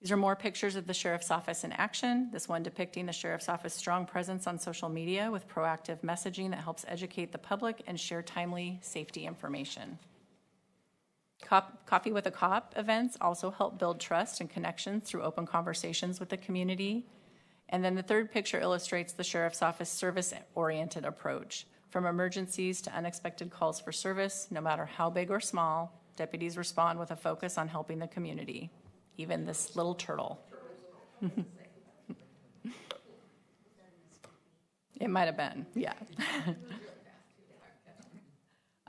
These are more pictures of the Sheriff's Office in action, this one depicting the Sheriff's Office's strong presence on social media with proactive messaging that helps educate the public and share timely safety information. Coffee with a Cop events also help build trust and connections through open conversations with the community. And then the third picture illustrates the Sheriff's Office service-oriented approach. From emergencies to unexpected calls for service, no matter how big or small, deputies respond with a focus on helping the community. Even this little turtle. It might have been, yeah.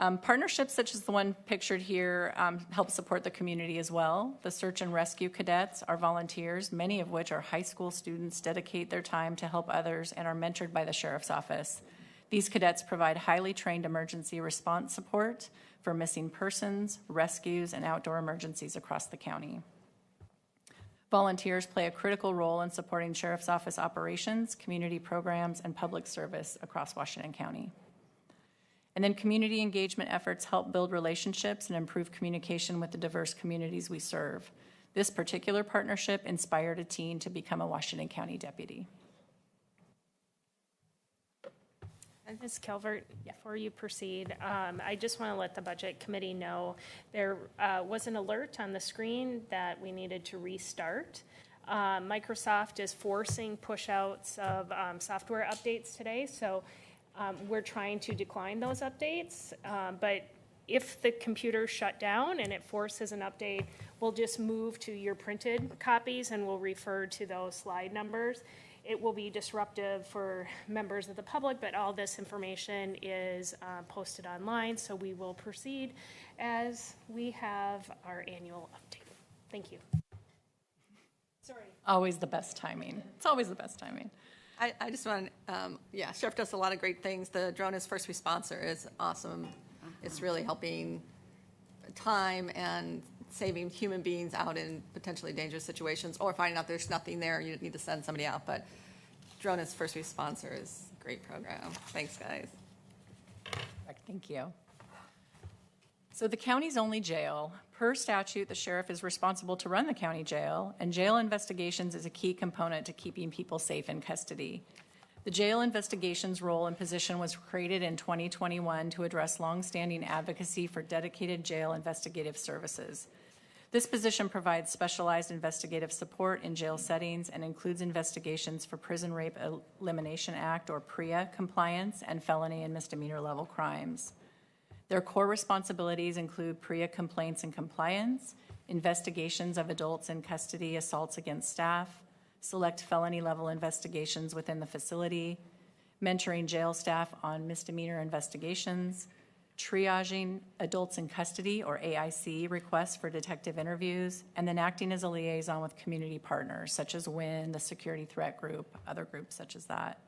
Partnerships such as the one pictured here help support the community as well. The search and rescue cadets are volunteers, many of which are high school students, dedicate their time to help others and are mentored by the sheriff's office. These cadets provide highly trained emergency response support for missing persons, rescues, and outdoor emergencies across the county. Volunteers play a critical role in supporting sheriff's office operations, community programs, and public service across Washington County. And then community engagement efforts help build relationships and improve communication with the diverse communities we serve. This particular partnership inspired a teen to become a Washington County deputy. Ms. Calvert, before you proceed, I just want to let the Budget Committee know there was an alert on the screen that we needed to restart. Microsoft is forcing push-outs of software updates today, so we're trying to decline those updates. But if the computer shut down and it forces an update, we'll just move to your printed copies and we'll refer to those slide numbers. It will be disruptive for members of the public, but all this information is posted online, so we will proceed as we have our annual update. Thank you. Sorry. Always the best timing. It's always the best timing. I just want to, Sheriff does a lot of great things. The drone as first responder is awesome. It's really helping time and saving human beings out in potentially dangerous situations, or finding out there's nothing there, you need to send somebody out. But drone as first responder is a great program. Thanks, guys. Thank you. So the county's only jail. Per statute, the sheriff is responsible to run the county jail, and jail investigations is a key component to keeping people safe in custody. The jail investigations role and position was created in 2021 to address longstanding advocacy for dedicated jail investigative services. This position provides specialized investigative support in jail settings and includes investigations for Prison Rape Elimination Act, or PREA, compliance and felony and misdemeanor level crimes. Their core responsibilities include PREA complaints and compliance, investigations of adults in custody assaults against staff, select felony level investigations within the facility, mentoring jail staff on misdemeanor investigations, triaging adults in custody, or AIC, requests for detective interviews, and then acting as a liaison with community partners such as WIN, the Security Threat Group, other groups such as that.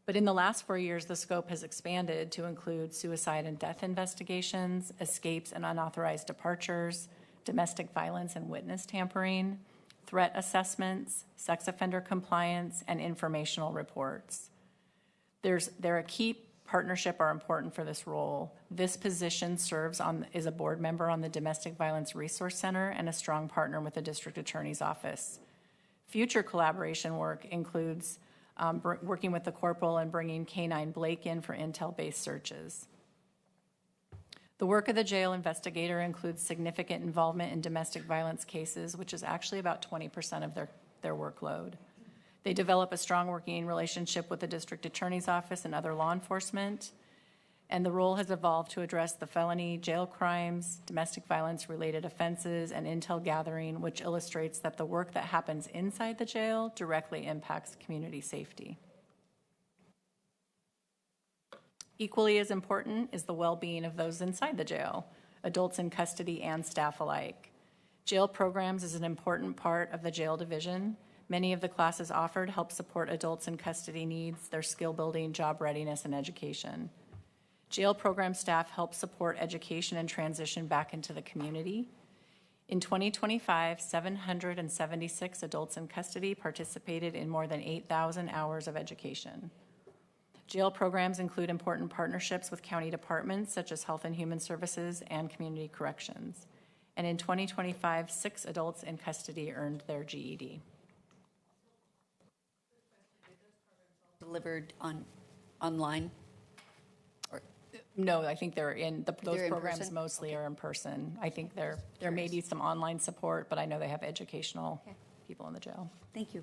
But in the last 4 years, the scope has expanded to include suicide and death investigations, escapes and unauthorized departures, domestic violence and witness tampering, threat assessments, sex offender compliance, and informational reports. They're a key partnership are important for this role. This position is a board member on the Domestic Violence Resource Center and a strong partner with the District Attorney's Office. Future collaboration work includes working with the corporal and bringing K-9 Blake in for intel-based searches. The work of the jail investigator includes significant involvement in domestic violence cases, which is actually about 20% of their workload. They develop a strong working relationship with the District Attorney's Office and other law enforcement, and the role has evolved to address the felony, jail crimes, domestic violence-related offenses, and intel gathering, which illustrates that the work that happens inside the jail directly impacts community safety. Equally as important is the well-being of those inside the jail, adults in custody and staff alike. Jail programs is an important part of the jail division. Many of the classes offered help support adults in custody needs, their skill building, job readiness, and education. Jail program staff help support education and transition back into the community. In 2025, 776 adults in custody participated in more than 8,000 hours of education. Jail programs include important partnerships with county departments such as Health and Human Services and Community Corrections. And in 2025, 6 adults in custody earned their GED. Delivered online? Or No, I think they're in, those They're in programs person? mostly are in person. I think there may be some online support, but I know they have educational people in the jail. Thank you.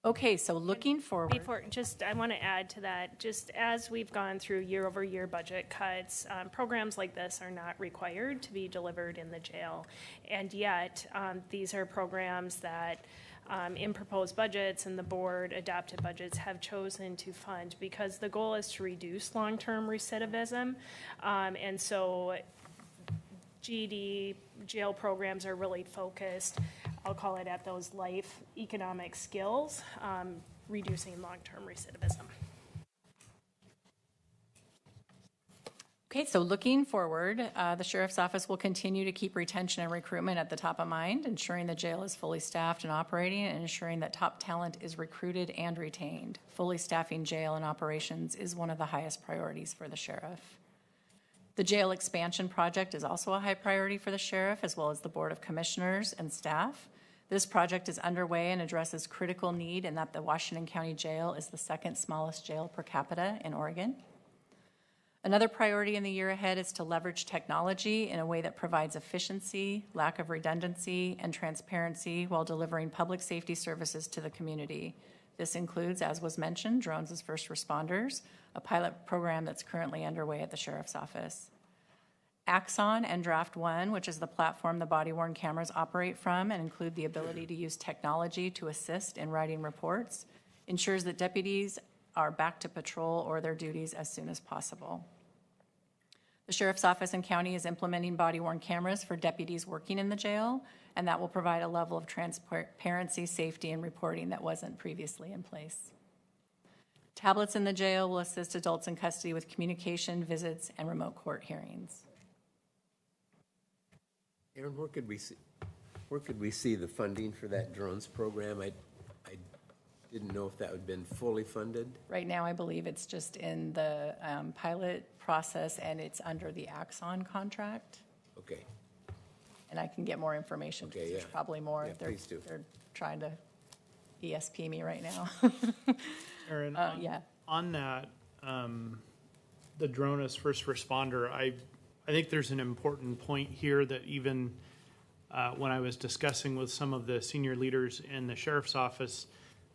Okay, so looking forward. I want to add to that, just as we've gone through year-over-year budget cuts, programs like this are not required to be delivered in the jail. And yet, these are programs that in proposed budgets and the board adopted budgets have chosen to fund, because the goal is to reduce long-term recidivism. And so GD jail programs are really focused, I'll call it, at those life economic skills, reducing long-term recidivism. Okay, so looking forward, the Sheriff's Office will continue to keep retention and recruitment at the top of mind, ensuring the jail is fully staffed and operating, and ensuring that top talent is recruited and retained. Fully staffing jail and operations is one of the highest priorities for the Sheriff. The jail expansion project is also a high priority for the Sheriff, as well as the Board of Commissioners and staff. This project is underway and addresses critical need in that the Washington County Jail is the second smallest jail per capita in Oregon. Another priority in the year ahead is to leverage technology in a way that provides efficiency, lack of redundancy, and transparency while delivering public safety services to the community. This includes, as was mentioned, drones as first responders, a pilot program that's currently underway at the Sheriff's Office. Axon and Draft One, which is the platform the body-worn cameras operate from and include the ability to use technology to assist in writing reports, ensures that deputies are back to patrol or their duties as soon as possible. The Sheriff's Office and County is implementing body-worn cameras for deputies working in the jail, and that will provide a level of transparency, safety, and reporting that wasn't previously in place. Tablets in the jail will assist adults in custody with communication, visits, and remote court hearings. Aaron, where could we see the funding for that drones program? I didn't know if that had been fully funded. Right now, I believe it's just in the pilot process, and it's under the Axon contract. Okay. And I can get more information. Okay, There's yeah. probably more. Yeah, please do. They're trying to ESP me right now. Aaron, yeah. on that, the drone as first responder, I think there's an important point here that even when I was discussing with some of the senior leaders in the Sheriff's Office,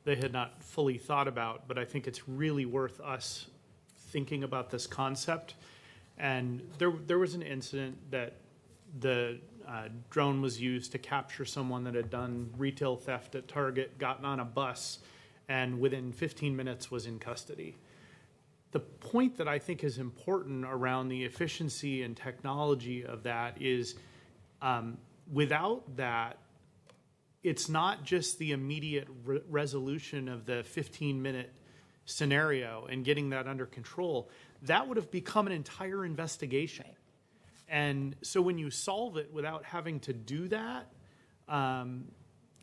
they had not fully thought about, but I think it's really worth us thinking about this concept. And there was an incident that the drone was used to capture someone that had done retail theft at Target, gotten on a bus, and within 15 minutes was in custody. The point that I think is important around the efficiency and technology of that is without that, it's not just the immediate resolution of the 15-minute scenario and getting that under control. That would have become an entire investigation. And so when you solve it without having to do that,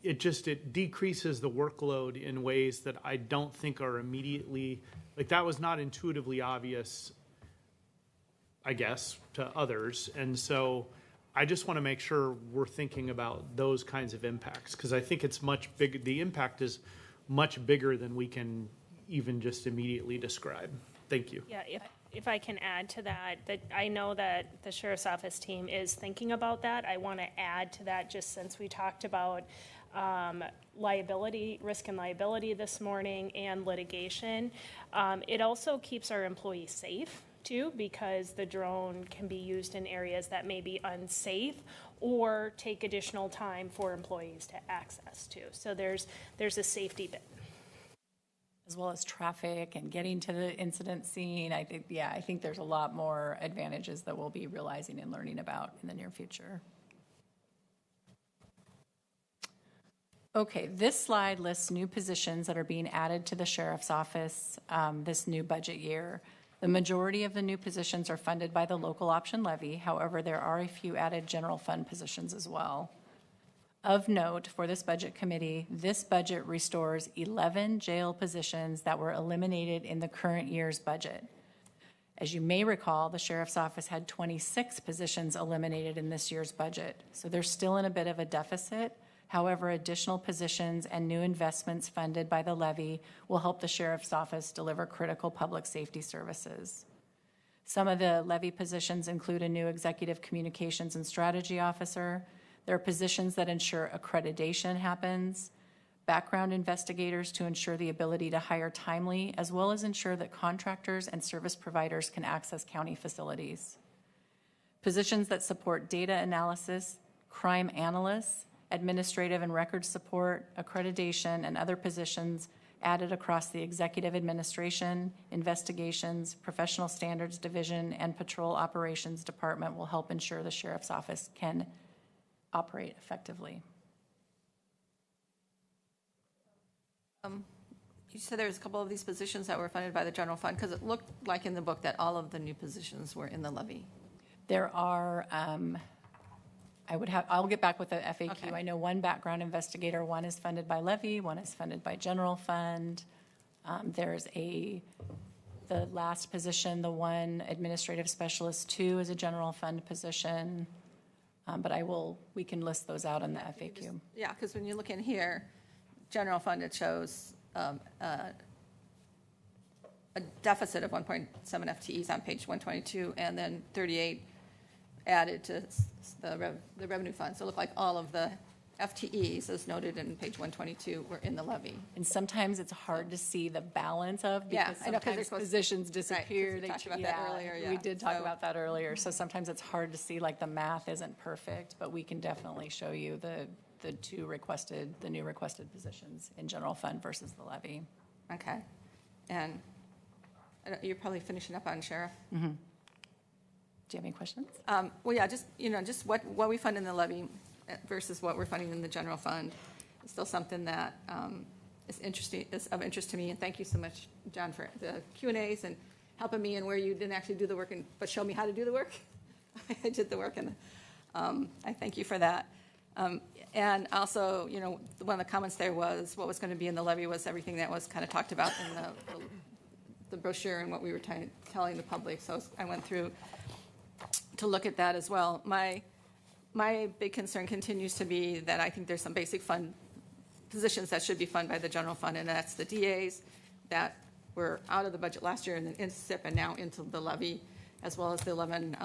it decreases the workload in ways that I don't think are immediately, like that was not intuitively obvious, I guess, to others. And so I just want to make sure we're thinking about those kinds of impacts, because I think it's much bigger. The impact is much bigger than we can even just immediately describe. Thank you. Yeah, if I can add to that I know that the Sheriff's Office team is thinking about that. I want to add to that, just since we talked about liability, risk and liability this morning, and litigation. It also keeps our employees safe too, because the drone can be used in areas that may be unsafe or take additional time for employees to access to. So there's a safety bit. As well as traffic and getting to the incident scene. I think there's a lot more advantages that we'll be realizing and learning about in the near future. Okay, this slide lists new positions that are being added to the Sheriff's Office this new budget year. The majority of the new positions are funded by the local option levy. However, there are a few added general fund positions as well. Of note, for this budget committee, this budget restores 11 jail positions that were eliminated in the current year's budget. As you may recall, the Sheriff's Office had 26 positions eliminated in this year's budget, so they're still in a bit of a deficit. However, additional positions and new investments funded by the levy will help the Sheriff's Office deliver critical public safety services. Some of the levy positions include a new executive communications and strategy officer. There are positions that ensure accreditation happens, background investigators to ensure the ability to hire timely, as well as ensure that contractors and service providers can access county facilities. Positions that support data analysis, crime analysts, administrative and record support, accreditation, and other positions added across the Executive Administration, Investigations, Professional Standards Division, and Patrol Operations Department will help ensure the Sheriff's Office can operate effectively. You said there was a couple of these positions that were funded by the general fund, because it looked like in the book that all of the new positions were in the levy. There are, I'll get back with the FAQ. Okay. I know one background investigator, one is funded by levy, one is funded by general fund. There's the last position, the one administrative specialist, 2 is a general fund position. But we can list those out in the FAQ. Yeah, because when you look in here, general fund, it shows a deficit of 1.7 FTEs on page 122, and then 38 added to the revenue fund. So it looked like all of the FTEs, as noted in page 122, were in the levy. And sometimes it's hard to see the balance of, Yeah, because I know, 'cause they're sometimes supposed- positions disappear. Right, 'cause we talked about that earlier, yeah. We did talk So- about that earlier. So sometimes it's hard to see, like, the math isn't perfect, but we can definitely show you the new requested positions in general fund versus the levy. Okay. And you're probably finishing up on sheriff? Mm-hmm. Do you have any questions? Well, yeah, just what we fund in the levy versus what we're funding in the general fund is still something that is of interest to me. And thank you so much, John, for the Q&As and helping me in where you didn't actually do the work, but show me how to do the work. I did the work, and I thank you for that. And also, one of the comments there was what was going to be in the levy was everything that was kind of talked about in the brochure and what we were telling the public. So I went through to look at that as well. My big concern continues to be that I think there's some basic fund positions that should be funded by the general fund, and that's the DAs that were out of the budget last year and then into SIP and now into the levy, as well as the 11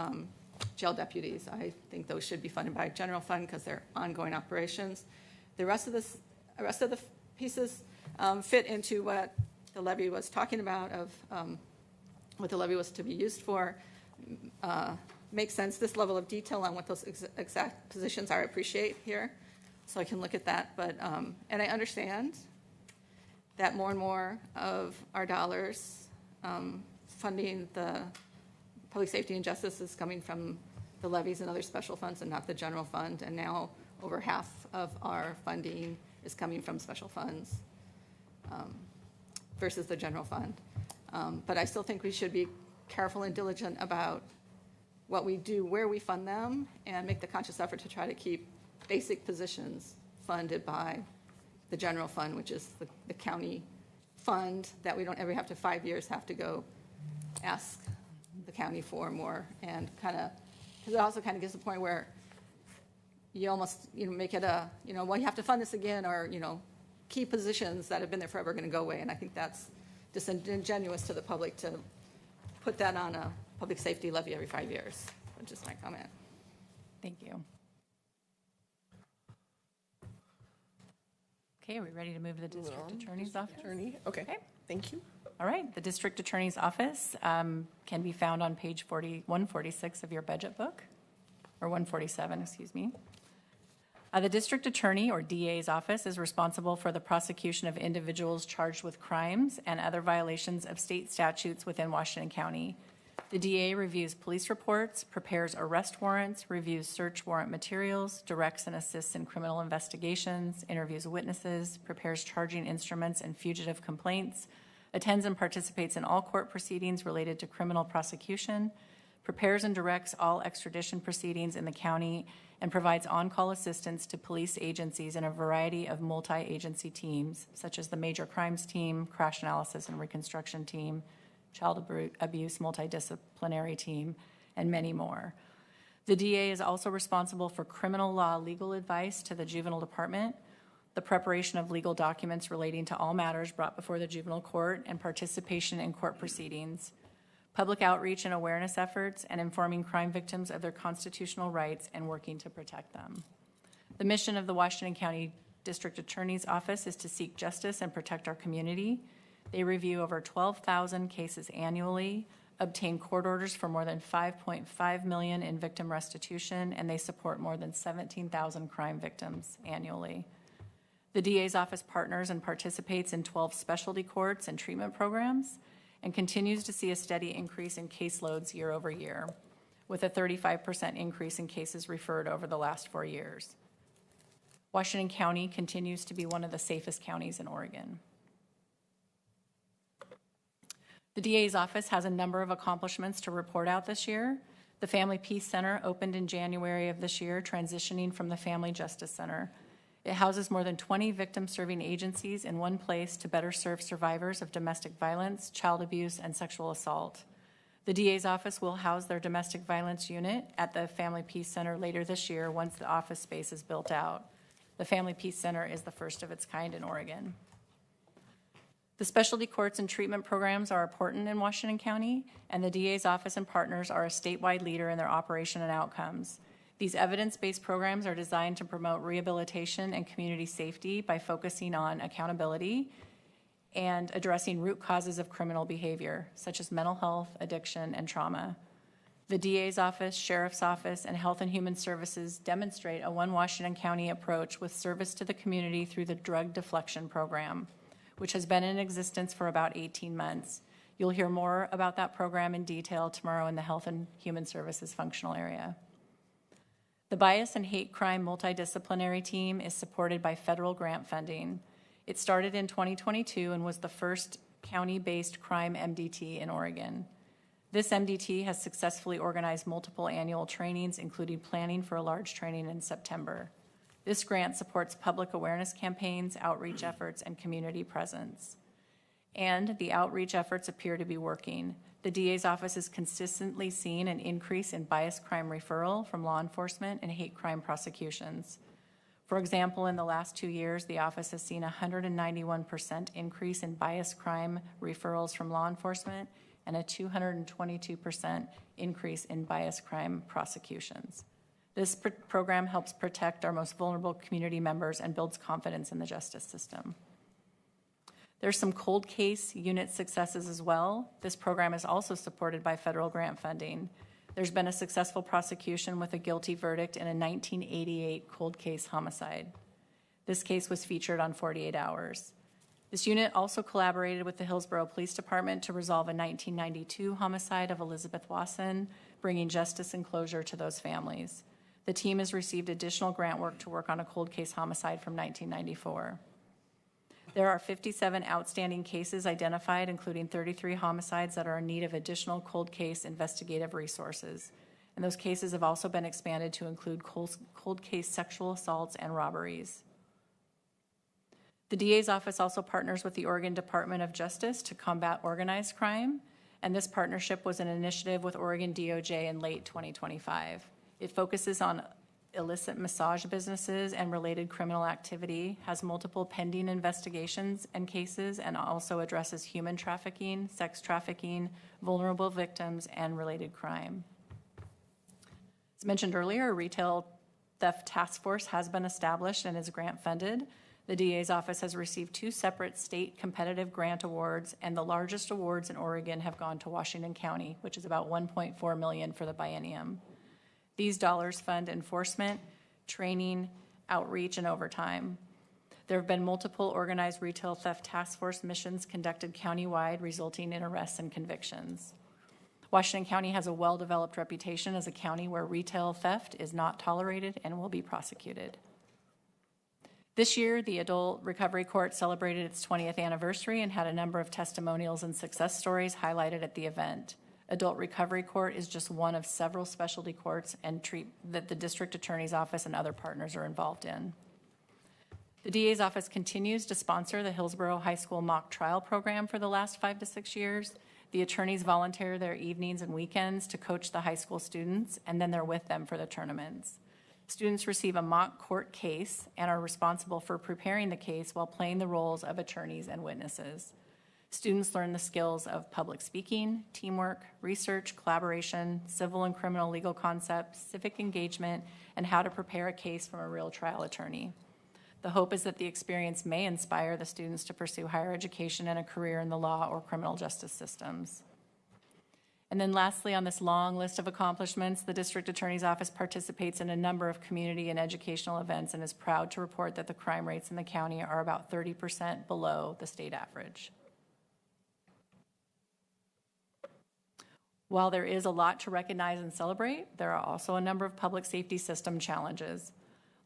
jail deputies. I think those should be funded by general fund because they're ongoing operations. The rest of the pieces fit into what the levy was talking about what the levy was to be used for. Makes sense. This level of detail on what those exact positions are, I appreciate here, so I can look at that. But and I understand that more and more of our dollars funding the public safety and justice is coming from the levies and other special funds and not the general fund. And now over half of our funding is coming from special funds versus the general fund. But I still think we should be careful and diligent about what we do, where we fund them, and make the conscious effort to try to keep basic positions funded by the general fund, which is the county fund that we don't ever have to 5 years have to go ask the county for more, and because it also kind of gets to the point where you almost make it well, you have to fund this again, or key positions that have been there forever are going to go away. And I think that's disingenuous to the public to put that on a public safety levy every 5 years. That's just my comment. Thank you. Okay, are we ready to move to the district attorney's office? Okay, thank you. All right, the district attorney's office can be found on page 146 of your budget book, or 147, excuse me. The district attorney, or DA's office, is responsible for the prosecution of individuals charged with crimes and other violations of state statutes within Washington County. The DA reviews police reports, prepares arrest warrants, reviews search warrant materials, directs and assists in criminal investigations, interviews witnesses, prepares charging instruments and fugitive complaints, attends and participates in all court proceedings related to criminal prosecution, prepares and directs all extradition proceedings in the county, and provides on-call assistance to police agencies in a variety of multi-agency teams, such as the Major Crimes Team, Crash Analysis and Reconstruction Team, Child Abuse Multidisciplinary Team, and many more. The DA is also responsible for criminal law legal advice to the Juvenile Department, the preparation of legal documents relating to all matters brought before the juvenile court, and participation in court proceedings, public outreach and awareness efforts, and informing crime victims of their constitutional rights and working to protect them. The mission of the Washington County District Attorney's Office is to seek justice and protect our community. They review over 12,000 cases annually, obtain court orders for more than $5.5 million in victim restitution, and they support more than 17,000 crime victims annually. The DA's office partners and participates in 12 specialty courts and treatment programs and continues to see a steady increase in caseloads year over year, with a 35% increase in cases referred over the last 4 years. Washington County continues to be one of the safest counties in Oregon. The DA's office has a number of accomplishments to report out this year. The Family Peace Center opened in January of this year, transitioning from the Family Justice Center. It houses more than 20 victim-serving agencies in one place to better serve survivors of domestic violence, child abuse, and sexual assault. The DA's office will house their domestic violence unit at the Family Peace Center later this year once the office space is built out. The Family Peace Center is the first of its kind in Oregon. The specialty courts and treatment programs are important in Washington County, and the DA's office and partners are a statewide leader in their operation and outcomes. These evidence-based programs are designed to promote rehabilitation and community safety by focusing on accountability and addressing root causes of criminal behavior, such as mental health, addiction, and trauma. The DA's office, Sheriff's Office, and Health and Human Services demonstrate a One Washington County approach with service to the community through the Drug Deflection Program, which has been in existence for about 18 months. You'll hear more about that program in detail tomorrow in the Health and Human Services functional area. The Bias and Hate Crime Multidisciplinary Team is supported by federal grant funding. It started in 2022 and was the first county-based crime MDT in Oregon. This MDT has successfully organized multiple annual trainings, including planning for a large training in September. This grant supports public awareness campaigns, outreach efforts, and community presence. And the outreach efforts appear to be working. The DA's office has consistently seen an increase in bias crime referral from law enforcement and hate crime prosecutions. For example, in the last 2 years, the office has seen a 191% increase in bias crime referrals from law enforcement and a 222% increase in bias crime prosecutions. This program helps protect our most vulnerable community members and builds confidence in the justice system. There's some cold case unit successes as well. This program is also supported by federal grant funding. There's been a successful prosecution with a guilty verdict in a 1988 cold case homicide. This case was featured on 48 Hours. This unit also collaborated with the Hillsborough Police Department to resolve a 1992 homicide of Elizabeth Wasson, bringing justice and closure to those families. The team has received additional grant work to work on a cold case homicide from 1994. There are 57 outstanding cases identified, including 33 homicides that are in need of additional cold case investigative resources. And those cases have also been expanded to include cold case sexual assaults and robberies. The DA's office also partners with the Oregon Department of Justice to combat organized crime, and this partnership was an initiative with Oregon DOJ in late 2025. It focuses on illicit massage businesses and related criminal activity, has multiple pending investigations and cases, and also addresses human trafficking, sex trafficking, vulnerable victims, and related crime. As mentioned earlier, a retail theft task force has been established and is grant funded. The DA's office has received 2 separate state competitive grant awards, and the largest awards in Oregon have gone to Washington County, which is about $1.4 million for the biennium. These dollars fund enforcement, training, outreach, and overtime. There have been multiple organized retail theft task force missions conducted countywide, resulting in arrests and convictions. Washington County has a well-developed reputation as a county where retail theft is not tolerated and will be prosecuted. This year, the Adult Recovery Court celebrated its 20th anniversary and had a number of testimonials and success stories highlighted at the event. Adult Recovery Court is just one of several specialty courts that the district attorney's office and other partners are involved in. The DA's office continues to sponsor the Hillsborough High School mock trial program for the last 5 to 6 years. The attorneys volunteer their evenings and weekends to coach the high school students, and then they're with them for the tournaments. Students receive a mock court case and are responsible for preparing the case while playing the roles of attorneys and witnesses. Students learn the skills of public speaking, teamwork, research, collaboration, civil and criminal legal concepts, civic engagement, and how to prepare a case from a real trial attorney. The hope is that the experience may inspire the students to pursue higher education and a career in the law or criminal justice systems. And then lastly, on this long list of accomplishments, the District Attorney's Office participates in a number of community and educational events and is proud to report that the crime rates in the county are about 30% below the state average. While there is a lot to recognize and celebrate, there are also a number of public safety system challenges.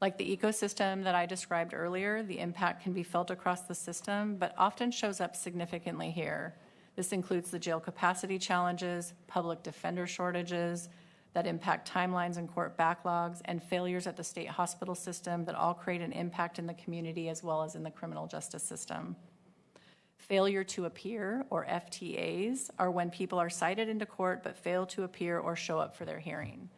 Like the ecosystem that I described earlier, the impact can be felt across the system, but often shows up significantly here. This includes the jail capacity challenges, public defender shortages that impact timelines and court backlogs, and failures at the state hospital system that all create an impact in the community as well as in the criminal justice system. Failure to appear, or FTAs, are when people are cited into court but fail to appear or show up for their hearing.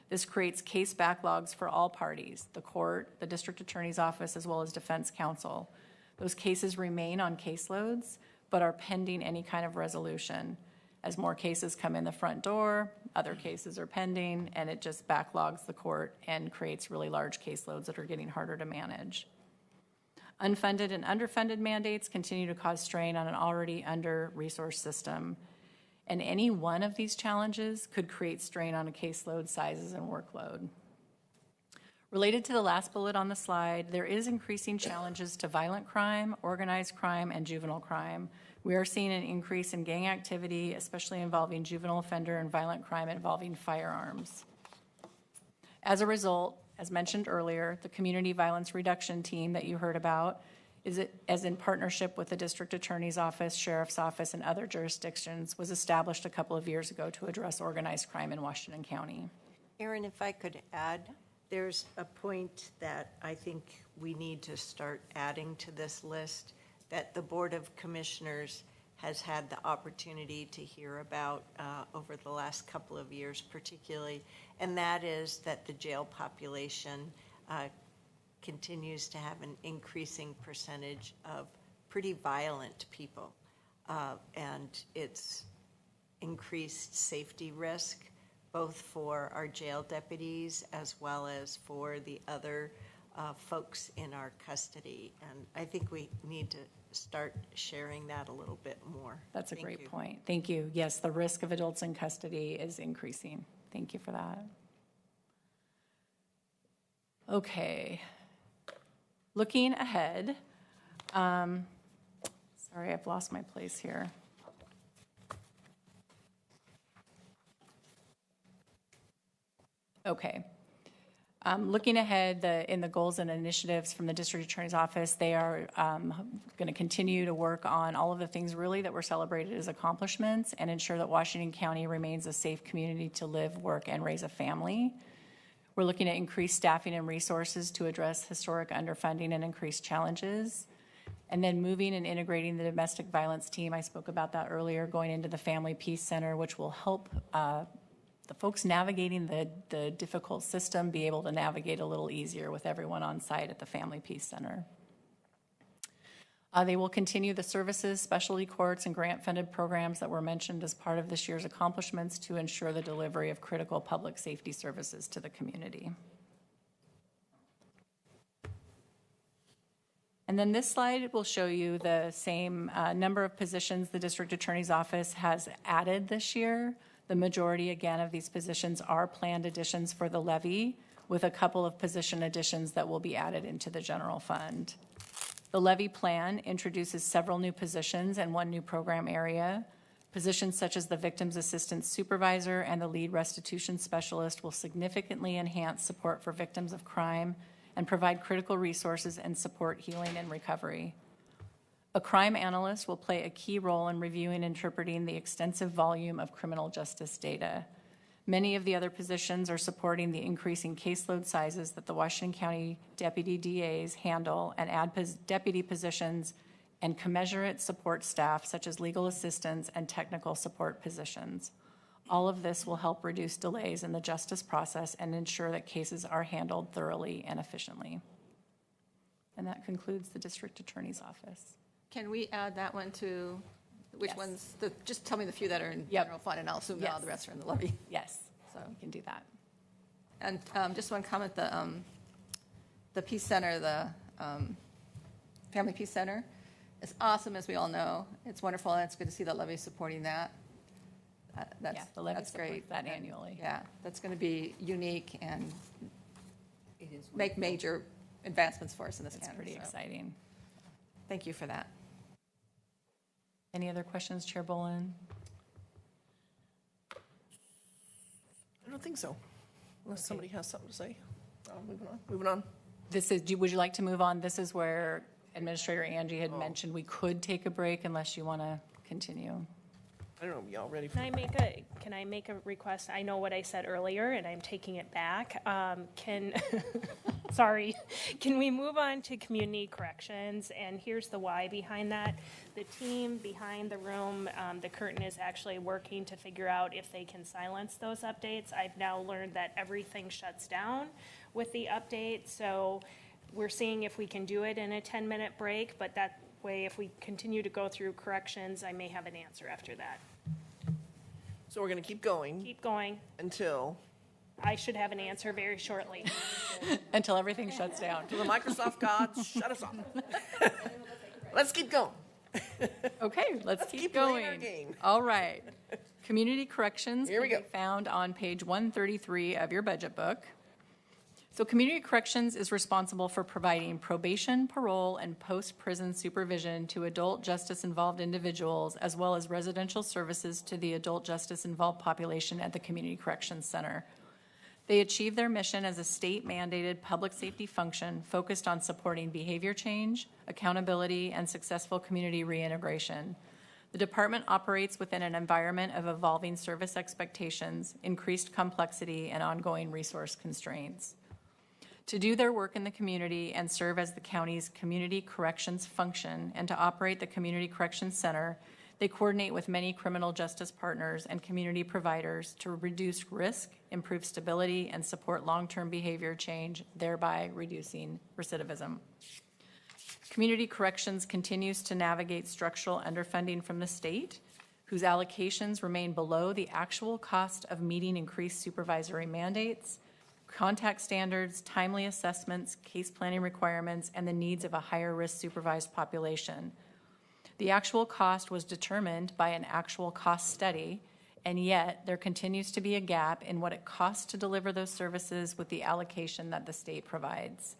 This creates case backlogs for all parties, the court, the district attorney's office, as well as defense counsel. Those cases remain on caseloads, but are pending any kind of resolution. As more cases come in the front door, other cases are pending, and it just backlogs the court and creates really large caseloads that are getting harder to manage. Unfunded and underfunded mandates continue to cause strain on an already under-resourced system. And any one of these challenges could create strain on a caseload sizes and workload. Related to the last bullet on the slide, there is increasing challenges to violent crime, organized crime, and juvenile crime. We are seeing an increase in gang activity, especially involving juvenile offender and violent crime involving firearms. As a result, as mentioned earlier, the Community Violence Reduction Team that you heard about as in partnership with the District Attorney's Office, Sheriff's Office, and other jurisdictions, was established a couple of years ago to address organized crime in Washington County. Aaron, if I could add, there's a point that I think we need to start adding to this list that the Board of Commissioners has had the opportunity to hear about over the last couple of years particularly, and that is that the jail population continues to have an increasing percentage of pretty violent people, and it's increased safety risk both for our jail deputies as well as for the other folks in our custody. And I think we need to start sharing that a little bit more. That's a great point. Thank you. Yes, the risk of adults in custody is increasing. Thank you for that. Okay. Looking ahead, sorry, I've lost my place here. Okay. Looking ahead, in the goals and initiatives from the District Attorney's Office, they are going to continue to work on all of the things really that were celebrated as accomplishments and ensure that Washington County remains a safe community to live, work, and raise a family. We're looking at increased staffing and resources to address historic underfunding and increased challenges. And then moving and integrating the domestic violence team, I spoke about that earlier, going into the Family Peace Center, which will help the folks navigating the difficult system be able to navigate a little easier with everyone on site at the Family Peace Center. They will continue the services, specialty courts, and grant-funded programs that were mentioned as part of this year's accomplishments to ensure the delivery of critical public safety services to the community. And then this slide will show you the same number of positions the District Attorney's Office has added this year. The majority, again, of these positions are planned additions for the levy, with a couple of position additions that will be added into the general fund. The levy plan introduces several new positions and one new program area. Positions such as the Victims Assistance Supervisor and the Lead Restitution Specialist will significantly enhance support for victims of crime and provide critical resources and support healing and recovery. A crime analyst will play a key role in reviewing and interpreting the extensive volume of criminal justice data. Many of the other positions are supporting the increasing caseload sizes that the Washington County deputy DAs handle and add deputy positions and commensurate support staff such as legal assistants and technical support positions. All of this will help reduce delays in the justice process and ensure that cases are handled thoroughly and efficiently. And that concludes the District Attorney's Office. Can we add that one to, which Yes. ones, just tell me the few that are in general fund, and I'll assume that all the rest are in the levy. Yes, so we can do that. And just one comment, the Peace Center, the Family Peace Center, is awesome, as we all know. It's wonderful, and it's good to see the levy supporting that. That's, Yeah, the levy that's great. supports that And, annually. Yeah, that's going to be unique and It is make major advancements for us in this It's county. pretty so exciting. Thank you for that. Any other questions, Chair Bolin? I don't think so, unless somebody has something to say. Moving on. Would you like to move on? This is where Administrator Angie had mentioned we could take a break unless you want to continue. I don't know, y'all ready for? Can I make a request? I know what I said earlier, and I'm taking it back. Sorry, can we move on to community corrections? And here's the why behind that. The team behind the room, the curtain, is actually working to figure out if they can silence those updates. I've now learned that everything shuts down with the update, so we're seeing if we can do it in a 10-minute break, but that way, if we continue to go through corrections, I may have an answer after that. So we're gonna keep going Keep going. until, I should have an answer very shortly. Until everything shuts down. the Microsoft gods shut us off. Let's keep going. Okay, let's keep keep playing going. our game. All right. Community corrections Here we can be go. found on page 133 of your budget book. So community corrections is responsible for providing probation, parole, and post-prison supervision to adult justice-involved individuals, as well as residential services to the adult justice-involved population at the Community Corrections Center. They achieve their mission as a state-mandated public safety function focused on supporting behavior change, accountability, and successful community reintegration. The department operates within an environment of evolving service expectations, increased complexity, and ongoing resource constraints. To do their work in the community and serve as the county's community corrections function and to operate the Community Corrections Center, they coordinate with many criminal justice partners and community providers to reduce risk, improve stability, and support long-term behavior change, thereby reducing recidivism. Community Corrections continues to navigate structural underfunding from the state, whose allocations remain below the actual cost of meeting increased supervisory mandates, contact standards, timely assessments, case planning requirements, and the needs of a higher-risk supervised population. The actual cost was determined by an actual cost study, and yet there continues to be a gap in what it costs to deliver those services with the allocation that the state provides.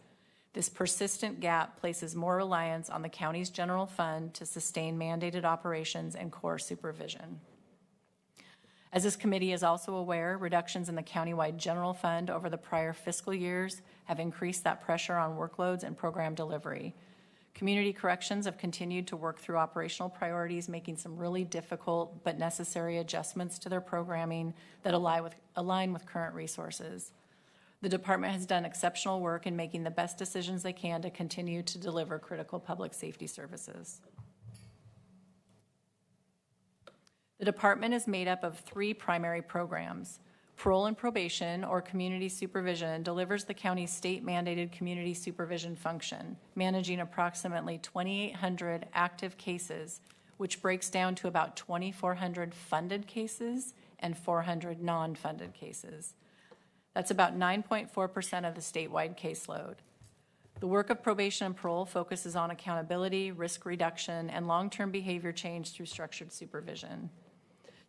This persistent gap places more reliance on the county's general fund to sustain mandated operations and core supervision. As this committee is also aware, reductions in the countywide general fund over the prior fiscal years have increased that pressure on workloads and program delivery. Community corrections have continued to work through operational priorities, making some really difficult but necessary adjustments to their programming that align with current resources. The department has done exceptional work in making the best decisions they can to continue to deliver critical public safety services. The department is made up of 3 primary programs. Parole and probation, or community supervision, delivers the county's state-mandated community supervision function, managing approximately 2,800 active cases, which breaks down to about 2,400 funded cases and 400 non-funded cases. That's about 9.4% of the statewide caseload. The work of probation and parole focuses on accountability, risk reduction, and long-term behavior change through structured supervision.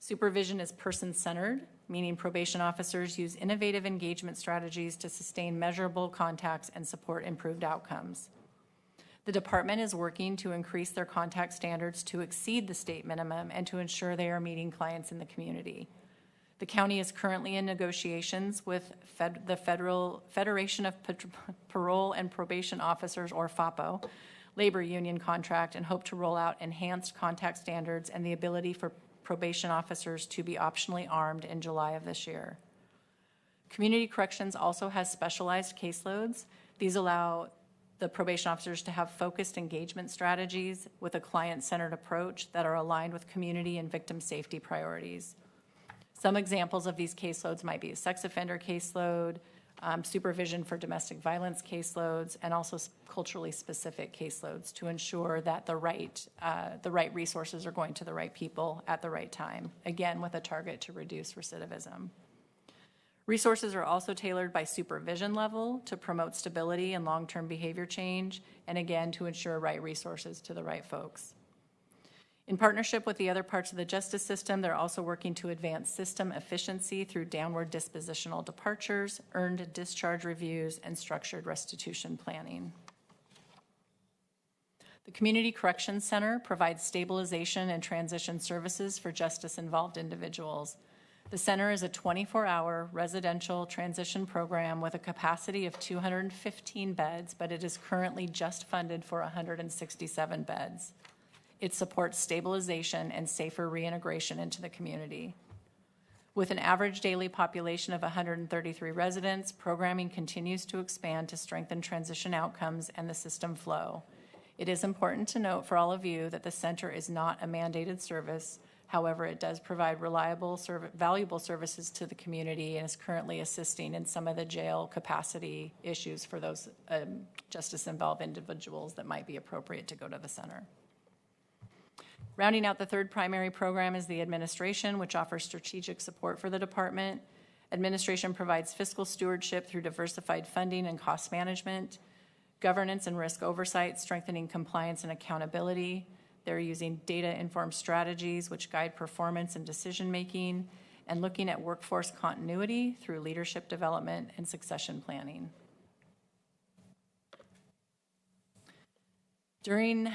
Supervision is person-centered, meaning probation officers use innovative engagement strategies to sustain measurable contacts and support improved outcomes. The department is working to increase their contact standards to exceed the state minimum and to ensure they are meeting clients in the community. The county is currently in negotiations with the Federal Federation of Parole and Probation Officers, or FAPO, labor union contract, and hope to roll out enhanced contact standards and the ability for probation officers to be optionally armed in July of this year. Community Corrections also has specialized caseloads. These allow the probation officers to have focused engagement strategies with a client-centered approach that are aligned with community and victim safety priorities. Some examples of these caseloads might be a sex offender caseload, supervision for domestic violence caseloads, and also culturally specific caseloads to ensure that the right resources are going to the right people at the right time, again, with a target to reduce recidivism. Resources are also tailored by supervision level to promote stability and long-term behavior change, and again, to ensure right resources to the right folks. In partnership with the other parts of the justice system, they're also working to advance system efficiency through downward dispositional departures, earned discharge reviews, and structured restitution planning. The Community Corrections Center provides stabilization and transition services for justice-involved individuals. The center is a 24-hour residential transition program with a capacity of 215 beds, but it is currently just funded for 167 beds. It supports stabilization and safer reintegration into the community. With an average daily population of 133 residents, programming continues to expand to strengthen transition outcomes and the system flow. It is important to note for all of you that the center is not a mandated service. However, it does provide reliable, valuable services to the community and is currently assisting in some of the jail capacity issues for those justice-involved individuals that might be appropriate to go to the center. Rounding out the third primary program is the administration, which offers strategic support for the department. Administration provides fiscal stewardship through diversified funding and cost management, governance and risk oversight, strengthening compliance and accountability. They're using data-informed strategies which guide performance and decision-making, and looking at workforce continuity through leadership development and succession planning. During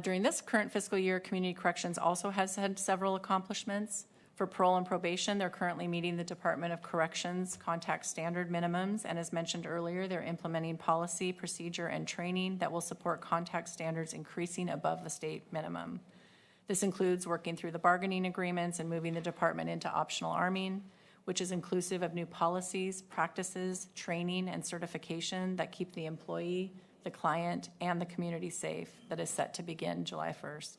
this current fiscal year, Community Corrections also has had several accomplishments. For parole and probation, they're currently meeting the Department of Corrections contact standard minimums, and as mentioned earlier, they're implementing policy, procedure, and training that will support contact standards increasing above the state minimum. This includes working through the bargaining agreements and moving the department into optional arming, which is inclusive of new policies, practices, training, and certification that keep the employee, the client, and the community safe, that is set to begin July 1st.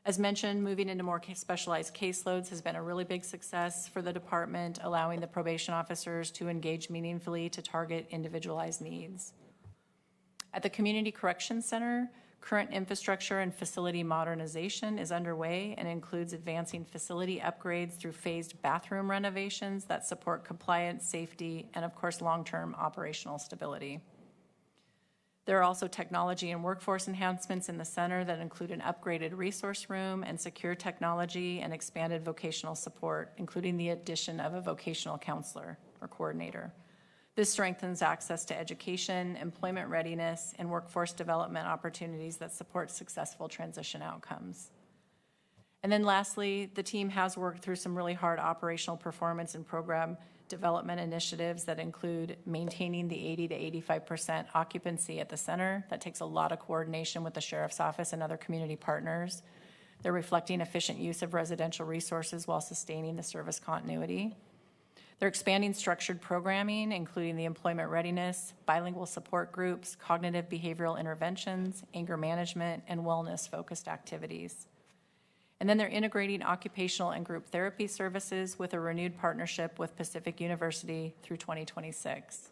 As mentioned, moving into more specialized caseloads has been a really big success for the department, allowing the probation officers to engage meaningfully to target individualized needs. At the Community Corrections Center, current infrastructure and facility modernization is underway and includes advancing facility upgrades through phased bathroom renovations that support compliance, safety, and of course, long-term operational stability. There are also technology and workforce enhancements in the center that include an upgraded resource room and secure technology and expanded vocational support, including the addition of a vocational counselor or coordinator. This strengthens access to education, employment readiness, and workforce development opportunities that support successful transition outcomes. And then lastly, the team has worked through some really hard operational performance and program development initiatives that include maintaining the 80 to 85% occupancy at the center. That takes a lot of coordination with the Sheriff's Office and other community partners. They're reflecting efficient use of residential resources while sustaining the service continuity. They're expanding structured programming, including the employment readiness, bilingual support groups, cognitive behavioral interventions, anger management, and wellness-focused activities. And then they're integrating occupational and group therapy services with a renewed partnership with Pacific University through 2026.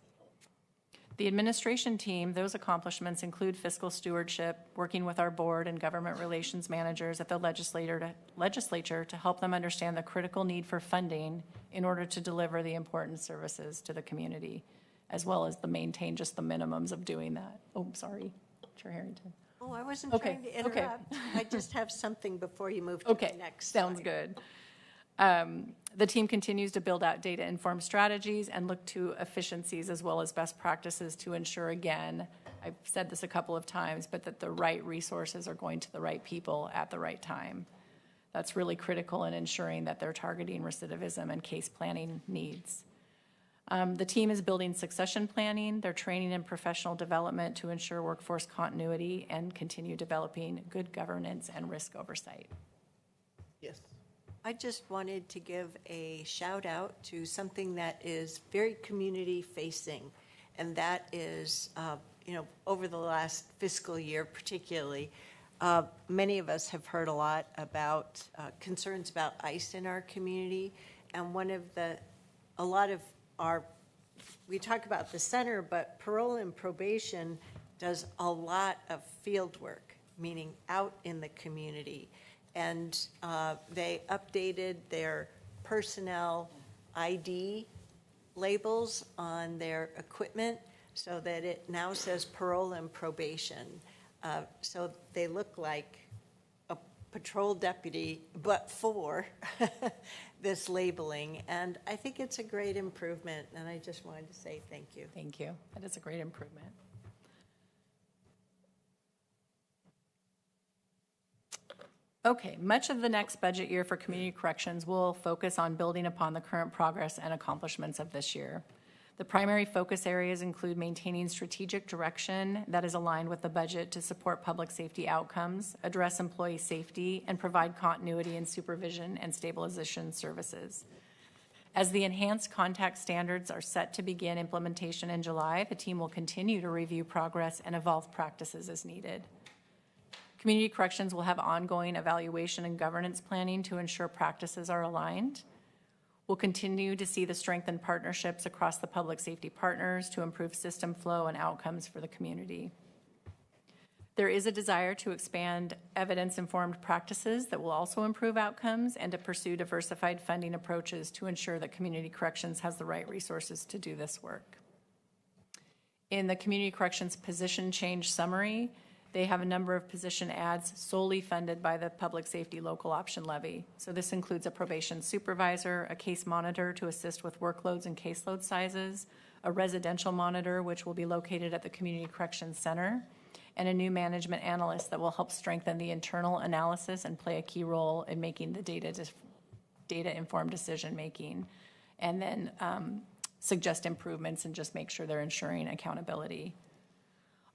The administration team, those accomplishments include fiscal stewardship, working with our board and government relations managers at the legislature to help them understand the critical need for funding in order to deliver the important services to the community, as well as to maintain just the minimums of doing that. Oh, sorry, Chair Harrington. Oh, I wasn't trying to interrupt. I just have something before you move to the next slide. Sounds good. The team continues to build out data-informed strategies and look to efficiencies as well as best practices to ensure, again, I've said this a couple of times, but that the right resources are going to the right people at the right time. That's really critical in ensuring that they're targeting recidivism and case planning needs. The team is building succession planning, their training and professional development to ensure workforce continuity and continue developing good governance and risk oversight. Yes. I just wanted to give a shout out to something that is very community facing, and that is, over the last fiscal year particularly, many of us have heard a lot about concerns about ICE in our community, and we talk about the center, but parole and probation does a lot of field work, meaning out in the community. And they updated their personnel ID labels on their equipment so that it now says parole and probation. So they look like patrol deputy, but for this labeling. And I think it's a great improvement, and I just wanted to say thank you. Thank you. That is a great improvement. Okay, much of the next budget year for community corrections will focus on building upon the current progress and accomplishments of this year. The primary focus areas include maintaining strategic direction that is aligned with the budget to support public safety outcomes, address employee safety, and provide continuity in supervision and stabilization services. As the enhanced contact standards are set to begin implementation in July, the team will continue to review progress and evolve practices as needed. Community corrections will have ongoing evaluation and governance planning to ensure practices are aligned. We'll continue to see the strengthened partnerships across the public safety partners to improve system flow and outcomes for the community. There is a desire to expand evidence-informed practices that will also improve outcomes and to pursue diversified funding approaches to ensure that community corrections has the right resources to do this work. In the community corrections position change summary, they have a number of position adds solely funded by the Public Safety Local Option Levy. So this includes a probation supervisor, a case monitor to assist with workloads and caseload sizes, a residential monitor, which will be located at the Community Corrections Center, and a new management analyst that will help strengthen the internal analysis and play a key role in making the data-informed decision-making, and then suggest improvements and just make sure they're ensuring accountability.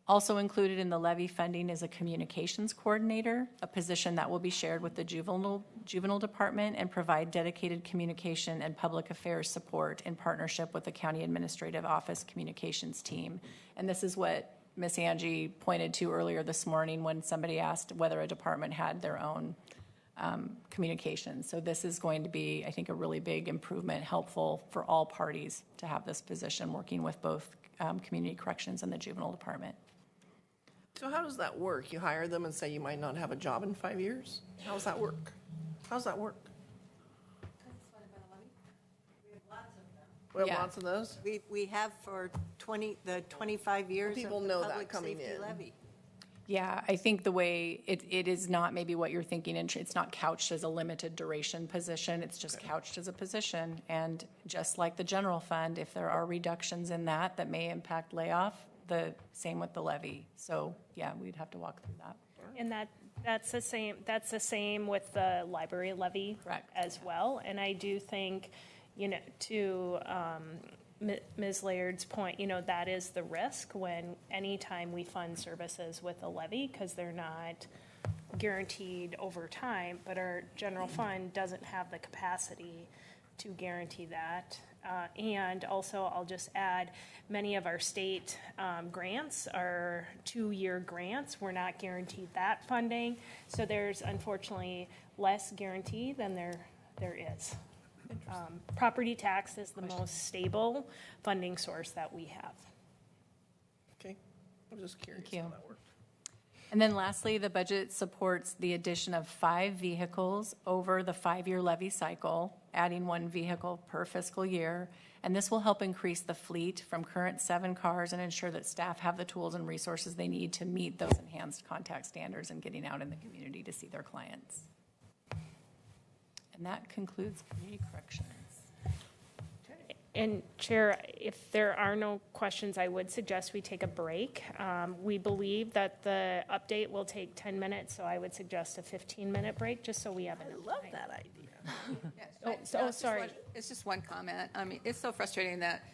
Also included in the levy funding is a communications coordinator, a position that will be shared with the juvenile department and provide dedicated communication and public affairs support in partnership with the county administrative office communications team. And this is what Ms. Angie pointed to earlier this morning when somebody asked whether a department had their own communications. So this is going to be, I think, a really big improvement, helpful for all parties to have this position, working with both community corrections and the juvenile department. So how does that work? You hire them and say you might not have a job in 5 years? How does that work? How does that work? We have Yeah. lots of those? We have for the 25 years of People the know that public coming safety in. levy. Yeah, I think the way it is not maybe what you're thinking, and it's not couched as a limited duration position, it's just couched as a position. And just like the general fund, if there are reductions in that may impact layoff, the same with the levy. So yeah, we'd have to walk through that. And that's the same with the library levy. Correct. As well. And I do think, to Ms. Laird's point, that is the risk when anytime we fund services with a levy, because they're not guaranteed over time, but our general fund doesn't have the capacity to guarantee that. And also, I'll just add, many of our state grants are 2-year grants. We're not guaranteed that funding. So there's unfortunately less guarantee than there is. Property tax is the most stable funding source that we have. Okay, I'm just curious Thank you. how that works. And then lastly, the budget supports the addition of 5 vehicles over the 5-year levy cycle, adding 1 vehicle per fiscal year. And this will help increase the fleet from current 7 cars and ensure that staff have the tools and resources they need to meet those enhanced contact standards and getting out in the community to see their clients. And that concludes community corrections. And Chair, if there are no questions, I would suggest we take a break. We believe that the update will take 10 minutes, so I would suggest a 15-minute break, just so we have enough time. Love that idea. Sorry. It's just one comment. I mean, it's so frustrating that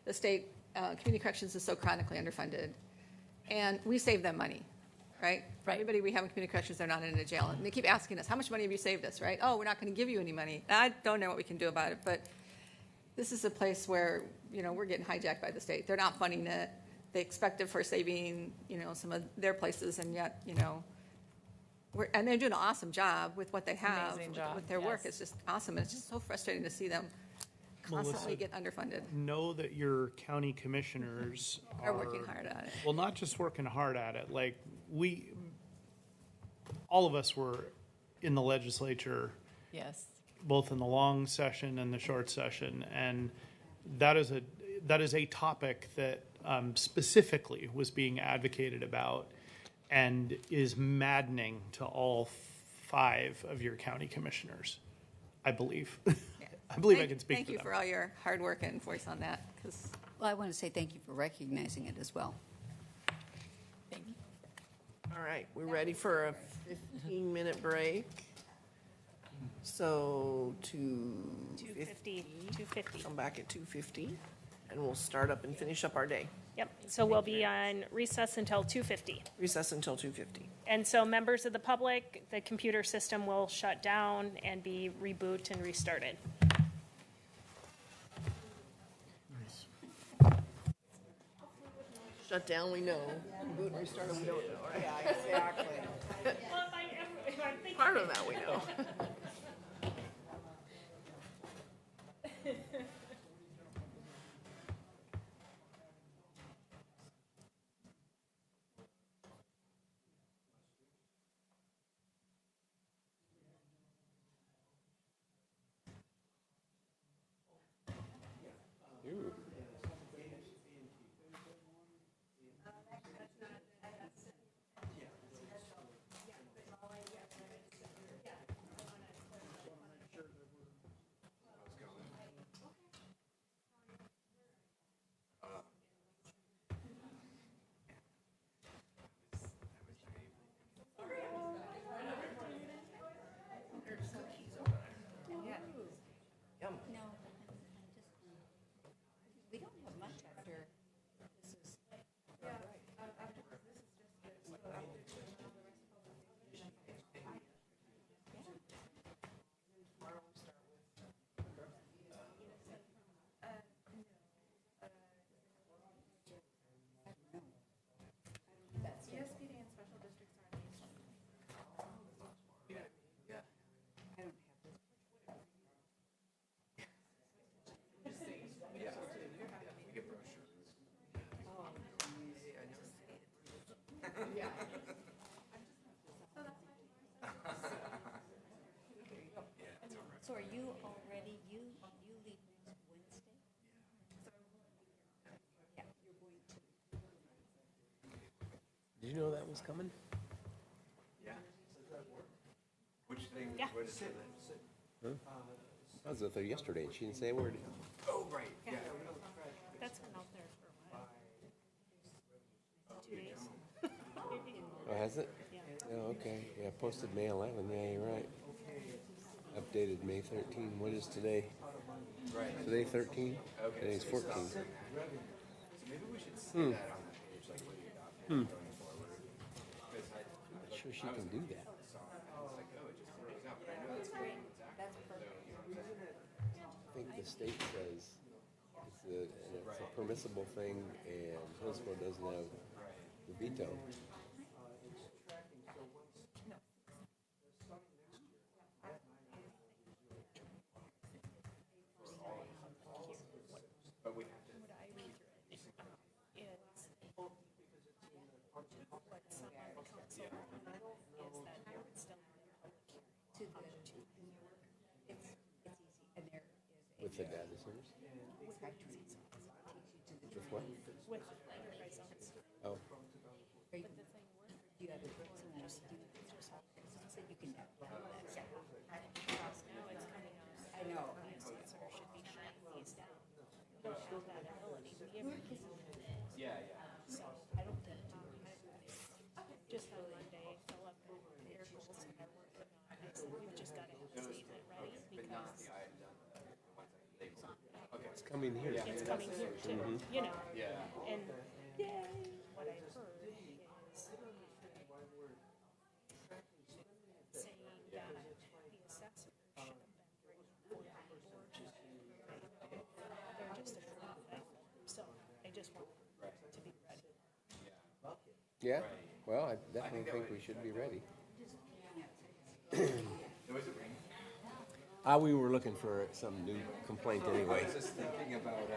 the state community corrections is so chronically underfunded. And we save them money, right? For everybody we have in community corrections, they're not in a jail. And they keep asking us, how much money have you saved us, right? Oh, we're not going to give you any money. And I don't know what we can do about it, but this is a place where, we're getting hijacked by the state. They're not funding it. They expect it for saving, some of their places, and yet, and they're doing an awesome job with what they have. Amazing job, With their work. yes. It's just awesome. And it's just so frustrating to see them constantly Melissa, get underfunded. Know that your county commissioners Are working hard at it. Well, not just working hard at it, like all of us were in the legislature, Yes. both in the long session and the short session, and that is a topic that specifically was being advocated about and is maddening to all 5 of your county commissioners, I believe. I believe I can speak for Thank you them. for all your hard work and voice on that, because Well, I want to say thank you for recognizing it as well. All right, we're ready for a 15-minute break. So 2:50. 2:50. Come back at 2:50, and we'll start up and finish up our day. Yep, so we'll be on recess until 2:50. Recess until 2:50. And so members of the public, the computer system will shut down and be reboot and restarted. Shut down, we know. Boot and restart, we don't know, right? Yeah, exactly. Part of that we know. We don't have much after this is. So are you already, you leave next Wednesday? Yeah, you're going to. Did you know that was coming? Which thing? Yeah. What is it? Huh? I was with her yesterday, and she didn't say a word. Oh, right. Yeah. That's been out there for a while. 2 days. Oh, has it? Yeah. Oh, okay. Yeah, posted May 11. Yeah, you're right. Updated May 13. What is today? Right. Today 13? Okay. Today's 14. Maybe we should see that on the page, like when you're going forward. Because I'm not sure she can do that. I think the state says it's a permissible thing, and Hillsborough doesn't have the veto. With the data centers? With what? With results. Oh. You have so you can have that. Now it's coming out. I know. The assessor should be shutting these down. We don't have that ability. Yeah. So, I don't think, just on Monday, Philip, their goals and they're working on it. We've just got to have a statement ready because It's coming here. it's coming here too, you know? Yeah. And what I heard is saying that the assessor should have been bringing forward they're just a short platform, so I just want to be ready. Yeah? Well, I definitely think we should be ready. We were looking for some new complaint anyway. I was just thinking about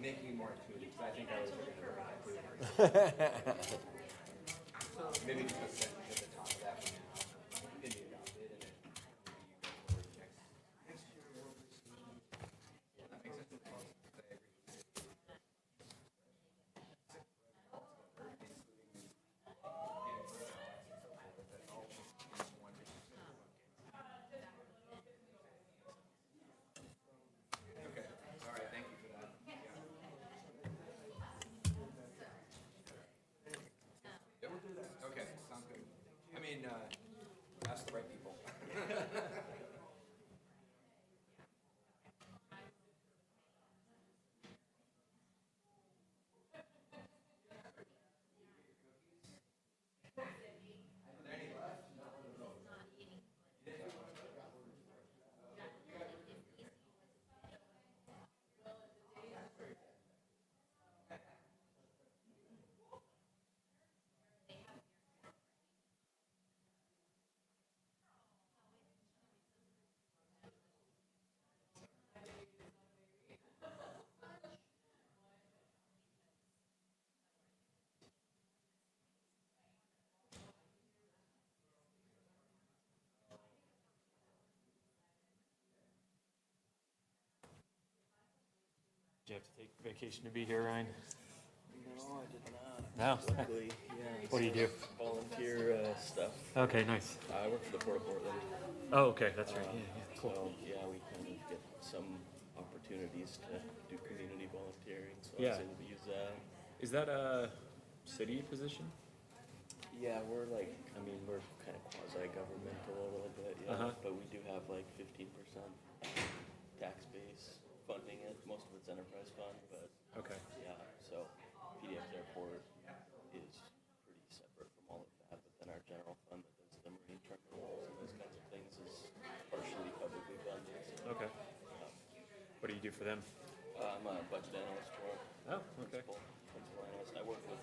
making it more intuitive, because I think I was looking at it. Maybe just a sentence at the top of that one. Can be adopted, and then next year we'll that makes sense. I agree. Did you have to take vacation to be here, Ryan? No, I did not. No? Luckily, yeah. What do you do? Volunteer stuff. Okay, nice. I work for the Port of Portland. Oh, okay, that's right. Yeah, yeah, cool. So, yeah, we kind of get some opportunities to do community volunteering, so I Yeah. was able to use that. Is that a city position? Yeah, we're like, I mean, we're kind of quasi-governmental a little bit, yeah, Uh-huh. but we do have like 15% tax base funding it. Most of it's enterprise fund, but Okay. yeah, so PDX Airport is pretty separate from all of that, but then our general fund that does the marine terminals and those kinds of things is partially publicly funded. So, Okay. What do you do for them? I'm a budget analyst for Oh, okay. principal analyst. I work with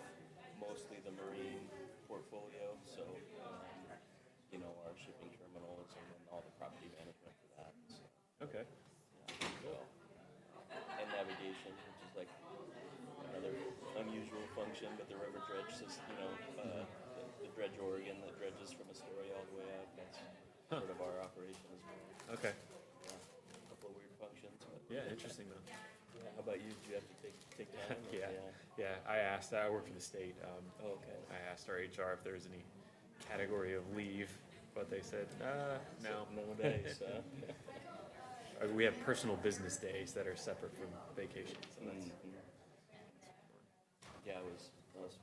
mostly the marine portfolio, so you know, our shipping terminals and then all the property management for that. So, Okay. yeah, so, and navigation, which is like another unusual function, but the river dredge system, you know, the dredge Oregon that dredges from Astoria all the way up. That's sort of our operation as well. Okay. Yeah, a couple of weird functions. But Yeah, interesting though. yeah, how about you? Did you have to take time? or- Yeah, I asked, I work for the state. Oh, okay. I asked our HR if there was any category of leave, but they said, no. No days, huh? We have personal business days that are separate from vacation, so that's. Yeah, it was.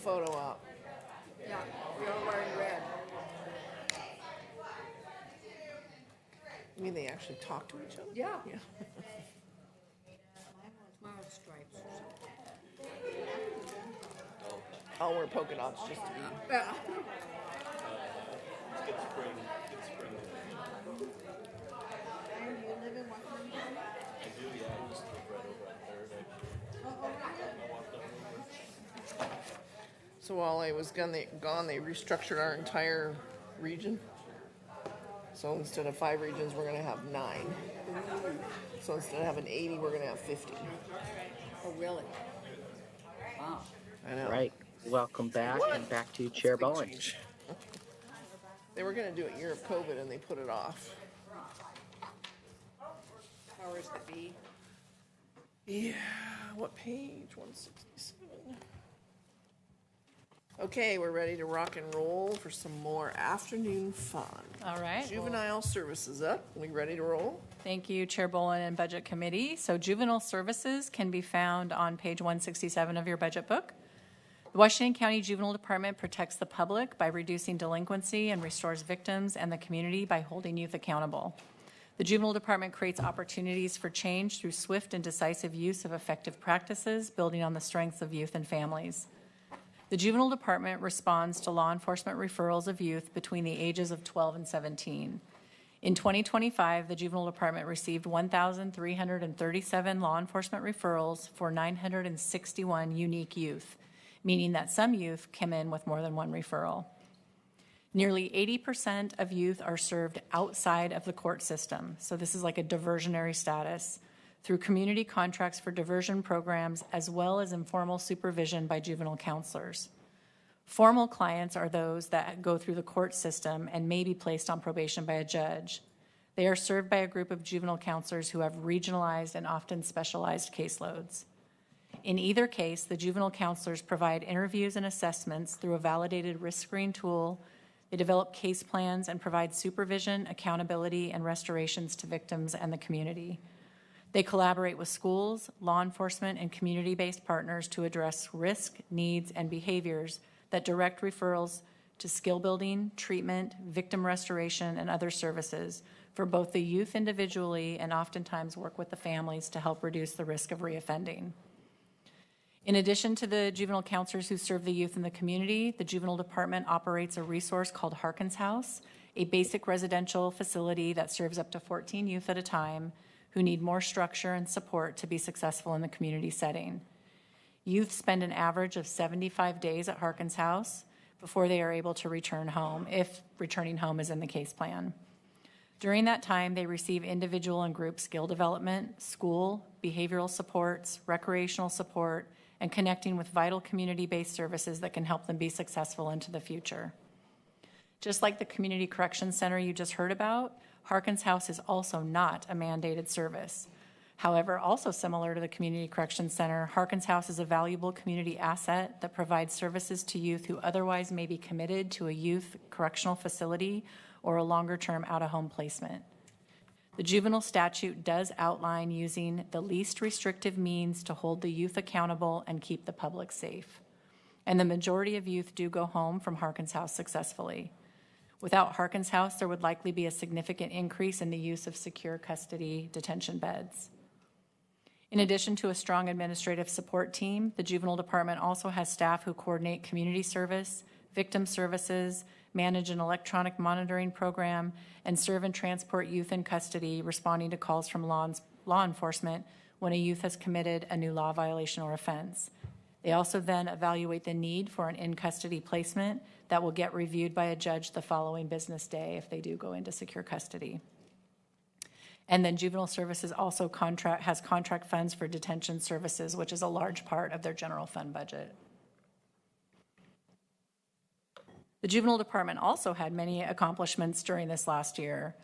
photo up. Yeah, we are wearing red. You mean they actually talk to each other? Yeah. Yeah. Mine was stripes or I'll wear polka dots just to be. something. It's good spring, And you live in Washington County? I do, yeah, I just live right over on Third, actually. I walked up over. So while I was gone, they restructured our entire region. So instead of 5 regions, we're gonna have 9. So instead of having 80, we're gonna have 50. Oh, really? Wow. I know. Right. Welcome back, What? and back to you, Chair Big Bowen. change. They were gonna do it year of COVID and they put it off. Powers that be. Yeah, what page? 167. Okay, we're ready to rock and roll for some more afternoon fun. All right. Juvenile services up. We ready to roll? Thank you, Chair Bowen and Budget Committee. So juvenile services can be found on page 167 of your budget book. The Washington County Juvenile Department protects the public by reducing delinquency and restores victims and the community by holding youth accountable. The Juvenile Department creates opportunities for change through swift and decisive use of effective practices, building on the strengths of youth and families. The Juvenile Department responds to law enforcement referrals of youth between the ages of 12 and 17. In 2025, the Juvenile Department received 1,337 law enforcement referrals for 961 unique youth, meaning that some youth come in with more than one referral. Nearly 80% of youth are served outside of the court system, so this is like a diversionary status, through community contracts for diversion programs as well as informal supervision by juvenile counselors. Formal clients are those that go through the court system and may be placed on probation by a judge. They are served by a group of juvenile counselors who have regionalized and often specialized caseloads. In either case, the juvenile counselors provide interviews and assessments through a validated risk screen tool. They develop case plans and provide supervision, accountability, and restorations to victims and the community. They collaborate with schools, law enforcement, and community-based partners to address risk, needs, and behaviors that direct referrals to skill building, treatment, victim restoration, and other services for both the youth individually and oftentimes work with the families to help reduce the risk of reoffending. In addition to the juvenile counselors who serve the youth in the community, the Juvenile Department operates a resource called Harkins House, a basic residential facility that serves up to 14 youth at a time who need more structure and support to be successful in the community setting. Youth spend an average of 75 days at Harkins House before they are able to return home, if returning home is in the case plan. During that time, they receive individual and group skill development, school, behavioral supports, recreational support, and connecting with vital community-based services that can help them be successful into the future. Just like the Community Correction Center you just heard about, Harkins House is also not a mandated service. However, also similar to the Community Correction Center, Harkins House is a valuable community asset that provides services to youth who otherwise may be committed to a youth correctional facility or a longer-term out-of-home placement. The juvenile statute does outline using the least restrictive means to hold the youth accountable and keep the public safe. And the majority of youth do go home from Harkins House successfully. Without Harkins House, there would likely be a significant increase in the use of secure custody detention beds. In addition to a strong administrative support team, the Juvenile Department also has staff who coordinate community service, victim services, manage an electronic monitoring program, and serve and transport youth in custody, responding to calls from law enforcement when a youth has committed a new law violation or offense. They also then evaluate the need for an in-custody placement that will get reviewed by a judge the following business day if they do go into secure custody. And then Juvenile Services also has contract funds for detention services, which is a large part of their general fund budget. The Juvenile Department also had many accomplishments during this last year.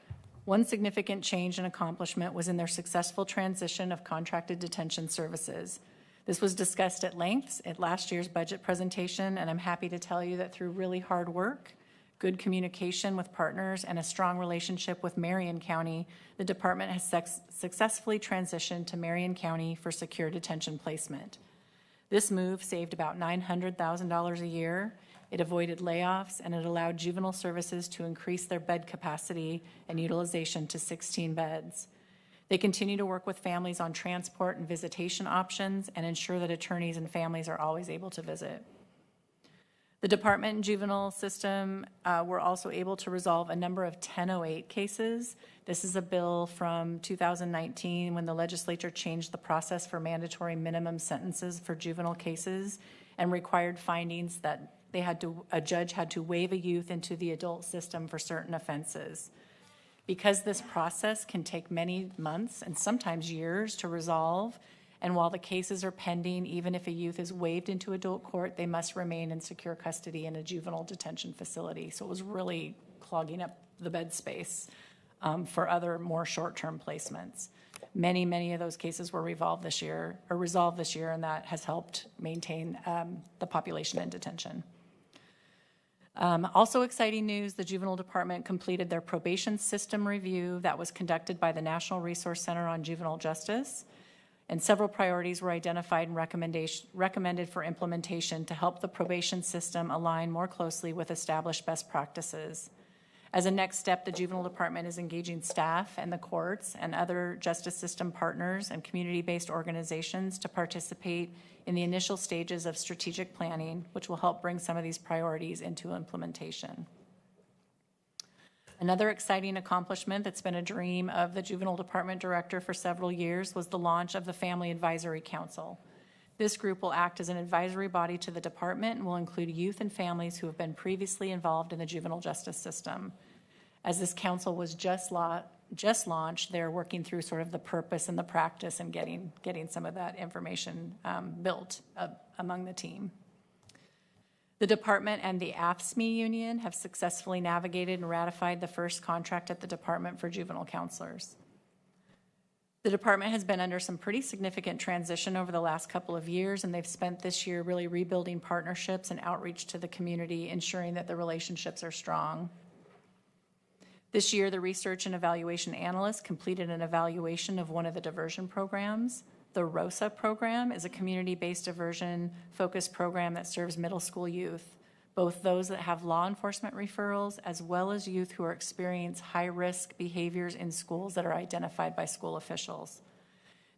One significant change and accomplishment was in their successful transition of contracted detention services. This was discussed at length at last year's budget presentation, and I'm happy to tell you that through really hard work, good communication with partners, and a strong relationship with Marion County, the department has successfully transitioned to Marion County for secure detention placement. This move saved about $900,000 a year. It avoided layoffs, and it allowed juvenile services to increase their bed capacity and utilization to 16 beds. They continue to work with families on transport and visitation options and ensure that attorneys and families are always able to visit. The Department and Juvenile System were also able to resolve a number of 1008 cases. This is a bill from 2019 when the legislature changed the process for mandatory minimum sentences for juvenile cases and required findings that a judge had to waive a youth into the adult system for certain offenses. Because this process can take many months and sometimes years to resolve, and while the cases are pending, even if a youth is waived into adult court, they must remain in secure custody in a juvenile detention facility. So it was really clogging up the bed space for other more short-term placements. Many of those cases were resolved this year, and that has helped maintain the population in detention. Also exciting news, the Juvenile Department completed their probation system review that was conducted by the National Resource Center on Juvenile Justice, and several priorities were identified and recommended for implementation to help the probation system align more closely with established best practices. As a next step, the Juvenile Department is engaging staff and the courts and other justice system partners and community-based organizations to participate in the initial stages of strategic planning, which will help bring some of these priorities into implementation. Another exciting accomplishment that's been a dream of the Juvenile Department Director for several years was the launch of the Family Advisory Council. This group will act as an advisory body to the department and will include youth and families who have been previously involved in the juvenile justice system. As this council was just launched, they're working through sort of the purpose and the practice and getting some of that information built among the team. The department and the AFSCME union have successfully navigated and ratified the first contract at the Department for Juvenile Counselors. The department has been under some pretty significant transition over the last couple of years, and they've spent this year really rebuilding partnerships and outreach to the community, ensuring that the relationships are strong. This year, the research and evaluation analyst completed an evaluation of one of the diversion programs. The ROSA program is a community-based diversion-focused program that serves middle school youth, both those that have law enforcement referrals as well as youth who experience high-risk behaviors in schools that are identified by school officials.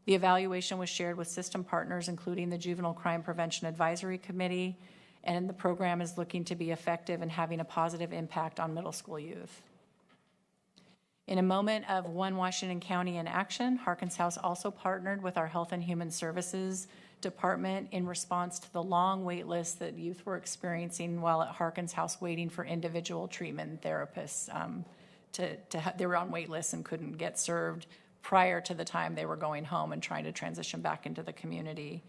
The evaluation was shared with system partners, including the Juvenile Crime Prevention Advisory Committee, and the program is looking to be effective and having a positive impact on middle school youth. In a moment of One Washington County in action, Harkins House also partnered with our Health and Human Services Department in response to the long wait list that youth were experiencing while at Harkins House waiting for individual treatment therapists. They were on wait lists and couldn't get served prior to the time they were going home and trying to transition back into the community.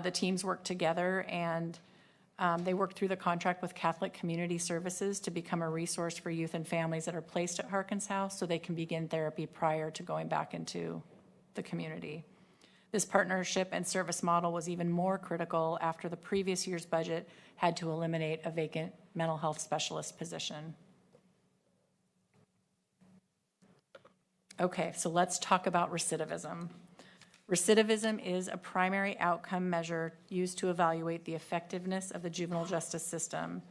The teams worked together and they worked through the contract with Catholic Community Services to become a resource for youth and families that are placed at Harkins House so they can begin therapy prior to going back into the community. This partnership and service model was even more critical after the previous year's budget had to eliminate a vacant mental health specialist position. Okay, so let's talk about recidivism. Recidivism is a primary outcome measure used to evaluate the effectiveness of the juvenile justice system.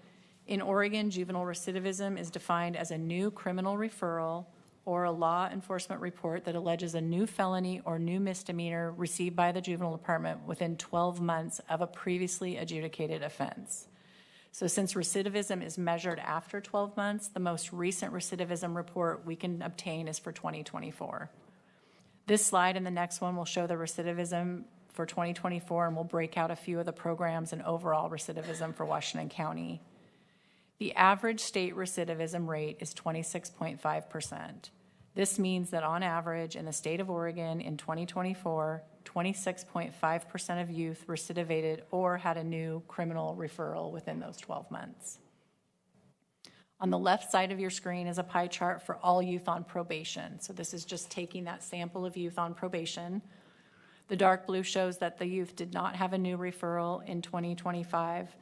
In Oregon, juvenile recidivism is defined as a new criminal referral or a law enforcement report that alleges a new felony or new misdemeanor received by the juvenile department within 12 months of a previously adjudicated offense. So since recidivism is measured after 12 months, the most recent recidivism report we can obtain is for 2024. This slide and the next one will show the recidivism for 2024, and we'll break out a few of the programs and overall recidivism for Washington County. The average state recidivism rate is 26.5%. This means that on average in the state of Oregon in 2024, 26.5% of youth recidivated or had a new criminal referral within those 12 months. On the left side of your screen is a pie chart for all youth on probation. So this is just taking that sample of youth on probation. The dark blue shows that the youth did not have a new referral in 2025,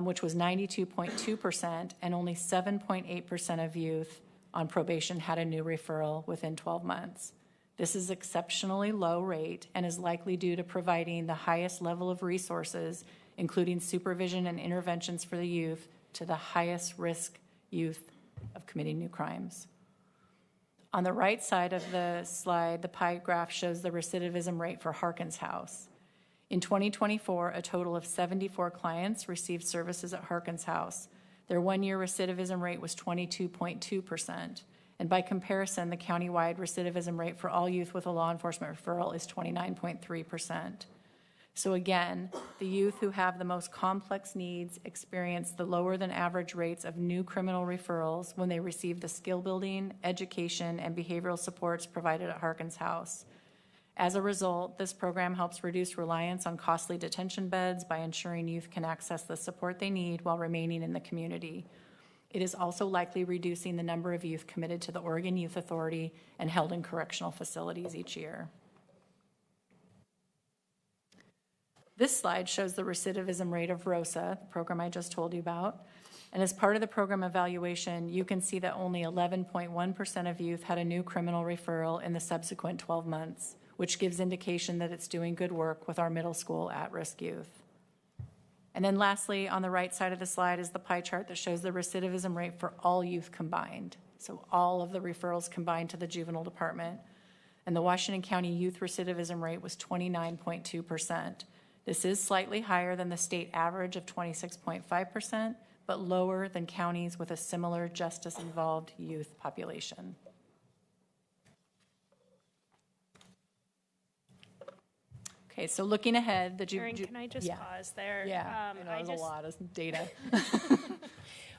which was 92.2%, and only 7.8% of youth on probation had a new referral within 12 months. This is exceptionally low rate and is likely due to providing the highest level of resources, including supervision and interventions for the youth, to the highest risk youth of committing new crimes. On the right side of the slide, the pie graph shows the recidivism rate for Harkins House. In 2024, a total of 74 clients received services at Harkins House. Their one-year recidivism rate was 22.2%. And by comparison, the countywide recidivism rate for all youth with a law enforcement referral is 29.3%. So again, the youth who have the most complex needs experience the lower than average rates of new criminal referrals when they receive the skill building, education, and behavioral supports provided at Harkins House. As a result, this program helps reduce reliance on costly detention beds by ensuring youth can access the support they need while remaining in the community. It is also likely reducing the number of youth committed to the Oregon Youth Authority and held in correctional facilities each year. This slide shows the recidivism rate of ROSA, the program I just told you about. And as part of the program evaluation, you can see that only 11.1% of youth had a new criminal referral in the subsequent 12 months, which gives indication that it's doing good work with our middle school at-risk youth. And then lastly, on the right side of the slide is the pie chart that shows the recidivism rate for all youth combined. So all of the referrals combined to the juvenile department. And the Washington County youth recidivism rate was 29.2%. This is slightly higher than the state average of 26.5%, but lower than counties with a similar justice-involved youth population. Okay, so looking ahead, the Erin, can I just pause there? Yeah, I know there's a lot of data.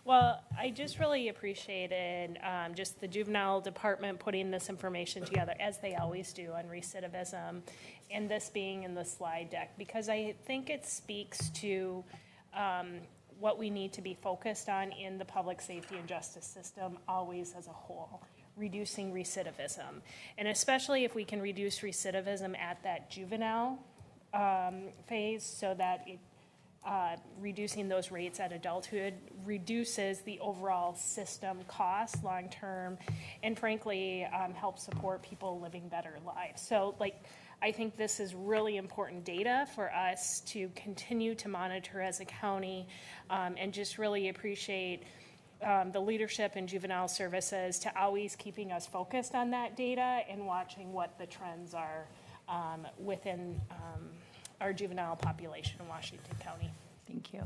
Well, I just really appreciated just the juvenile department putting this information together, as they always do on recidivism, and this being in the slide deck, because I think it speaks to what we need to be focused on in the public safety and justice system always as a whole, reducing recidivism. And especially if we can reduce recidivism at that juvenile phase, so that it reducing those rates at adulthood reduces the overall system cost long-term, and frankly, helps support people living better lives. So I think this is really important data for us to continue to monitor as a county, and just really appreciate the leadership in juvenile services to always keeping us focused on that data and watching what the trends are within our juvenile population in Washington County. Thank you.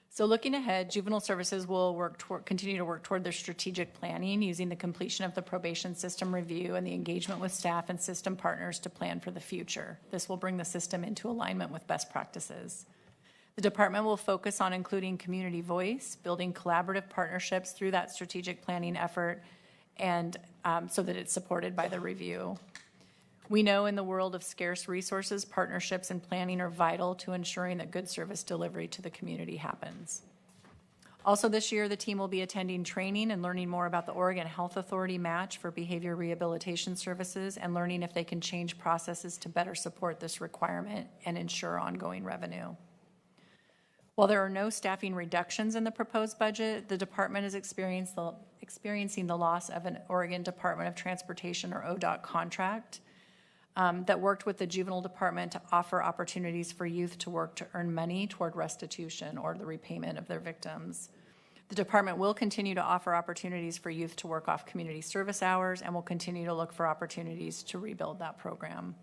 So looking ahead, juvenile services will continue to work toward their strategic planning using the completion of the probation system review and the engagement with staff and system partners to plan for the future. This will bring the system into alignment with best practices. The department will focus on including community voice, building collaborative partnerships through that strategic planning effort, and so that it's supported by the review. We know in the world of scarce resources, partnerships and planning are vital to ensuring that good service delivery to the community happens. Also this year, the team will be attending training and learning more about the Oregon Health Authority match for behavior rehabilitation services and learning if they can change processes to better support this requirement and ensure ongoing revenue. While there are no staffing reductions in the proposed budget, the department is experiencing the loss of an Oregon Department of Transportation, or ODOT, contract that worked with the juvenile department to offer opportunities for youth to work to earn money toward restitution or the repayment of their victims. The department will continue to offer opportunities for youth to work off community service hours and will continue to look for opportunities to rebuild that program.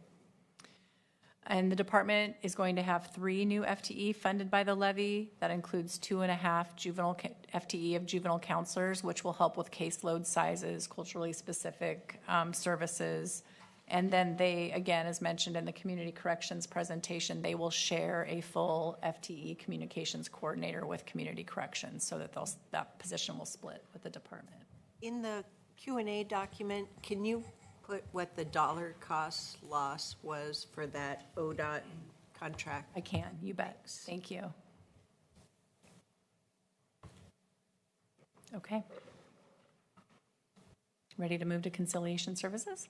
And the department is going to have 3 new FTE funded by the levy. That includes 2.5 juvenile FTE of juvenile counselors, which will help with caseload sizes, culturally specific services. And then they, again, as mentioned in the community corrections presentation, they will share a full FTE communications coordinator with community corrections so that that position will split with the department. In the Q&A document, can you put what the dollar cost loss was for that ODOT contract? I can, you bet. Thank you. Okay. Ready to move to conciliation services?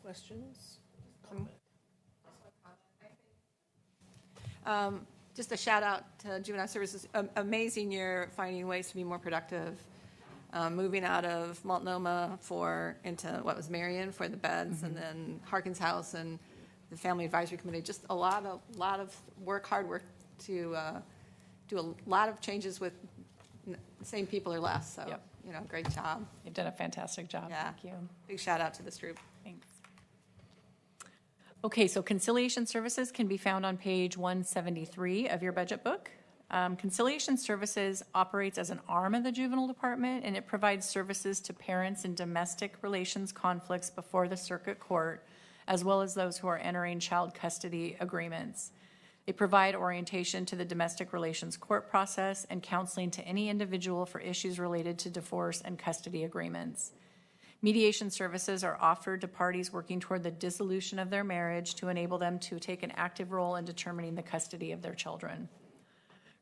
Questions? Just a shout out to Juvenile Services. Amazing year finding ways to be more productive. moving out of Multnomah into what was Marion for the beds, and then Harkins House and the Family Advisory Committee. Just a lot of hard work to do a lot of changes with same people or less. So, great job. You've done a fantastic job. Yeah. Thank you. Big shout out to this group. Thanks. Okay, so conciliation services can be found on page 173 of your budget book. Conciliation Services operates as an arm of the Juvenile Department, and it provides services to parents in domestic relations conflicts before the circuit court, as well as those who are entering child custody agreements. They provide orientation to the domestic relations court process and counseling to any individual for issues related to divorce and custody agreements. Mediation services are offered to parties working toward the dissolution of their marriage to enable them to take an active role in determining the custody of their children.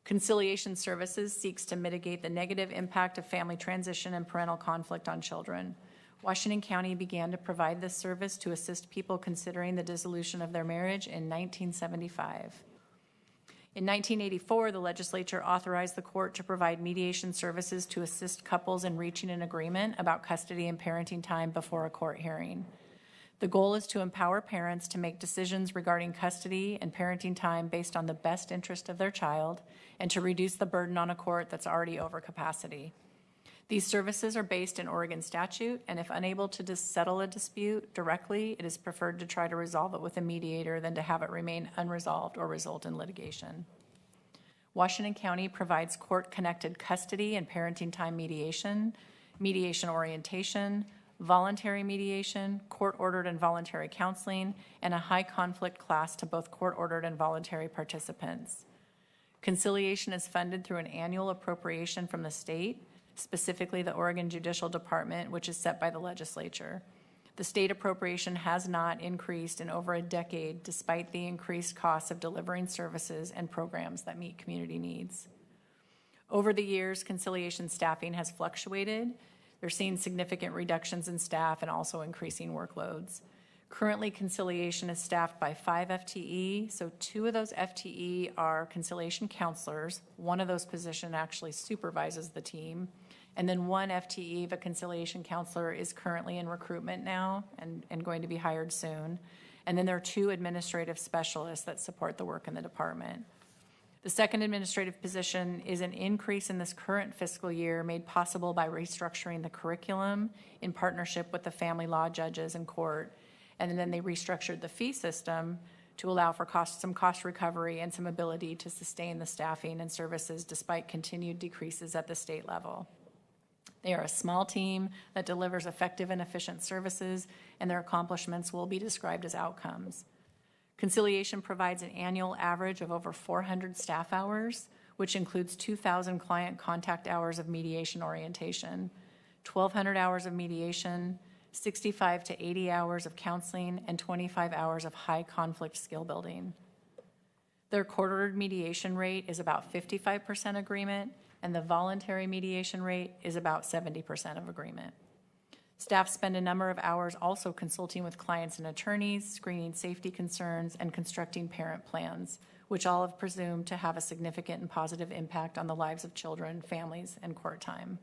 Conciliation Services seeks to mitigate the negative impact of family transition and parental conflict on children. Washington County began to provide this service to assist people considering the dissolution of their marriage in 1975. In 1984, the legislature authorized the court to provide mediation services to assist couples in reaching an agreement about custody and parenting time before a court hearing. The goal is to empower parents to make decisions regarding custody and parenting time based on the best interest of their child and to reduce the burden on a court that's already over capacity. These services are based in Oregon statute, and if unable to settle a dispute directly, it is preferred to try to resolve it with a mediator than to have it remain unresolved or result in litigation. Washington County provides court-connected custody and parenting time mediation, mediation orientation, voluntary mediation, court-ordered and voluntary counseling, and a high-conflict class to both court-ordered and voluntary participants. Conciliation is funded through an annual appropriation from the state, specifically the Oregon Judicial Department, which is set by the legislature. The state appropriation has not increased in over a decade, despite the increased costs of delivering services and programs that meet community needs. Over the years, conciliation staffing has fluctuated. They're seeing significant reductions in staff and also increasing workloads. Currently, conciliation is staffed by 5 FTE, so 2 of those FTE are conciliation counselors. One of those positions actually supervises the team. And then 1 FTE of a conciliation counselor is currently in recruitment now and going to be hired soon. And then there are 2 administrative specialists that support the work in the department. The second administrative position is an increase in this current fiscal year made possible by restructuring the curriculum in partnership with the family law judges and court. And then they restructured the fee system to allow for some cost recovery and some ability to sustain the staffing and services despite continued decreases at the state level. They are a small team that delivers effective and efficient services, and their accomplishments will be described as outcomes. Conciliation provides an annual average of over 400 staff hours, which includes 2,000 client contact hours of mediation orientation, 1,200 hours of mediation, 65 to 80 hours of counseling, and 25 hours of high conflict skill building. Their court-ordered mediation rate is about 55% agreement, and the voluntary mediation rate is about 70% of agreement. Staff spend a number of hours also consulting with clients and attorneys, screening safety concerns, and constructing parent plans, which all have presumed to have a significant and positive impact on the lives of children, families, and court time.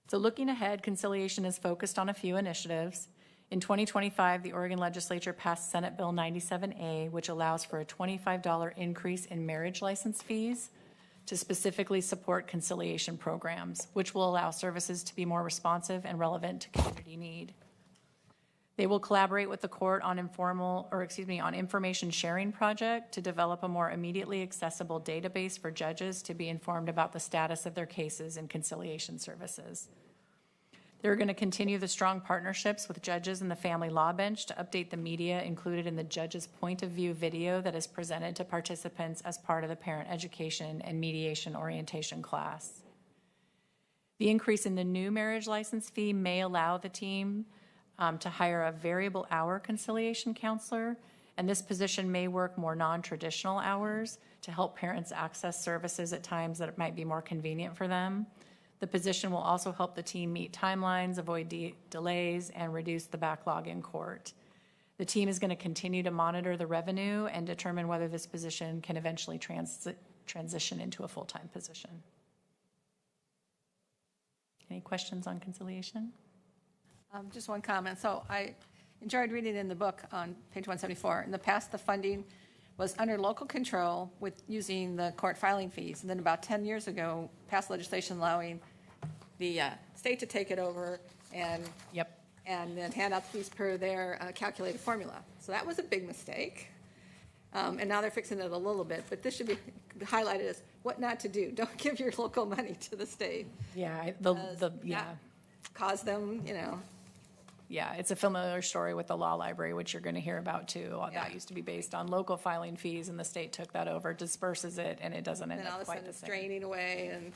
So looking ahead, conciliation is focused on a few initiatives. In 2025, the Oregon legislature passed Senate Bill 97A, which allows for a $25 increase in marriage license fees to specifically support conciliation programs, which will allow services to be more responsive and relevant to community need. They will collaborate with the court on information sharing project to develop a more immediately accessible database for judges to be informed about the status of their cases in conciliation services. They're going to continue the strong partnerships with judges and the family law bench to update the media included in the judge's point of view video that is presented to participants as part of the parent education and mediation orientation class. The increase in the new marriage license fee may allow the team to hire a variable hour conciliation counselor, and this position may work more non-traditional hours to help parents access services at times that it might be more convenient for them. The position will also help the team meet timelines, avoid delays, and reduce the backlog in court. The team is going to continue to monitor the revenue and determine whether this position can eventually transition into a full-time position. Any questions on conciliation? Just one comment. So I enjoyed reading in the book on page 174. In the past, the funding was under local control with using the court filing fees. And then about 10 years ago, passed legislation allowing the state to take it over and then hand out the fees per their calculated formula. So that was a big mistake. And now they're fixing it a little bit. But this should be highlighted as what not to do. Don't give your local money to the state. Yeah, Cause them, Yeah, it's a familiar story with the law library, which you're going to hear about too. That used to be based on local filing fees, and the state took that over, disperses it, and it doesn't end And all up of a quite sudden the it's same. draining away and.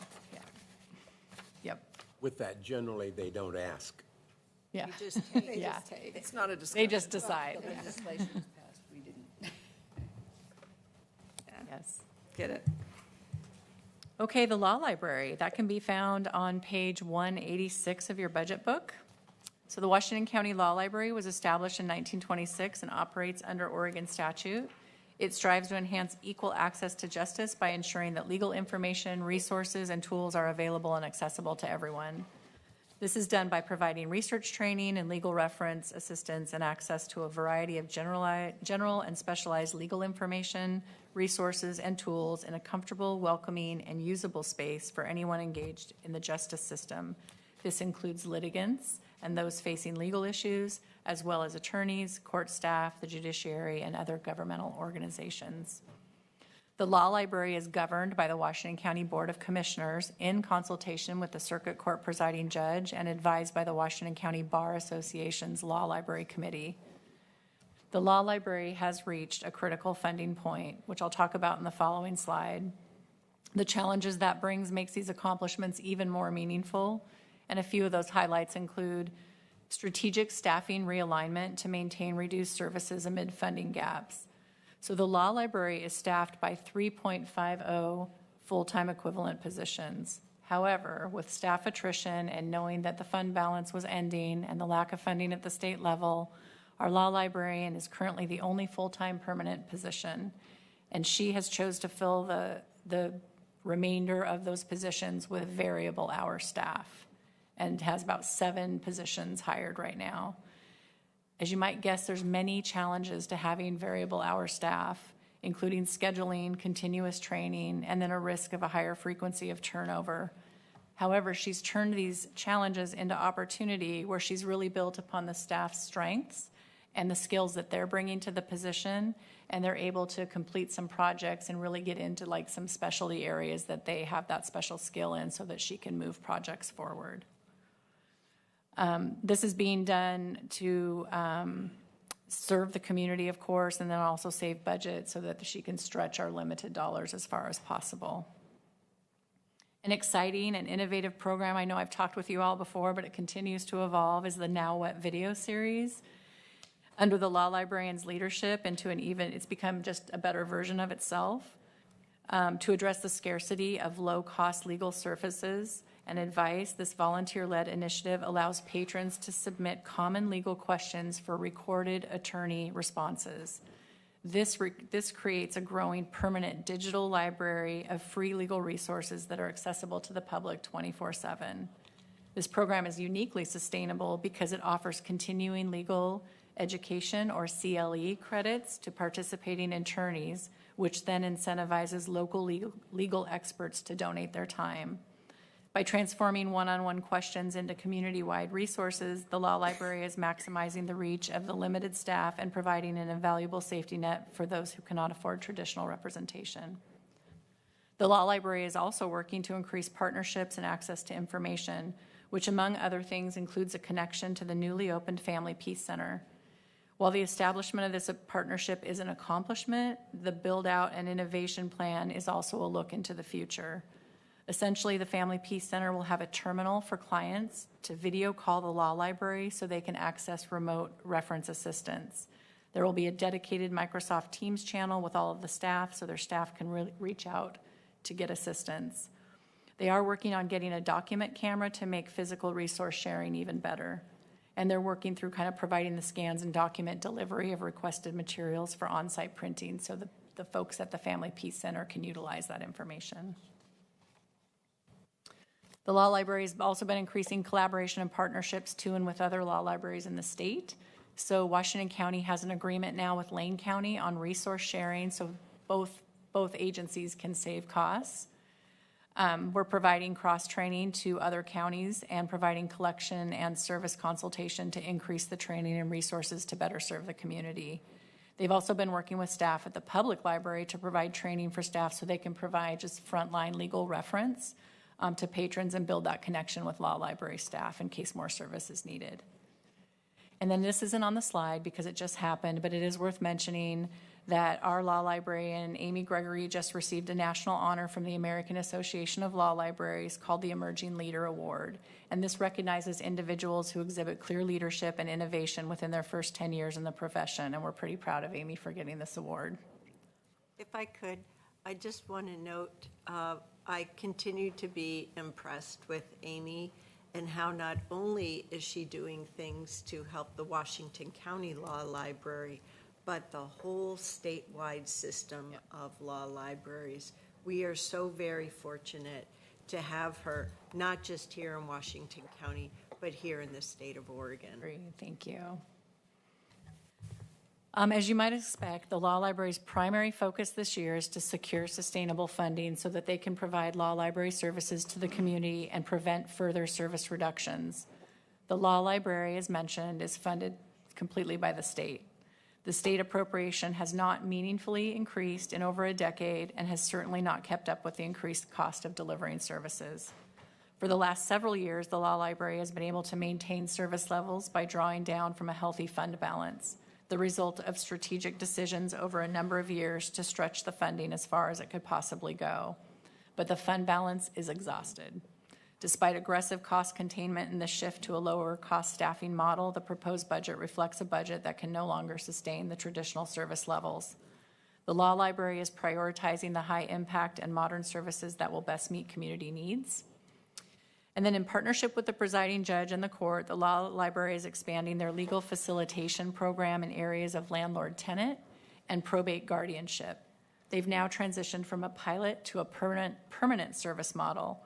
Yep. With that, generally, they don't ask. Yeah. You just take. Yeah. It's not a discussion. They just decide. The legislation was passed, we didn't. Yes. Get it. Okay, the law library, that can be found on page 186 of your budget book. So the Washington County Law Library was established in 1926 and operates under Oregon statute. It strives to enhance equal access to justice by ensuring that legal information, resources, and tools are available and accessible to everyone. This is done by providing research training and legal reference assistance and access to a variety of general and specialized legal information, resources, and tools in a comfortable, welcoming, and usable space for anyone engaged in the justice system. This includes litigants and those facing legal issues, as well as attorneys, court staff, the judiciary, and other governmental organizations. The law library is governed by the Washington County Board of Commissioners in consultation with the Circuit Court presiding judge and advised by the Washington County Bar Association's Law Library Committee. The law library has reached a critical funding point, which I'll talk about in the following slide. The challenges that brings makes these accomplishments even more meaningful, and a few of those highlights include strategic staffing realignment to maintain reduced services amid funding gaps. So the law library is staffed by 3.50 full-time equivalent positions. However, with staff attrition and knowing that the fund balance was ending and the lack of funding at the state level, our law librarian is currently the only full-time permanent position, and she has chose to fill the remainder of those positions with variable hour staff and has about 7 positions hired right now. As you might guess, there's many challenges to having variable hour staff, including scheduling, continuous training, and then a risk of a higher frequency of turnover. However, she's turned these challenges into opportunity where she's really built upon the staff's strengths and the skills that they're bringing to the position, and they're able to complete some projects and really get into like some specialty areas that they have that special skill in so that she can move projects forward. This is being done to serve the community, of course, and then also save budget so that she can stretch our limited dollars as far as possible. An exciting and innovative program, I know I've talked with you all before, but it continues to evolve, is the Now What video series. Under the law librarian's leadership it's become just a better version of itself to address the scarcity of low-cost legal services and advice. This volunteer-led initiative allows patrons to submit common legal questions for recorded attorney responses. This creates a growing permanent digital library of free legal resources that are accessible to the public 24/7. This program is uniquely sustainable because it offers continuing legal education or CLE credits to participating attorneys, which then incentivizes local legal experts to donate their time. By transforming one-on-one questions into community-wide resources, the law library is maximizing the reach of the limited staff and providing an invaluable safety net for those who cannot afford traditional representation. The law library is also working to increase partnerships and access to information, which among other things includes a connection to the newly opened Family Peace Center. While the establishment of this partnership is an accomplishment, the build-out and innovation plan is also a look into the future. Essentially, the Family Peace Center will have a terminal for clients to video call the law library so they can access remote reference assistance. There will be a dedicated Microsoft Teams channel with all of the staff so their staff can reach out to get assistance. They are working on getting a document camera to make physical resource sharing even better. And they're working through kind of providing the scans and document delivery of requested materials for on-site printing so the folks at the Family Peace Center can utilize that information. The law library has also been increasing collaboration and partnerships to and with other law libraries in the state. So Washington County has an agreement now with Lane County on resource sharing, so both agencies can save costs. We're providing cross-training to other counties and providing collection and service consultation to increase the training and resources to better serve the community. They've also been working with staff at the public library to provide training for staff so they can provide just frontline legal reference to patrons and build that connection with law library staff in case more service is needed. And then this isn't on the slide because it just happened, but it is worth mentioning that our law librarian, Amy Gregory, just received a national honor from the American Association of Law Libraries called the Emerging Leader Award. And this recognizes individuals who exhibit clear leadership and innovation within their first 10 years in the profession. And we're pretty proud of Amy for getting this award. If I could, I just want to note, I continue to be impressed with Amy and how not only is she doing things to help the Washington County Law Library, but the whole statewide system of law libraries. We are so very fortunate to have her, not just here in Washington County, but here in the state of Oregon. Great, thank you. As you might expect, the law library's primary focus this year is to secure sustainable funding so that they can provide law library services to the community and prevent further service reductions. The law library, as mentioned, is funded completely by the state. The state appropriation has not meaningfully increased in over a decade and has certainly not kept up with the increased cost of delivering services. For the last several years, the law library has been able to maintain service levels by drawing down from a healthy fund balance, the result of strategic decisions over a number of years to stretch the funding as far as it could possibly go. But the fund balance is exhausted. Despite aggressive cost containment and the shift to a lower cost staffing model, the proposed budget reflects a budget that can no longer sustain the traditional service levels. The law library is prioritizing the high impact and modern services that will best meet community needs. And then in partnership with the presiding judge and the court, the law library is expanding their legal facilitation program in areas of landlord-tenant and probate guardianship. They've now transitioned from a pilot to a permanent service model.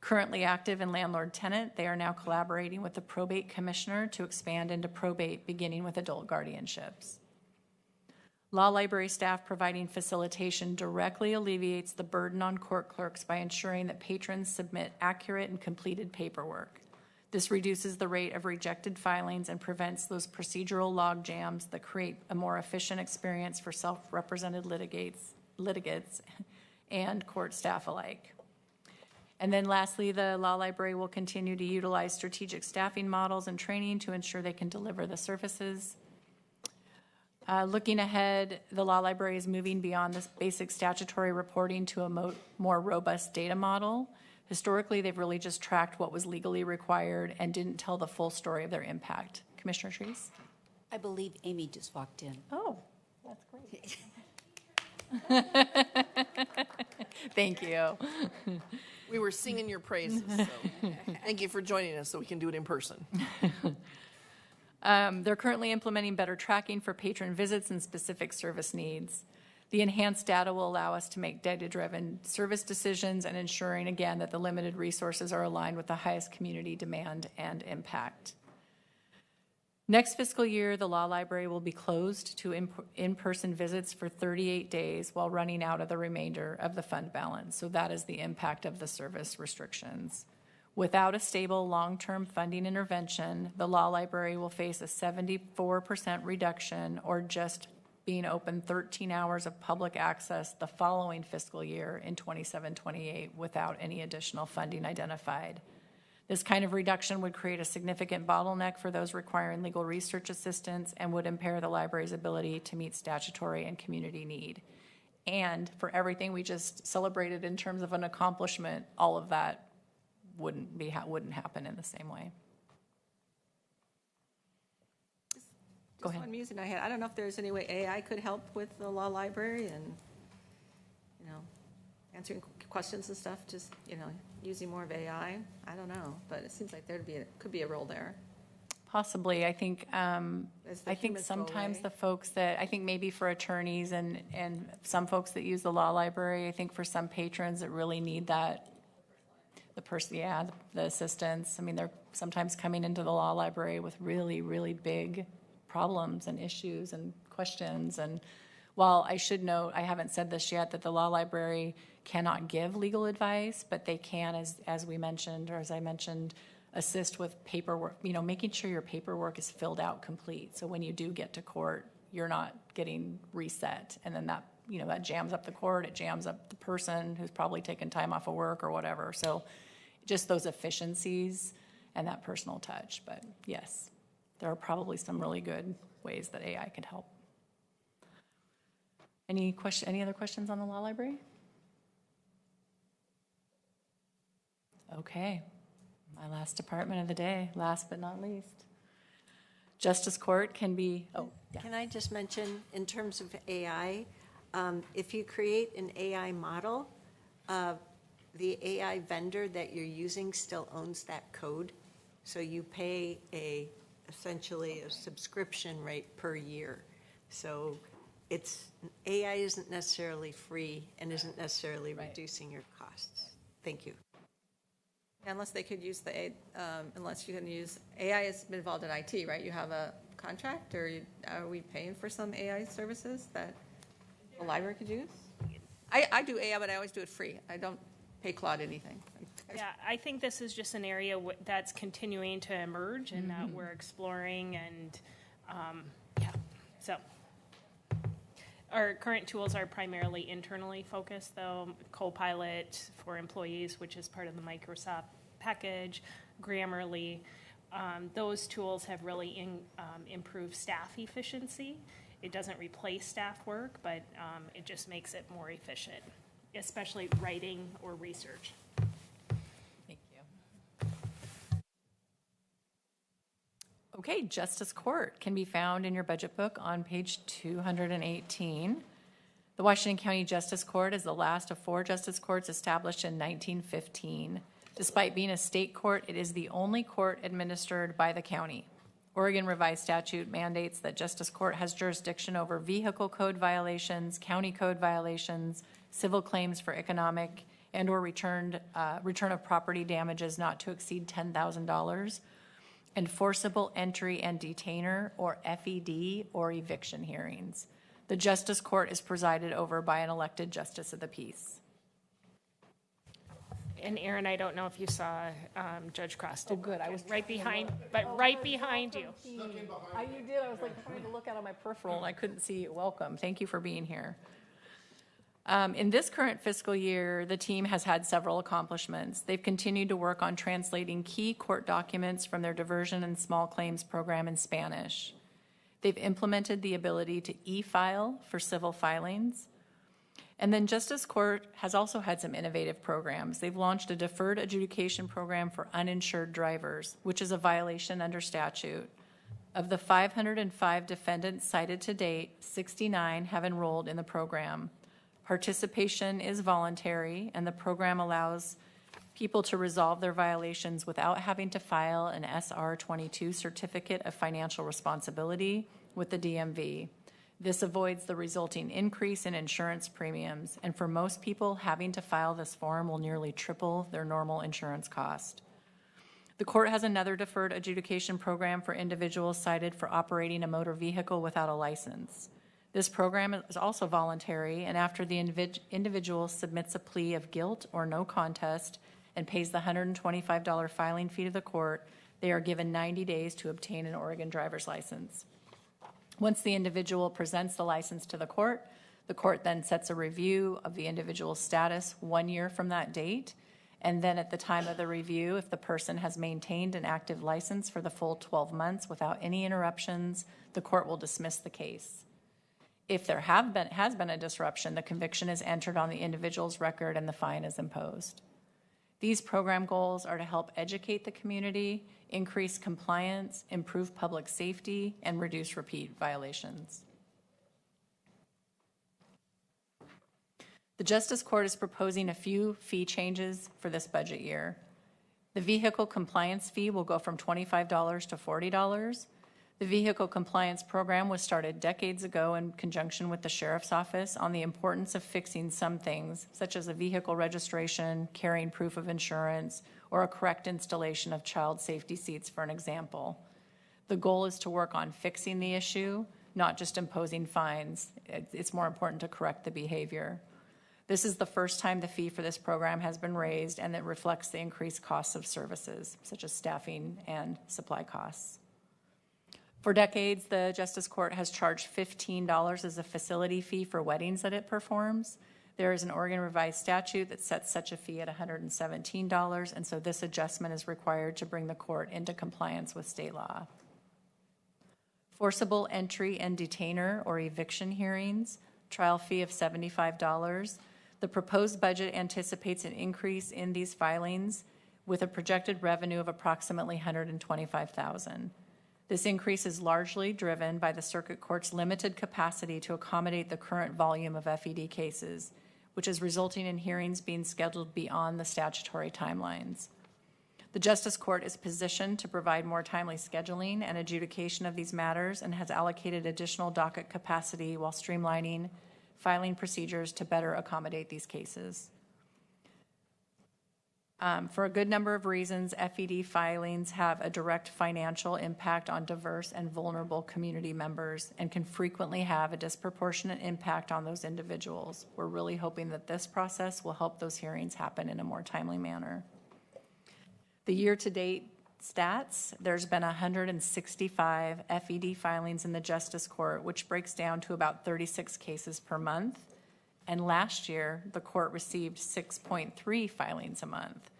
Currently active in landlord-tenant, they are now collaborating with the probate commissioner to expand into probate, beginning with adult guardianships. Law library staff providing facilitation directly alleviates the burden on court clerks by ensuring that patrons submit accurate and completed paperwork. This reduces the rate of rejected filings and prevents those procedural log jams that create a more efficient experience for self-represented litigants and court staff alike. And then lastly, the law library will continue to utilize strategic staffing models and training to ensure they can deliver the services. Looking ahead, the law library is moving beyond this basic statutory reporting to a more robust data model. Historically, they've really just tracked what was legally required and didn't tell the full story of their impact. Commissioner Treese? I believe Amy just walked in. Oh, that's great. Thank you. We were singing your praises, so thank you for joining us so we can do it in person. They're currently implementing better tracking for patron visits and specific service needs. The enhanced data will allow us to make data-driven service decisions and ensuring, again, that the limited resources are aligned with the highest community demand and impact. Next fiscal year, the law library will be closed to in-person visits for 38 days while running out of the remainder of the fund balance. So that is the impact of the service restrictions. Without a stable long-term funding intervention, the law library will face a 74% reduction or just being open 13 hours of public access the following fiscal year in 27-28 without any additional funding identified. This kind of reduction would create a significant bottleneck for those requiring legal research assistance and would impair the library's ability to meet statutory and community need. And for everything we just celebrated in terms of an accomplishment, all of that wouldn't happen in the same way. Go ahead. One musing I had. I don't know if there's any way AI could help with the law library and, answering questions and stuff, just, using more of AI. I don't know, but it seems like could be a role there. Possibly. I think sometimes the folks that, I think maybe for attorneys and some folks that use the law library, I think for some patrons that really need that, the the assistants. I mean, they're sometimes coming into the law library with really, really big problems and issues and questions. And while I should note, I haven't said this yet, that the law library cannot give legal advice, but they can, as we mentioned, or as I mentioned, assist with paperwork, making sure your paperwork is filled out complete. So when you do get to court, you're not getting reset. And then that jams up the court, it jams up the person who's probably taken time off of work or whatever. So just those efficiencies and that personal touch. But yes, there are probably some really good ways that AI could help. Any other questions on the law library? Okay. My last department of the day, last but not least. Justice Court can be, Can I just mention, in terms of AI, if you create an AI model, the AI vendor that you're using still owns that code. So you pay essentially a subscription rate per year. So AI isn't necessarily free and isn't necessarily reducing your costs. Thank you. Unless they could use unless you can use, AI has been involved in IT, right? You have a contract, or are we paying for some AI services that the library could use? I do AI, but I always do it free. I don't pay Claude anything. Yeah, I think this is just an area that's continuing to emerge and that we're exploring, and so. Our current tools are primarily internally focused, though. Copilot for employees, which is part of the Microsoft package, Grammarly. Those tools have really improved staff efficiency. It doesn't replace staff work, but it just makes it more efficient, especially writing or research. Thank you. Okay, Justice Court can be found in your budget book on page 218. The Washington County Justice Court is the last of 4 justice courts established in 1915. Despite being a state court, it is the only court administered by the county. Oregon revised statute mandates that Justice Court has jurisdiction over vehicle code violations, county code violations, civil claims for economic and or return of property damages not to exceed $10,000, enforceable entry and detainer, or FED, or eviction hearings. The Justice Court is presided over by an elected justice of the peace. And Aaron, I don't know if you saw Judge Cross. Oh, good. I was right behind, right behind you. You did. I was like trying to look out on my peripheral and I couldn't see you. Welcome. Thank you for being here. In this current fiscal year, the team has had several accomplishments. They've continued to work on translating key court documents from their diversion and small claims program in Spanish. They've implemented the ability to e-file for civil filings. And then Justice Court has also had some innovative programs. They've launched a deferred adjudication program for uninsured drivers, which is a violation under statute. Of the 505 defendants cited to date, 69 have enrolled in the program. Participation is voluntary, and the program allows people to resolve their violations without having to file an SR-22 certificate of financial responsibility with the DMV. This avoids the resulting increase in insurance premiums, and for most people, having to file this form will nearly triple their normal insurance cost. The court has another deferred adjudication program for individuals cited for operating a motor vehicle without a license. This program is also voluntary, and after the individual submits a plea of guilt or no contest and pays the $125 filing fee to the court, they are given 90 days to obtain an Oregon driver's license. Once the individual presents the license to the court then sets a review of the individual's status 1 year from that date, and then at the time of the review, if the person has maintained an active license for the full 12 months without any interruptions, the court will dismiss the case. If there has been a disruption, the conviction is entered on the individual's record and the fine is imposed. These program goals are to help educate the community, increase compliance, improve public safety, and reduce repeat violations. The Justice Court is proposing a few fee changes for this budget year. The vehicle compliance fee will go from $25 to $40. The Vehicle Compliance Program was started decades ago in conjunction with the Sheriff's Office on the importance of fixing some things, such as a vehicle registration, carrying proof of insurance, or a correct installation of child safety seats, for an example. The goal is to work on fixing the issue, not just imposing fines. It's more important to correct the behavior. This is the first time the fee for this program has been raised, and it reflects the increased costs of services, such as staffing and supply costs. For decades, the Justice Court has charged $15 as a facility fee for weddings that it performs. There is an Oregon revised statute that sets such a fee at $117, and so this adjustment is required to bring the court into compliance with state law. Forcible entry and detainer or eviction hearings, trial fee of $75. The proposed budget anticipates an increase in these filings with a projected revenue of approximately $125,000. This increase is largely driven by the circuit court's limited capacity to accommodate the current volume of FED cases, which is resulting in hearings being scheduled beyond the statutory timelines. The Justice Court is positioned to provide more timely scheduling and adjudication of these matters and has allocated additional docket capacity while streamlining filing procedures to better accommodate these cases. For a good number of reasons, FED filings have a direct financial impact on diverse and vulnerable community members and can frequently have a disproportionate impact on those individuals. We're really hoping that this process will help those hearings happen in a more timely manner. The year-to-date stats, there's been 165 FED filings in the Justice Court, which breaks down to about 36 cases per month. And last year, the court received 6.3 filings a month.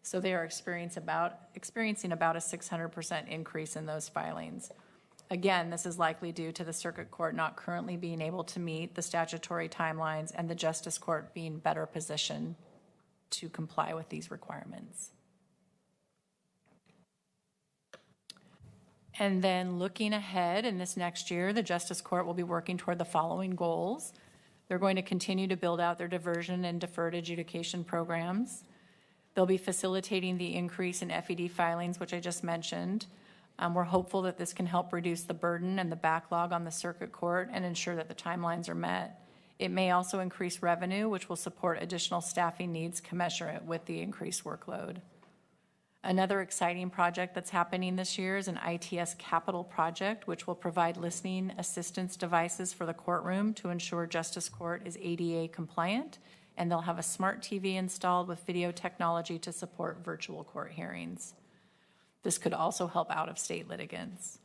So they are experiencing about a 600% increase in those filings. Again, this is likely due to the circuit court not currently being able to meet the statutory timelines and the Justice Court being better positioned to comply with these requirements. And then looking ahead in this next year, the Justice Court will be working toward the following goals. They're going to continue to build out their diversion and deferred adjudication programs. They'll be facilitating the increase in FED filings, which I just mentioned. We're hopeful that this can help reduce the burden and the backlog on the circuit court and ensure that the timelines are met. It may also increase revenue, which will support additional staffing needs commensurate with the increased workload. Another exciting project that's happening this year is an ITS capital project, which will provide listening assistance devices for the courtroom to ensure Justice Court is ADA compliant, and they'll have a smart TV installed with video technology to support virtual court hearings. This could also help out-of-state litigants.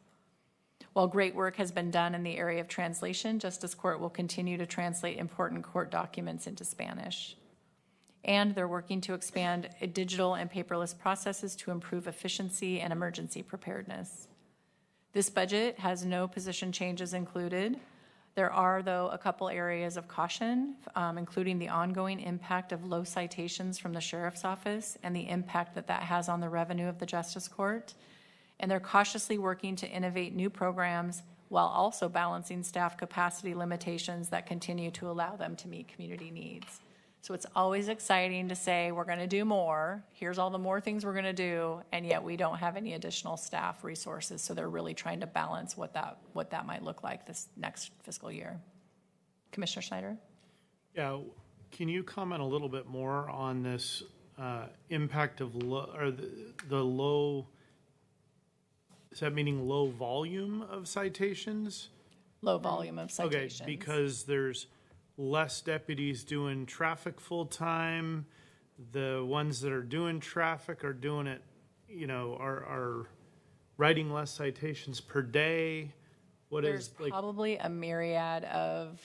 While great work has been done in the area of translation, Justice Court will continue to translate important court documents into Spanish. And they're working to expand digital and paperless processes to improve efficiency and emergency preparedness. This budget has no position changes included. There are, though, a couple areas of caution, including the ongoing impact of low citations from the Sheriff's Office and the impact that that has on the revenue of the Justice Court. And they're cautiously working to innovate new programs while also balancing staff capacity limitations that continue to allow them to meet community needs. So it's always exciting to say, we're going to do more. Here's all the more things we're going to do, and yet we don't have any additional staff resources. So they're really trying to balance what that might look like this next fiscal year. Commissioner Schneider? Yeah, can you comment a little bit more on this impact of the low? Is that meaning low volume of citations? Low volume of citations. Okay, because there's less deputies doing traffic full-time. The ones that are doing traffic are doing it, are writing less citations per day. There's probably a myriad of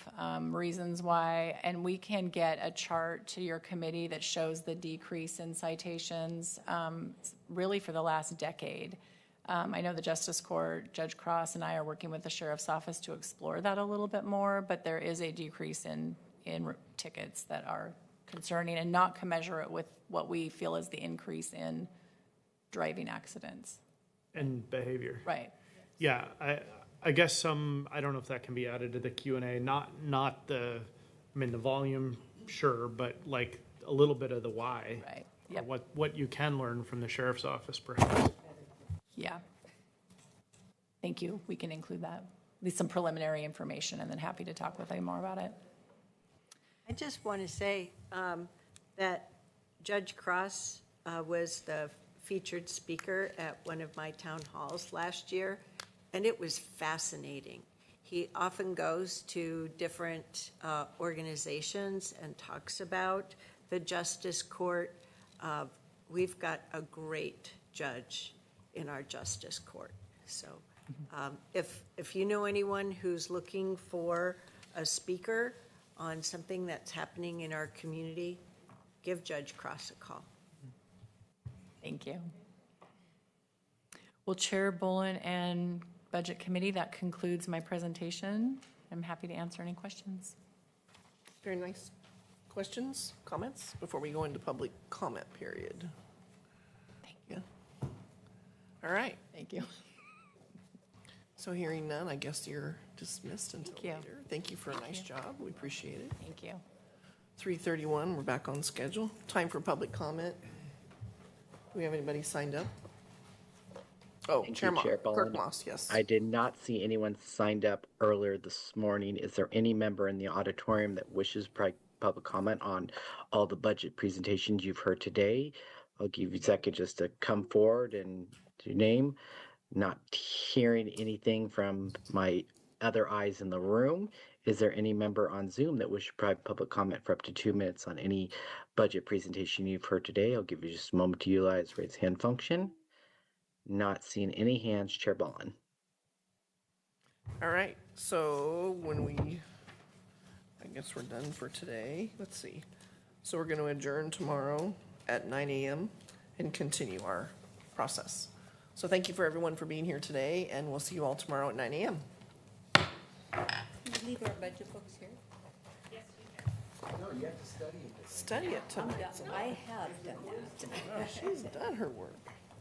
reasons why, and we can get a chart to your committee that shows the decrease in citations really for the last decade. I know the Justice Court, Judge Cross and I are working with the Sheriff's Office to explore that a little bit more, but there is a decrease in tickets that are concerning and not commensurate with what we feel is the increase in driving accidents. And behavior. Right. Yeah, I guess I don't know if that can be added to the Q&A, not the volume, sure, but like a little bit of the why. Right. Yep. What you can learn from the Sheriff's Office, perhaps. Yeah. thank you. We can include that, at least some preliminary information, and then happy to talk with you more about it. I just want to say that Judge Cross was the featured speaker at one of my town halls last year, and it was fascinating. He often goes to different organizations and talks about the Justice Court. We've got a great judge in our Justice Court. So if you know anyone who's looking for a speaker on something that's happening in our community, give Judge Cross a call. Thank you. Well, Chair Bolin and Budget Committee, that concludes my presentation. I'm happy to answer any questions. Very nice. Questions, comments, before we go into public comment period? Thank you. All right. Thank you. So hearing none, I guess you're dismissed until Thank you. later. Thank you for a nice job. We appreciate it. Thank you. 3:31, we're back on schedule. Time for public comment. Do we have anybody signed up? Oh, Thank Chair you, Moss, Chair Clerk Bowen. Moss, yes. I did not see anyone signed up earlier this morning. Is there any member in the auditorium that wishes public comment on all the budget presentations you've heard today? I'll give you a second just to come forward and your name. Not hearing anything from my other eyes in the room. Is there any member on Zoom that wishes to provide public comment for up to 2 minutes on any budget presentation you've heard today? I'll give you just a moment to utilize raise hand function. Not seeing any hands, Chair Bolin. All right, so I guess we're done for today. Let's see. So we're going to adjourn tomorrow at 9 a.m. and continue our process. So thank you for everyone for being here today, and we'll see you all tomorrow at 9 a.m. Leave our budget books here. No, you have to study it. Study it tonight. I have done that. Oh, she's done her work.